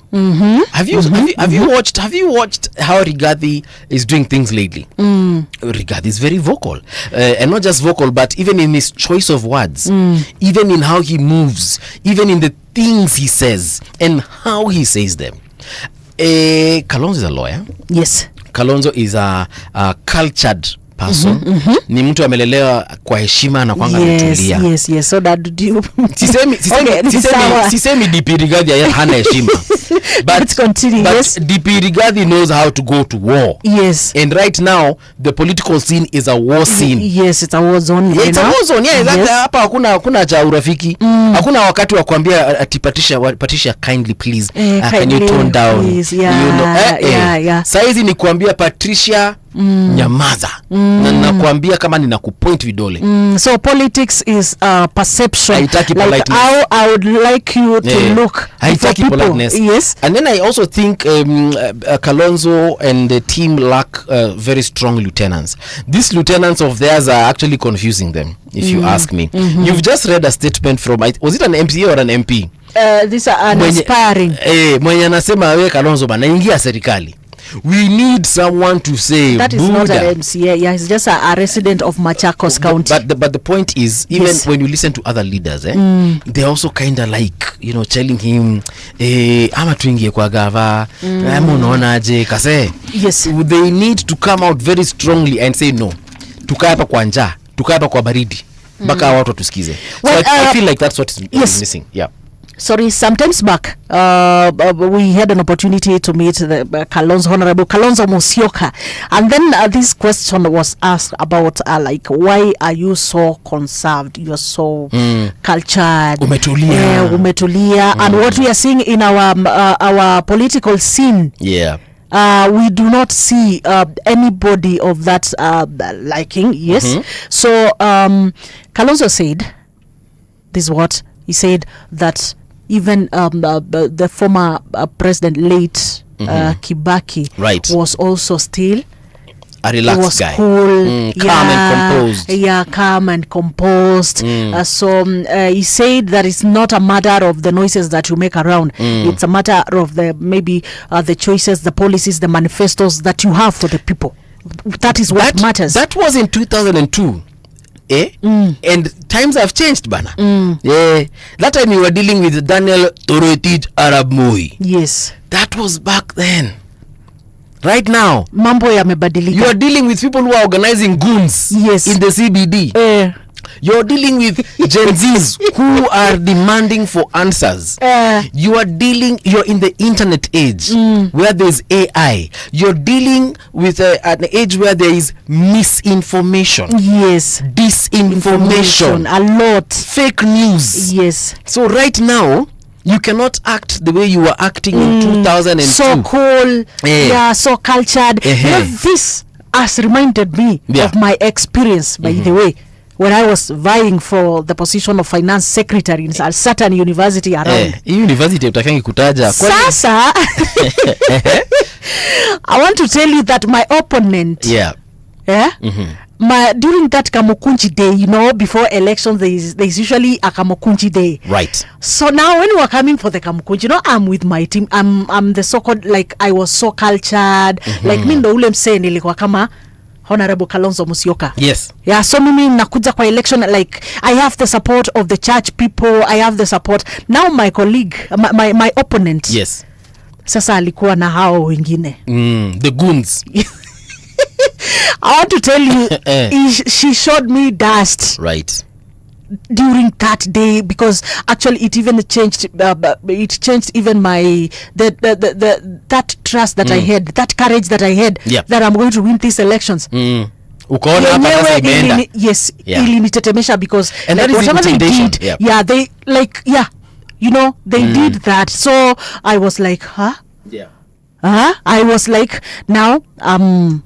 Speaker 1: Have you watched how Rigathi is doing things lately? Rigathi is very vocal, and not just vocal, but even in his choice of words, even in how he moves, even in the things he says and how he says them. Kalonzo is a lawyer.
Speaker 2: Yes.
Speaker 1: Kalonzo is a cultured person. Ni mtu amelelewa kwa heshima na kwanga ametulia.
Speaker 2: Yes. So that
Speaker 1: sisemi DP Rigathi hana heshima.
Speaker 2: Let's continue.
Speaker 1: But
Speaker 2: Yes.
Speaker 1: DP Rigathi knows how to go to war.
Speaker 2: Yes.
Speaker 1: And right now the political scene is a war scene.
Speaker 2: Yes, it's a war zone.
Speaker 1: Yeah, it's a war zone. Yeah, exactly.
Speaker 2: Yes.
Speaker 1: Hapa hakuna cha urafiki. Hakuna wakati wa kuambia ati Patricia kindly please can you
Speaker 2: kindly,
Speaker 1: tone down.
Speaker 2: please. Yeah,
Speaker 1: You know,
Speaker 2: yeah.
Speaker 1: Saizi ni kuambia Patricia nyamaza. Na nakuambia kama ninakupoint vidole.
Speaker 2: So politics is perception.
Speaker 1: Haitaki
Speaker 2: like
Speaker 1: politeness.
Speaker 2: how I would like you to look for
Speaker 1: Haitaki
Speaker 2: people.
Speaker 1: politeness.
Speaker 2: Yes.
Speaker 1: And then I also think Kalonzo and the team lack very strong lieutenants. These lieutenants of theirs are actually confusing them, if you ask me. You've just read a statement from, was it an MCA or an MP?
Speaker 2: These are uninspiring.
Speaker 1: Mwenye anasema we Kalonzo bana ingia serikali. We need someone to say
Speaker 2: That is
Speaker 1: Buddha.
Speaker 2: not an MCA. Yeah, he's just a resident of Machakos County.
Speaker 1: But the point is, even
Speaker 2: Yes.
Speaker 1: when you listen to other leaders, they also kind of like, telling him, ama tuingie kwa gava, ama unaonaje kase.
Speaker 2: Yes.
Speaker 1: They need to come out very strongly and say no. Tukae hapa kwa njaa, tukae hapa kwa baridi. Mpaka watu watusikize.
Speaker 2: Well,
Speaker 1: So I feel like that's what is
Speaker 2: yes.
Speaker 1: missing. Yeah.
Speaker 2: Sorry, sometimes back, we had an opportunity to meet the Honorable Kalonzo Musyoka, and then this question was asked about like, why are you so conserved? You're so cultured,
Speaker 1: Umetulia.
Speaker 2: umetulia, and what we are seeing in our political scene.
Speaker 1: Yeah.
Speaker 2: We do not see anybody of that liking. Yes. So Kalonzo said, this is what he said, that even the former president, late Kibaki,
Speaker 1: Right.
Speaker 2: was also still
Speaker 1: A relaxed
Speaker 2: was
Speaker 1: guy.
Speaker 2: cool,
Speaker 1: Calm and composed.
Speaker 2: Yeah, calm and composed. So he said that it's not a matter of the noises that you make around. It's a matter of maybe the choices, the policies, the manifestos that you have for the people. That is what matters.
Speaker 1: That was in 2002. And times have changed, bana. Yeah. That time you were dealing with Daniel Toroitich Arap Moi.
Speaker 2: Yes.
Speaker 1: That was back then. Right now,
Speaker 2: Mambo yamebadilika.
Speaker 1: you are dealing with people who are organizing goons
Speaker 2: Yes.
Speaker 1: in the CBD. You're dealing with Gen Zs who are demanding for answers. You're in the internet age where there's AI. You're dealing with an age where there is misinformation.
Speaker 2: Yes.
Speaker 1: Disinformation.
Speaker 2: A lot.
Speaker 1: Fake news.
Speaker 2: Yes.
Speaker 1: So right now, you cannot act the way you were acting in 2002.
Speaker 2: So cool. Yeah, so cultured. You know,
Speaker 1: Eh.
Speaker 2: this has reminded me
Speaker 1: Yeah.
Speaker 2: of my experience, by the way, when I was vying for the position of finance secretary in a certain university around.
Speaker 1: Hii university utakangi kutaja.
Speaker 2: Sasa, I want to tell you that my opponent,
Speaker 1: Yeah.
Speaker 2: during that Kamukunji day, before elections, there's usually a Kamukunji day.
Speaker 1: Right.
Speaker 2: So now when we were coming for the Kamukunji, I'm with my team. I'm the so-called, like, I was so cultured. Like, mi ndo ule msee nilikuwa kama Honorable Kalonzo Musyoka.
Speaker 1: Yes.
Speaker 2: Yeah, so mimi nakuja kwa election, like, I have the support of the church people. I have the support. Now my colleague, my opponent.
Speaker 1: Yes.
Speaker 2: Sasa alikuwa na hao wengine.
Speaker 1: The goons.
Speaker 2: I want to tell you, she showed me dust.
Speaker 1: Right.
Speaker 2: During that day, because actually it even changed. It changed even my that trust that I had, that courage that I had,
Speaker 1: Yep.
Speaker 2: that I'm going to win these elections.
Speaker 1: Ukaona hapa sasa imeenda.
Speaker 2: Yes,
Speaker 1: Yeah.
Speaker 2: ilinitetemesha because
Speaker 1: And
Speaker 2: like,
Speaker 1: that is
Speaker 2: whatever they
Speaker 1: intimidation.
Speaker 2: did,
Speaker 1: Yep.
Speaker 2: yeah, they like, yeah, they did that. So I was like, huh?
Speaker 1: Yeah.
Speaker 2: I was like, now,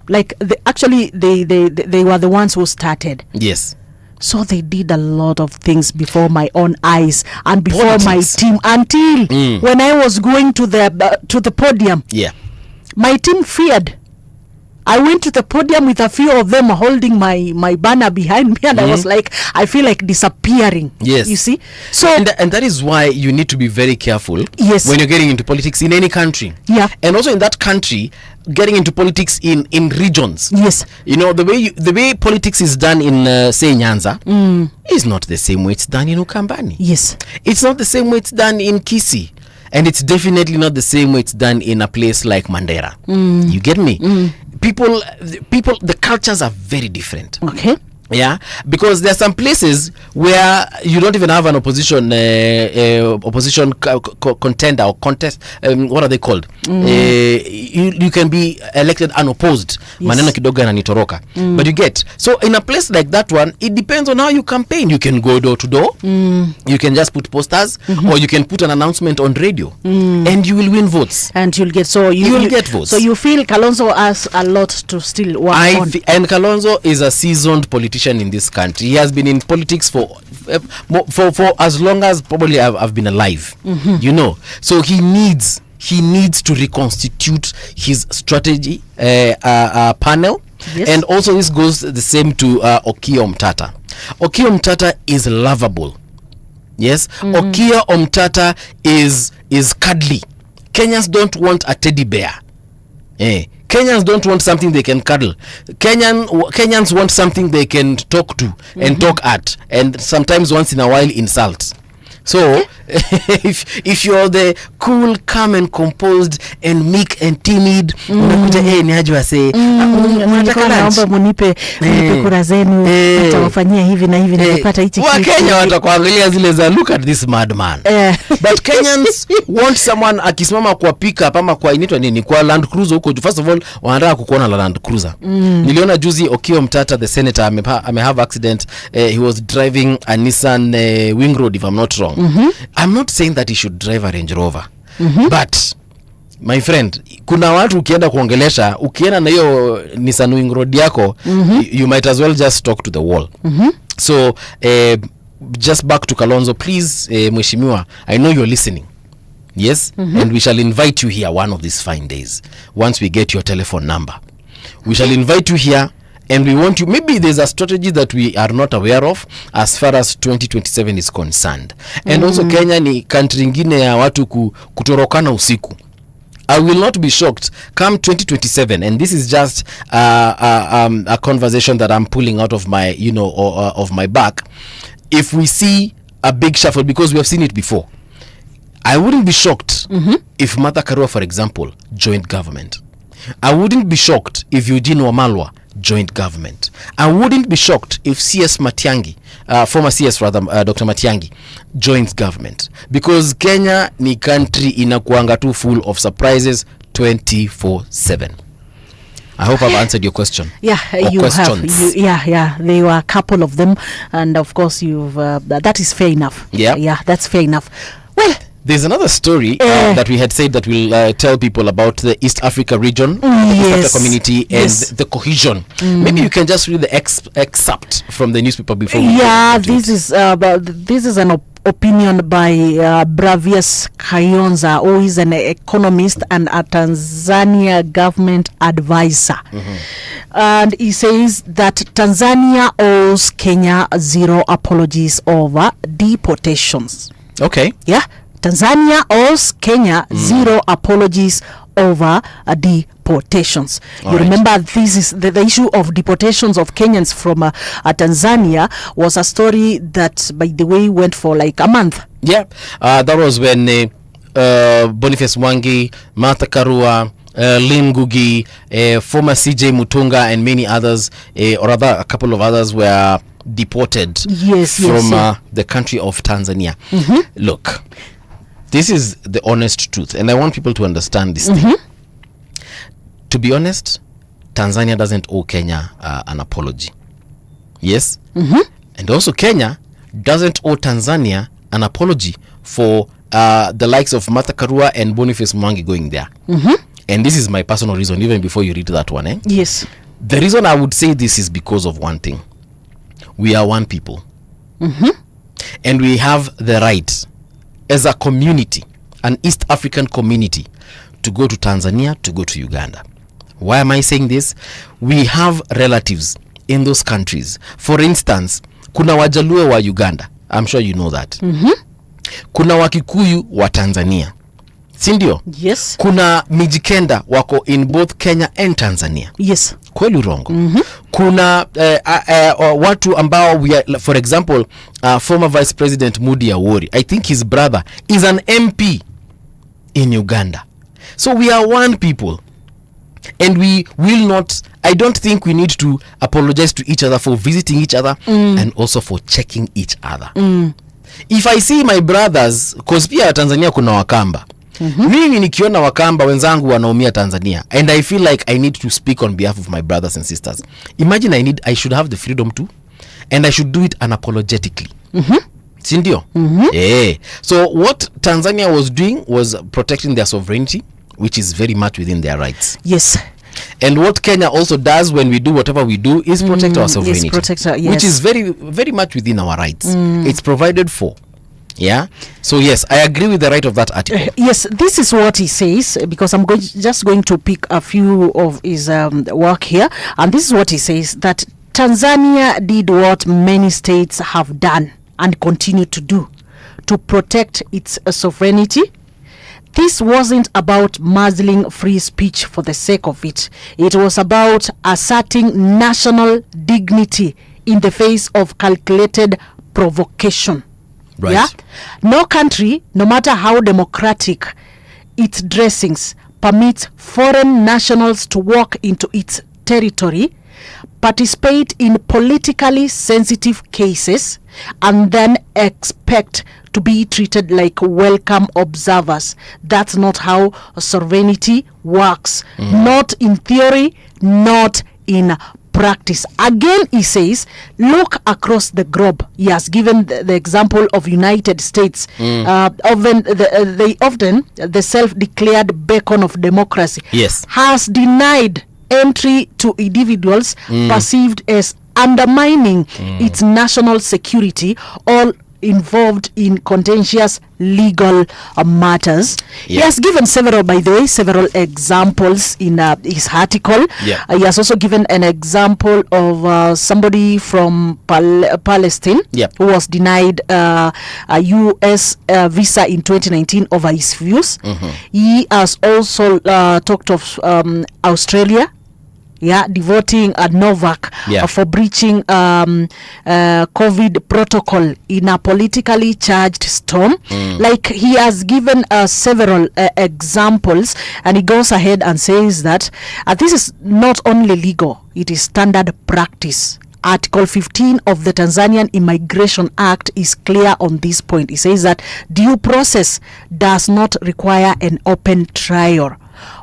Speaker 2: like, they were the ones who started.
Speaker 1: Yes.
Speaker 2: So they did a lot of things before my own eyes and before
Speaker 1: Politics.
Speaker 2: my team, until when I was going to the podium,
Speaker 1: Yeah.
Speaker 2: my team feared. I went to the podium with a few of them holding my banner behind me, and I was like, I feel like disappearing.
Speaker 1: Yes.
Speaker 2: You see? So,
Speaker 1: And that is why you need to be very careful
Speaker 2: Yes.
Speaker 1: when you're getting into politics in any country.
Speaker 2: Yeah.
Speaker 1: And also in that country, getting into politics in regions.
Speaker 2: yes.
Speaker 1: The way politics is done in say Nyanza is not the same way it's done in Ukambani.
Speaker 2: Yes.
Speaker 1: It's not the same way it's done in Kisii. And it's definitely not the same way it's done in a place like Mandera. You get me? People, the cultures are very different.
Speaker 2: Okay.
Speaker 1: Yeah, because there are some places where you don't even have an opposition contender or contest. What are they called? You can be elected unopposed. Maneno kidogo yananitoroka. But you get, so in a place like that one, it depends on how you campaign. You can go door to door. You can just put posters, or you can put an announcement on radio, and you will win votes.
Speaker 2: And you'll get, so
Speaker 1: you'll get votes.
Speaker 2: So you feel Kalonzo has a lot to still work on.
Speaker 1: And Kalonzo is a seasoned politician in this country. He has been in politics for as long as probably I've been alive. You know, so he needs to reconstitute his strategy panel.
Speaker 2: Yes.
Speaker 1: And also this goes the same to Okiya Omtata. Okiya Omtata is lovable. Yes. Okiya Omtata is cuddly. Kenyans don't want a teddy bear. Kenyans don't want something they can cuddle. Kenyans want something they can talk to and talk at, and sometimes once in a while insult. So if you're the cool, calm and composed and meek and timid, unakuta ni aje say
Speaker 2: naomba munipe kura zenu, atawafanyia hivi na hivi, nipata hichi kitu.
Speaker 1: Wakenya watakuangalia zile za look at this madman. But Kenyans want someone akisimama kwa pickup ama kwa inaitwa nini, kwa Land Cruiser huko. First of all, wanataka kukuona la Land Cruiser. Niliona juzi Okiya Omtata, the senator, ame have accident. He was driving a Nissan Wing Road, if I'm not wrong. I'm not saying that he should drive a Range Rover. But my friend, kuna watu ukienda kuongelesha, ukienda na hiyo Nissan Wing Road yako, you might as well just talk to the wall. So just back to Kalonzo, please, mheshimiwa, I know you're listening. Yes, and we shall invite you here one of these fine days once we get your telephone number. We shall invite you here, and we want you, maybe there's a strategy that we are not aware of as far as 2027 is concerned. And also Kenya ni country ingine ya watu kutorokana usiku. I will not be shocked come 2027, and this is just a conversation that I'm pulling out of my, of my back. If we see a big shuffle, because we have seen it before, I wouldn't be shocked if Martha Karua, for example, joined government. I wouldn't be shocked if Eugene Wamalwa joined government. I wouldn't be shocked if CS Matiang'i, former CS rather, Dr. Matiang'i, joins government. Because Kenya ni country inakuanga tu full of surprises 24/7. I hope I've answered your question.
Speaker 2: Yeah, you questions. have. There were a couple of them, and of course you've. That is fair enough. Yeah, that's fair enough. Well,
Speaker 1: there's another story that we had said that we'll tell people about the East Africa region, the East Africa community, and the cohesion. Maybe you can just read the excerpt from the newspaper before.
Speaker 2: This is an opinion by Bravius Kayonza, who is an economist and a Tanzania government advisor. And he says that Tanzania owes Kenya zero apologies over deportations.
Speaker 1: Okay.
Speaker 2: Yeah. Tanzania owes Kenya zero apologies over deportations. You remember, this is the issue of deportations of Kenyans from Tanzania was a story that, by the way, went for like a month.
Speaker 1: Yeah, that was when Boniface Mwangi, Martha Karua, Lynn Ngugi, former CJ Mutunga, and many others, or rather a couple of others, were deported from the country of Tanzania. Look, this is the honest truth, and I want people to understand this thing. To be honest, Tanzania doesn't owe Kenya an apology. Yes? And also Kenya doesn't owe Tanzania an apology for the likes of Martha Karua and Boniface Mwangi going there. And this is my personal reason, even before you read that one.
Speaker 2: Yes.
Speaker 1: The reason I would say this is because of one thing. We are one people. And we have the right as a community, an East African community, to go to Tanzania, to go to Uganda. Why am I saying this? We have relatives in those countries. For instance, kuna Wajaluo wa Uganda. I'm sure you know that. Kuna Wakikuyu wa Tanzania. Sindio?
Speaker 2: Yes.
Speaker 1: Kuna Mijikenda wako in both Kenya and Tanzania.
Speaker 2: Yes.
Speaker 1: Kweli urongo. Kuna watu ambao we are, for example, former Vice President Mudi Awori, I think his brother is an MP in Uganda. So we are one people. And we will not, I don't think we need to apologize to each other for visiting each other and also for checking each other. If I see my brothers, cause pia Tanzania kuna Wakamba. Mimi nikiona Wakamba wenzangu wanaumia Tanzania, and I feel like I need to speak on behalf of my brothers and sisters. Imagine I should have the freedom to, and I should do it unapologetically. Sindio? Yeah. So what Tanzania was doing was protecting their sovereignty, which is very much within their rights.
Speaker 2: Yes.
Speaker 1: And what Kenya also does when we do whatever we do is protect our sovereignty, which is very, very much within our rights. It's provided for. Yeah. So yes, I agree with the right of that article.
Speaker 2: Yes, this is what he says, because I'm just going to pick a few of his work here, and this is what he says, that Tanzania did what many states have done and continue to do to protect its sovereignty. This wasn't about muzzling free speech for the sake of it. It was about asserting national dignity in the face of calculated provocation.
Speaker 1: Right.
Speaker 2: Yeah? No country, no matter how democratic its dressings, permits foreign nationals to walk into its territory, participate in politically sensitive cases, and then expect to be treated like welcome observers. That's not how sovereignty works. Not in theory, not in practice. Again, he says, look across the globe. He has given the example of United States. The self-declared beacon of democracy,
Speaker 1: Yes.
Speaker 2: has denied entry to individuals perceived as undermining its national security, all involved in contentious legal matters. He has given several examples in his article. He has also given an example of somebody from Palestine who was denied a US visa in 2019 over his views. He has also talked of Australia, devoting a Novak for breaching COVID protocol in a politically charged storm. Like, he has given several examples, and he goes ahead and says that this is not only legal, it is standard practice. Article 15 of the Tanzanian Immigration Act is clear on this point. It says that due process does not require an open trial.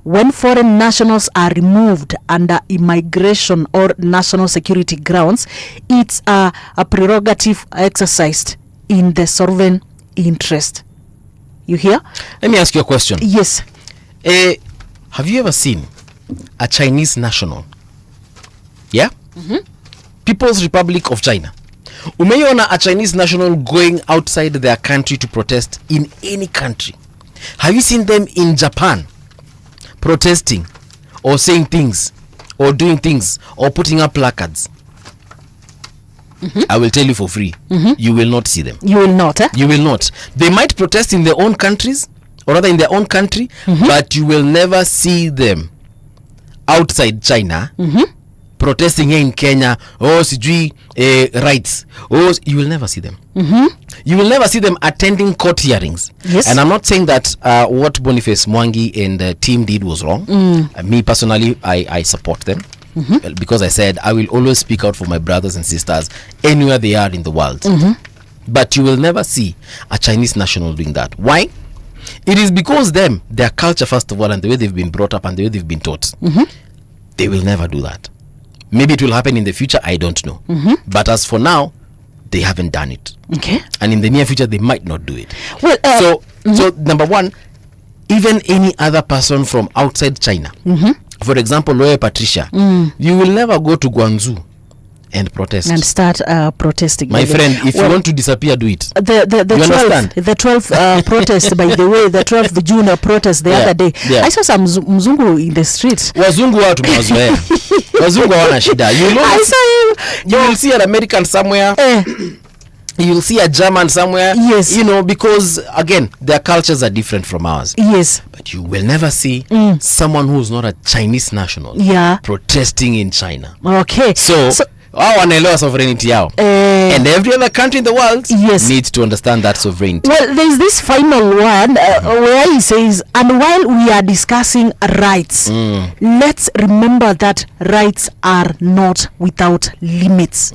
Speaker 2: When foreign nationals are removed under immigration or national security grounds, it's a prerogative exercised in the sovereign interest. You hear?
Speaker 1: Let me ask you a question.
Speaker 2: Yes.
Speaker 1: Have you ever seen a Chinese national? Yeah? People's Republic of China. Umeiona a Chinese national going outside their country to protest in any country? Have you seen them in Japan protesting or saying things or doing things or putting up placards? I will tell you for free, you will not see them.
Speaker 2: You will not, eh?
Speaker 1: You will not. They might protest in their own countries, or rather in their own country, but you will never see them outside China protesting here in Kenya, sijui rights. You will never see them. You will never see them attending court hearings.
Speaker 2: Yes.
Speaker 1: And I'm not saying that what Boniface Mwangi and the team did was wrong. Me personally, I support them. Because I said I will always speak out for my brothers and sisters anywhere they are in the world. But you will never see a Chinese national doing that. Why? It is because their culture first of all, and the way they've been brought up and the way they've been taught, they will never do that. Maybe it will happen in the future, I don't know. But as for now, they haven't done it.
Speaker 2: Okay.
Speaker 1: And in the near future, they might not do it.
Speaker 2: Well,
Speaker 1: so number one, even any other person from outside China, for example, Lawyer Patricia, you will never go to Guangzhou and protest.
Speaker 2: And start protesting.
Speaker 1: My friend, if you want to disappear, do it.
Speaker 2: The 12th protest, by the way, the 12th June protest the other day. I saw some mzungu in the streets.
Speaker 1: Wazungu watu mazoea. Wazungu hawana shida.
Speaker 2: I saw him.
Speaker 1: You will see an American somewhere. You will see a German somewhere.
Speaker 2: Yes.
Speaker 1: You know, because again, their cultures are different from ours.
Speaker 2: Yes.
Speaker 1: But you will never see someone who's not a Chinese national protesting in China.
Speaker 2: Okay.
Speaker 1: So hao wanaelewa sovereignty yao. And every other country in the world
Speaker 2: Yes.
Speaker 1: needs to understand that sovereignty.
Speaker 2: Well, there's this final one where he says, and while we are discussing rights, let's remember that rights are not without limits.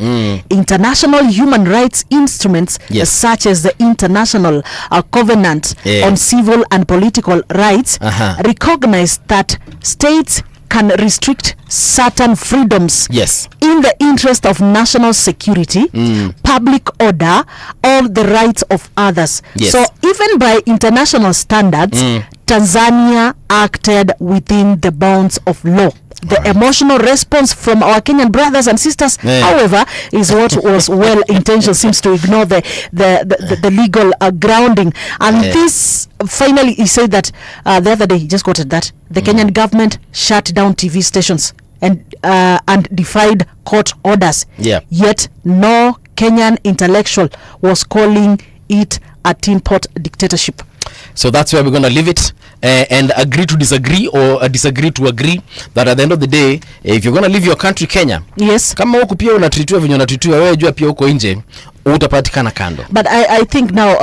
Speaker 2: International human rights instruments,
Speaker 1: Yes.
Speaker 2: such as the International Covenant
Speaker 1: Yeah.
Speaker 2: on Civil and Political Rights, recognize that states can restrict certain freedoms
Speaker 1: Yes.
Speaker 2: in the interest of national security, public order, or the rights of others.
Speaker 1: Yes.
Speaker 2: So even by international standards, Tanzania acted within the bounds of law. The emotional response from our Kenyan brothers and sisters, however, is what was well intentioned, seems to ignore the legal grounding. And this finally, he said that the other day, he just quoted that the Kenyan government shut down TV stations and defied court orders.
Speaker 1: Yeah.
Speaker 2: Yet no Kenyan intellectual was calling it a tin pot dictatorship.
Speaker 1: So that's where we're going to leave it, and agree to disagree, or disagree to agree that at the end of the day, if you're going to leave your country Kenya,
Speaker 2: yes,
Speaker 1: kama huku pia unatritiwa venye unatritiwa, wewe jua pia huko nje utapatikana kando.
Speaker 2: But I think now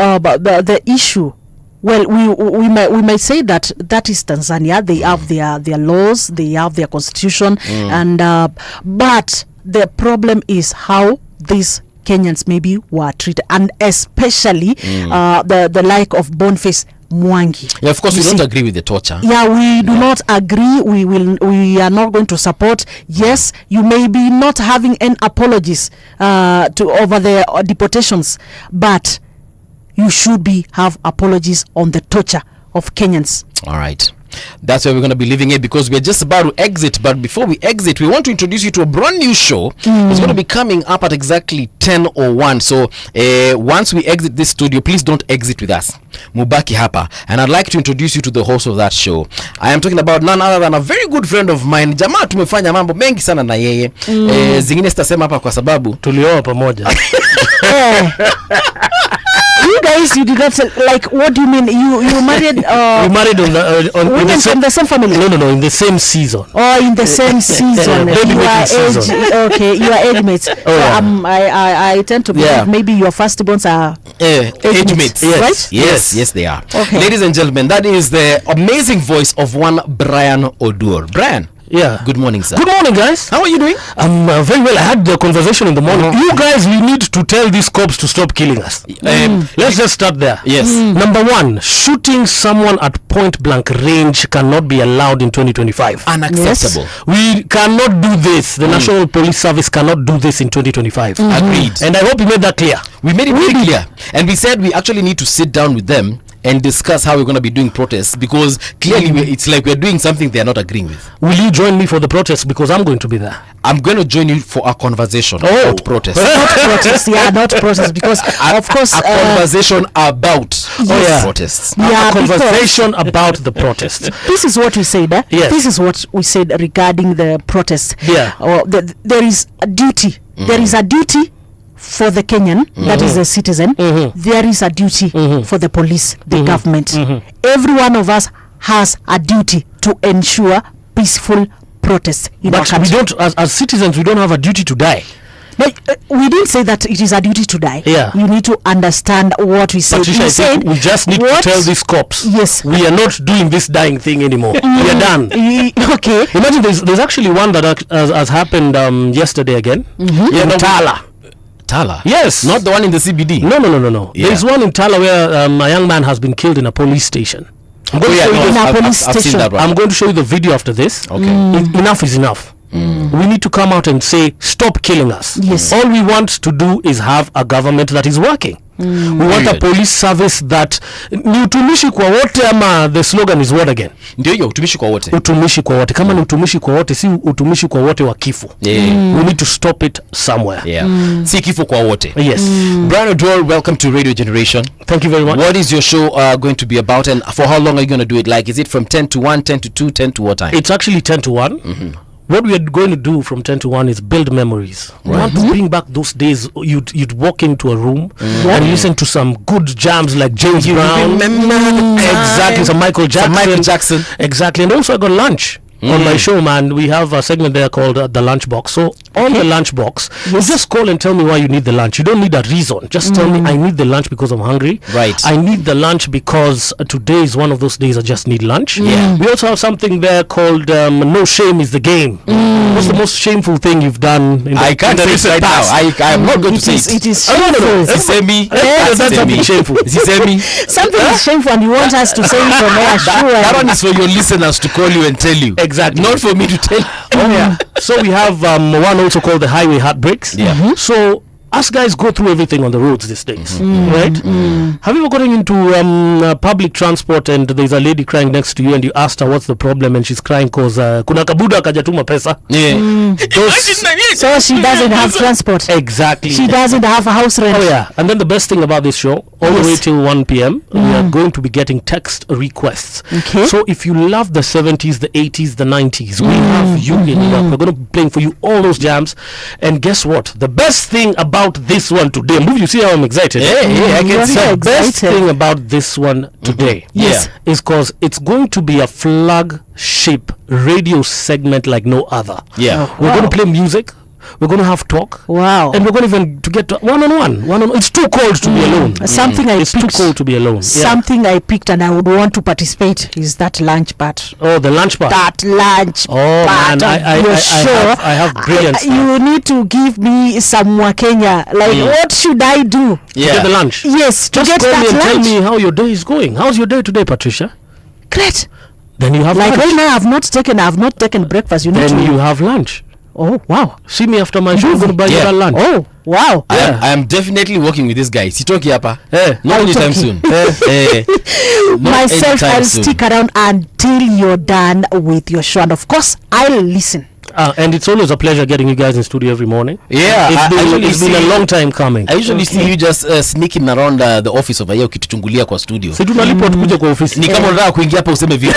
Speaker 2: the issue, well, we might say that is Tanzania. They have their laws, they have their constitution, and but the problem is how these Kenyans maybe were treated, and especially the like of Boniface Mwangi.
Speaker 1: Yeah, of course, we don't agree with the torture.
Speaker 2: Yeah, we do not agree. We are not going to support. Yes, you may be not having any apologies over the deportations, but you should have apologies on the torture of Kenyans.
Speaker 1: All right. That's where we're going to be leaving it, because we're just about to exit. But before we exit, we want to introduce you to a brand new show. It's going to be coming up at exactly 10:01. So once we exit this studio, please don't exit with us. Mubaki hapa. And I'd like to introduce you to the host of that show. I am talking about none other than a very good friend of mine. Jamaa tumefanya mambo mengi sana na yeye. Zingine sitasema hapa kwa sababu
Speaker 12: tulioa pamoja.
Speaker 2: You guys, you did not like. What do you mean? You married?
Speaker 12: We married on
Speaker 2: from the same family?
Speaker 12: No, in the same season.
Speaker 2: Oh, in the same season.
Speaker 12: Baby making season.
Speaker 2: Okay, you are age mates. I tend to believe maybe your firstborns are
Speaker 1: age mates.
Speaker 2: Yes. Right?
Speaker 1: Yes, they are.
Speaker 2: Okay.
Speaker 1: Ladies and gentlemen, that is the amazing voice of one Brian Odur. Brian.
Speaker 12: Yeah.
Speaker 1: Good morning, sir.
Speaker 12: Good morning, guys.
Speaker 1: How are you doing?
Speaker 12: I'm very well. I had the conversation in the morning. You guys, we need to tell these cops to stop killing us. Let's just start there.
Speaker 1: Yes.
Speaker 12: Number one, shooting someone at point blank range cannot be allowed in 2025.
Speaker 1: Unacceptable.
Speaker 12: Yes. We cannot do this. The National Police Service cannot do this in 2025.
Speaker 1: Agreed.
Speaker 12: And I hope you made that clear.
Speaker 1: We made it very clear. And we said we actually need to sit down with them and discuss how we're going to be doing protests, because clearly it's like we're doing something they're not agreeing with.
Speaker 12: Will you join me for the protest? Because I'm going to be there.
Speaker 1: I'm going to join you for a conversation about protest.
Speaker 2: Not protest, yeah, not protest, because of course
Speaker 1: a conversation about protests.
Speaker 2: Yeah,
Speaker 12: a conversation about the protest.
Speaker 2: This is what we said.
Speaker 12: Yes.
Speaker 2: This is what we said regarding the protest.
Speaker 12: Yeah.
Speaker 2: There is a duty. There is a duty for the Kenyan, that is a citizen. There is a duty for the police, the government. Every one of us has a duty to ensure peaceful protest in our
Speaker 12: But
Speaker 2: country.
Speaker 12: we don't, as citizens, we don't have a duty to die.
Speaker 2: No, we didn't say that it is a duty to die.
Speaker 12: Yeah.
Speaker 2: You need to understand what we said.
Speaker 12: Patricia, I think we just need to tell these cops.
Speaker 2: Yes.
Speaker 12: We are not doing this dying thing anymore. We are done.
Speaker 2: Okay.
Speaker 12: Imagine there's actually one that has happened yesterday again. In Tala.
Speaker 1: Tala?
Speaker 12: Yes.
Speaker 1: Not the one in the CBD?
Speaker 12: No.
Speaker 1: Yeah.
Speaker 12: There's one in Tala where a young man has been killed in a police station. I'm going to show you the video after this.
Speaker 1: Okay.
Speaker 12: Enough is enough. We need to come out and say, stop killing us.
Speaker 2: Yes.
Speaker 12: All we want to do is have a government that is working. We want a police service that ni utumishi kwa wote, ama the slogan is what again?
Speaker 1: Ndio hiyo, utumishi kwa wote.
Speaker 12: Utumishi kwa wote. Kama ni utumishi kwa wote, si utumishi kwa wote wa kifo. We need to stop it somewhere.
Speaker 1: Si kifo kwa wote.
Speaker 12: Yes.
Speaker 1: Brian Odur, welcome to Radio Generation.
Speaker 12: Thank you very much.
Speaker 1: What is your show going to be about, and for how long are you going to do it? Like, is it from 10 to 1, 10 to 2, 10 to what time?
Speaker 12: It's actually 10 to 1. What we are going to do from 10 to 1 is build memories. We want to bring back those days you'd walk into a room and listen to some good jams like James Brown.
Speaker 1: Remember
Speaker 12: Exactly, some Michael Jackson.
Speaker 1: Michael Jackson.
Speaker 12: Exactly, and also I got lunch. on my show, man, we have a segment there called the Lunchbox. So on the Lunchbox, you just call and tell me why you need the lunch. You don't need a reason. Just tell me, I need the lunch because I'm hungry.
Speaker 1: Right.
Speaker 12: I need the lunch because today is one of those days I just need lunch.
Speaker 1: Yeah.
Speaker 12: We also have something there called No Shame is the Game. What's the most shameful thing you've done in the
Speaker 1: I can't say it right now. I am not going to say it.
Speaker 2: It is
Speaker 12: I don't know.
Speaker 2: shameful.
Speaker 12: That's something shameful.
Speaker 2: Something is shameful and you want us to say it from air. Sure.
Speaker 1: That one is for your listeners to call you and tell you.
Speaker 12: Exactly.
Speaker 1: Not for me to tell you.
Speaker 12: Oh yeah. So we have one also called the highway heartbreaks.
Speaker 1: Yeah.
Speaker 12: So us guys go through everything on the roads these days, right? Have you ever gotten into public transport and there's a lady crying next to you and you asked her what's the problem and she's crying cause kuna kabuda kajatuma pesa?
Speaker 1: Yeah.
Speaker 2: So she doesn't have transport.
Speaker 12: Exactly.
Speaker 2: She doesn't have a house rent.
Speaker 12: Oh yeah. And then the best thing about this show, all the way till 1 p.m, we are going to be getting text requests.
Speaker 2: Okay.
Speaker 12: So if you love the 70s, the 80s, the 90s, we have you in it. We're going to be playing for you all those jams. And guess what? The best thing about this one today, move, you see how I'm excited?
Speaker 1: I can see.
Speaker 12: The best thing about this one today
Speaker 1: Yes.
Speaker 12: is because it's going to be a flagship radio segment like no other.
Speaker 1: Yeah.
Speaker 12: We're going to play music. We're going to have talk.
Speaker 2: Wow.
Speaker 12: And we're going to even to get to one-on-one. It's too cold to be alone.
Speaker 2: Something I
Speaker 12: It's too
Speaker 2: picked.
Speaker 12: cold to be alone. Yeah.
Speaker 2: Something I picked and I would want to participate is that lunch part.
Speaker 12: Oh, the lunch part.
Speaker 2: That lunch
Speaker 12: Oh
Speaker 2: part
Speaker 12: man,
Speaker 2: of your show.
Speaker 12: I have brilliant stuff.
Speaker 2: You need to give me some Wakenya. Like, what should I do?
Speaker 12: To get the lunch.
Speaker 2: Yes, to
Speaker 12: Just
Speaker 2: get
Speaker 12: call me
Speaker 2: that
Speaker 12: and tell
Speaker 2: lunch.
Speaker 12: me how your day is going. How's your day today, Patricia?
Speaker 2: Great.
Speaker 12: Then you have
Speaker 2: Like
Speaker 12: lunch.
Speaker 2: right now, I've not taken breakfast. You need
Speaker 12: Then
Speaker 2: to.
Speaker 12: you have lunch.
Speaker 2: Oh wow.
Speaker 12: See me after my show. I'm going to buy you
Speaker 1: Yeah.
Speaker 12: that lunch.
Speaker 2: Oh wow.
Speaker 1: I am definitely working with this guy. Sitoki hapa.
Speaker 12: Eh.
Speaker 1: Not anytime
Speaker 2: talking.
Speaker 1: soon. Not
Speaker 2: Myself,
Speaker 1: anytime
Speaker 2: I'll
Speaker 1: soon.
Speaker 2: stick around until you're done with your show, and of course, I'll listen.
Speaker 12: And it's always a pleasure getting you guys in studio every morning.
Speaker 1: Yeah,
Speaker 12: It's been a long time coming.
Speaker 1: I usually see you just sneaking around the office over here ukituchungulia kwa studio.
Speaker 12: Si tunalipwa tukuje kwa ofisi.
Speaker 1: Ni kama unataka kuingia hapa useme vipi.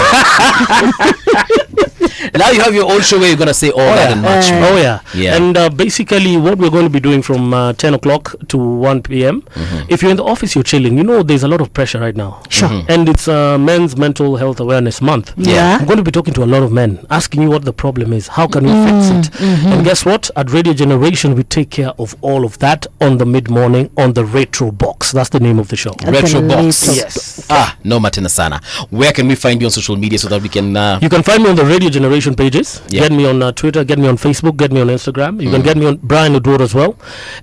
Speaker 1: Now you have your own show where you're going to say all that and much more.
Speaker 12: Oh yeah.
Speaker 1: Yeah.
Speaker 12: And basically what we're going to be doing from 10 o'clock to 1 p.m. If you're in the office, you're chilling. You know there's a lot of pressure right now.
Speaker 2: Sure.
Speaker 12: And it's Men's Mental Health Awareness Month.
Speaker 2: Yeah.
Speaker 12: I'm going to be talking to a lot of men, asking you what the problem is. How can we fix it? And guess what? At Radio Generation, we take care of all of that on the mid-morning on the Retro Box. That's the name of the show.
Speaker 1: Retro Box.
Speaker 12: Yes.
Speaker 1: No matena sana. Where can we find you on social media so that we can
Speaker 12: You can find me on the Radio Generation pages.
Speaker 1: Yeah.
Speaker 12: Get me on Twitter, get me on Facebook, get me on Instagram. You can get me on Brian Odor as well.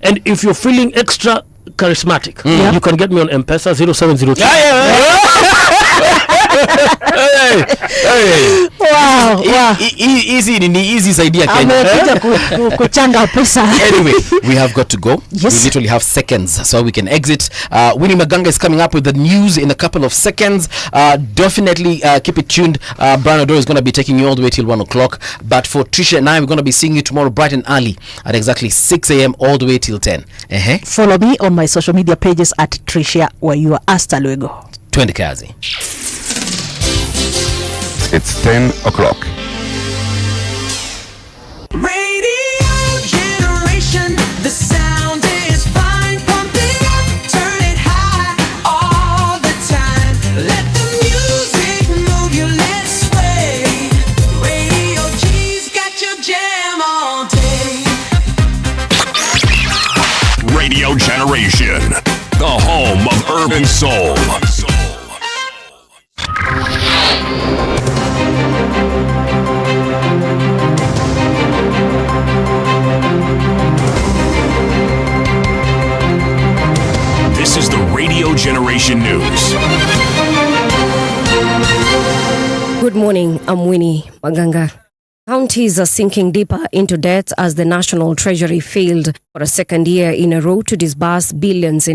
Speaker 12: And if you're feeling extra charismatic, you can get me on M-Pesa 0702.
Speaker 2: Wow. Wow.
Speaker 1: Easy saidia Kenya.
Speaker 2: Amekuja kuchanga pesa.
Speaker 1: Anyway, we have got to go.
Speaker 2: Yes.
Speaker 1: We literally have seconds so we can exit. Winnie Maganga is coming up with the news in a couple of seconds. Definitely keep it tuned. Brian Odor is going to be taking you all the way till 1 o'clock. But for Tricia and I, we're going to be seeing you tomorrow bright and early at exactly 6 a.m. all the way till 10.
Speaker 2: Follow me on my social media pages at Tricia where you are Asta Luego.
Speaker 1: Twende kazi.
Speaker 11: It's 10 o'clock.
Speaker 5: Radio Generation, the sound is fine. Pump it up, turn it high all the time. Let the music move you, let's sway. Radio G's got your jam all day.
Speaker 3: Radio Generation, the home of urban soul. This is the Radio Generation News.
Speaker 13: Good morning, I'm Winnie Maganga. Counties are sinking deeper into debt as the National Treasury failed for a second year in a row to disburse billions in